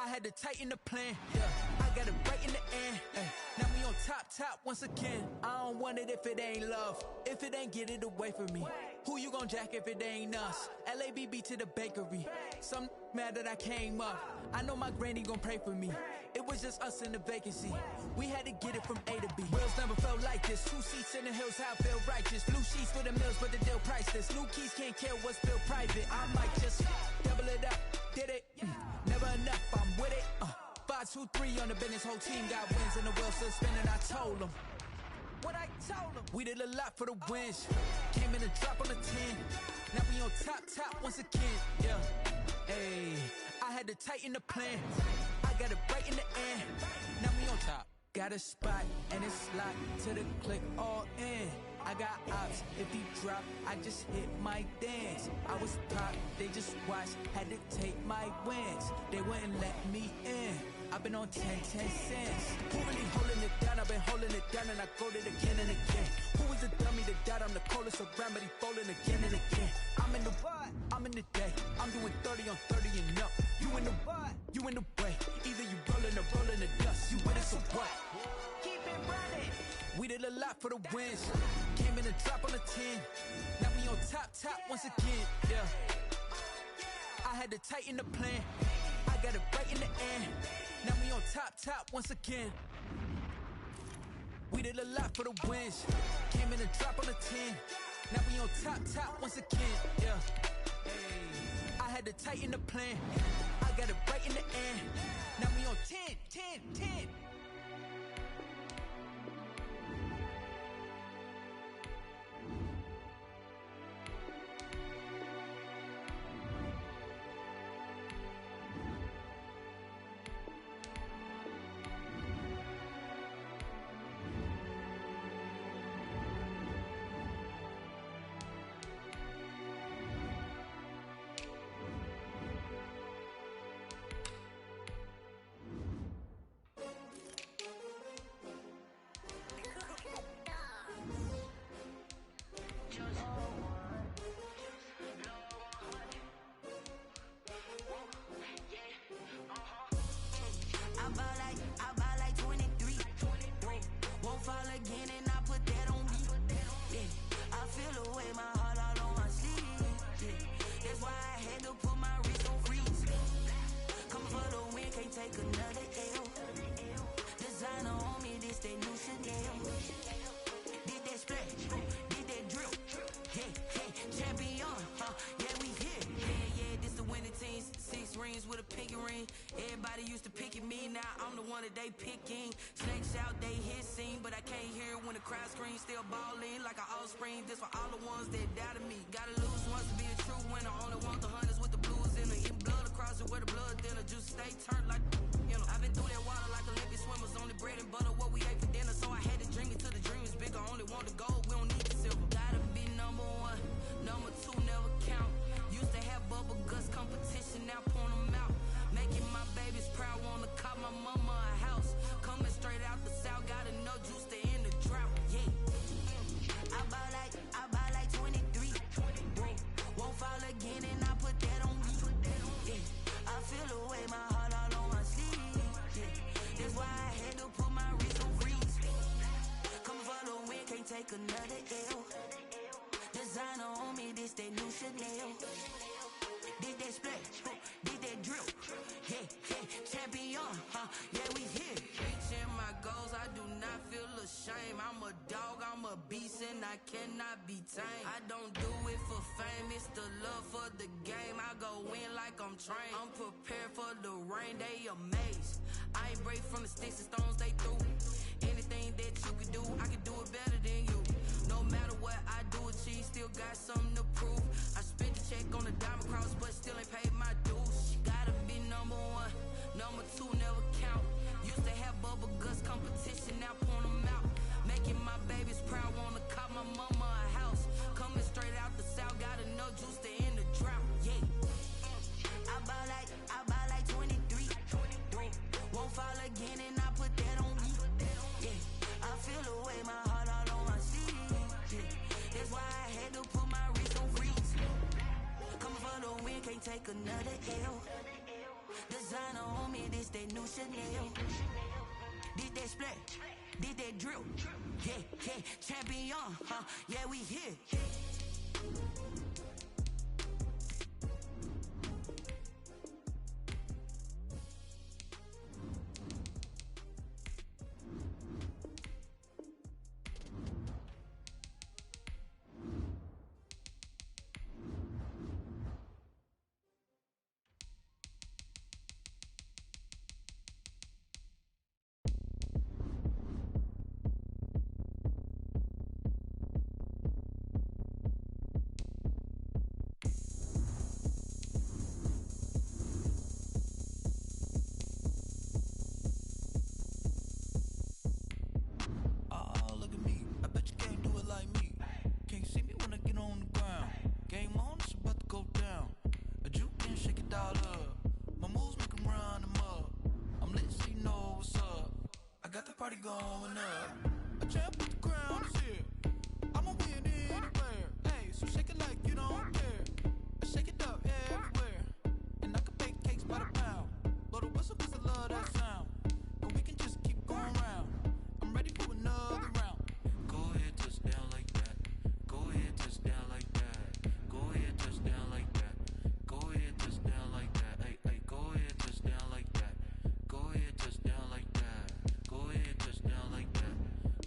[SPEAKER 10] I had to tighten the plan. Yeah, I got it right in the end. Now we on top once again. I don't want it if it ain't love. If it ain't, get it away from me. Who you gon' jack if it ain't us? LABB to the bakery. Some mad that I came up. I know my granny gon' pray for me. It was just us in the vacancy. We had to get it from A to B. Wheels never felt like this. 2 seats in the hills, how I feel righteous. Blue sheets for the mills, but the deal priceless. New keys can't care what's still private. I might just double it up. Did it? Never enough, I'm with it. 5, 2, 3 on the business. Whole team got wins and the wheels still spinning. I told them what I told them. We did a lot for the wins. Came in a drop on the 10. Now we on top once again. Yeah. Hey, I had to tighten the plan. I got it right in the end. Now we on top. Got a spot and it's locked to the click all in. I got ops, if he drop, I just hit my dance. I was top, they just watched, had to take my wins. They wouldn't let me in. I've been on 10 cents. Who really holding it down? I've been holding it down and I go it again and again. Who was the dummy that died? I'm the coldest around, but he folding again and again. I'm in the what? I'm in the day. I'm doing 30 on 30 and up. You in the what? You in the way. Either you rolling or rolling the dust. You with it, so what? Keep it running. We did a lot for the wins. Came in a drop on the 10. Now we on top once again. Yeah. I had to tighten the plan. I got it right in the end. Now we on top once again. We did a lot for the wins. Came in a drop on the 10. Now we on top once again. Yeah. Hey. I had to tighten the plan. I got it right in the end. Now we on 10. team. Everybody used to pick at me, now I'm the one that they picking. Snakes out, they hissing, but I can't hear when the crowd screams. Still balling like an offspring. This for all the ones that doubted me. Gotta lose once to be a true winner. Only want the hunters with the blues in it. Eating blood across it where the blood thinner. Juice stay turned like you know. I've been through that water like Olympic swimmers. Only bread and butter what we ate for dinner. So I had to dream it till the dream is bigger. Only want the gold, we don't need the silver. Gotta be number one, number two never count. Used to have bubble guts competition, now point them out. Making my babies proud, wanna call my mama a house. Coming straight out the south, gotta know juice to end the drought. Yeah. I buy like 23. Won't fall again and I put that on me. Yeah. I feel the way, my heart all on my sleeve. Yeah. That's why I had to put my wrist on freeze. Coming for the win, can't take another L. Designer on me, this that new Chanel. Did that splash, did that drill. Yeah, champion, yeah, we here. Reaching my goals, I do not feel ashamed. I'm a dog, I'm a beast, and I cannot be tamed. I don't do it for fame, it's the love for the game. I go in like I'm trained. I'm prepared for the rain, they amazed. I ain't break from the sticks and stones they threw. Anything that you can do, I can do it better than you. No matter what I do, achieve, still got something to prove. I spent the check on the diamond cross, but still ain't paid my dues. Gotta be number one, number two never count. Used to have bubble guts competition, now point them out. Making my babies proud, wanna call my mama a house. Coming straight out the south, gotta know juice to end the drought. Yeah. I buy like 23. Won't fall again and I put that on me. Yeah. I feel the way, my heart all on my sleeve. Yeah. That's why I had to put my wrist on freeze. Coming for the win, can't take another L. Designer on me, this that new Chanel. Did that splash, did that drill. Yeah, champion, yeah, we here.
[SPEAKER 8] Party going up. A champ with the crown is here. I'ma win anywhere. Hey, so shake it like you don't care. I shake it up everywhere. And I can bake cakes by the pound. Blow the whistle 'cause I love that sound. And we can just keep going round. I'm ready for another round.
[SPEAKER 15] Go ahead, touch down like that. Go ahead, touch down like that. Go ahead, touch down like that. Go ahead, touch down like that. Hey, go ahead, touch down like that. Go ahead, touch down like that. Go ahead, touch down like that.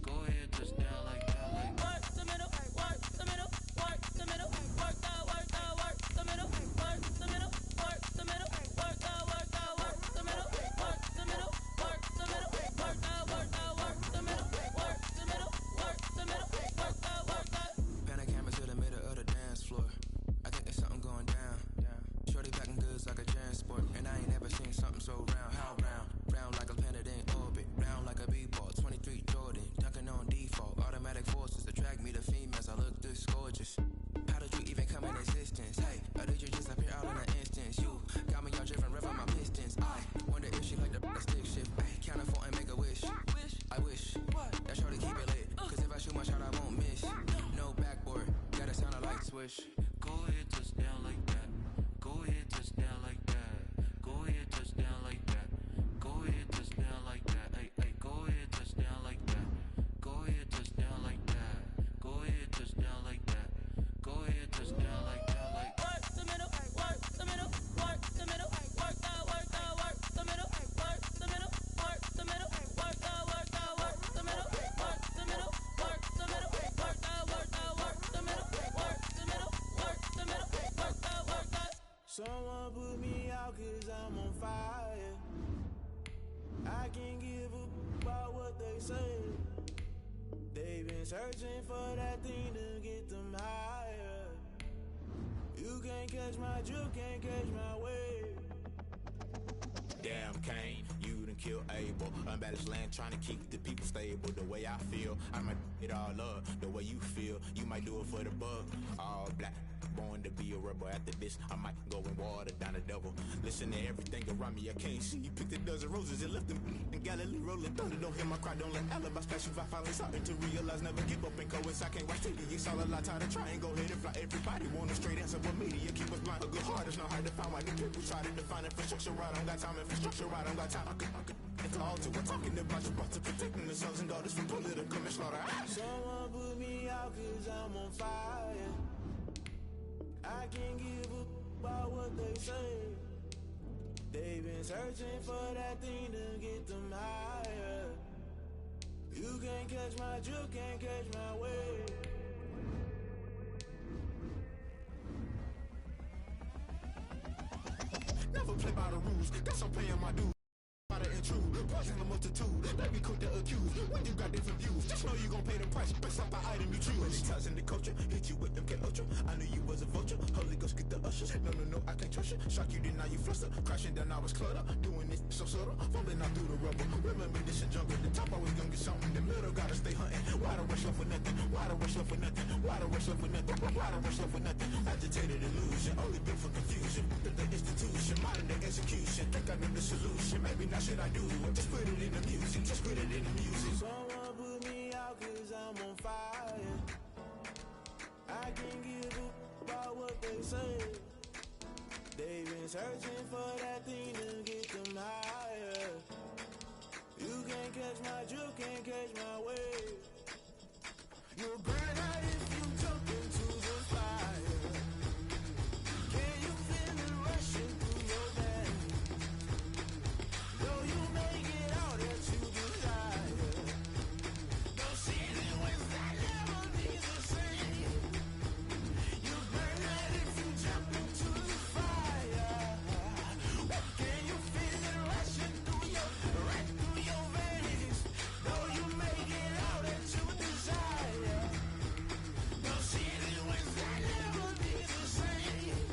[SPEAKER 15] Go ahead, touch down like that. Like
[SPEAKER 14] work the middle, work the middle, work the middle, work the middle, work the middle, work the middle, work the middle, work the middle, work the middle, work the middle, work the middle, work the middle, work the middle, work the.
[SPEAKER 9] Pan a camera to the middle of the dance floor. I think there's something going down. Shorty packing goods like a transport, and I ain't never seen something so round. How round? Round like a planet in orbit, round like a b-ball. 23 Jordan, dunking on default. Automatic forces attract me to females. I look this gorgeous. How did you even come in existence? Hey, or did you just appear out in an instance? You got me all driven, revving my pistons. I wonder if she like the stick shift. Ay, count a 4 and make a wish. I wish that shorty keep it lit. 'Cause if I shoot my shot, I won't miss. No backboard, gotta sound a light swish.
[SPEAKER 15] go ahead, touch down like that. Go ahead, touch down like that. Go ahead, touch down like that.
[SPEAKER 8] Someone put me out cause I'm on fire. I can't give a about what they say. They've been searching for that thing to get them higher. You can't catch my drift, can't catch my wave.
[SPEAKER 9] Damn, Kane, you done killed Abel. Unbalanced land, trying to keep the people stable. The way I feel, I might it all up. The way you feel, you might do it for the buck. All black, born to be a rebel. After this, I might go and water down the devil. Listen to everything around me, I can't see. Picked a dozen roses and left them in Galilee rolling thunder. Don't hear my cry, don't let alibis pass you. I finally starting to realize, never give up and coincide. Can't watch TV, it's all a lot. Time to try and go ahead and fly. Everybody want a straight answer, but media keep us blind. A good heart is not hard to find. Why the people try to define infrastructure right? I don't got time, infrastructure right? I don't got time. I could it's all to we're talking about you, about to protecting the sons and daughters from political manslaughter.
[SPEAKER 8] Someone put me out cause I'm on fire. I can't give a about what they say. They've been searching for that thing to get them higher. You can't catch my drift, can't catch my wave.
[SPEAKER 9] Never play by the rules, guess I'm paying my dues. Intrude, poison the multitude, let me cook the accused. When you got different views, just know you gon' pay the price based off the item you choose. Many ties in the culture, hit you with them K Ultra. I knew you was a vulture, Holy Ghost get the ushers. No, I can't trust you. Shock you, then now you fluster. Crashing down, I was cluttered. Doing this so subtle, falling out through the rubble. Remember this in jungle, the top always gonna get something. The middle gotta stay hunting. Why the rush love for nothing? Why the rush love for nothing? Why the rush love for nothing? Why the rush love for nothing? Agitated illusion, only built for confusion. The institution, modern day execution. Think I know the solution. Maybe now should I do it? Just put it in the music, just put it in the music.
[SPEAKER 8] Someone put me out cause I'm on fire. I can't give a about what they say. They've been searching for that thing to get them higher. You can't catch my drift, can't catch my wave. You'll burn out if you jump into the fire. Can you feel it rushing through your veins? Though you make it out that you desire. No season when that never be the same. You burn out if you jump into the fire. Can you feel it rushing through your veins? Though you make it out that you desire. No season when that never be the same.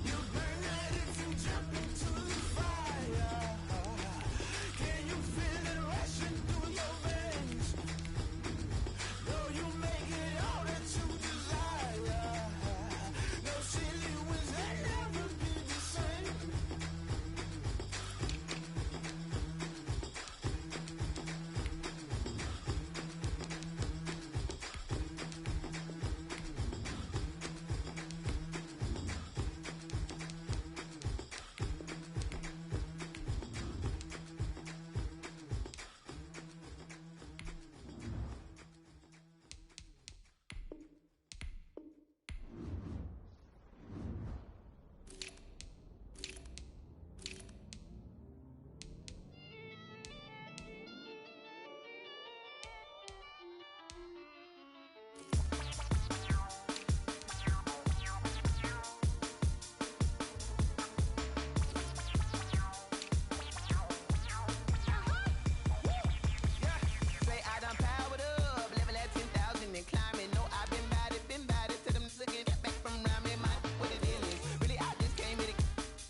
[SPEAKER 8] You burn out if you jump into the fire. Can you feel it rushing through your veins? Though you make it all that you desire. No silly winds that never be the same. Say I done powered up, level at 10,000 and climbing. No, I've been bad it to them looking back from round me. My what it is, really I just came here to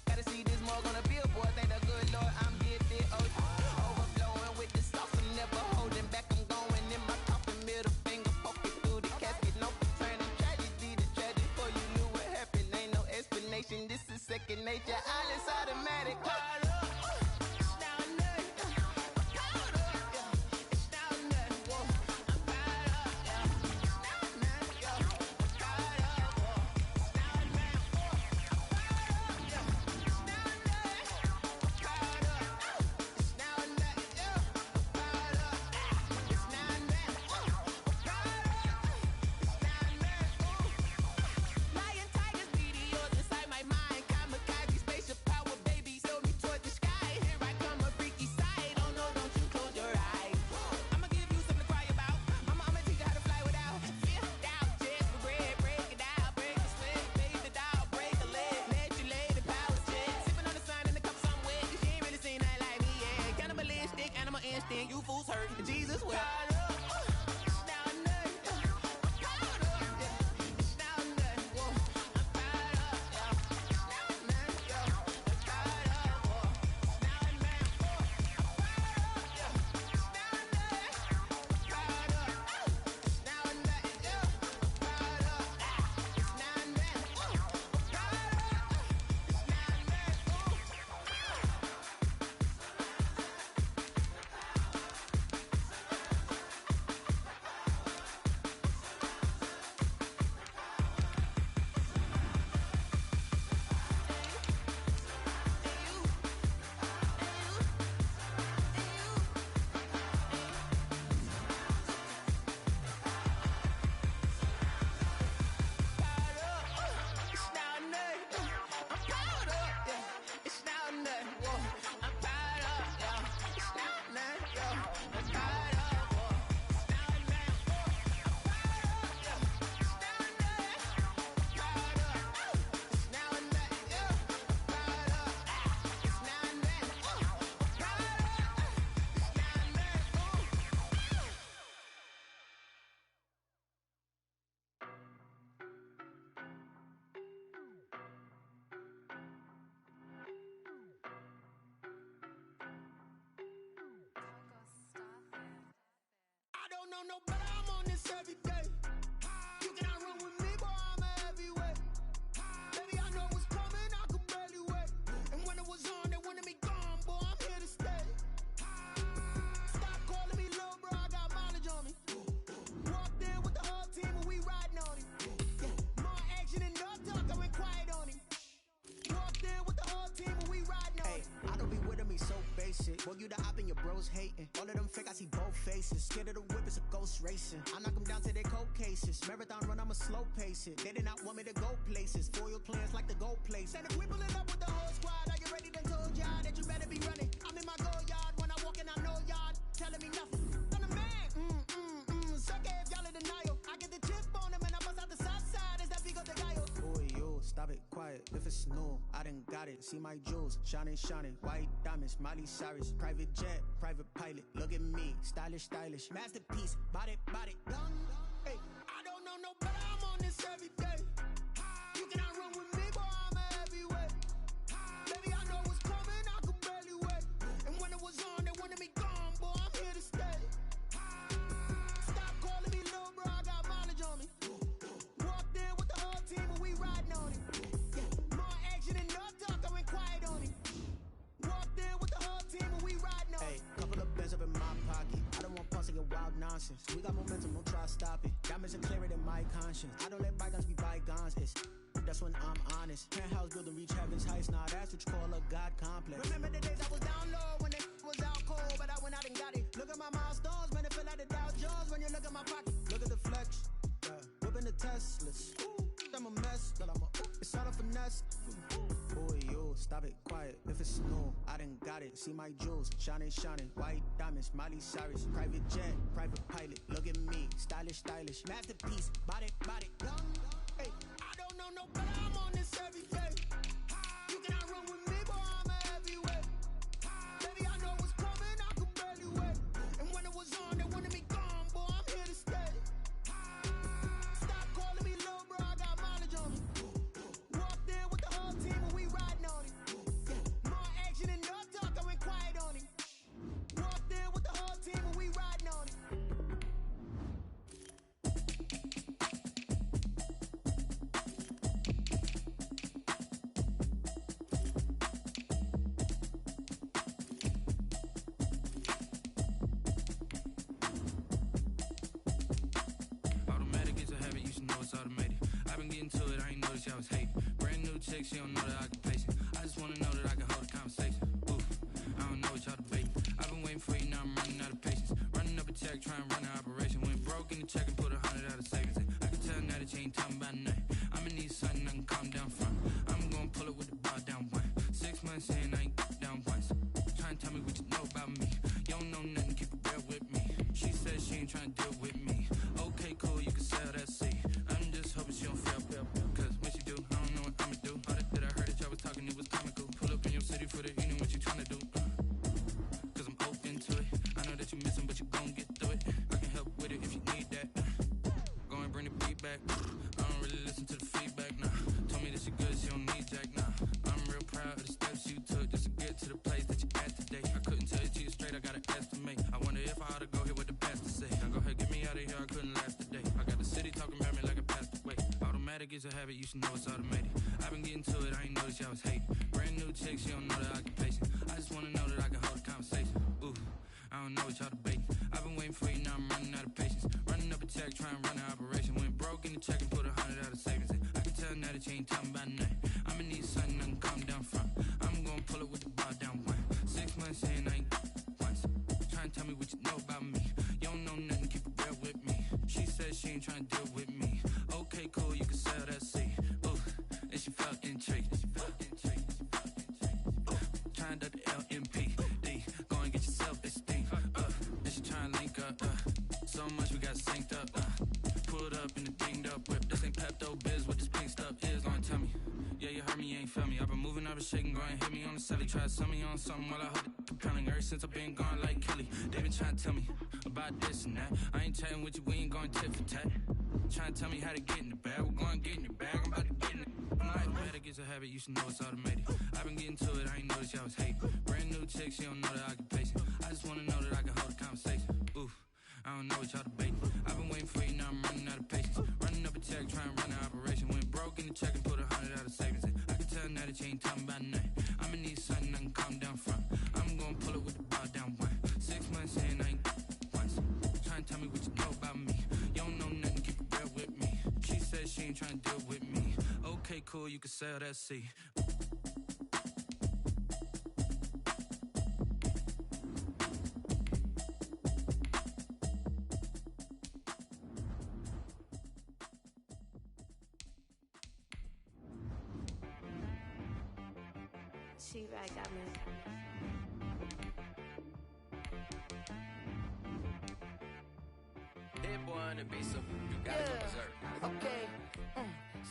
[SPEAKER 8] gotta see this more gonna be a boy. Thank the good Lord I'm gifted. Overflowing with the sauce, I'm never holding back. I'm going in my coffin, middle finger poking through the casket. No turning tragedy to tragic. For you knew what happened, ain't no explanation. This is second nature. All is automatic. Caught up. Lion, tigers, meteors inside my mind. Kamikaze, spaceship power, baby. Sold me toward the
[SPEAKER 21] work. Jesus will. I don't know no better, I'm on this every day. You cannot run with me, boy, I'm a heavyweight. Baby, I know what's coming, I could barely wait. And when it was on, they wanted me gone, boy, I'm here to stay. Stop calling me little bro, I got mileage on me. Walked in with the whole team and we riding on him. More action and no talk, I went quiet on him. Walked in with the whole team and we riding on him.
[SPEAKER 16] I don't be with him, he's so basic. Boy, you the op and your bros hating. All of them fake, I see both faces. Scared of the whip, it's a ghost racing. I knock them down to their cold cases. Marathon run, I'ma slow pace it. They did not want me to go places. Foil plans like the gold place. And if we pulling up with the whole squad, are you ready? Done told y'all that you better be running. I'm in my go yard. When I walk in, I know y'all telling me nothing. I'm the man. Suck it if y'all in denial. I get the chip on them and I bust out the south side. Is that big of the guy? Boy, yo, stop it, quiet. If it's new, I done got it. See my jewels, shining, shining. White diamonds, Miley Cyrus. Private jet, private pilot. Look at me, stylish, stylish. Masterpiece, body, body. Hey, I don't know no better, I'm on this every day. You cannot run with me, boy, I'm a heavyweight. Baby, I know what's coming, I could barely wait. And when it was on, they wanted me gone, boy, I'm here to stay. Stop calling me little bro, I got mileage on me. Walked in with the whole team and we riding on him. More action and no talk, I went quiet on him. Walked in with the whole team and we riding on him. Hey, couple of bands up in my pocket. I don't want pussy and wild nonsense. We got momentum, don't try to stop it. Diamonds are clearer than my conscience. I don't let bygones be bygones. That's when I'm honest. Penthouse building reach heaven's heights. Nah, that's what you call a God complex. Remember the days I was down low when it was out cold, but I went out and got it. Look at my milestones, man, it feel like the Dow Jones when you look at my pocket. Look at the flex, whipping the Teslas. I'm a mess, but it's all a finesse. Boy, yo, stop it, quiet. If it's new, I done got it. See my jewels, shining, shining. White diamonds, Miley Cyrus. Private jet, private pilot. Look at me, stylish, stylish. Masterpiece, body, body. Hey, I don't know no better, I'm on this every day. You cannot run with me, boy, I'm a heavyweight. Baby, I know what's coming, I could barely wait. And when it was on, they wanted me gone, boy, I'm here to stay. Stop calling me little bro, I got mileage on me. Walked in with the whole team and we riding on him. More action and no talk, I went quiet on him. Walked in with the whole team and we riding on him.
[SPEAKER 15] Automatic is a habit, you should know it's automated. I've been getting to it, I ain't noticed y'all was hating. Brand new chick, she don't know that I can place it. I just wanna know that I can hold a conversation. Oof, I don't know what y'all debating. I've been waiting for you, now I'm running out of patience. Running up a check, trying to run an operation. Went broke in the check and put 100 out of savings. I can tell now that you ain't talking about nothing. I'ma need something I can calm down from. I'm gonna pull it with the bar down one. 6 months in, I ain't down once. Trying to tell me what you know about me. You don't know nothing, keep it real with me. She said she ain't trying to deal with me. Okay, cool, you can sell that seat. I'm just hoping she don't fail. Cause when she do, I don't know what I'ma do. All that I heard that y'all was talking, it was comical. Pull up in your city for the evening, what you trying to do? Cause I'm open to it. I know that you missing, but you gon'
[SPEAKER 17] gets a habit, you should know it's automated. I've been getting to it, I ain't noticed y'all was hating. Brand new chick, she don't know the occupation. I just wanna know that I can hold a conversation. Ooh, I don't know what y'all debating. I've been waiting for you, now I'm running out of patience. Running up a check, trying to run an operation. Went broke in the check and put 100 out of savings in. I can tell now that you ain't talking about nothing. I'ma need something I can calm down from. I'm gonna pull it with the bar down one. 6 months in, I ain't once. Trying to tell me what you know about me. You don't know nothing, keep it real with me. She said she ain't trying to deal with me. Okay, cool, you can sell that seat. Ooh, and she felt intrigued. Trying to duck the LMPD. Go and get your self-esteem. And she trying to link up. So much we got synced up. Pulled up in the dinged up whip. This ain't Pepto-Biz, what this pink stuff is. Gonna tell me. Yeah, you heard me, you ain't felt me. I've been moving, I've been shaking, go and hit me on the celly. Try to sell me on something while I hold it compelling. Ever since I've been gone like Kelly, they been trying to tell me about this and that. I ain't chatting with you, we ain't going tit for tat. Trying to tell me how to get in the bag, we're going to get in the bag, I'm about to get in it. I'm like, better get a habit, you should know it's automated. I've been getting to it, I ain't noticed y'all was hating. Brand new chick, she don't know the occupation. I just wanna know that I can hold a conversation. Ooh, I don't know what y'all debating. I've been waiting for you, now I'm running out of patience. Running up a check, trying to run an operation. Went broke in the check and put 100 out of savings in. I can tell now that you ain't talking about nothing. I'ma need something I can calm down from. I'm gonna pull it with the bar down one. 6 months in, I ain't once. Trying to tell me what you know about me. You don't know nothing, keep it real with me. She said she ain't trying to deal with me. Okay, cool, you can sell that seat.
[SPEAKER 22] She-Rag got me.
[SPEAKER 12] That boy on the beat, so you gotta go berserk.
[SPEAKER 5] Okay.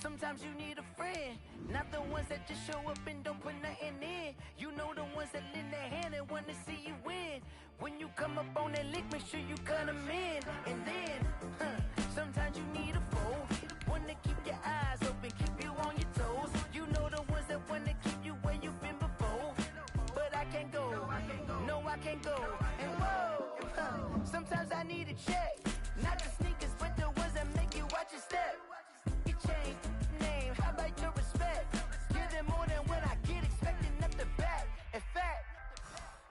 [SPEAKER 5] Sometimes you need a friend, not the ones that just show up and don't put nothing in. You know the ones that lend their hand and want to see you win. When you come up on that lick, make sure you cut them in. And then, sometimes you need a foe, one to keep your eyes open, keep you on your toes. You know the ones that want to keep you where you've been before. But I can't go, no I can't go. And whoa, sometimes I need a check, not the sneakers, but the ones that make you watch your step. You change name, how about your respect? Give them more than what I get, expecting nothing back. In fact,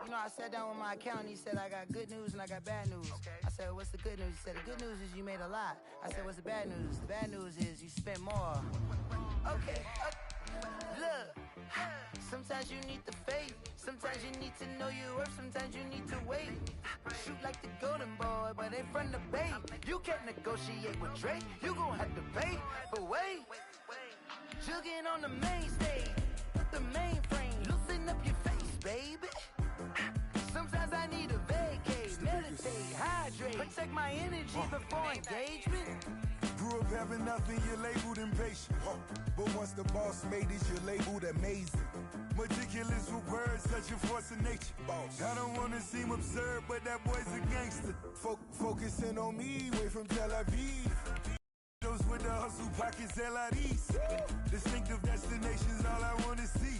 [SPEAKER 5] you know, I sat down with my accountant, he said I got good news and I got bad news. I said, what's the good news? He said, the good news is you made a lot. I said, what's the bad news? The bad news is you spent more. Okay, look, sometimes you need the faith, sometimes you need to know your worth, sometimes you need to wait. Shoot like the golden boy, but ain't from the bay. You can't negotiate with Drake, you gon' have to pay. But wait, jugging on the main stage, the mainframe, loosen up your face, baby. Sometimes I need a vacate, meditate, hydrate, protect my energy before engagement.
[SPEAKER 8] Grew up having nothing, you're labeled impatient. But once the boss made it, you're labeled amazing. Meticulous with words, such a force of nature. I don't wanna seem absurd, but that boy's a gangster. Focusing on me, way from Tel Aviv. Those with the hustle pockets, LIDs. Distinctive destinations, all I wanna see.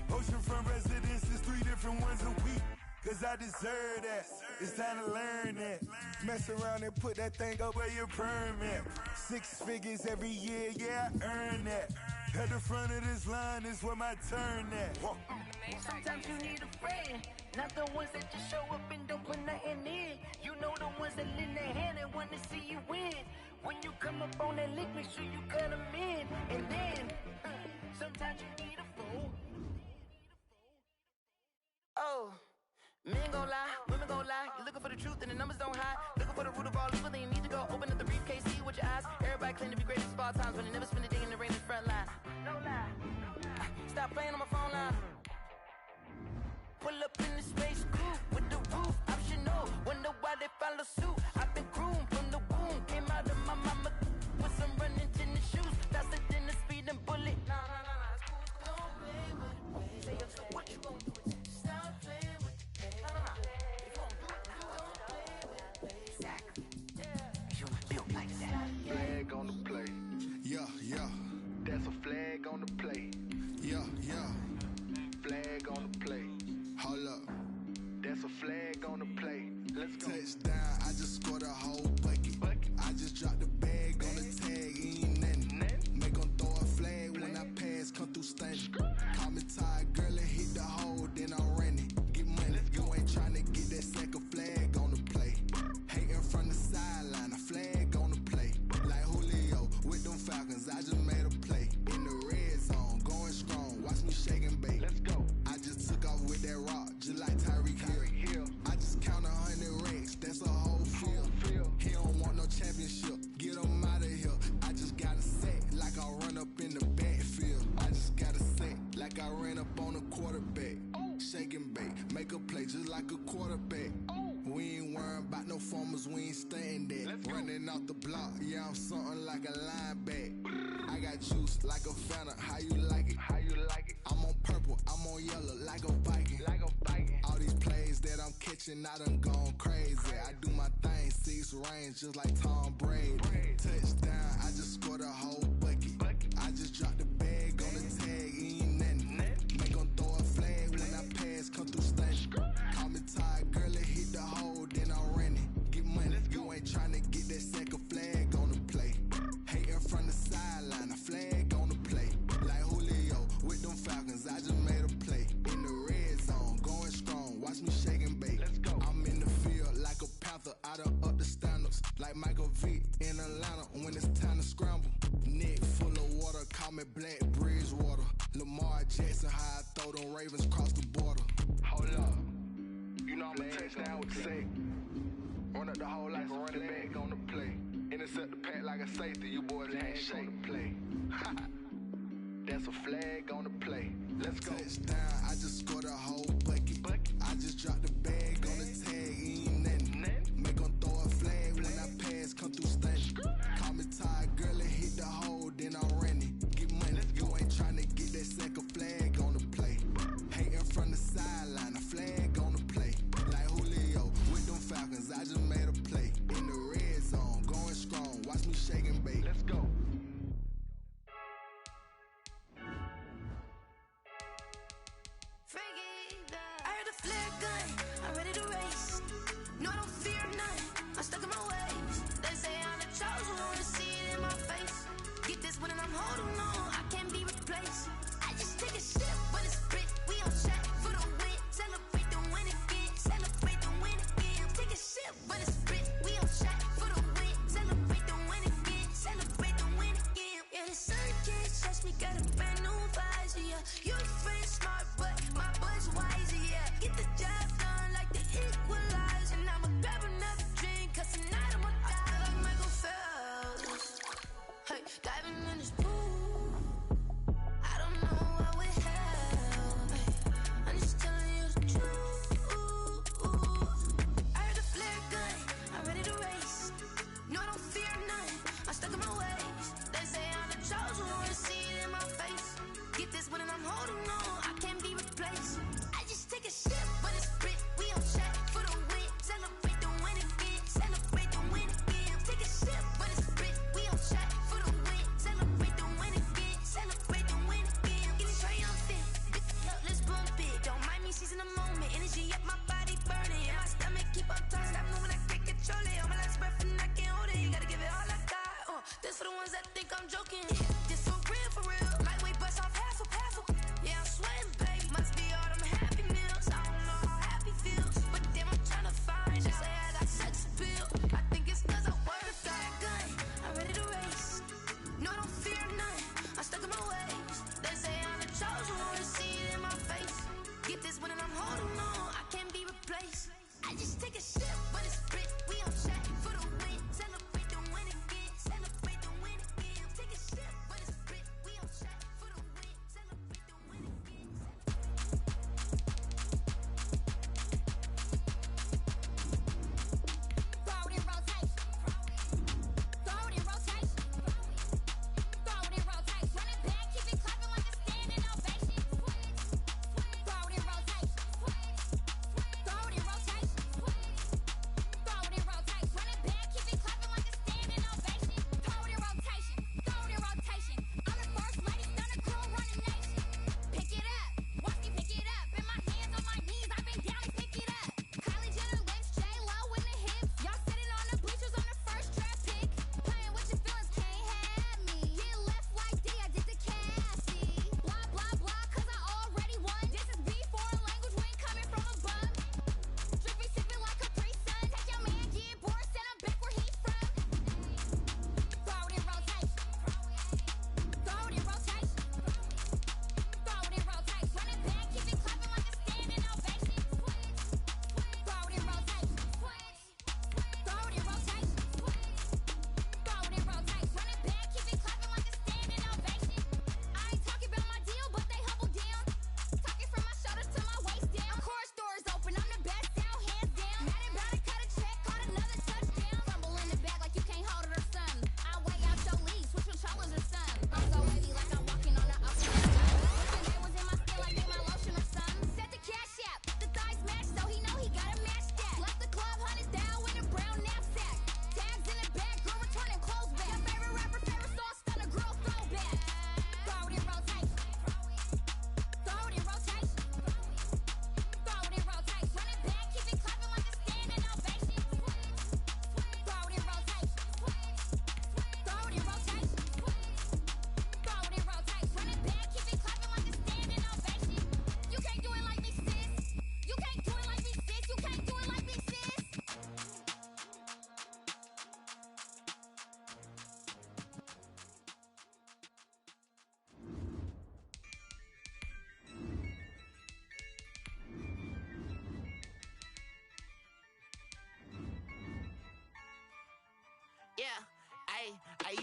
[SPEAKER 8] Oceanfront residences, 3 different ones a week. Cause I deserve that, it's time to learn that. Mess around and put that thing up where your permit. 6 figures every year, yeah, I earn that. At the front of this line is where my turn at.
[SPEAKER 5] Sometimes you need a friend, not the ones that just show up and don't put nothing in. You know the ones that lend their hand and want to see you win. When you come up on that lick, make sure you cut them in. And then, sometimes you need a fool. Oh. Men gon' lie, women gon' lie. You're looking for the truth and the numbers don't hide. Looking for the root of all evil, then you need to go open up the briefcase, see with your eyes. Everybody claim to be great at small times, but they never spend a day in the rain in the front line. No lie. Stop playing on my phone line. Pull up in the space coupe with the roof optional. Wonder why they follow suit. I've been groomed from the womb. Came out of my mama with some running tennis shoes. Faster than a speeding bullet. Nah, don't play with me. So what you gon' do? Stop playing with me.
[SPEAKER 23] Flag on the plate. Yeah, yeah. That's a flag on the plate. Yeah, yeah.
[SPEAKER 8] on a quarterback. Shake and bake, make a play just like a quarterback. We ain't worrying about no formers, we ain't staying there. Running off the block, yeah, I'm something like a linebacker. I got juice like a Fanta, how you like it? How you like it? I'm on purple, I'm on yellow, like a Viking. Like a Viking. All these plays that I'm catching, I done gone crazy. I do my thing, 6 range, just like Tom Brady. Touchdown, I just scored a whole bucket. I just dropped the bag on the tag, ain't nothing. Make 'em throw a flag when I pass, come through stunning. Call me tired, girl, it hit the hole, then I'm running. Get money, you ain't tryna get that second flag on the play. Hating from the sideline, a flag on the play. Like Julio with them Falcons, I just made a play. In the red zone, going strong, watch me shake and bake. Let's go. I'm in the field like a panther, I done up the standards. Like Michael Vick in Atlanta when it's time to scramble. Neck full of water, call me Black Bridgewater. Lamar Jackson, how I throw them Ravens across the border. Hold up. You know I'm a touchdown with the sack. Run up the whole life, run it back on the play. Intercept the pack like a safety, you boys ain't shake the play. That's a flag on the play. Let's go. Touchdown, I just scored a whole bucket. I just dropped the bag on the tag, ain't nothing. Make 'em throw a flag when I pass, come through stunning. Call me tired, girl, it hit the hole, then I'm running. Get money, you ain't tryna get that second flag on the play. Hating from the sideline, a flag on the play. Like Julio with them Falcons, I just made a play. In the red zone, going strong, watch me shake and bake. Let's go.
[SPEAKER 5] I heard a flare gun, I'm ready to race. No, I don't fear none, I'm stuck in my ways. They say I'm the chosen one, to see it in my face. Get this one and I'm holding on, I can't be replaced. I just take a sip, but it's split, we on shot for the win. Celebrate the win again, celebrate the win again. Take a sip, but it's split, we on shot for the win. Celebrate the win again, celebrate the win again. Yeah, the sun can't touch me, got a brand new visor, yeah. You friend smart, but my boy's wiser, yeah. Get the job done like the equalizer. And I'ma grab another drink, cause tonight I'ma die like Michael Phelps. Hey, diving in this pool, I don't know what would help. Hey, I'm just telling you the truth. I heard a flare gun, I'm ready to race. No, I don't fear none, I'm stuck in my ways. They say I'm the chosen one, to see it in my face. Get this one and I'm holding on, I can't be replaced. I just take a sip, but it's split, we on shot for the win. Celebrate the win again, celebrate the win again. Take a sip, but it's split, we on shot for the win. Celebrate the win again, celebrate the win again. Getting triumphant, let's bump it. Don't mind me seizing the moment, energy up my body burning. And my stomach keep on turning, stop moving, I can't control it. On my last breath and I can't hold it, you gotta give it all I got. This for the ones that think I'm joking. This for real, lightweight bust off half a. Yeah, I'm sweating, babe, must be all them happy meals. I don't know how happy feels, but damn, I'm tryna find out. Say I got sex appeal, I think it's cause I work. Got a gun, I'm ready to race. No, I don't fear none, I'm stuck in my ways. They say I'm the chosen one, to see it in my face. Get this one and I'm holding on, I can't be replaced. I just take a sip, but it's split, we on shot for the win. Celebrate the win again, celebrate the win again. Take a sip, but it's split.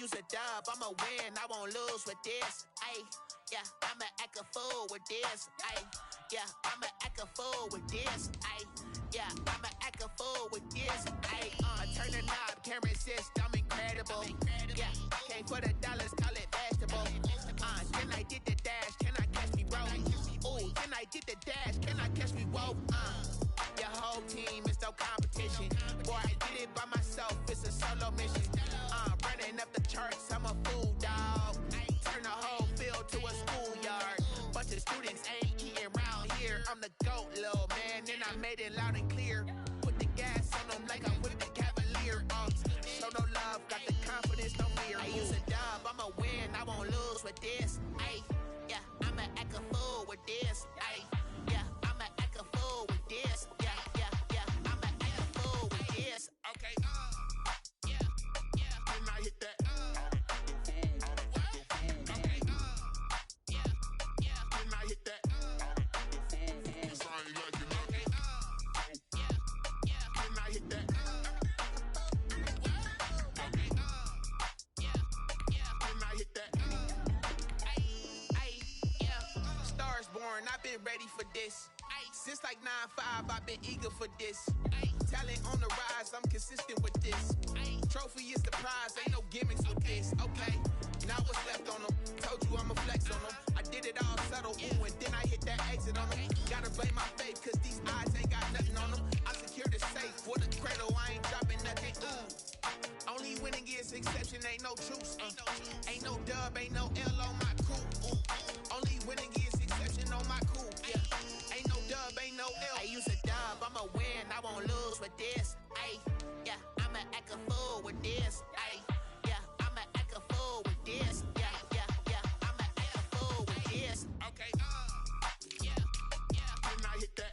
[SPEAKER 7] use a dub, I'ma win, I won't lose with this. Ayy, yeah, I'ma act a fool with this. Ayy, yeah, I'ma act a fool with this. Ayy, yeah, I'ma act a fool with this. Ayy, I turn the knob, can't resist, I'm incredible. Yeah, came for the dollars, call it vegetable. Then I did the dash, can I catch me, bro? Ooh, then I did the dash, can I catch me, whoa? Your whole team is no competition. Boy, I did it by myself, it's a solo mission. Running up the charts, I'm a fool, dog. Turn the whole field to a schoolyard. Bunch of students ain't eating round here. I'm the GOAT, little man, and I made it loud and clear. Put the gas on them like I'm with the Cavalier. Show no love, got the confidence, no fear. I use a dub, I'ma win, I won't lose with this. Ay, yeah, I'ma act a fool with this. Ay, yeah, I'ma act a fool with this. Yeah, yeah, yeah, I'ma act a fool with this. Okay, yeah, yeah, then I hit that. I've been ready for this. Since like 9-5, I've been eager for this. Talent on the rise, I'm consistent with this. Trophy is the prize, ain't no gimmicks with this. Okay, now what's left on them? Told you I'ma flex on them. I did it all subtle, ooh, and then I hit that exit on them. Gotta blame my faith, cause these eyes ain't got nothing on them. I secured the safe for the cradle, I ain't dropping nothing, ooh. Only winning is exception, ain't no truce. Ain't no dub, ain't no L on my crew. Ooh. Only winning is exception on my crew. Yeah. Ain't no dub, ain't no L. I use a dub, I'ma win, I won't lose with this. Ay, yeah, I'ma act a fool with this. Ay, yeah, I'ma act a fool with this. Yeah, yeah, yeah, I'ma act a fool with this. Okay, yeah, yeah, then I hit that.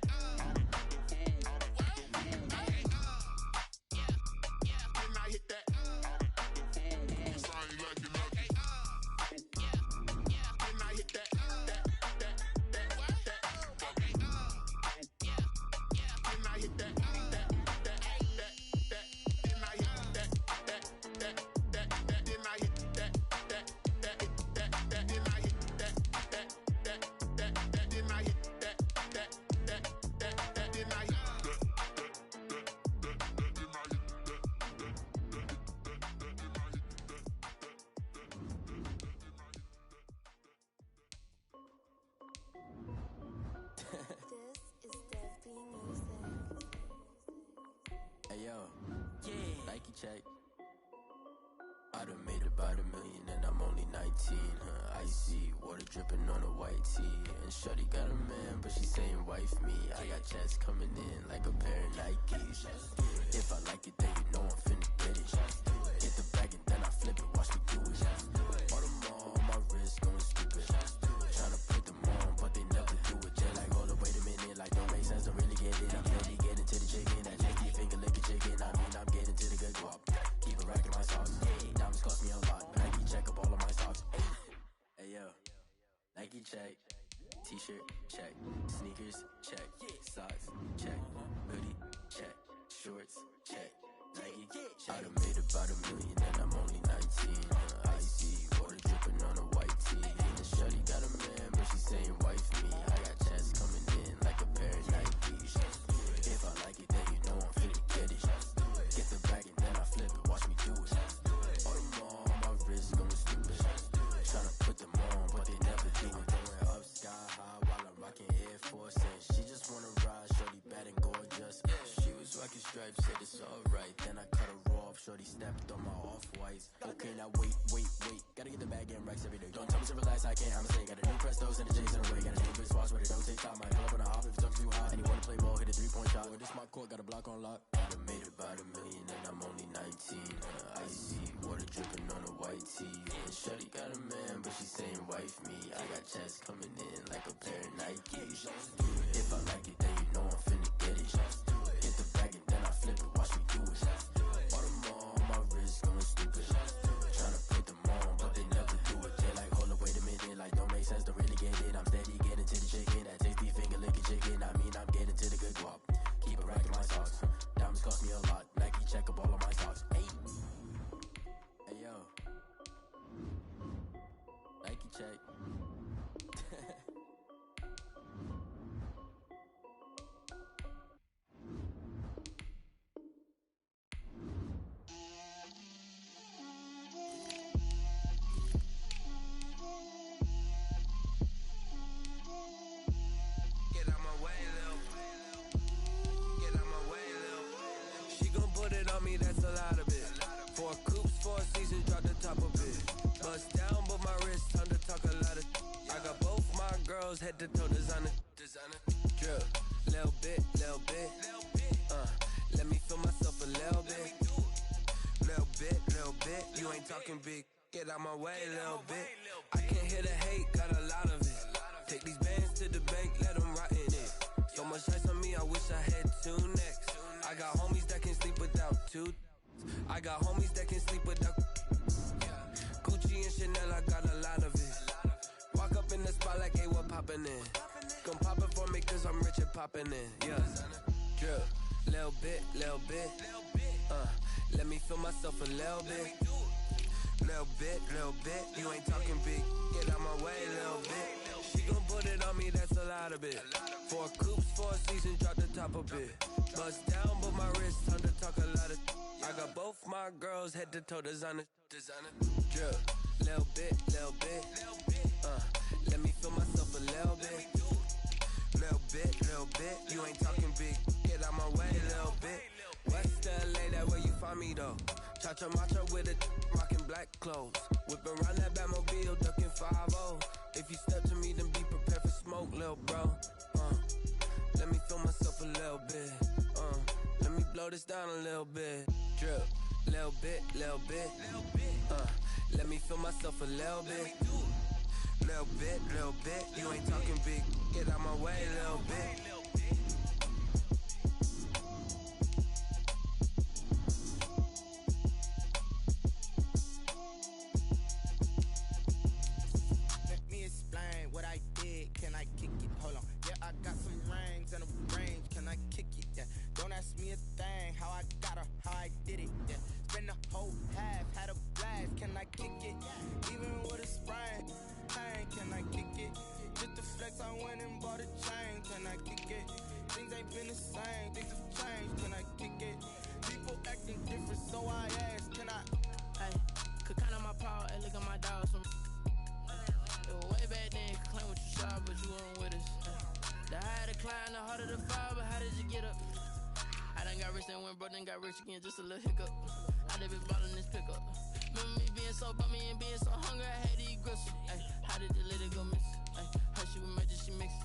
[SPEAKER 12] Check. I done made about $1 million and I'm only 19, huh? Icy, water dripping on a white tee. And shorty got a man, but she saying wife me. I got checks coming in like a pair of Nikes. If I like it, then you know I'm finna get it. Get the bag and then I flip it, watch me do it. All them all on my wrist going stupid. Tryna put them on, but they never do it. Just like, hold up, wait a minute, like don't make sense, don't really get it. I'm ready getting to the chicken, that tasty finger licking chicken. I mean, I'm getting to the good guap. Keep it racking my sauce. Diamonds cost me a lot, but Nike check up all of my socks. Hey yo, Nike check. T-shirt check. Sneakers check. Socks check. Hoodie check. Shorts check. Nike check. I done made about $1 million and I'm only 19. Icy, water dripping on a white tee. And shorty got a man, but she saying wife me. I got checks coming in like a pair of Nikes. If I like it, then you know I'm finna get it. Get the bag and then I flip it, watch me do it. All them all on my wrist going stupid. Tryna put them on, but they never do it. Going up sky high while I'm rocking Air Force. And she just wanna ride, shorty bad and gorgeous. She was rocking stripes, said it's alright. Then I cut her off, shorty stepped on my off-whites. Okay, now wait. Gotta get the bag and racks every day. Don't tell me to relax, I can't, I'ma say. Got a new Prestos and a J's in the way. Got a new big spots where they don't take time. Might pull up on a hop if it's up too hot. And you wanna play ball, hit a 3-point shot. With this my court, got a block on lock. I done made about $1 million and I'm only 19. Icy, water dripping on a white tee. And shorty got a man, but she saying wife me. I got checks coming in like a pair of Nikes. If I like it, then you know I'm finna get it. Get the bag and then I flip it, watch me do it. All them all on my wrist going stupid. Tryna put them on, but they never do it. They like, hold up, wait a minute, like don't make sense, don't really get it. I'm steady getting to the chicken, that tasty finger licking chicken. I mean, I'm getting to the good guap. Keep it racking my socks. Diamonds cost me a lot. Nike check up all of my socks. Hey yo,
[SPEAKER 10] me, that's a lot of it. 4 coops, 4 seasons, drop the top of it. Bust down, but my wrist, time to talk a lot of. I got both my girls head to toe designer. Drip, little bit. Let me feel myself a little bit. Little bit. You ain't talking big. Get out my way, little bit. I can't hear the hate, got a lot of it. Take these bands to the bank, let them rot in it. So much ice on me, I wish I had 2 necks. I got homies that can sleep without 2. I got homies that can sleep without. Gucci and Chanel, I got a lot of it. Walk up in the spot like, hey, what poppin' in? Gon' pop it for me cause I'm rich and poppin' in. Yeah, drip, little bit. Let me feel myself a little bit. Little bit. You ain't talking big. Get out my way, little bit. She gon' put it on me, that's a lot of it. 4 coops, 4 seasons, drop the top a bit. Bust down, but my wrist, time to talk a lot of. I got both my girls head to toe designer. Drip, little bit. Let me feel myself a little bit. Little bit. You ain't talking big. Get out my way, little bit. West LA, that where you find me though. Cha-cha matcha with it, rockin' black clothes. Whip around that Batmobile, ducking 5-0. If you step to me, then be prepared for smoke, lil' bro. Let me feel myself a little bit. Let me blow this down a little bit. Drip, little bit. Let me feel myself a little bit. Little bit. You ain't talking big. Get out my way, little bit.
[SPEAKER 21] What I did, can I kick it? Hold on, yeah, I got some rings and a range, can I kick it? Yeah, don't ask me a thing, how I got her, how I did it. Yeah, spend the whole half, had a blast, can I kick it? Even with a sprain, pain, can I kick it? Just to flex, I went and bought a chain, can I kick it? Things ain't been the same, things have changed, can I kick it? People acting different, so I asked, can I?
[SPEAKER 14] Hey, could count on my power, and look at my dogs. Way back then, could claim what you saw, but you weren't with us. The higher the climb, the harder the fall, but how did you get up? I done got rich, then went broke, then got rich again, just a little hiccup. I done been ballin' this pickup. Remember me being so bummy and being so hungry, I had to eat gristle. Ay, how did the lady go miss? Ay, her she was magic, she mixed.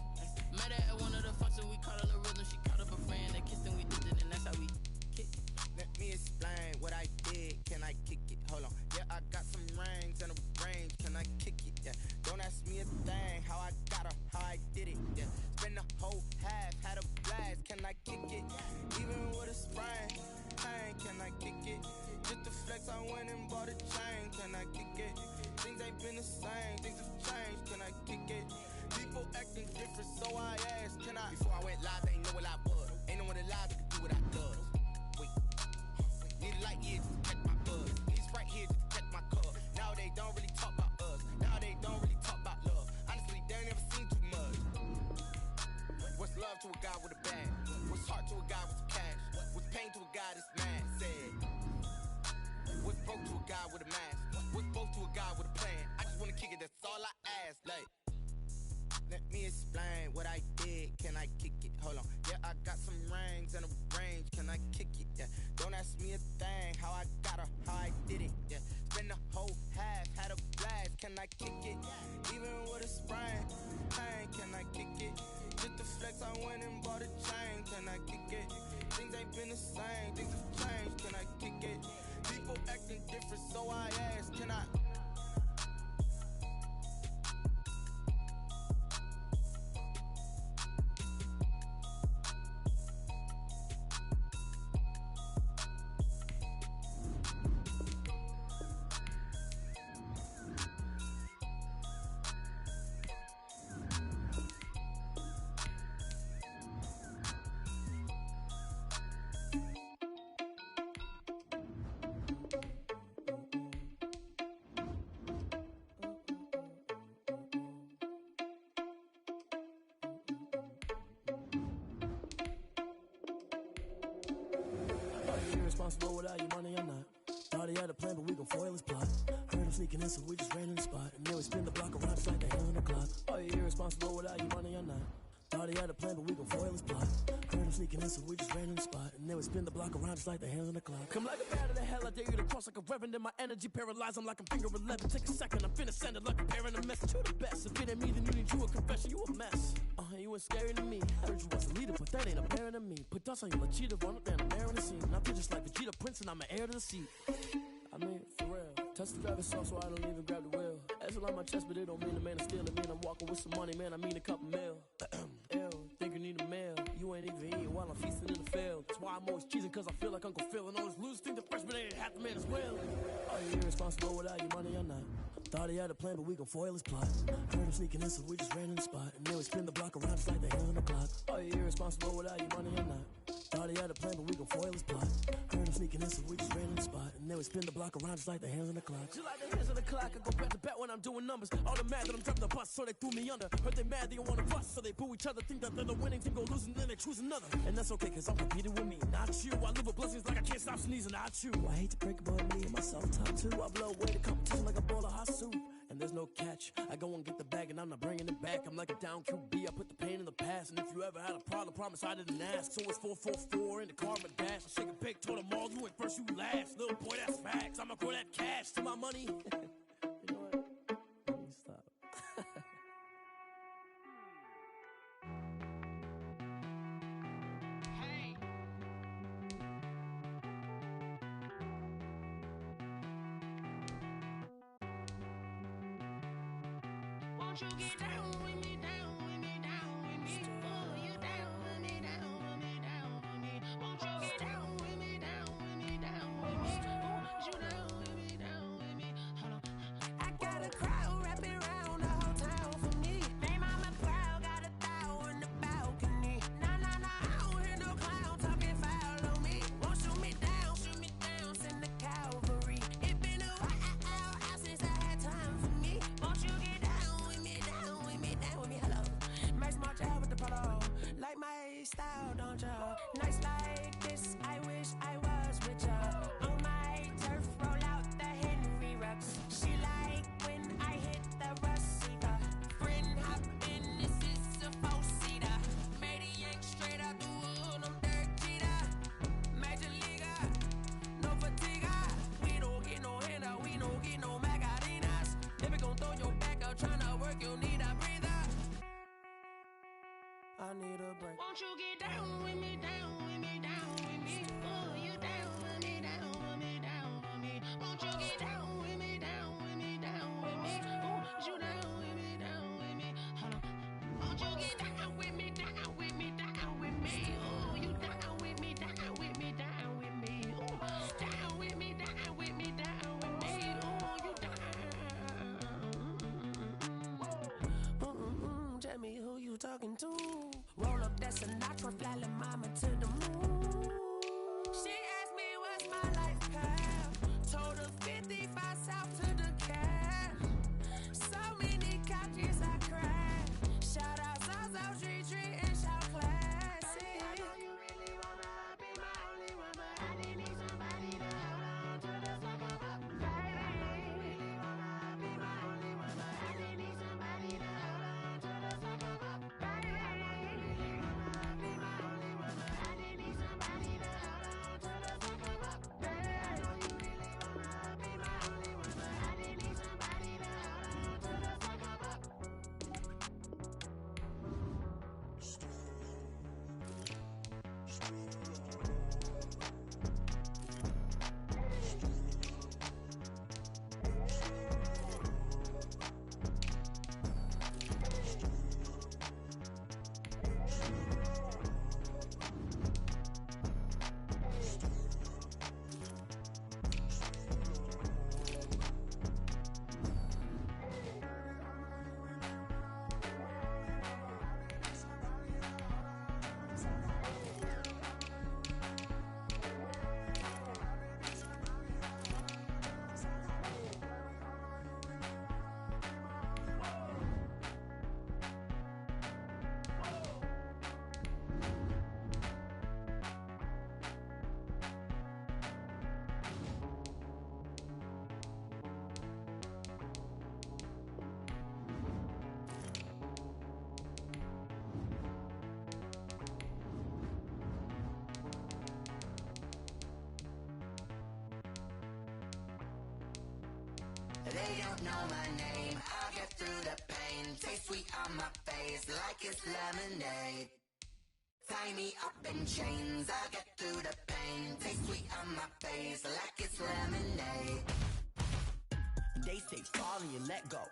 [SPEAKER 14] Met her at one of the functions, we caught her the rhythm, she caught up a friend, that kissed and we did it, and that's how we kick.
[SPEAKER 21] Let me explain what I did, can I kick it? Hold on, yeah, I got some rings and a range, can I kick it? Yeah, don't ask me a thing, how I got her, how I did it. Yeah, spend the whole half, had a blast, can I kick it? Even with a sprain, pain, can I kick it? Just to flex, I went and bought a chain, can I kick it? Things ain't been the same, things have changed, can I kick it? People acting different, so I asked, can I? Before I went live, they ain't know what I was. Ain't no one alive that could do what I does. Wait, need a light here just to catch my buzz. Need a Sprite here just to catch my cup. Now they don't really talk about us. Now they don't really talk about love. Honestly, they ain't never seen too much. What's love to a guy with a bag? What's heart to a guy with some cash? What's pain to a guy that's mad? Said. What's broke to a guy with a mask? What's broke to a guy with a plan? I just wanna kick it, that's all I ask. Like, let me explain what I did, can I kick it? Hold on, yeah, I got some rings and a range, can I kick it? Yeah, don't ask me a thing, how I got her, how I did it. Yeah, spend the whole half, had a blast, can I kick it? Even with a sprain, pain, can I kick it? Just to flex, I went and bought a chain, can I kick it? Things ain't been the same, things have changed, can I kick it? People acting different, so I asked, can I?
[SPEAKER 13] Irresponsible without your money or not. Thought he had a plan, but we gon' foil his plot. Heard him sneaking in, so we just ran in the spot. And then we spin the block around just like the hand on the clock. Are you irresponsible without your money or not? Thought he had a plan, but we gon' foil his plot. Heard him sneaking in, so we just ran in the spot. And then we spin the block around just like the hands on the clock. Come like a bat of the hell, I dare you to cross like a reverend. In my energy paralyzed, I'm like I'm finger 11. Take a second, I'm finna send it like a parent a message. You the best, if it ain't me, then you need you a confession. You a mess. You ain't scary to me. I heard you was a leader, but that ain't apparent to me. Put dust on you like cheetah, run up down the air in the scene. I feel just like Vegeta Prince, and I'm an heir to the seat. I mean, for real. Touch the driver's soft, so I don't even grab the wheel. That's on my chest, but it don't mean the man is stealing. Mean I'm walking with some money, man. I mean a couple mil. Ew, think you need a meal. You ain't even eating while I'm feasting in the field. That's why I'm always cheesing, cause I feel like Uncle Phil. And all this losers think the freshman ain't half the man as well. Are you irresponsible without your money or not? Thought he had a plan, but we gon' foil his plot. Heard him sneaking in, so we just ran in the spot. And then we spin the block around just like the hands on the clock. Are you irresponsible without your money or not? Thought he had a plan, but we gon' foil his plot. Heard him sneaking in, so we just ran in the spot. And then we spin the block around just like the hands on the clock. Just like the hands on the clock, I go back to back when I'm doing numbers. All the mad that I'm driving the bus, so they threw me under. Heard they mad, they don't wanna bust, so they boo each other. Think that they're the winning team, go losing, then they choose another. And that's okay, cause I'm competing with me, not you. I live with blessings like I can't stop sneezing, not you. I hate to break it, but me and myself top two. I blow away the competition like a bowl of hot soup. And there's no catch. I go and get the bag and I'm not bringing it back. I'm like a down QB, I put the pain in the past. And if you ever had a problem, promise I didn't ask. So it's 444 in the car, my dash. I shake a big, told them all, you ain't first, you last. Little boy, that's facts. I'ma grow that cash to my money. You know what? Let me stop.
[SPEAKER 5] Won't you get down with me, down with me, down with me? Oh, you down with me, down with me, down with me. Won't you get down with me, down with me, down with me? Oh, you down with me, down with me? Hold on. I got a crowd wrapping around the whole town for me. Name on my crowd, got a thou in the balcony. Nah, nah, nah, I don't hear no clown talking foul on me. Won't shoot me down, send the cavalry. It been a while since I had time for me. Won't you get down with me, down with me, down with me? Hello. Max March out with the polo. Like my style, don't y'all? Nights like this, I wish I was with y'all. On my turf, roll out the Henry Rux. She like when I hit the receiver. Friend hop in, this is a four-seater. Maniac straight out the wood, I'm Derek Jeter. Major leaguer, no fatigue. We don't get no handout, we don't get no Magarinas. If you gon' throw your back out tryna work, you'll need a breather.
[SPEAKER 13] I need a break.
[SPEAKER 5] Won't you get down with me, down with me, down with me? Oh, you down with me, down with me, down with me? Won't you get down with me, down with me, down with me? Oh, you down with me, down with me? Hold on. Won't you get down with me, down with me, down with me? Oh, you down with me, down with me, down with me? Oh, down with me, down with me, down with me? Oh, you down. Tell me who you talking to. Roll up that Sinatra, fly la mama to the moon. She asked me what's my life path. Told her 55 south to the cab. So many couches I cried. Shout out Zazo, Tree, and shout classy. I know you really wanna be my only one, but I didn't need somebody to hold on to the sucker up, baby. I know you really wanna be my only one, but I didn't need somebody to hold on to the sucker up, baby. I know you really wanna be my only
[SPEAKER 16] They don't know my name, I'll get through the pain. Taste sweet on my face like it's lemonade. Tie me up in chains, I'll get through the pain. Taste sweet on my face like it's lemonade. They say fall and you let go,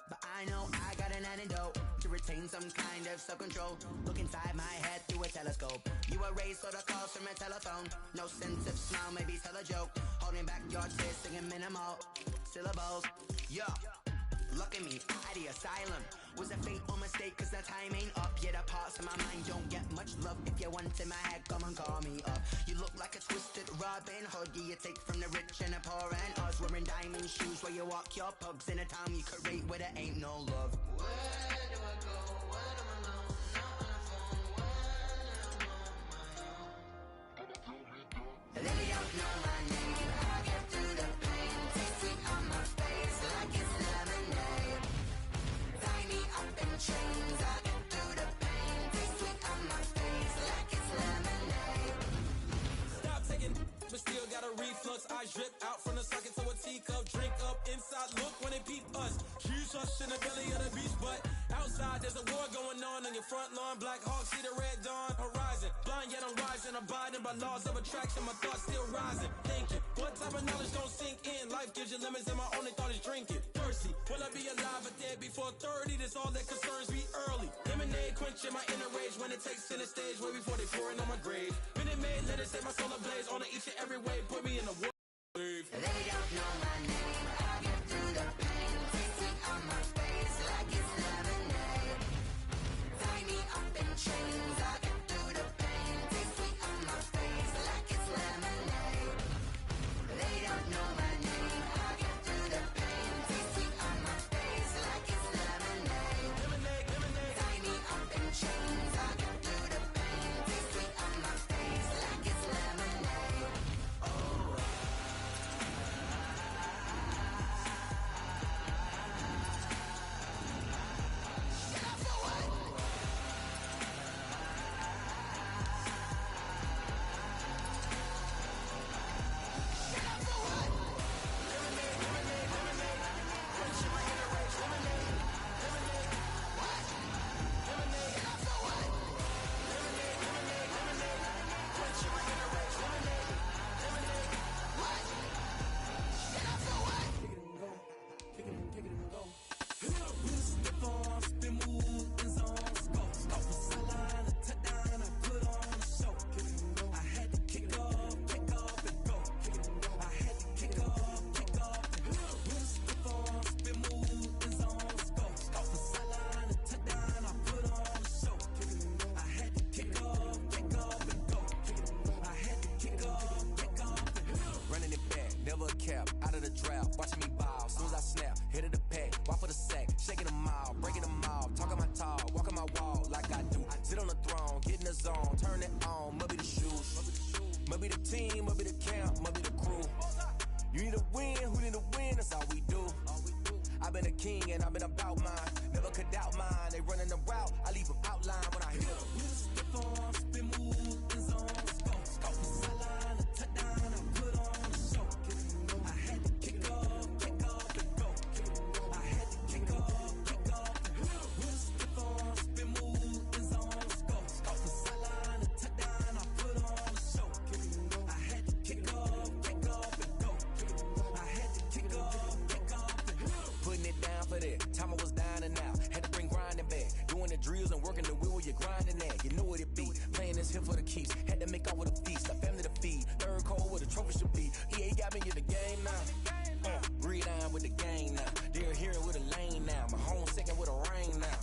[SPEAKER 16] but I know I got an antidote to retain some kind of self-control. Look inside my head through a telescope. You erase all the calls from a telephone. No sense of smile, maybe tell a joke. Holding back your tears, singing minimal syllables. Yo, look at me, at the asylum. Was a fate or mistake, cause the time ain't up. Yeah, the parts of my mind don't get much love. If you want in my head, come and call me up. You look like a twisted Robin Hood. Yeah, you take from the rich and the poor and us. Wearing diamond shoes where you walk your pugs. In a town you could rate where there ain't no love. Where do I go? Where am I now? Not on the phone. When I'm on my own. They don't know my name. I get through the pain. Taste sweet on my face like it's lemonade. Tie me up in chains, I get through the pain. Taste sweet on my face like it's lemonade.
[SPEAKER 6] Stop taking, but still got a reflux. I drip out from the socket to a teacup. Drink up inside, look when they peep us. Shoes rush in the belly of the beast, but outside there's a war going on your front lawn. Black Hawk, see the red dawn horizon. Blind yet I'm rising, abiding by laws of attraction. My thoughts still rising, thinking what type of knowledge don't sink in? Life gives you limits and my only thought is drinking. Thirsty, will I be alive or dead before 30? That's all that concerns me early. Lemonade quenching my inner rage when it takes center stage way before they pouring on my grave. Minute Maid, let it set my soul ablaze on each and every way. Put me in a wave.
[SPEAKER 16] They don't know my name, I get through the pain. Taste sweet on my face like it's lemonade. Tie me up in chains, I get through the pain. Taste sweet on my face like it's lemonade. They don't know my name, I get through the pain. Taste sweet on my face like it's lemonade.
[SPEAKER 6] Lemonade, lemonade.
[SPEAKER 16] Tie me up in chains, I get through the pain. Taste sweet on my face like it's lemonade. Oh.
[SPEAKER 10] Out of the drought, watching me ball. Soon as I snap, hit of the pack, walk for the sack, shaking them all, breaking them all, talking my talk, walking my wall like I do. Sit on the throne, get in the zone, turn it on, maybe the shoes, maybe the team, maybe the camp, maybe the crew. You need a win, who need a win? That's all we do. I've been a king and I've been about mine, never could doubt mine. They running the route, I leave them outline when I hit them.
[SPEAKER 6] Step on, spin, move, in zone, scope, sideline, a touchdown, I put on the show. I had to kick off and go. I had to kick off and go. Step on, spin, move, in zone, scope, sideline, a touchdown, I put on the show. I had to kick off and go. I had to kick off and go.
[SPEAKER 10] Putting it down for that, time I was down and out. Had to bring grinding back, doing the drills and working the wheel where you're grinding at. You know what it be, playing this here for the keeps. Had to make out with a feast, a family to feed. Third cold where the trophy should be. EA got me in the game now. Breed on with the game now. They're hearing with a lane now. My home second with a rain now.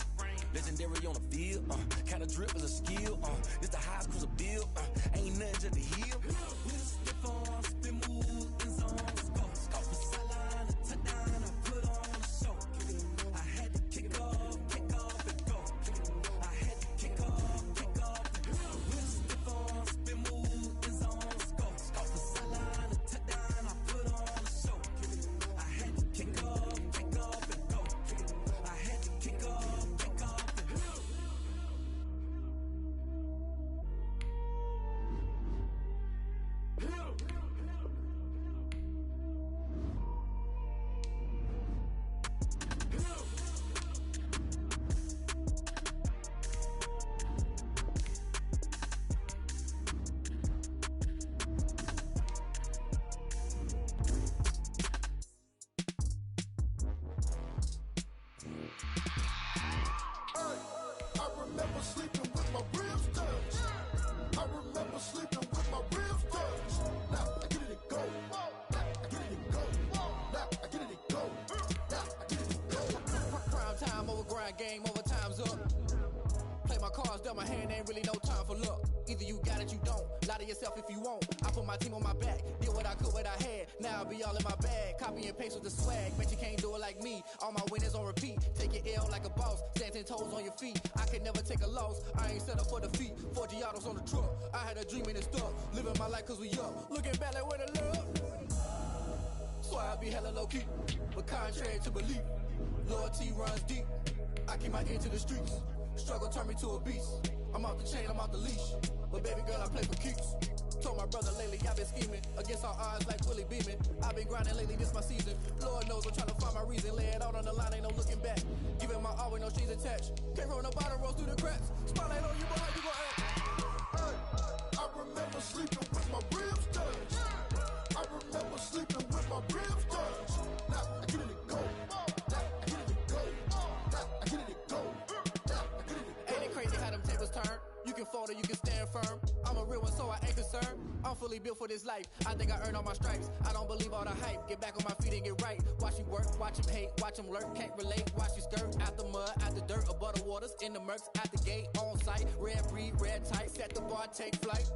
[SPEAKER 10] Legendary on the field, kind of drip is a skill. This the highest cruiser bill, ain't nothing just to heal.
[SPEAKER 6] Step on, spin, move, in zone, scope, sideline, a touchdown, I put on the show. I had to kick off and go. I had to kick off and go. Step on, spin, move, in zone, scope, sideline, a touchdown, I put on the show. I had to kick off and go. I had to kick off and go. Lie to yourself if you want. I put my team on my back. Did what I could, what I had. Now I be all in my bag. Copy and paste with the swag. Bet you can't do it like me. All my winners on repeat. Take your L like a boss. Stand 10 toes on your feet. I can never take a loss. I ain't set up for defeat. 4 Giottos on the truck. I had a dream and it's stuck. Living my life cause we up. Looking back like where the love. So I be hella low key. But contrary to belief, loyalty runs deep. I keep my ear to the streets. Struggle turned me to a beast. I'm off the chain, I'm off the leash. But baby girl, I play for keeps. Told my brother lately, I've been scheming. Against all odds like Willie Beeman. I've been grinding lately, this my season. Lord knows I'm trying to find my reason. Lay it out on the line, ain't no looking back. Giving my all with no strings attached. Came from the bottom, rose through the cracks. Spotlight on you, boy, how you gon' act?
[SPEAKER 8] I remember sleeping with my ribs touched. I remember sleeping with my ribs touched. Now I get it go. Now I get it go. Now I get it go.
[SPEAKER 6] Ain't it crazy how them tables turn? You can fold or you can stand firm. I'm a real one, so I ain't concerned. I'm fully built for this life. I think I earned all my stripes. I don't believe all the hype. Get back on my feet and get right. Watch you work, watch him hate, watch him lurk. Can't relate, watch you skirt. Out the mud, out the dirt, above the waters, in the murks, out the gate, on site. Red breed, red tight, set the bar, take flight.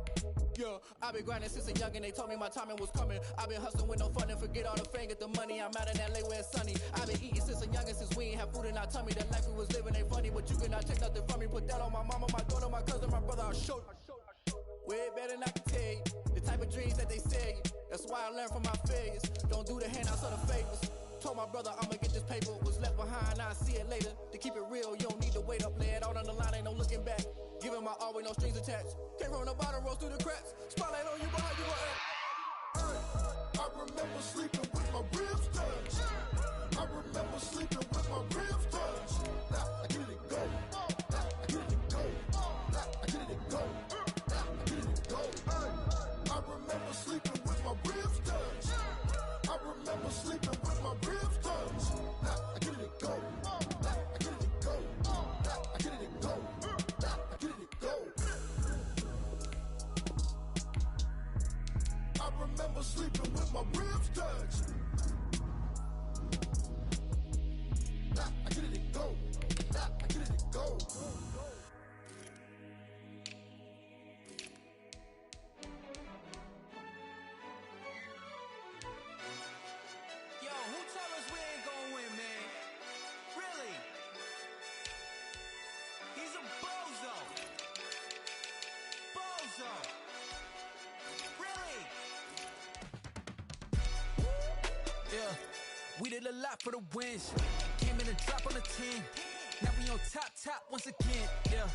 [SPEAKER 6] Yeah, I been grinding since a youngin', they told me my timing was coming. I been hustling with no fun and forget all the fame, get the money. I'm out in LA where it's sunny. I been eating since a youngin', since we ain't have food in our tummy. That life we was living ain't funny, but you cannot take nothing from me. Put that on my mama, my daughter, my cousin, my brother, I'll show you. Way better than I can tell you. The type of dreams that they sell you. That's why I learned from my failures. Don't do the handouts or the favors. Told my brother I'ma get this paper. Was left behind, I'll see it later. To keep it real, you don't need to wait up. Lay it out on the line, ain't no looking back. Giving my all with no strings attached. Came from the bottom, rose through the cracks. Spotlight on you, boy, how you gon' act?
[SPEAKER 8] I remember sleeping with my ribs touched. I remember sleeping with my ribs touched. Now I get it go. Now I get it go. Now I get it go. Now I get it go. I remember sleeping with my ribs touched. I remember sleeping with my ribs touched. Now I get it go. Now I get it go. Now I get it go. Now I get it go. I remember sleeping with my ribs touched. Now I get it go. Now I get it go.
[SPEAKER 10] Yo, who told us we ain't gonna win, man? Really? He's a bozo. Bozo. Really? Yeah, we did a lot for the wins. Came in and drop on the 10. Now we on top once again. Yeah.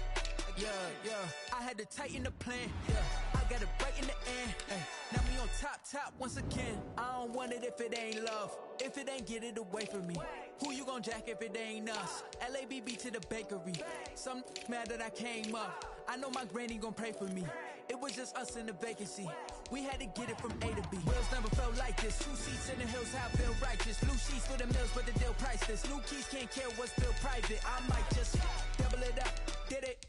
[SPEAKER 10] I had to tighten the plan. Yeah, I got it right in the end. Ay. Now we on top once again. I don't want it if it ain't love. If it ain't, get it away from me. Who you gon' jack if it ain't us? LABB to the bakery. Some mad that I came up. I know my granny gon' pray for me. It was just us in the vacancy. We had to get it from A to B. Wheels never felt like this. 2 seats in the hills, how I feel righteous. Blue sheets for the mills, but the deal priceless. New keys can't care what's still private. I might just double it up. Did it?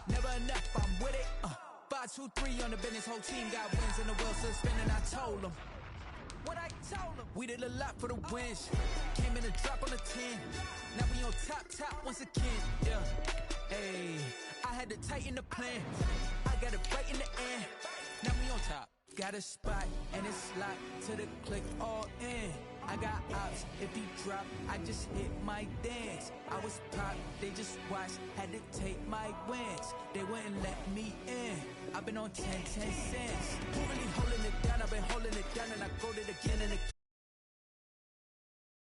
[SPEAKER 10] Never enough, I'm with it. 5, 2, 3 on the business. Whole team got wins and the wheels still spinning. I told them what I told them. We did a lot for the wins. Came in and drop on the 10. Now we on top once again. Yeah. Hey, I had to tighten the plan. I got it right in the end. Now we on top. Got a spot and it's locked to the click all in. I got ops, if he drop, I just hit my dance. I was pop, they just watched, had to take my wins. They wouldn't let me in. I've been on 10 cents. Who really holding it down? I've been holding it down and I go to it again and again.